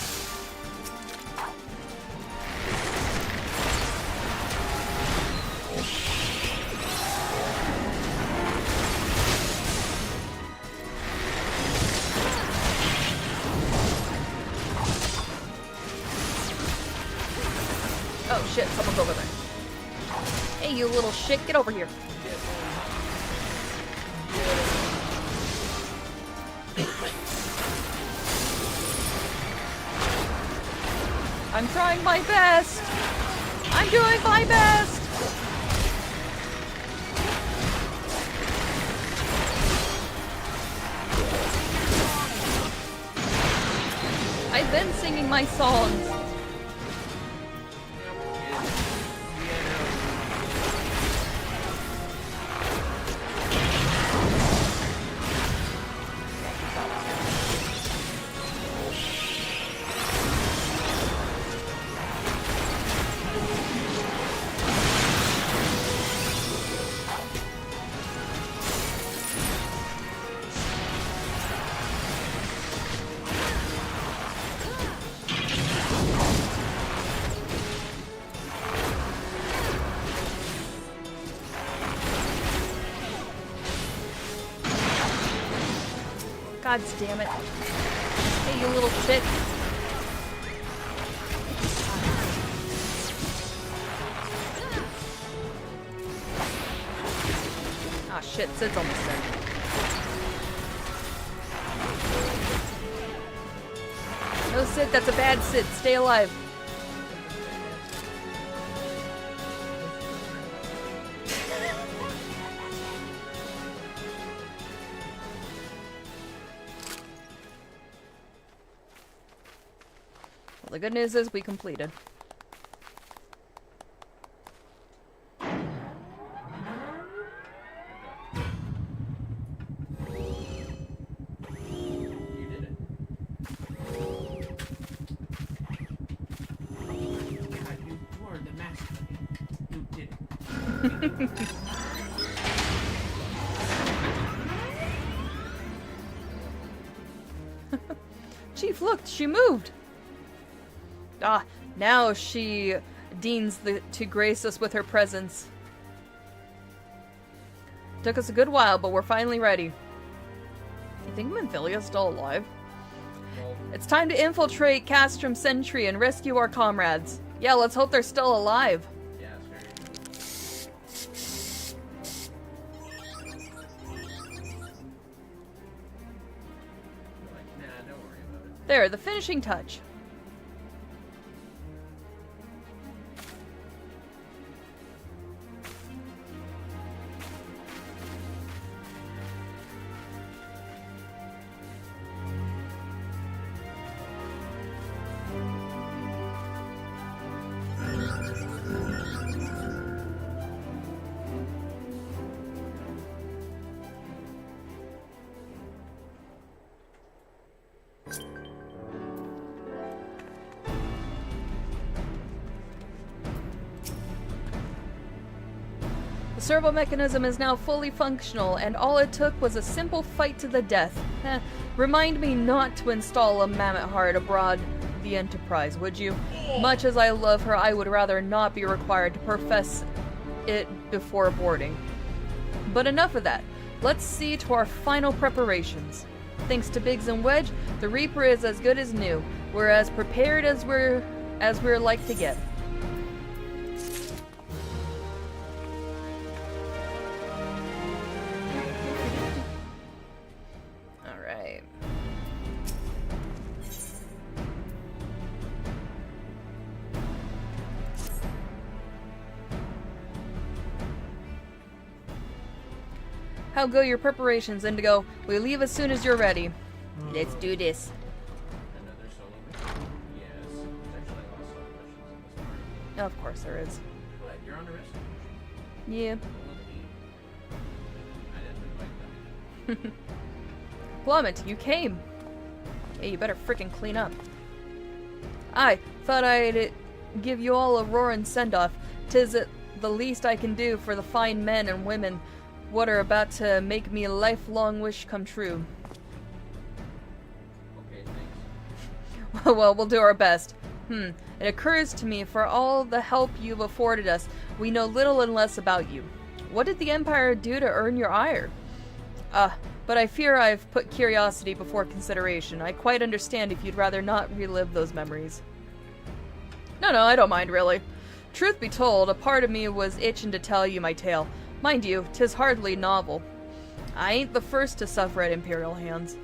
Oh shit, someone's over there. Hey, you little shit, get over here. I'm trying my best! I'm doing my best! I've been singing my songs. God damn it. Hey, you little shit. Ah, shit. Sid's almost dead. No, Sid. That's a bad Sid. Stay alive. The good news is we completed. You did it. God, you are the master. You did it. Chief, look, she moved. Ah, now she deigns to grace us with her presence. Took us a good while, but we're finally ready. You think Manthilia's still alive? It's time to infiltrate Castrum Sentry and rescue our comrades. Yeah, let's hope they're still alive. Yeah, it's very good. Like, nah, don't worry about it. There, the finishing touch. The servo mechanism is now fully functional, and all it took was a simple fight to the death. Remind me not to install a mammoth heart aboard the Enterprise, would you? Much as I love her, I would rather not be required to profess it before boarding. But enough of that. Let's see to our final preparations. Thanks to Biggs and Wedge, the Reaper is as good as new. We're as prepared as we're like to get. How go your preparations, Indigo? We leave as soon as you're ready. Let's do this. Another solo mission? Yes. There's actually a lot of solo missions in this part. Of course there is. What? You're on a rescue mission? Yeah. I didn't invite them. Plummet, you came. Hey, you better frickin' clean up. I thought I'd give you all a roaring send-off. 'Tis the least I can do for the fine men and women what are about to make me a lifelong wish come true. Okay, thanks. Well, we'll do our best. It occurs to me, for all the help you've afforded us, we know little and less about you. What did the Empire do to earn your ire? But I fear I've put curiosity before consideration. I quite understand if you'd rather not relive those memories. No, I don't mind, really. Truth be told, a part of me was itching to tell you my tale. Mind you, 'tis hardly novel. I ain't the first to suffer at Imperial hands.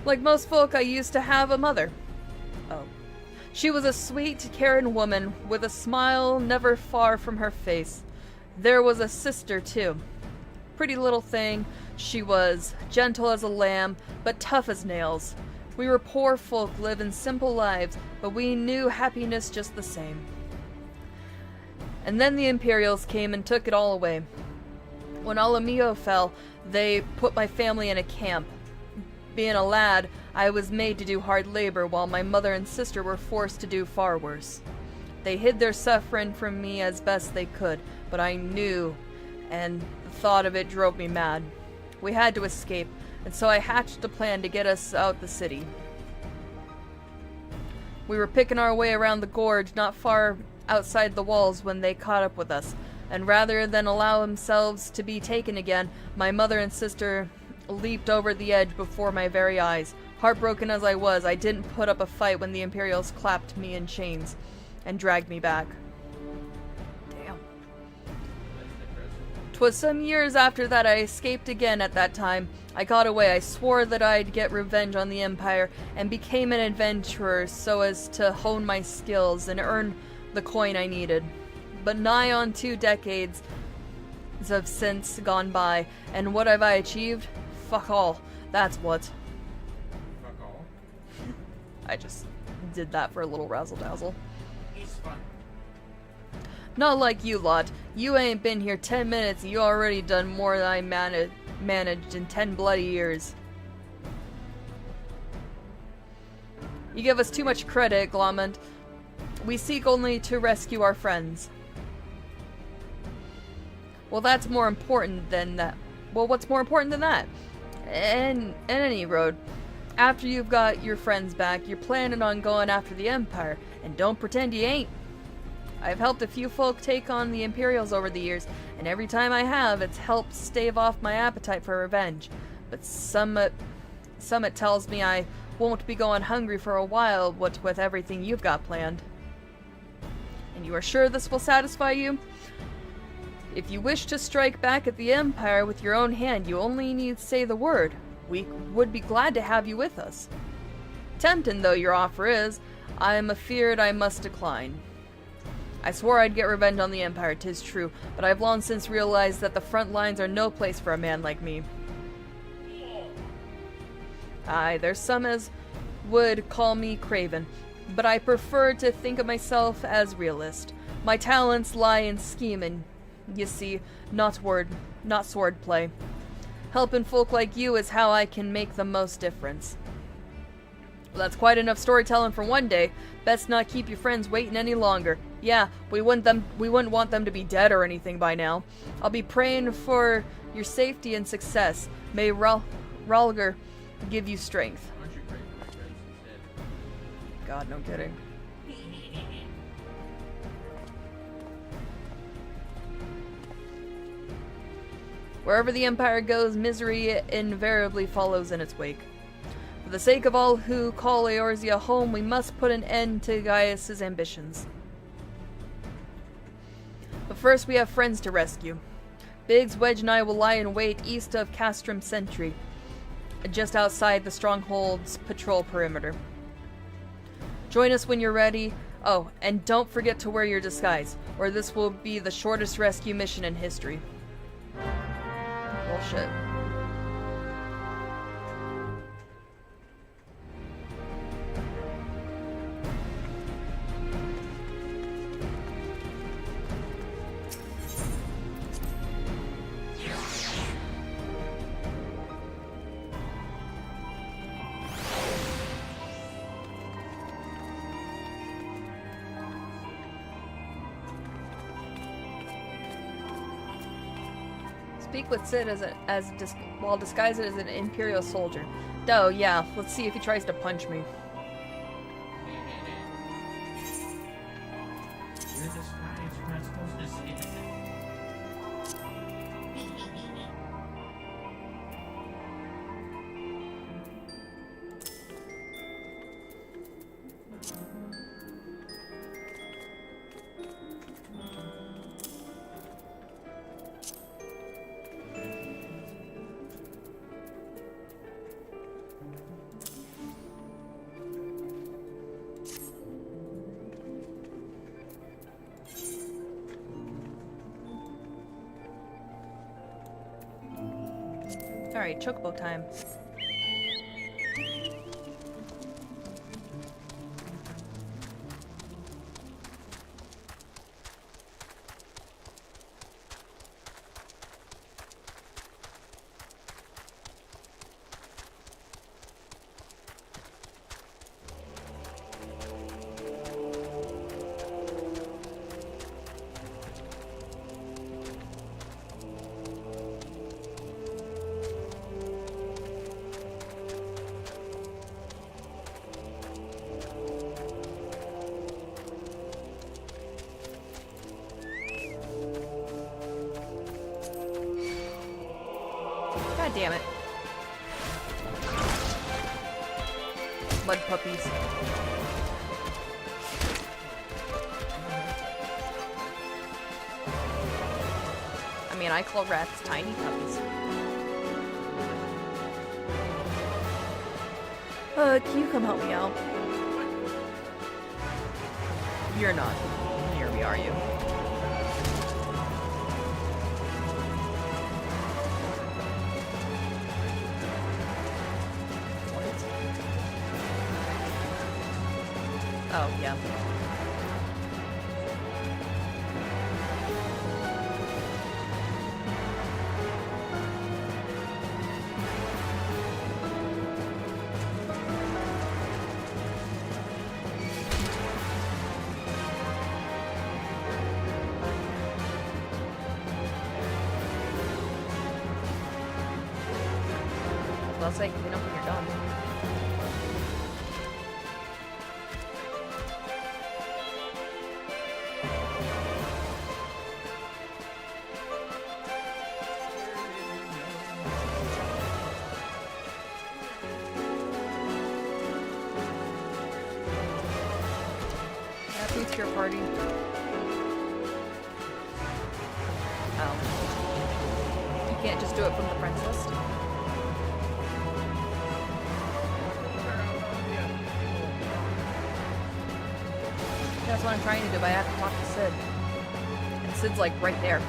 Like most folk, I used to have a mother. Oh. She was a sweet, caring woman with a smile never far from her face. There was a sister, too. Pretty little thing, she was, gentle as a lamb, but tough as nails. We were poor folk living simple lives, but we knew happiness just the same. And then the Imperials came and took it all away. When Alamio fell, they put my family in a camp. Being a lad, I was made to do hard labor while my mother and sister were forced to do far worse. They hid their suffering from me as best they could, but I knew, and the thought of it drove me mad. We had to escape, and so I hatched a plan to get us out the city. We were picking our way around the gorge not far outside the walls when they caught up with us, and rather than allow themselves to be taken again, my mother and sister leaped over the edge before my very eyes. Heartbroken as I was, I didn't put up a fight when the Imperials clapped me in chains and dragged me back. Damn. 'Twas some years after that I escaped again. At that time I got away. I swore that I'd get revenge on the Empire and became an adventurer so as to hone my skills and earn the coin I needed. But nigh on 2 decades have since gone by, and what have I achieved? Fuck all. That's what. Fuck all. I just did that for a little razzle-dazzle. He's fun. Not like you lot. You ain't been here 10 minutes and you already done more than I managed in 10 bloody years. You give us too much credit, Glomant. We seek only to rescue our friends. Well, that's more important than that. Well, what's more important than that? In any road, after you've got your friends back, you're planning on going after the Empire, and don't pretend you ain't. I've helped a few folk take on the Imperials over the years, and every time I have, it's helped stave off my appetite for revenge. But some it tells me I won't be going hungry for a while, what with everything you've got planned. And you are sure this will satisfy you? If you wish to strike back at the Empire with your own hand, you only need to say the word. We would be glad to have you with us. Tempting though your offer is, I am afeard I must decline. I swore I'd get revenge on the Empire, 'tis true, but I've long since realized that the front lines are no place for a man like me. Aye, there's some as would call me craven, but I prefer to think of myself as realist. My talents lie in scheming, you see, not sword play. Helping folk like you is how I can make the most difference. Well, that's quite enough storytelling for one day. Best not keep your friends waiting any longer. Yeah, we wouldn't want them to be dead or anything by now. I'll be praying for your safety and success. May Ralger give you strength. Aren't you praying for my friends instead? God, no kidding. Wherever the Empire goes, misery invariably follows in its wake. For the sake of all who call Eorzea home, we must put an end to Gaius's ambitions. But first we have friends to rescue. Biggs, Wedge, and I will lie in wait east of Castrum Sentry, just outside the Stronghold's patrol perimeter. Join us when you're ready. Oh, and don't forget to wear your disguise, or this will be the shortest rescue mission in history. Bullshit. Speak with Sid while disguised as an Imperial soldier. Oh, yeah, let's see if he tries to punch me. You're disguised, you're not supposed to say that. Alright, chocobo time. God damn it. Mud puppies. I mean, I call rats tiny puppies. Can you come help me out? You're not near me, are you? Oh, yeah. I'll say, clean up when you're done. Happy to your party. Oh. You can't just do it from the friends list? That's what I'm trying to do, but I have to talk to Sid. And Sid's like right there.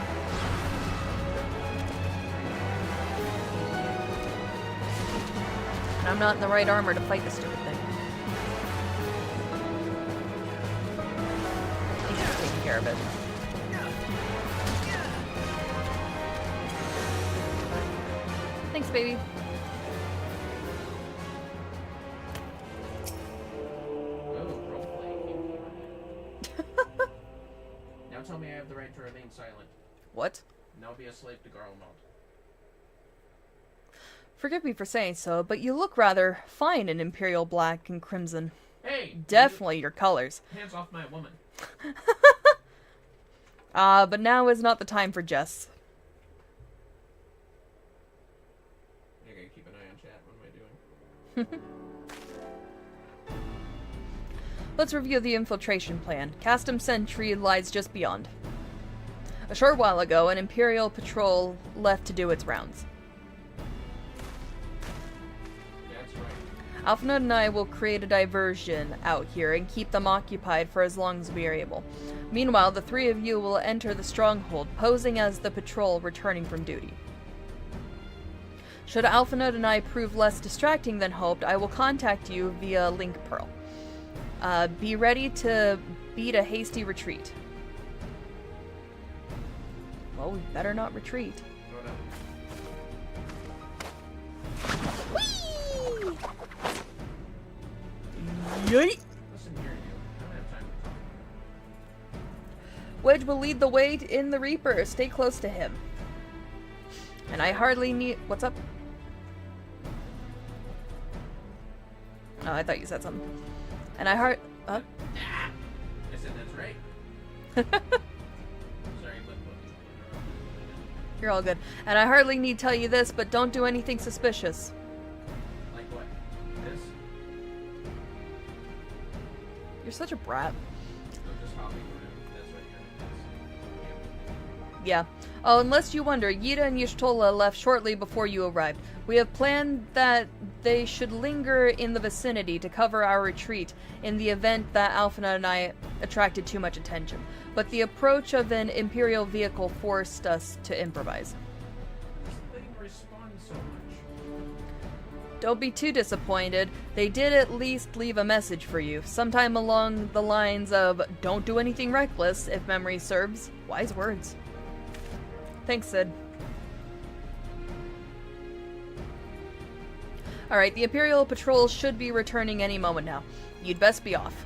And I'm not in the right armor to fight this stupid thing. He's just taking care of it. Thanks, baby. Tell me I have the right to remain silent. What? Now be a slave to Garl Mod. Forgive me for saying so, but you look rather fine in Imperial Black and Crimson. Hey! Definitely your colors. Hands off my woman. But now is not the time for jests. You're gonna keep an eye on chat. What am I doing? Let's review the infiltration plan. Castum Sentry lies just beyond. A short while ago, an Imperial patrol left to do its rounds. That's right. Alphanut and I will create a diversion out here and keep them occupied for as long as we are able. Meanwhile, the three of you will enter the stronghold, posing as the patrol returning from duty. Should Alphanut and I prove less distracting than hoped, I will contact you via Link Pearl. Be ready to beat a hasty retreat. Well, we better not retreat. Whee! Yeet! Listen here, you. I don't have time to talk. Wedge will lead the way in the Reaper. Stay close to him. And I hardly need... What's up? Oh, I thought you said something. And I I said that's right. Sorry, but You're all good. And I hardly need tell you this, but don't do anything suspicious. like what? This? You're such a brat. So just hopping around. That's what you're Yeah. Oh, unless you wonder, Yida and Y'shtola left shortly before you arrived. We have planned that they should linger in the vicinity to cover our retreat in the event that Alphana and I attracted too much attention. But the approach of an Imperial vehicle forced us to improvise. This thing responds so much. Don't be too disappointed. They did at least leave a message for you, sometime along the lines of, don't do anything reckless, if memory serves. Wise words. Thanks, Sid. Alright, the Imperial Patrol should be returning any moment now. You'd best be off.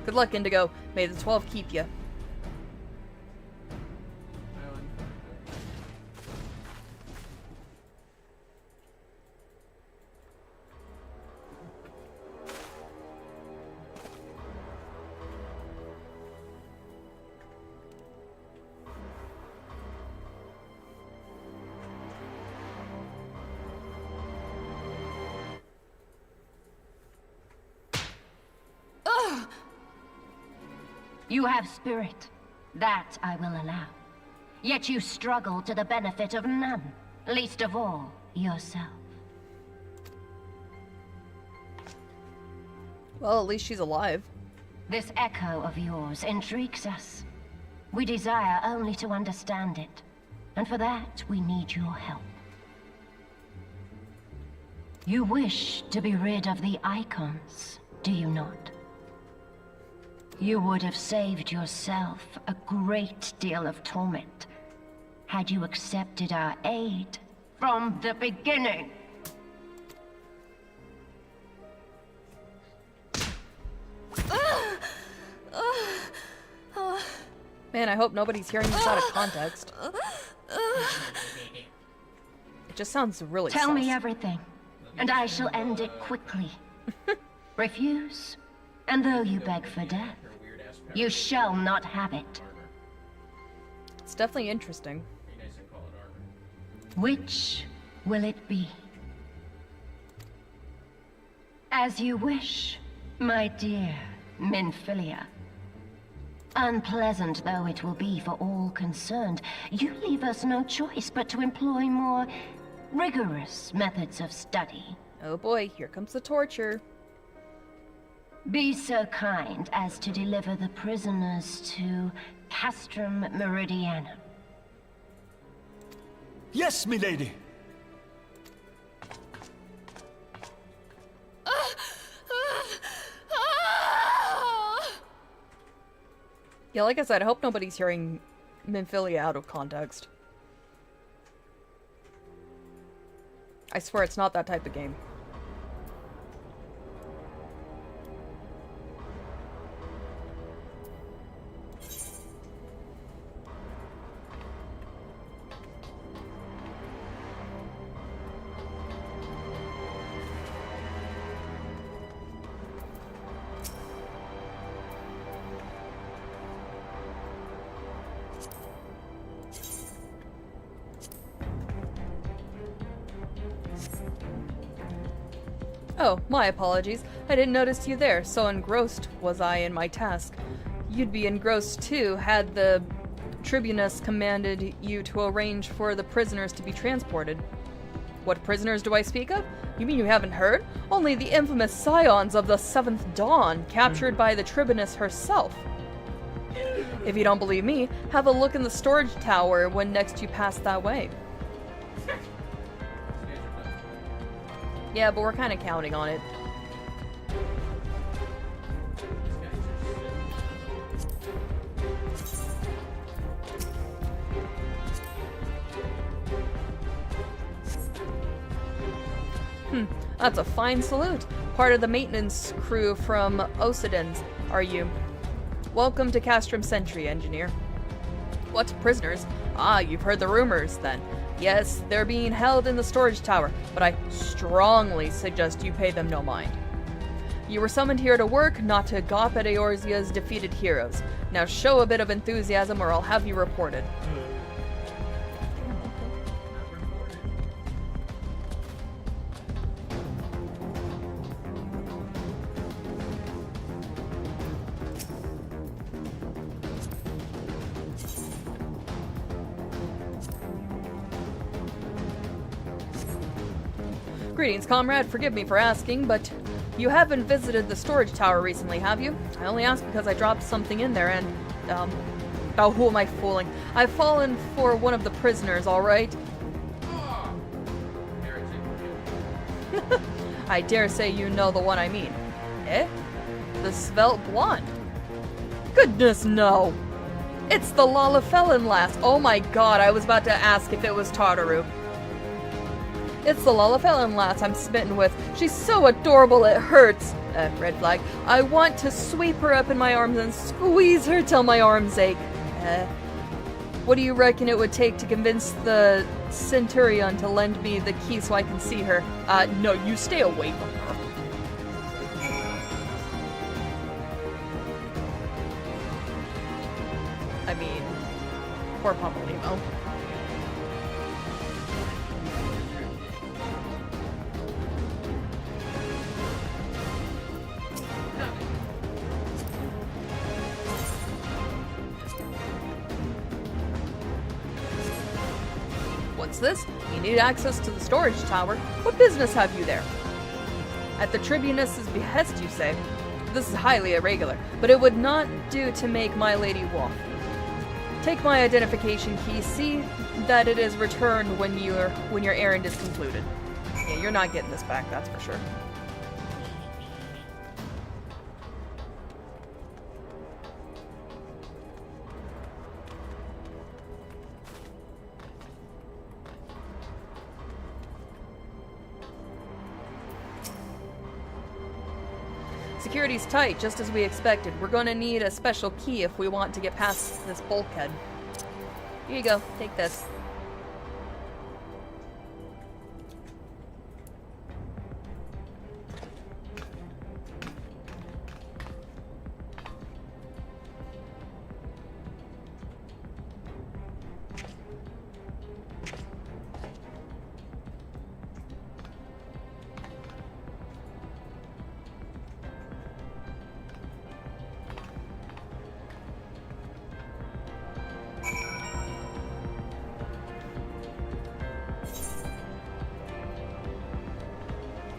Good luck, Indigo. May the 12 keep you. You have spirit. That I will allow. Yet you struggle to the benefit of none, least of all, yourself. Well, at least she's alive. This echo of yours intrigues us. We desire only to understand it, and for that we need your help. You wish to be rid of the icons, do you not? You would have saved yourself a great deal of torment had you accepted our aid from the beginning. Man, I hope nobody's hearing this out of context. It just sounds really Tell sus. me everything, and I shall end it quickly. Refuse, and though you beg for death, you shall not have it. It's definitely interesting. Which will it be? As you wish, my dear Minfilia. Unpleasant though it will be for all concerned, you leave us no choice but to employ more rigorous methods of study. Oh boy, here comes the torture. Be so kind as to deliver the prisoners to Castrum Meridianum. Yes, milady. Yeah, like I said, I hope nobody's hearing Minfilia out of context. I swear it's not that type of game. Oh, my apologies. I didn't notice you there, so engrossed was I in my task. You'd be engrossed too had the Tribunus commanded you to arrange for the prisoners to be transported. What prisoners do I speak of? You mean you haven't heard? Only the infamous scions of the 7th Dawn, captured by the Tribunus herself. If you don't believe me, have a look in the storage tower when next you pass that way. Yeah, but we're kind of counting on it. That's a fine salute. Part of the maintenance crew from Osidens, are you? Welcome to Castrum Sentry, engineer. What prisoners? Ah, you've heard the rumors, then. Yes, they're being held in the storage tower, but I strongly suggest you pay them no mind. You were summoned here to work, not to gawp at Eorzea's defeated heroes. Now show a bit of enthusiasm or I'll have you reported. Greetings, comrade. Forgive me for asking, but you haven't visited the storage tower recently, have you? I only asked because I dropped something in there and, oh, who am I fooling? I've fallen for one of the prisoners, alright? I dare say you know the one I mean. Eh? The svelte blonde? Goodness, no! It's the Lalafellan lass! Oh my god, I was about to ask if it was Tartaru. It's the Lalafellan lass I'm smitten with. She's so adorable it hurts. Red flag. I want to sweep her up in my arms and squeeze her till my arms ache. What do you reckon it would take to convince the Centurion to lend me the key so I can see her? No, you stay away from her. I mean, poor Pampalimo. What's this? You need access to the storage tower. What business have you there? At the Tribunus's behest, you say? This is highly irregular, but it would not do to make my lady walk. Take my identification key, see that it is returned when your errand is concluded. Yeah, you're not getting this back, that's for sure. Security's tight, just as we expected. We're gonna need a special key if we want to get past this bulkhead. Here you go, take this.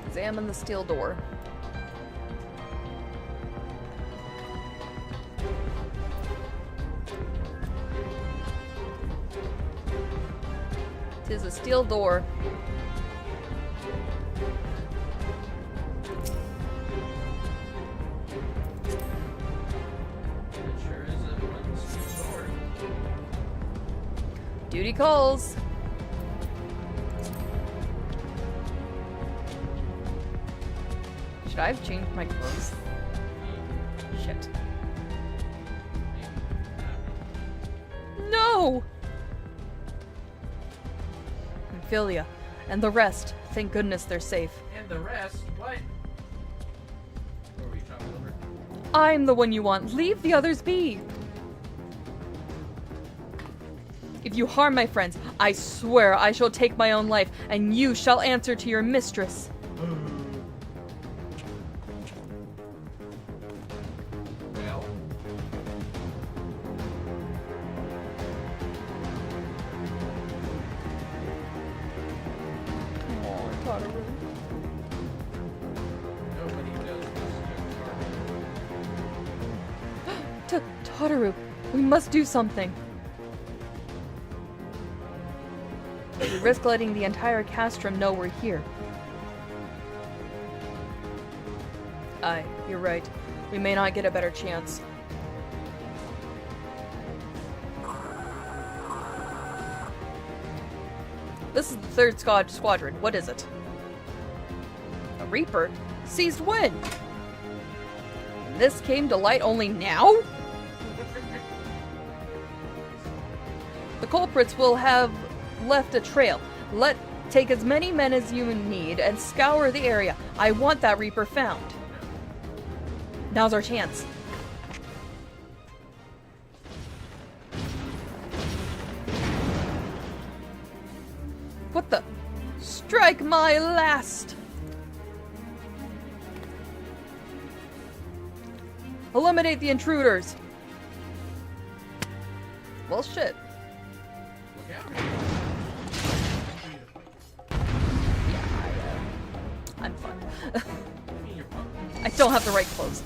Examine the steel door. Tis a steel door. It sure is a one-steel door. Duty calls. Should I have changed my clothes? Shit. No! Amphilia. And the rest. Thank goodness they're safe. And the rest, what? What were we talking over? I'm the one you want. Leave the others be. If you harm my friends, I swear I shall take my own life, and you shall answer to your mistress. Well. Nobody does this. Tataru, we must do something. We risk letting the entire castrum know we're here. Aye, you're right. We may not get a better chance. This is the third squadron. What is it? A Reaper? Seized when? And this came to light only now? The culprits will have left a trail. Take as many men as you need and scour the area. I want that Reaper found. Now's our chance. What the? Strike my last! Eliminate the intruders! Well, shit. Look out. I'm fine. I don't have the right clothes.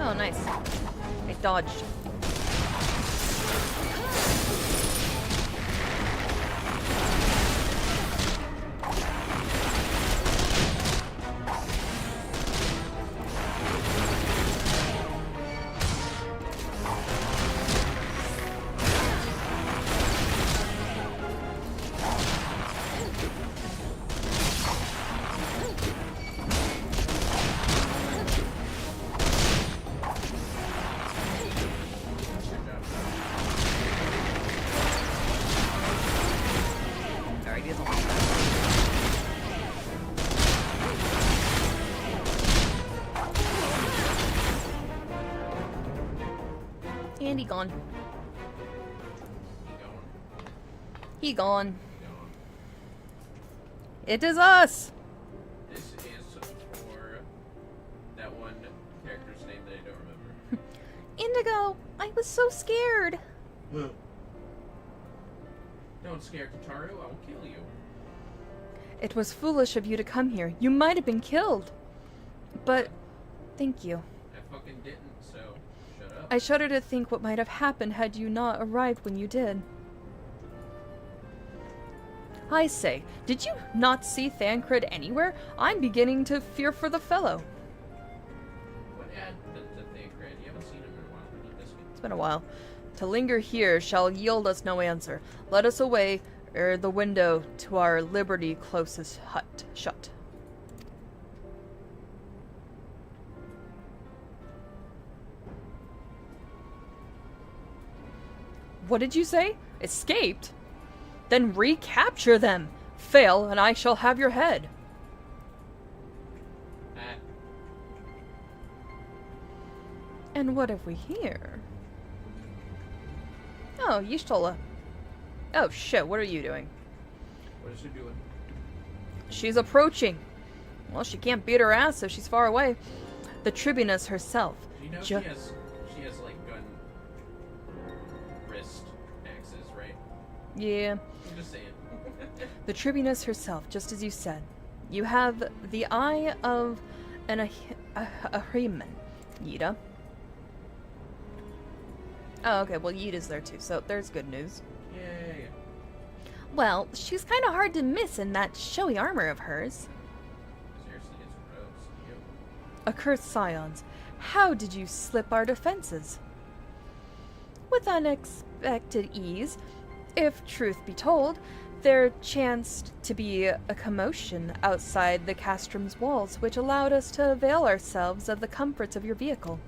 Oh, nice. I dodged. And he gone. He gone. It is us! This is for that one character's name that I don't remember. Indigo! I was so scared! Don't scare Kataru, I will kill you. It was foolish of you to come here. You might have been killed. But, thank you. I fucking didn't, so shut up. I shudder to think what might have happened had you not arrived when you did. I say, did you not see Thancred anywhere? I'm beginning to fear for the fellow. What ad the Thancred? You haven't seen him in a while. We need this one. It's been a while. To linger here shall yield us no answer. Let us away ere the window to our liberty closest hut shut. What did you say? Escaped? Then recapture them! Fail, and I shall have your head. And what have we here? Oh, Y'shtola. Oh shit, what are you doing? What is she doing? She's approaching. Well, she can't beat her ass if she's far away. The Tribunus herself. You know she has like gun wrist axes, right? Yeah. I'm just saying. The Tribunus herself, just as you said. You have the eye of an Ahriman, Yida. Oh, okay, well, Yida's there too, so there's good news. Yay. Well, she's kind of hard to miss in that showy armor of hers. Seriously, it's gross. Ew. Accursed scions, how did you slip our defenses? With unexpected ease. If truth be told, there chanced to be a commotion outside the castrum's walls, which allowed us to avail ourselves of the comforts of your vehicle.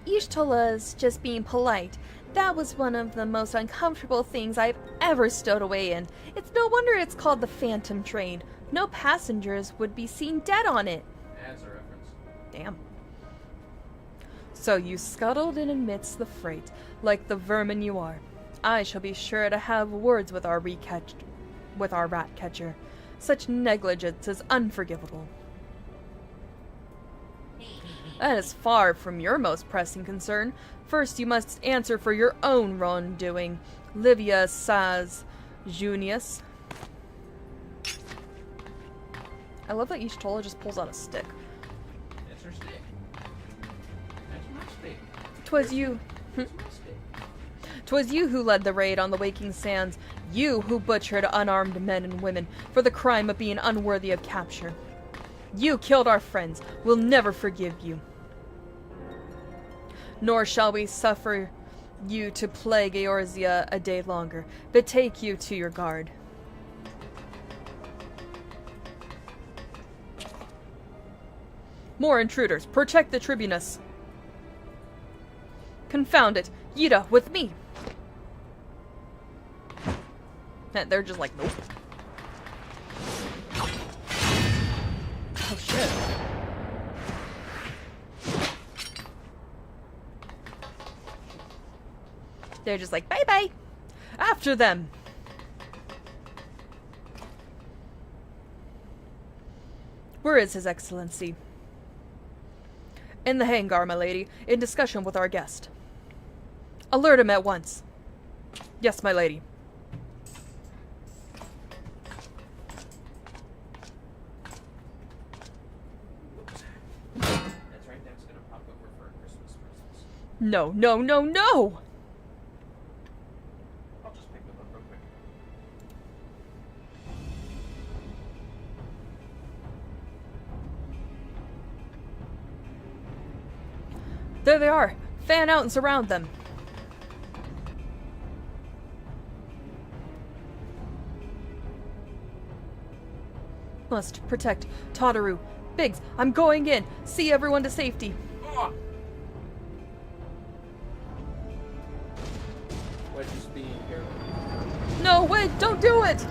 Y'shtola's just being polite. That was one of the most uncomfortable things I've ever stowed away in. It's no wonder it's called the Phantom Train. No passengers would be seen dead on it. That's a reference. Damn. So you scuttled in amidst the freight, like the vermin you are. I shall be sure to have words with our rat catcher. Such negligence is unforgivable. That is far from your most pressing concern. First, you must answer for your own wrongdoing. Livia Saz Junius. I love that Y'shtola just pulls out a stick. That's her stick. That's my stick. 'Twas you. That's my stick. 'Twas you who led the raid on the Waking Sands. You who butchered unarmed men and women for the crime of being unworthy of capture. You killed our friends. We'll never forgive you. Nor shall we suffer you to plague Eorzea a day longer. Betake you to your guard. More intruders. Protect the Tribunus. Confound it. Yida, with me. And they're just like, nope. Oh shit. They're just like, bye bye. After them. Where is His Excellency? In the hangar, my lady, in discussion with our guest. Alert him at once. Yes, my lady. That's right, that's gonna pop over for Christmas presents. No, no, no, no! I'll just pick them up real quick. There they are. Fan out and surround them. Must protect Tataru. Biggs, I'm going in. See everyone to safety. Wedge is being here. No, wait, don't do it!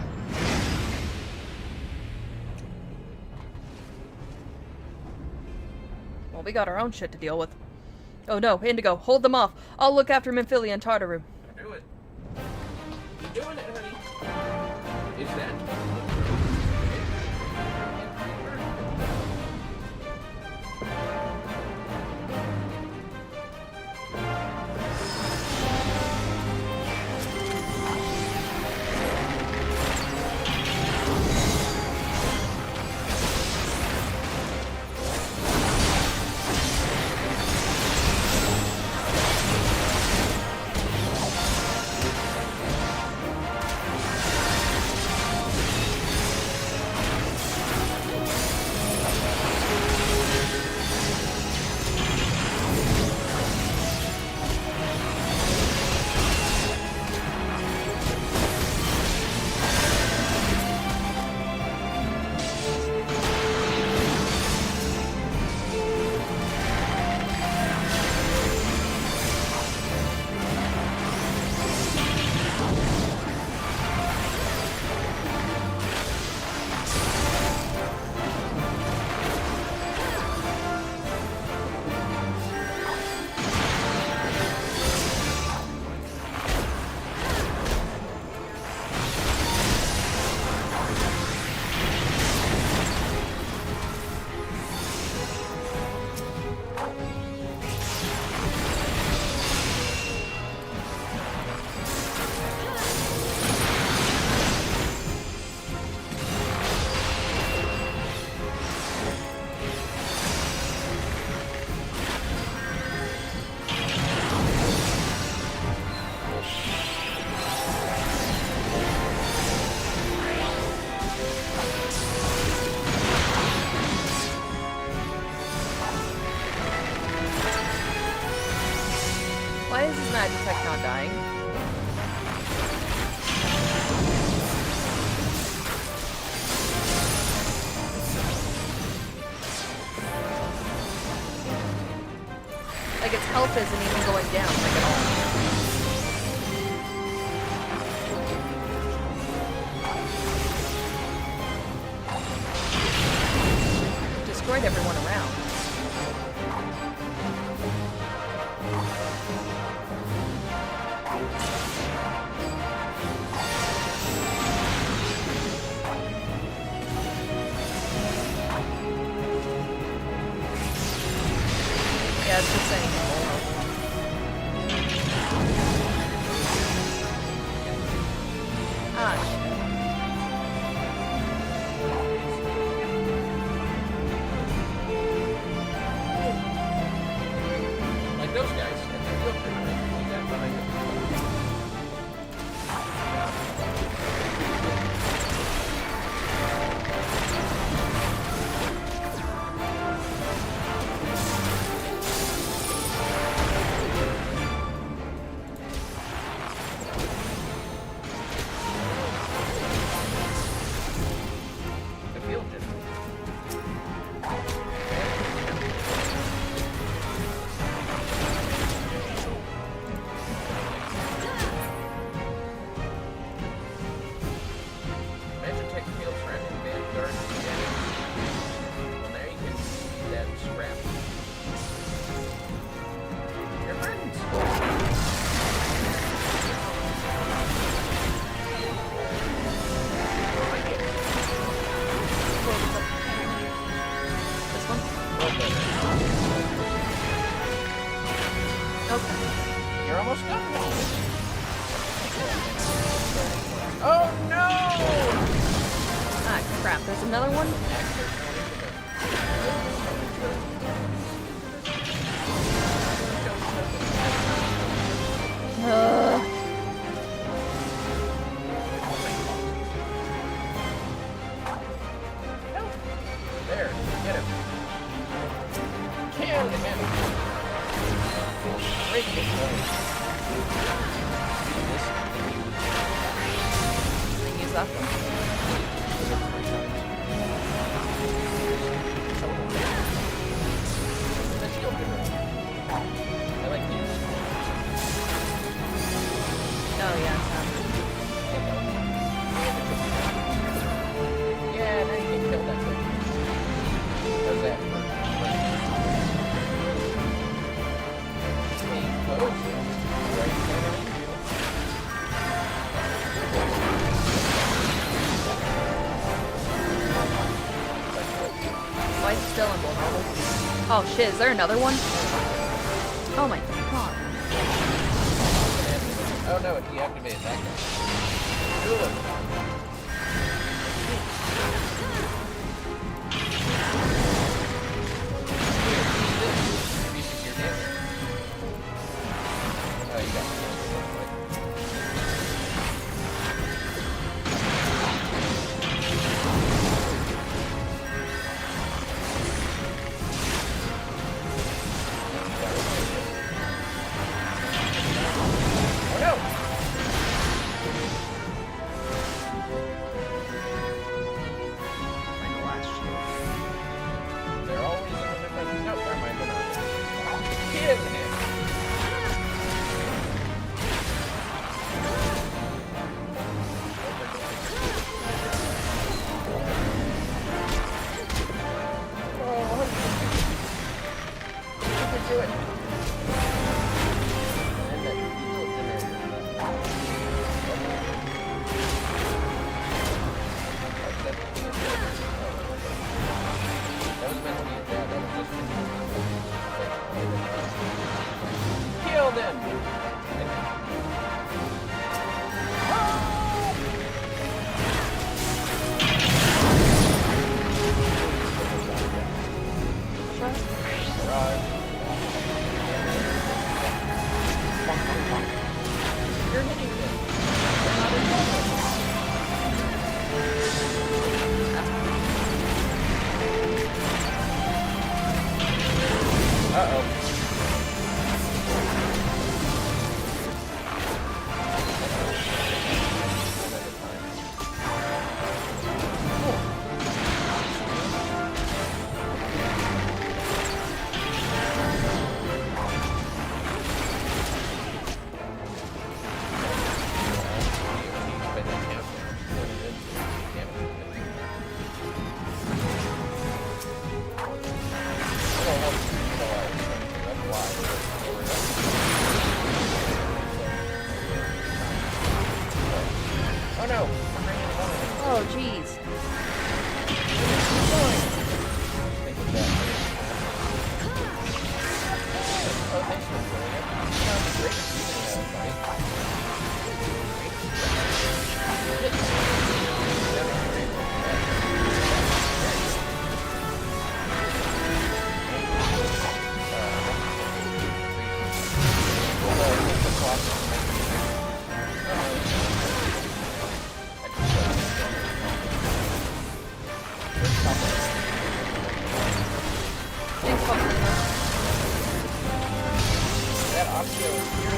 Well, we got our own shit to deal with. Oh no, Indigo, hold them off. I'll look after Minfilia and Tataru. Do it. You're doing it, honey. Is that? Why is his magic tech not dying? Like its health isn't even going down, like at all. Destroyed everyone around. Yeah, it's just saying. Ah, shit. Like those guys. And they're real pretty. See that behind them? I feel it. You're almost done. Oh no! Ah, crap. There's another one? There, get him. Kill him. Break his leg. Use that one. I like these. Oh, yeah. Yeah, now you can kill that thing. How's that for? Stay close. Right behind you. Why is it still invulnerable? Oh shit, is there another one? Oh my god. Oh no, it deactivated that guy. Cool. Oh, you got it. Oh no! They're always in the middle. No, never mind, they're not. Kill him! Do it. And then fuel generator. That was meant to be a jab. That was just kill them. Right. You're hitting them. They're not involved. Uh-oh. Oh no! Oh jeez. Oh, thanks for doing it. That was great using that fight. Thanks, Paulina. That audio is here.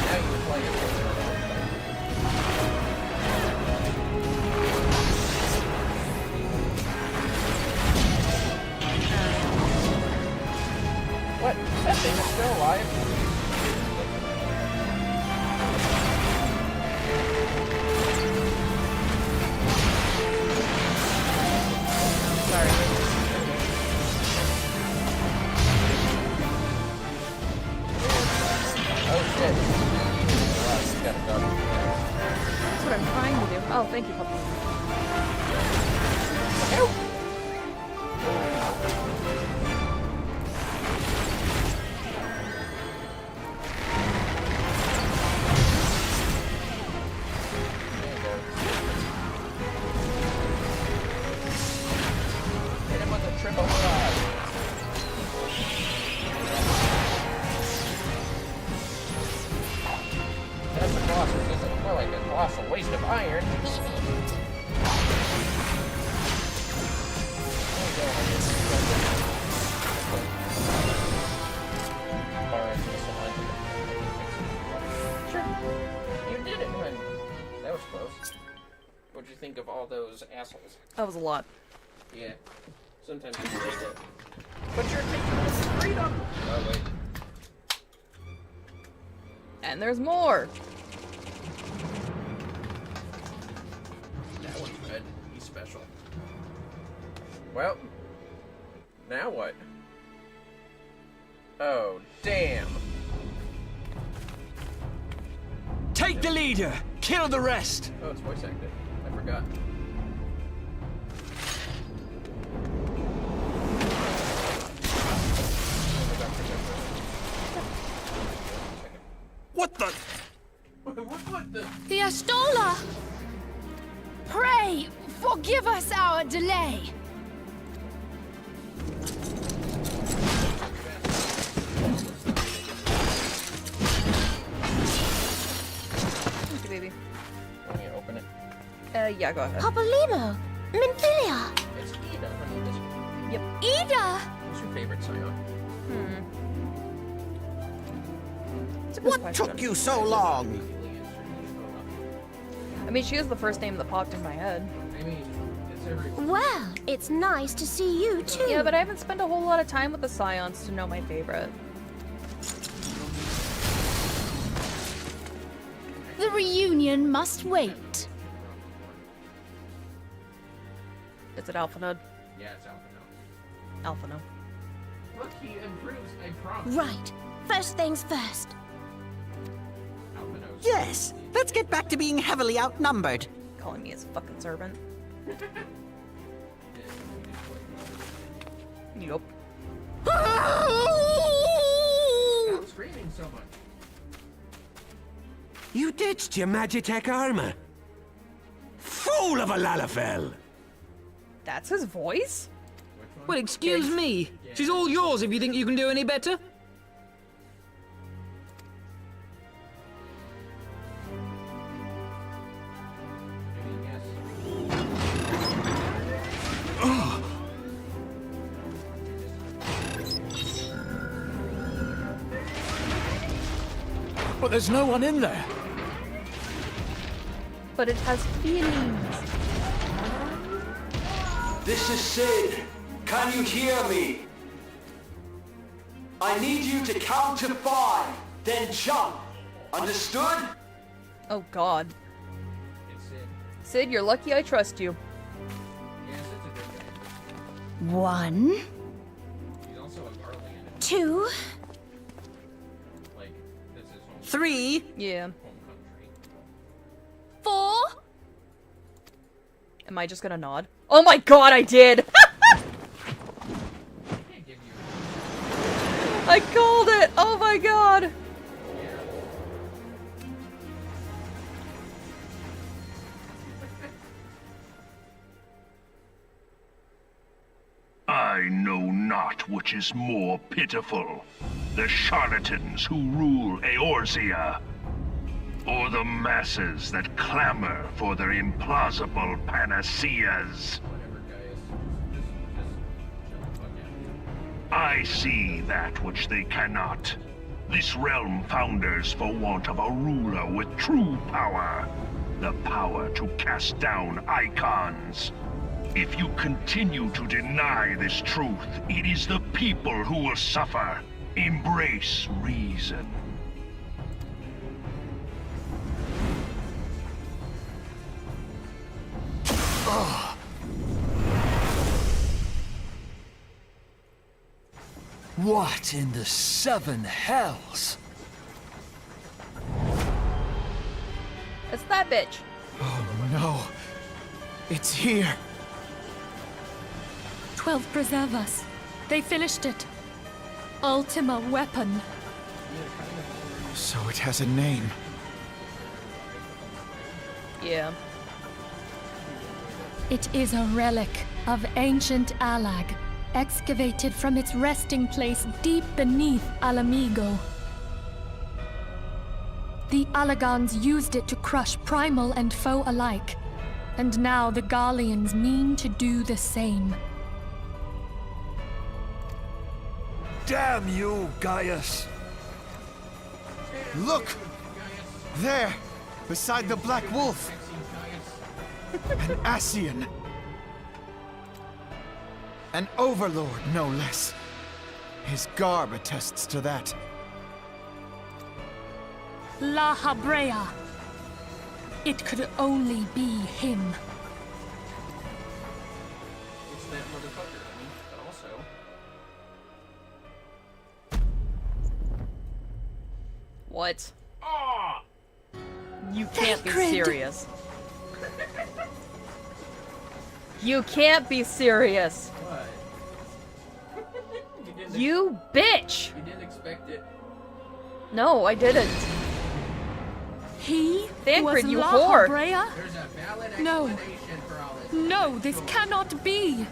Now you play it. What? That thing is still alive? Sorry. Oh, thank you, puppy. Hit him with a triple shot. That's a colossal, isn't more like a colossal waste of iron. Sure. You did it, man. That was close. What'd you think of all those assholes? That was a lot. Yeah. Sometimes you take it. But you're taking this freedom! Oh, wait. And there's more. That one's red. He's special. Well, now what? Oh, damn. Take the leader! Kill the rest! Oh, it's voice acted. I forgot. What the? What the? The Astola! Pray, forgive us our delay. Thank you, baby. Want me to open it? Yeah, go ahead. Papalimo, Minfilia, It's Ida, honey. Yep. Ida! What's your favorite Scion? It's a good question. Took you so long? I mean, she is the first name that popped in my head. I mean, it's everyone. Well, it's nice to see you too. Yeah, but I haven't spent a whole lot of time with the Scions to know my favorite. The reunion must wait. Is it Alphanode? Yeah, it's Alphino. Alphano. Look, he improves, I promise. Right. First things first. Alphino's. Yes, let's get back to being heavily outnumbered. Calling me his fucking servant. Yup. Stop screaming so much. You ditched your Magitech armor. Fool of a Lalafell! That's his voice? Well, excuse me. She's all yours if you think you can do any better. But there's no one in there. But it has feelings. This is Sid. Can you hear me? I need you to count to 5, then jump. Understood? Oh god. It's Sid. Sid, you're lucky I trust you. Yeah, Sid's a good guy. 1, He's also a Garland. 2, Like, this is home, 3. Yeah. home country. 4. Am I just gonna nod? Oh my god, I did! Can't give you. I called it! Oh my god! I know not which is more pitiful, the charlatans who rule Eorzea, or the masses that clamor for their implausible panaceas. Whatever, guys. Just chill the fuck out. I see that which they cannot. This realm founders for want of a ruler with true power. The power to cast down icons. If you continue to deny this truth, it is the people who will suffer. Embrace reason. What in the 7 hells? It's that bitch. Oh no. It's here. 12 preserve us. They finished it. Ultima weapon. So it has a name. Yeah. It is a relic of ancient Alag, excavated from its resting place deep beneath Alamigo. The Alagons used it to crush primal and foe alike, and now the Garleans mean to do the same. Damn you, Gaius! Look! There! Beside the Black Wolf! An Ascian! An Overlord, no less. His garb attests to that. La Habrea. It could only be him. It's that motherfucker, I mean, but also... What? Ah! You can't be Sacred. serious. You can't be serious. What? You bitch! You didn't expect it? No, I didn't. He Thancred, was you La whore. Habrea? There's a valid No. explanation for all this. No, this cannot be.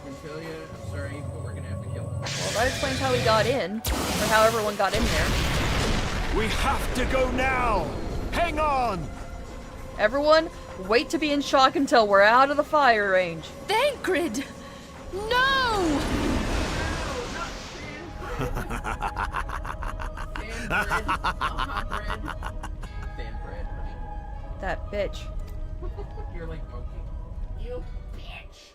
Ophelia, I'm sorry, but we're gonna have to kill him. Well, that explains how he got in, or how everyone got in there. We have to go now! Hang on! Everyone, wait to be in shock until we're out of the fire range. Thancred! No! Thancred, honey. That bitch. You're like, okay. You bitch.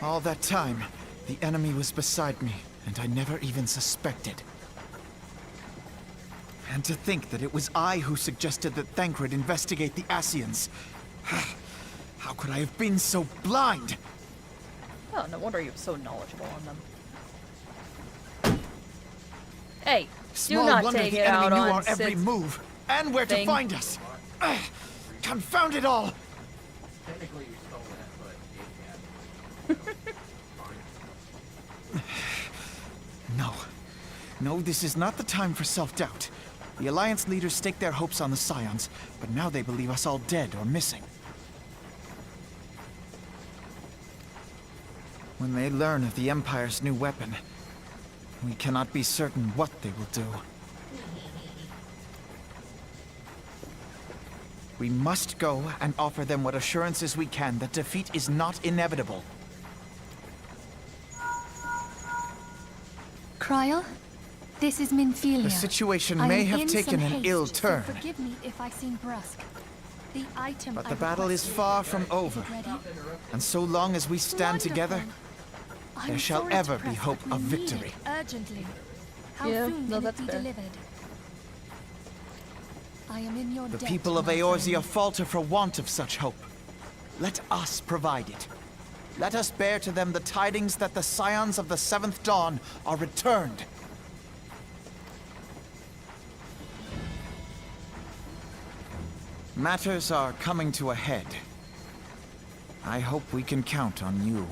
All that time, the enemy was beside me, and I never even suspected. And to think that it was I who suggested that Thancred investigate the Ascians. How could I have been so blind? Oh, no wonder you're so knowledgeable on them. Hey, Small do not wonder take the it enemy out knew on our every Sid's move, and where thing. to find us. Confound it all! Technically you stole that, but it No. No, this is not the time for self-doubt. The Alliance leaders staked their hopes on the Scions, but now they believe us all dead or missing. When they learn of the Empire's new weapon, we cannot be certain what they will do. We must go and offer them what assurances we can that defeat is not inevitable. Kryl, this is Minfilia. The situation I may am have in taken some an haste, ill so turn. forgive me if I seem brusque. The item But I the battle is requested- far from over. Is it ready? And so long as we stand together, I'm there shall sorry to ever be press, hope but of we need victory. it urgently. How Yeah, soon no, can that's it be fair. delivered? I am in your The debt, people of my Eorzea friend. falter for want of such hope. Let us provide it. Let us bear to them the tidings that the Scions of the Seventh Dawn are returned. Matters are coming to a head. I hope we can count on you.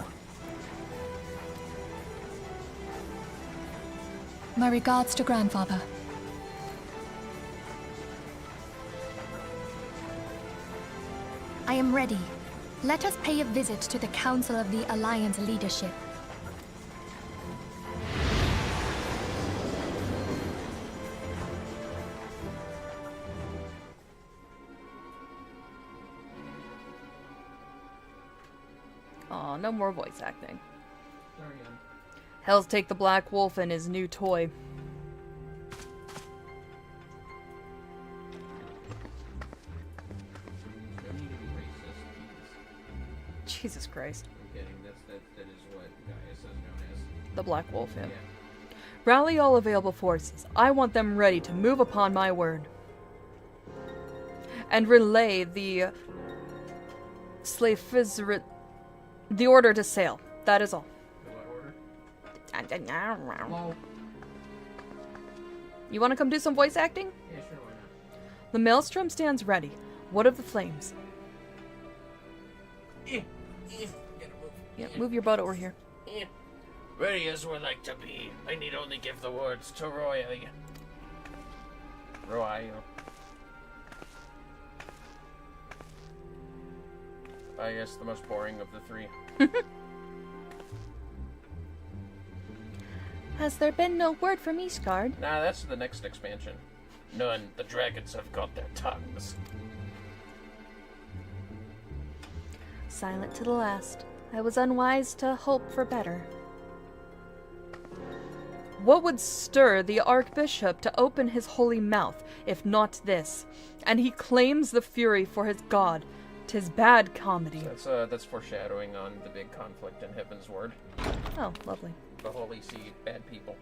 My regards to grandfather. I am ready. Let us pay a visit to the Council of the Alliance leadership. Aw, no more voice acting. Sorry, Hells take the Black Wolf and his new toy. no need to be racist. Jesus Christ. I'm kidding. That is what Gaius is known as. The Black Wolf, yeah. Yeah. Rally all available forces. I want them ready to move upon my word. And relay the Slavizaret The order to sail. That is all. The what order? Hello? You want to come do some voice acting? Yeah, sure, why not? The maelstrom stands ready. What of the flames? Yeah, move your boat over here. Ready as we like to be. I need only give the words to Roy. I guess the most boring of the three. Has there been no word from Ishgard? Nah, that's the next expansion. None. The dragons have got their tongues. Silent to the last. I was unwise to hope for better. What would stir the Archbishop to open his holy mouth, if not this? And he claims the fury for his god. 'Tis bad comedy. That's foreshadowing on the big conflict in Heaven's Word. Oh, lovely. The Holy See, bad people.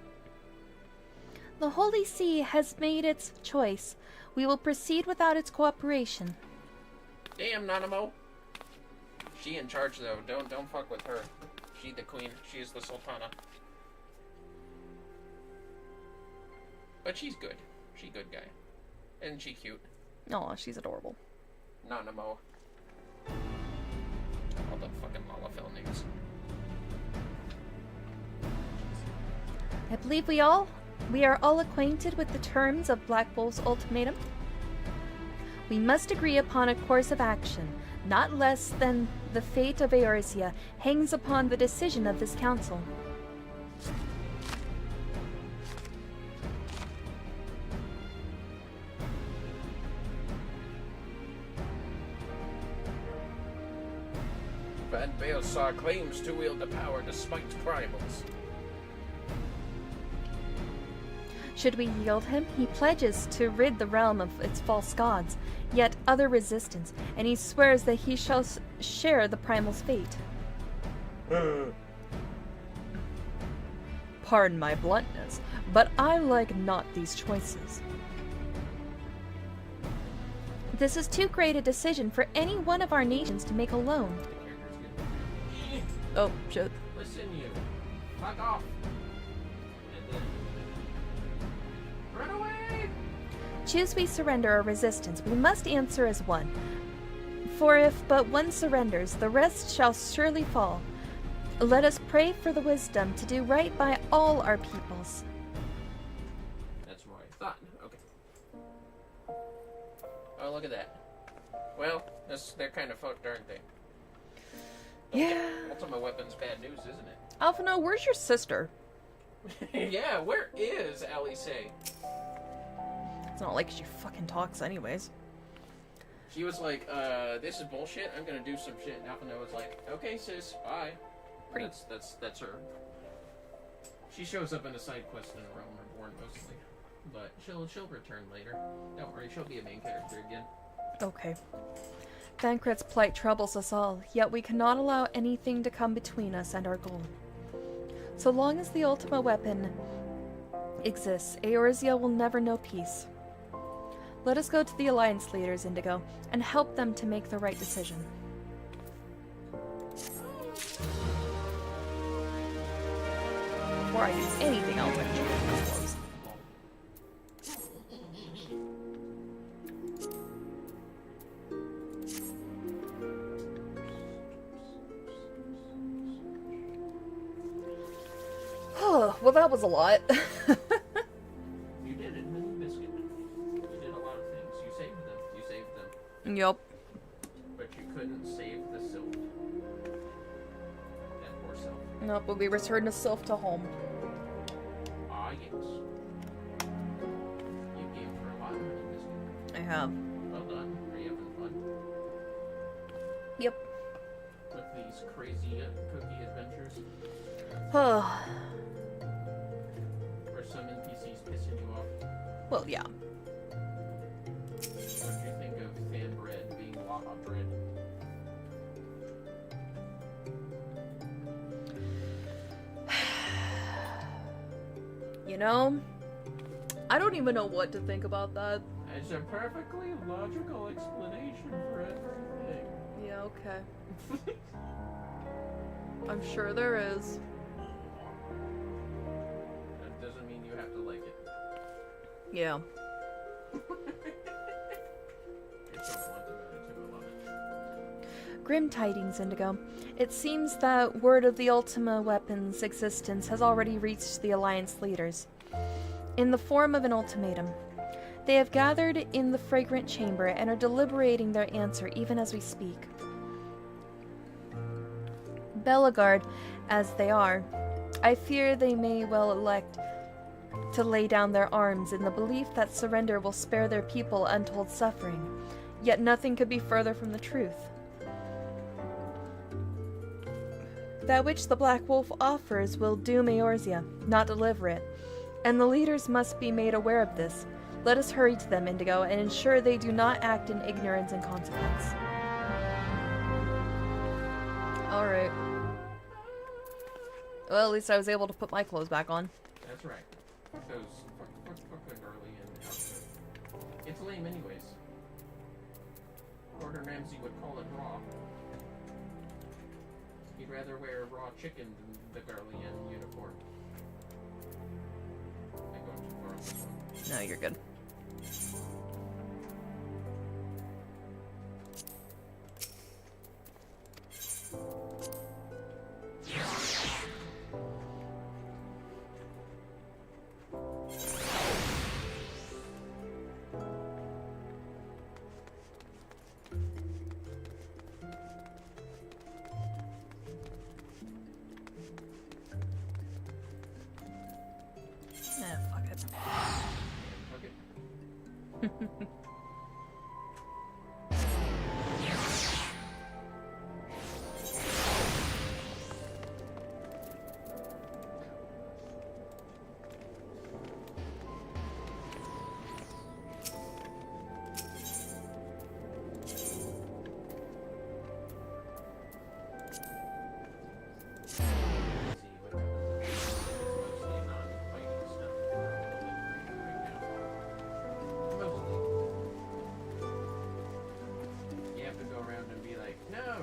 The Holy See has made its choice. We will proceed without its cooperation. Damn, Nanamo. She in charge though. Don't fuck with her. She the queen. She's the sultana. But she's good. She good guy. Isn't she cute? Aw, she's adorable. Nanamo. All the fucking Lalafell names. I believe we are all acquainted with the terms of Black Wolf's ultimatum. We must agree upon a course of action. Not less than the fate of Eorzea hangs upon the decision of this council. Van Baelsar claims to wield the power to smite primals. Should we yield him, he pledges to rid the realm of its false gods, yet other resistance, and he swears that he shall share the primal's fate. Pardon my bluntness, but I like not these choices. This is too great a decision for any one of our nations to make alone. Oh, shit. Listen, you. Fuck off. And then... Run away! Choose we surrender or resistance, we must answer as one. For if but one surrenders, the rest shall surely fall. Let us pray for the wisdom to do right by all our peoples. That's what I thought. Okay. Oh, look at that. Well, they're kind of fucked, aren't they? Yeah. Ultimate Weapon's bad news, isn't it? Alphino, where's your sister? Yeah, where is Alice? It's not like she fucking talks anyways. She was like, this is bullshit, I'm gonna do some shit. And Alphino was like, okay sis, bye. That's her. She shows up in a side quest in Realm Reborn mostly. But she'll return later. Don't worry, she'll be a main character again. Okay. Thancred's plight troubles us all, yet we cannot allow anything to come between us and our goal. So long as the Ultima Weapon exists, Eorzea will never know peace. Let us go to the Alliance leaders, Indigo, and help them to make the right decision. Before I do anything else, I can change these clothes. Well, that was a lot. You did it, Mini Biscuit. You did a lot of things. You saved them. Yup. But you couldn't save the Sylph. That poor Sylph. Nope, we'll be returning Sylph to home. Ah, yes. You gave her a lot, Mini Biscuit. I have. Well done. Are you having fun? Yep. With these crazy cookie adventures? Or some NPCs pissing you off? Well, yeah. What do you think of fan bread being Waha bread? You know, I don't even know what to think about that. It's a perfectly logical explanation for everything. Yeah, okay. I'm sure there is. That doesn't mean you have to like it. Yeah. It's so blunt about it too, I love it. Grim tidings, Indigo. It seems that word of the Ultima weapon's existence has already reached the Alliance leaders, in the form of an ultimatum. They have gathered in the fragrant chamber and are deliberating their answer even as we speak. Belagard, as they are, I fear they may well elect to lay down their arms in the belief that surrender will spare their people untold suffering, yet nothing could be further from the truth. That which the Black Wolf offers will doom Eorzea, not deliver it, and the leaders must be made aware of this. Let us hurry to them, Indigo, and ensure they do not act in ignorance and consequence. Alright. Well, at least I was able to put my clothes back on. That's right. Because fuck the girly and outfit. It's lame anyways. Gordon Ramsay would call it raw. He'd rather wear raw chicken than the girly and uniform. I go too far on this one. No, you're good.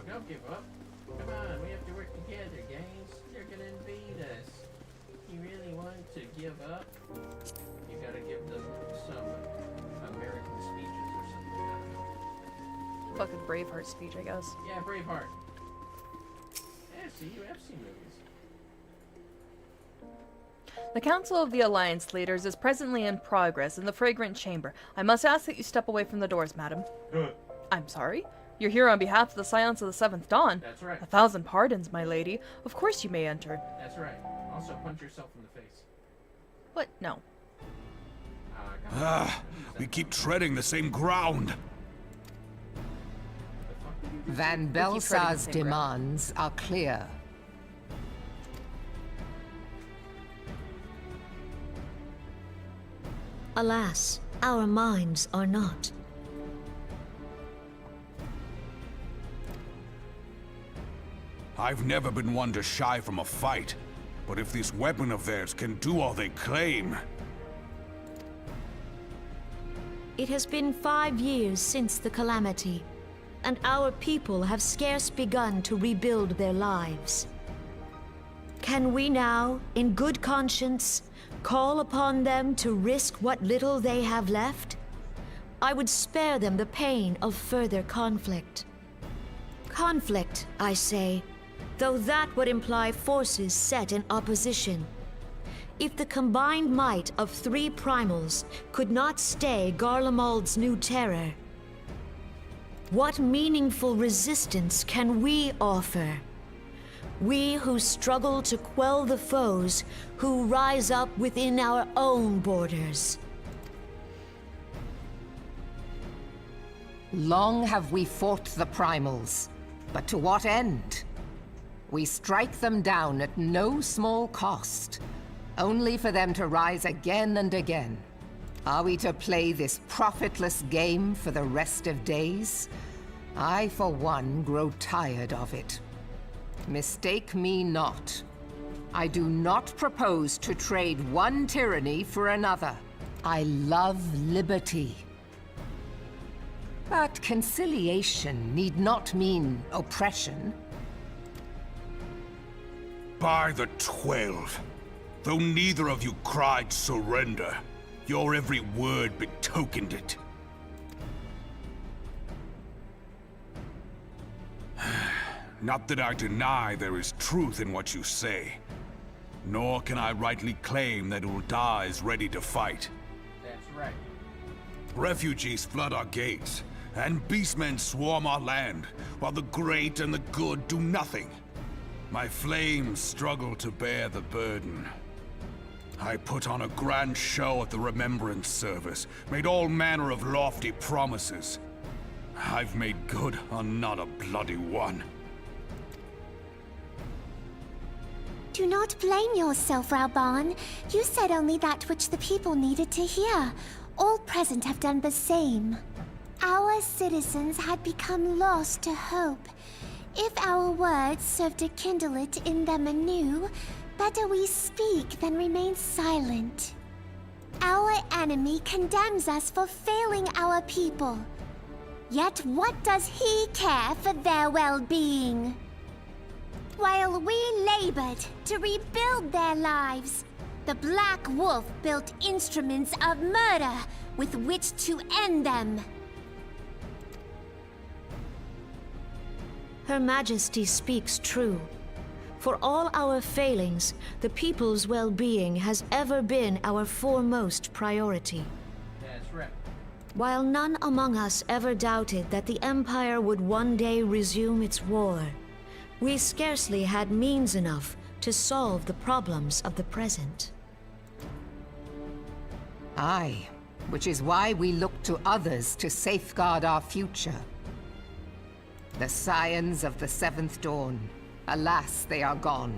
Don't give up. Come on, we have to work together, guys. They're gonna invade us. You really want to give up? You gotta give them some American speeches or something. Fucking Braveheart speech, I guess. Yeah, Braveheart. Yeah, see, you have seen movies. The Council of the Alliance Leaders is presently in progress in the Fragrant Chamber. I must ask that you step away from the doors, madam. Good. I'm sorry? You're here on behalf of the Silence of the Seventh Dawn. That's right. 1,000 pardons, my lady. Of course you may enter. That's right. Also, punch yourself in the face. What? No. We keep treading the same ground. Van Belsar's demands are clear. Alas, our minds are not. I've never been one to shy from a fight, but if this weapon of theirs can do all they claim... It has been 5 years since the calamity, and our people have scarce begun to rebuild their lives. Can we now, in good conscience, call upon them to risk what little they have left? I would spare them the pain of further conflict. Conflict, I say, though that would imply forces set in opposition. If the combined might of 3 primals could not stay Garlemald's new terror, what meaningful resistance can we offer? We who struggle to quell the foes who rise up within our own borders. Long have we fought the primals, but to what end? We strike them down at no small cost, only for them to rise again and again. Are we to play this profitless game for the rest of days? I, for one, grow tired of it. Mistake me not. I do not propose to trade one tyranny for another. I love liberty. But conciliation need not mean oppression. By the 12. Though neither of you cried surrender, your every word betokened it. Not that I deny there is truth in what you say, nor can I rightly claim that Ul'dah is ready to fight. That's right. Refugees flood our gates, and beastmen swarm our land, while the great and the good do nothing. My flames struggle to bear the burden. I put on a grand show at the Remembrance Service, made all manner of lofty promises. I've made good on not a bloody one. Do not blame yourself, Raoban. You said only that which the people needed to hear. All present have done the same. Our citizens had become lost to hope. If our words serve to kindle it in them anew, better we speak than remain silent. Our enemy condemns us for failing our people. Yet what does he care for their well-being? While we labored to rebuild their lives, the Black Wolf built instruments of murder with which to end them. Her Majesty speaks true. For all our failings, the people's well-being has ever been our foremost priority. That's right. While none among us ever doubted that the Empire would one day resume its war, we scarcely had means enough to solve the problems of the present. Aye, which is why we look to others to safeguard our future. The Scions of the Seventh Dawn. Alas, they are gone,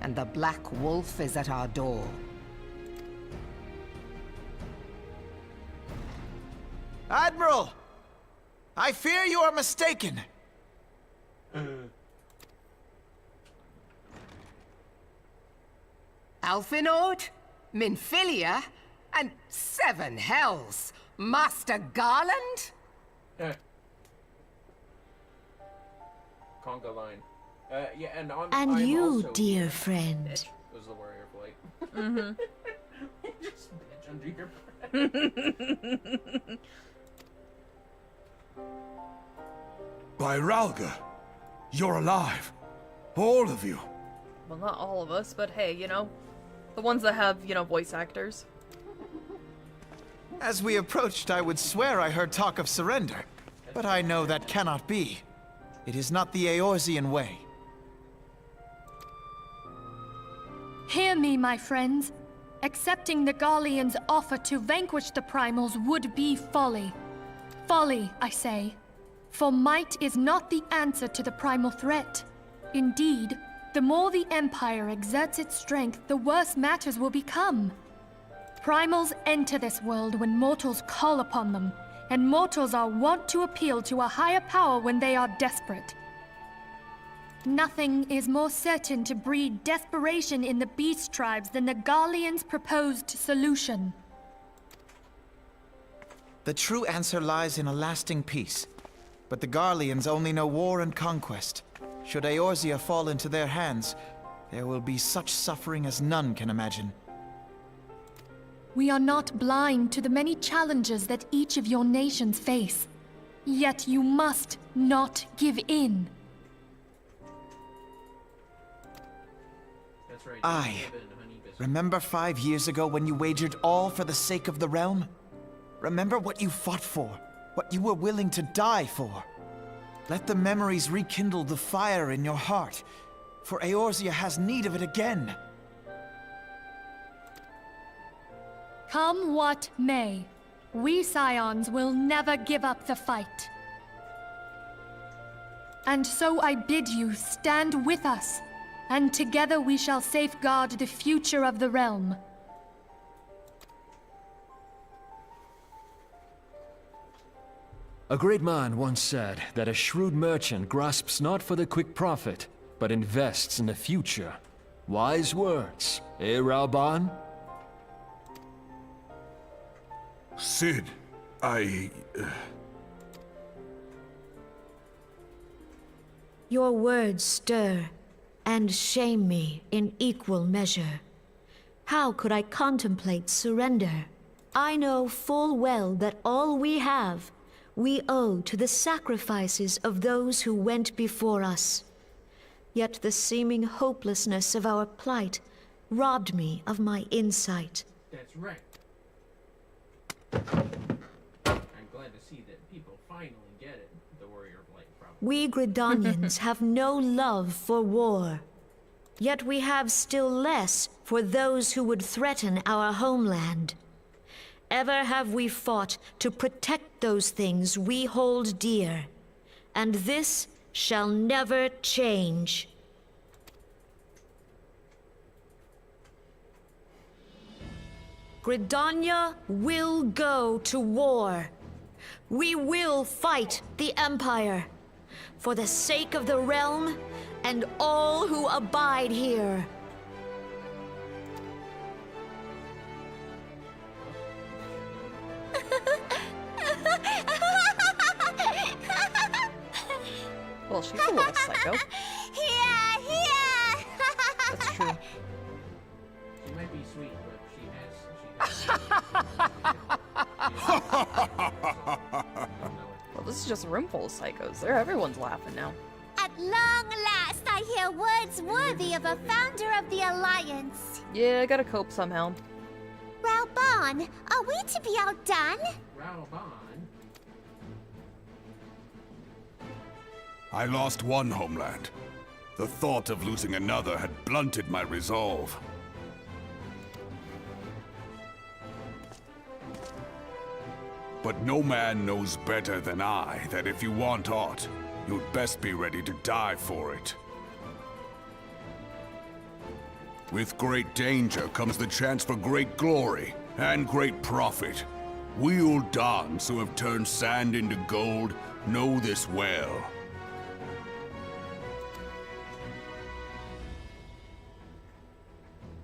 and the Black Wolf is at our door. Admiral! I fear you are mistaken. Alphinaud, Minfilia, and 7 hells! Master Garland? Conga line. Yeah, and And I'm you, also dear friend. was the warrior flight. Mm-hmm. Just bitch under your breath. By Ralga, you're alive. All of you. Well, not all of us, but hey, you know, the ones that have, you know, voice actors. As we approached, I would swear I heard talk of surrender, but I know that cannot be. It is not the Eorzean way. Hear me, my friends. Accepting the Garlean's offer to vanquish the Primals would be folly. Folly, I say. For might is not the answer to the primal threat. Indeed, the more the Empire exerts its strength, the worse matters will become. Primals enter this world when mortals call upon them, and mortals are wont to appeal to a higher power when they are desperate. Nothing is more certain to breed desperation in the beast tribes than the Garlean's proposed solution. The true answer lies in a lasting peace. But the Garleans only know war and conquest. Should Eorzea fall into their hands, there will be such suffering as none can imagine. We are not blind to the many challenges that each of your nations face. Yet you must not give in. That's right. Aye. Remember 5 years ago when you wagered all for the sake of the realm? Remember what you fought for, what you were willing to die for. Let the memories rekindle the fire in your heart, for Eorzea has need of it again. Come what may, we Scions will never give up the fight. And so I bid you stand with us, and together we shall safeguard the future of the realm. A great man once said that a shrewd merchant grasps not for the quick profit, but invests in the future. Wise words, eh, Raoban? Sid, Your words stir, and shame me in equal measure. How could I contemplate surrender? I know full well that all we have, we owe to the sacrifices of those who went before us. Yet the seeming hopelessness of our plight robbed me of my insight. That's right. I'm glad to see that people finally get it, the Warrior of Light problem. We Gridanians have no love for war. Yet we have still less for those who would threaten our homeland. Ever have we fought to protect those things we hold dear, and this shall never change. Gridania will go to war. We will fight the Empire for the sake of the realm and all who abide here. Well, she's a little psycho. Here! That's true. She might be sweet, but she has Well, this is just a room full of psychos. Everyone's laughing now. At long last, I hear words worthy of a founder of the Alliance. Yeah, I gotta cope somehow. Raoban, are we to be outdone? Raoban? I lost one homeland. The thought of losing another had blunted my resolve. But no man knows better than I that if you want aught, you'd best be ready to die for it. With great danger comes the chance for great glory and great profit. We old dons who have turned sand into gold know this well.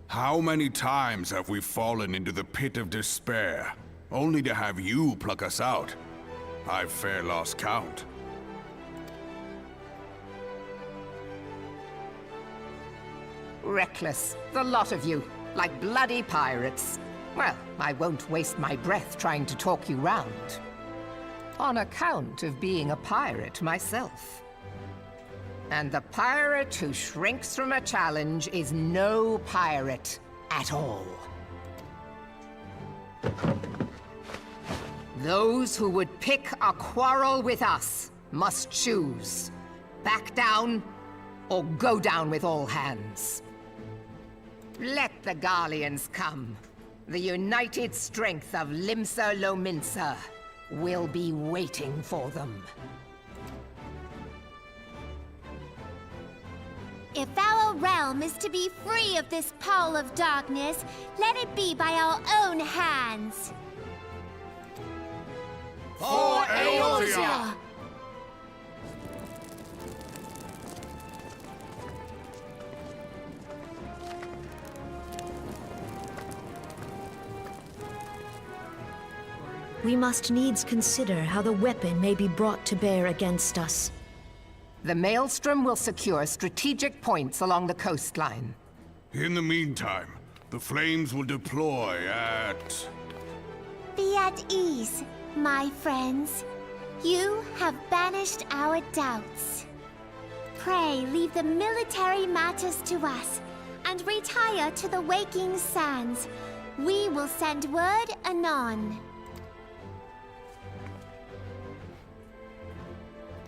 How many times have we fallen into the pit of despair, only to have you pluck us out? I've fair lost count. Reckless, the lot of you, like bloody pirates. Well, I won't waste my breath trying to talk you round. On account of being a pirate myself. And the pirate who shrinks from a challenge is no pirate at all. Those who would pick a quarrel with us must choose. Back down, or go down with all hands. Let the Garleans come. The united strength of Limsa Lominsa will be waiting for them. If our realm is to be free of this pall of darkness, let it be by our own hands. For Eorzea! We must needs consider how the weapon may be brought to bear against us. The Maelstrom will secure strategic points along the coastline. In the meantime, the flames will deploy at... Be at ease, my friends. You have banished our doubts. Pray leave the military matters to us, and retire to the waking sands. We will send word anon.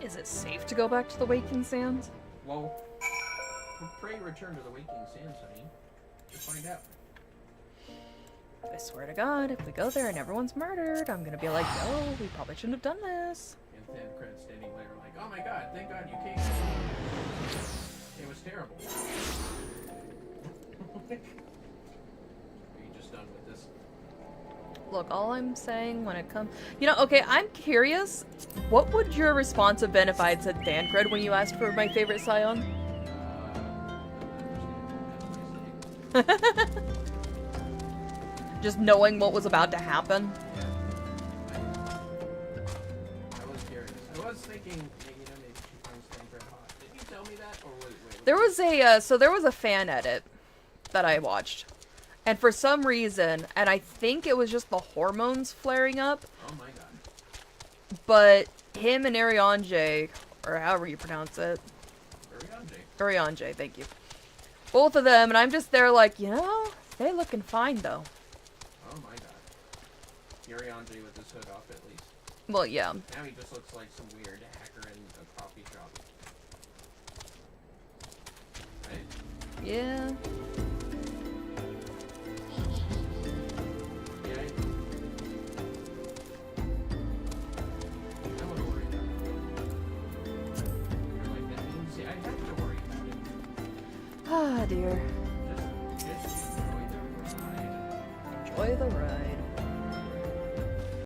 Is it safe to go back to the Waking Sands? Well, pray return to the Waking Sands, honey. We'll find out. I swear to God, if we go there and everyone's murdered, I'm gonna be like, yo, we probably shouldn't have done this. And then Credits standing there like, oh my god, thank God you came. It was terrible. Are you just done with this? Look, all I'm saying when it comes... You know, okay, I'm curious. What would your response have been if I had said Thancred when you asked for my favorite Scion? Just knowing what was about to happen. I was curious. I was thinking, you know, maybe she finds Thancred hot. Did you tell tell me that, or wait? There was a so there was a fan edit that I watched, and for some reason, and I think it was just the hormones flaring up. Oh my god. But him and Arianje, or however you pronounce it. Arianje, thank you. Both of them, and I'm just there like, you know, they're looking fine though. Oh my god. Arianje with his hood off at least. Well, yeah. Now he just looks like some weird hacker in a coffee shop. Right? Yeah. Ah, dear. Just enjoy the ride. Enjoy the ride.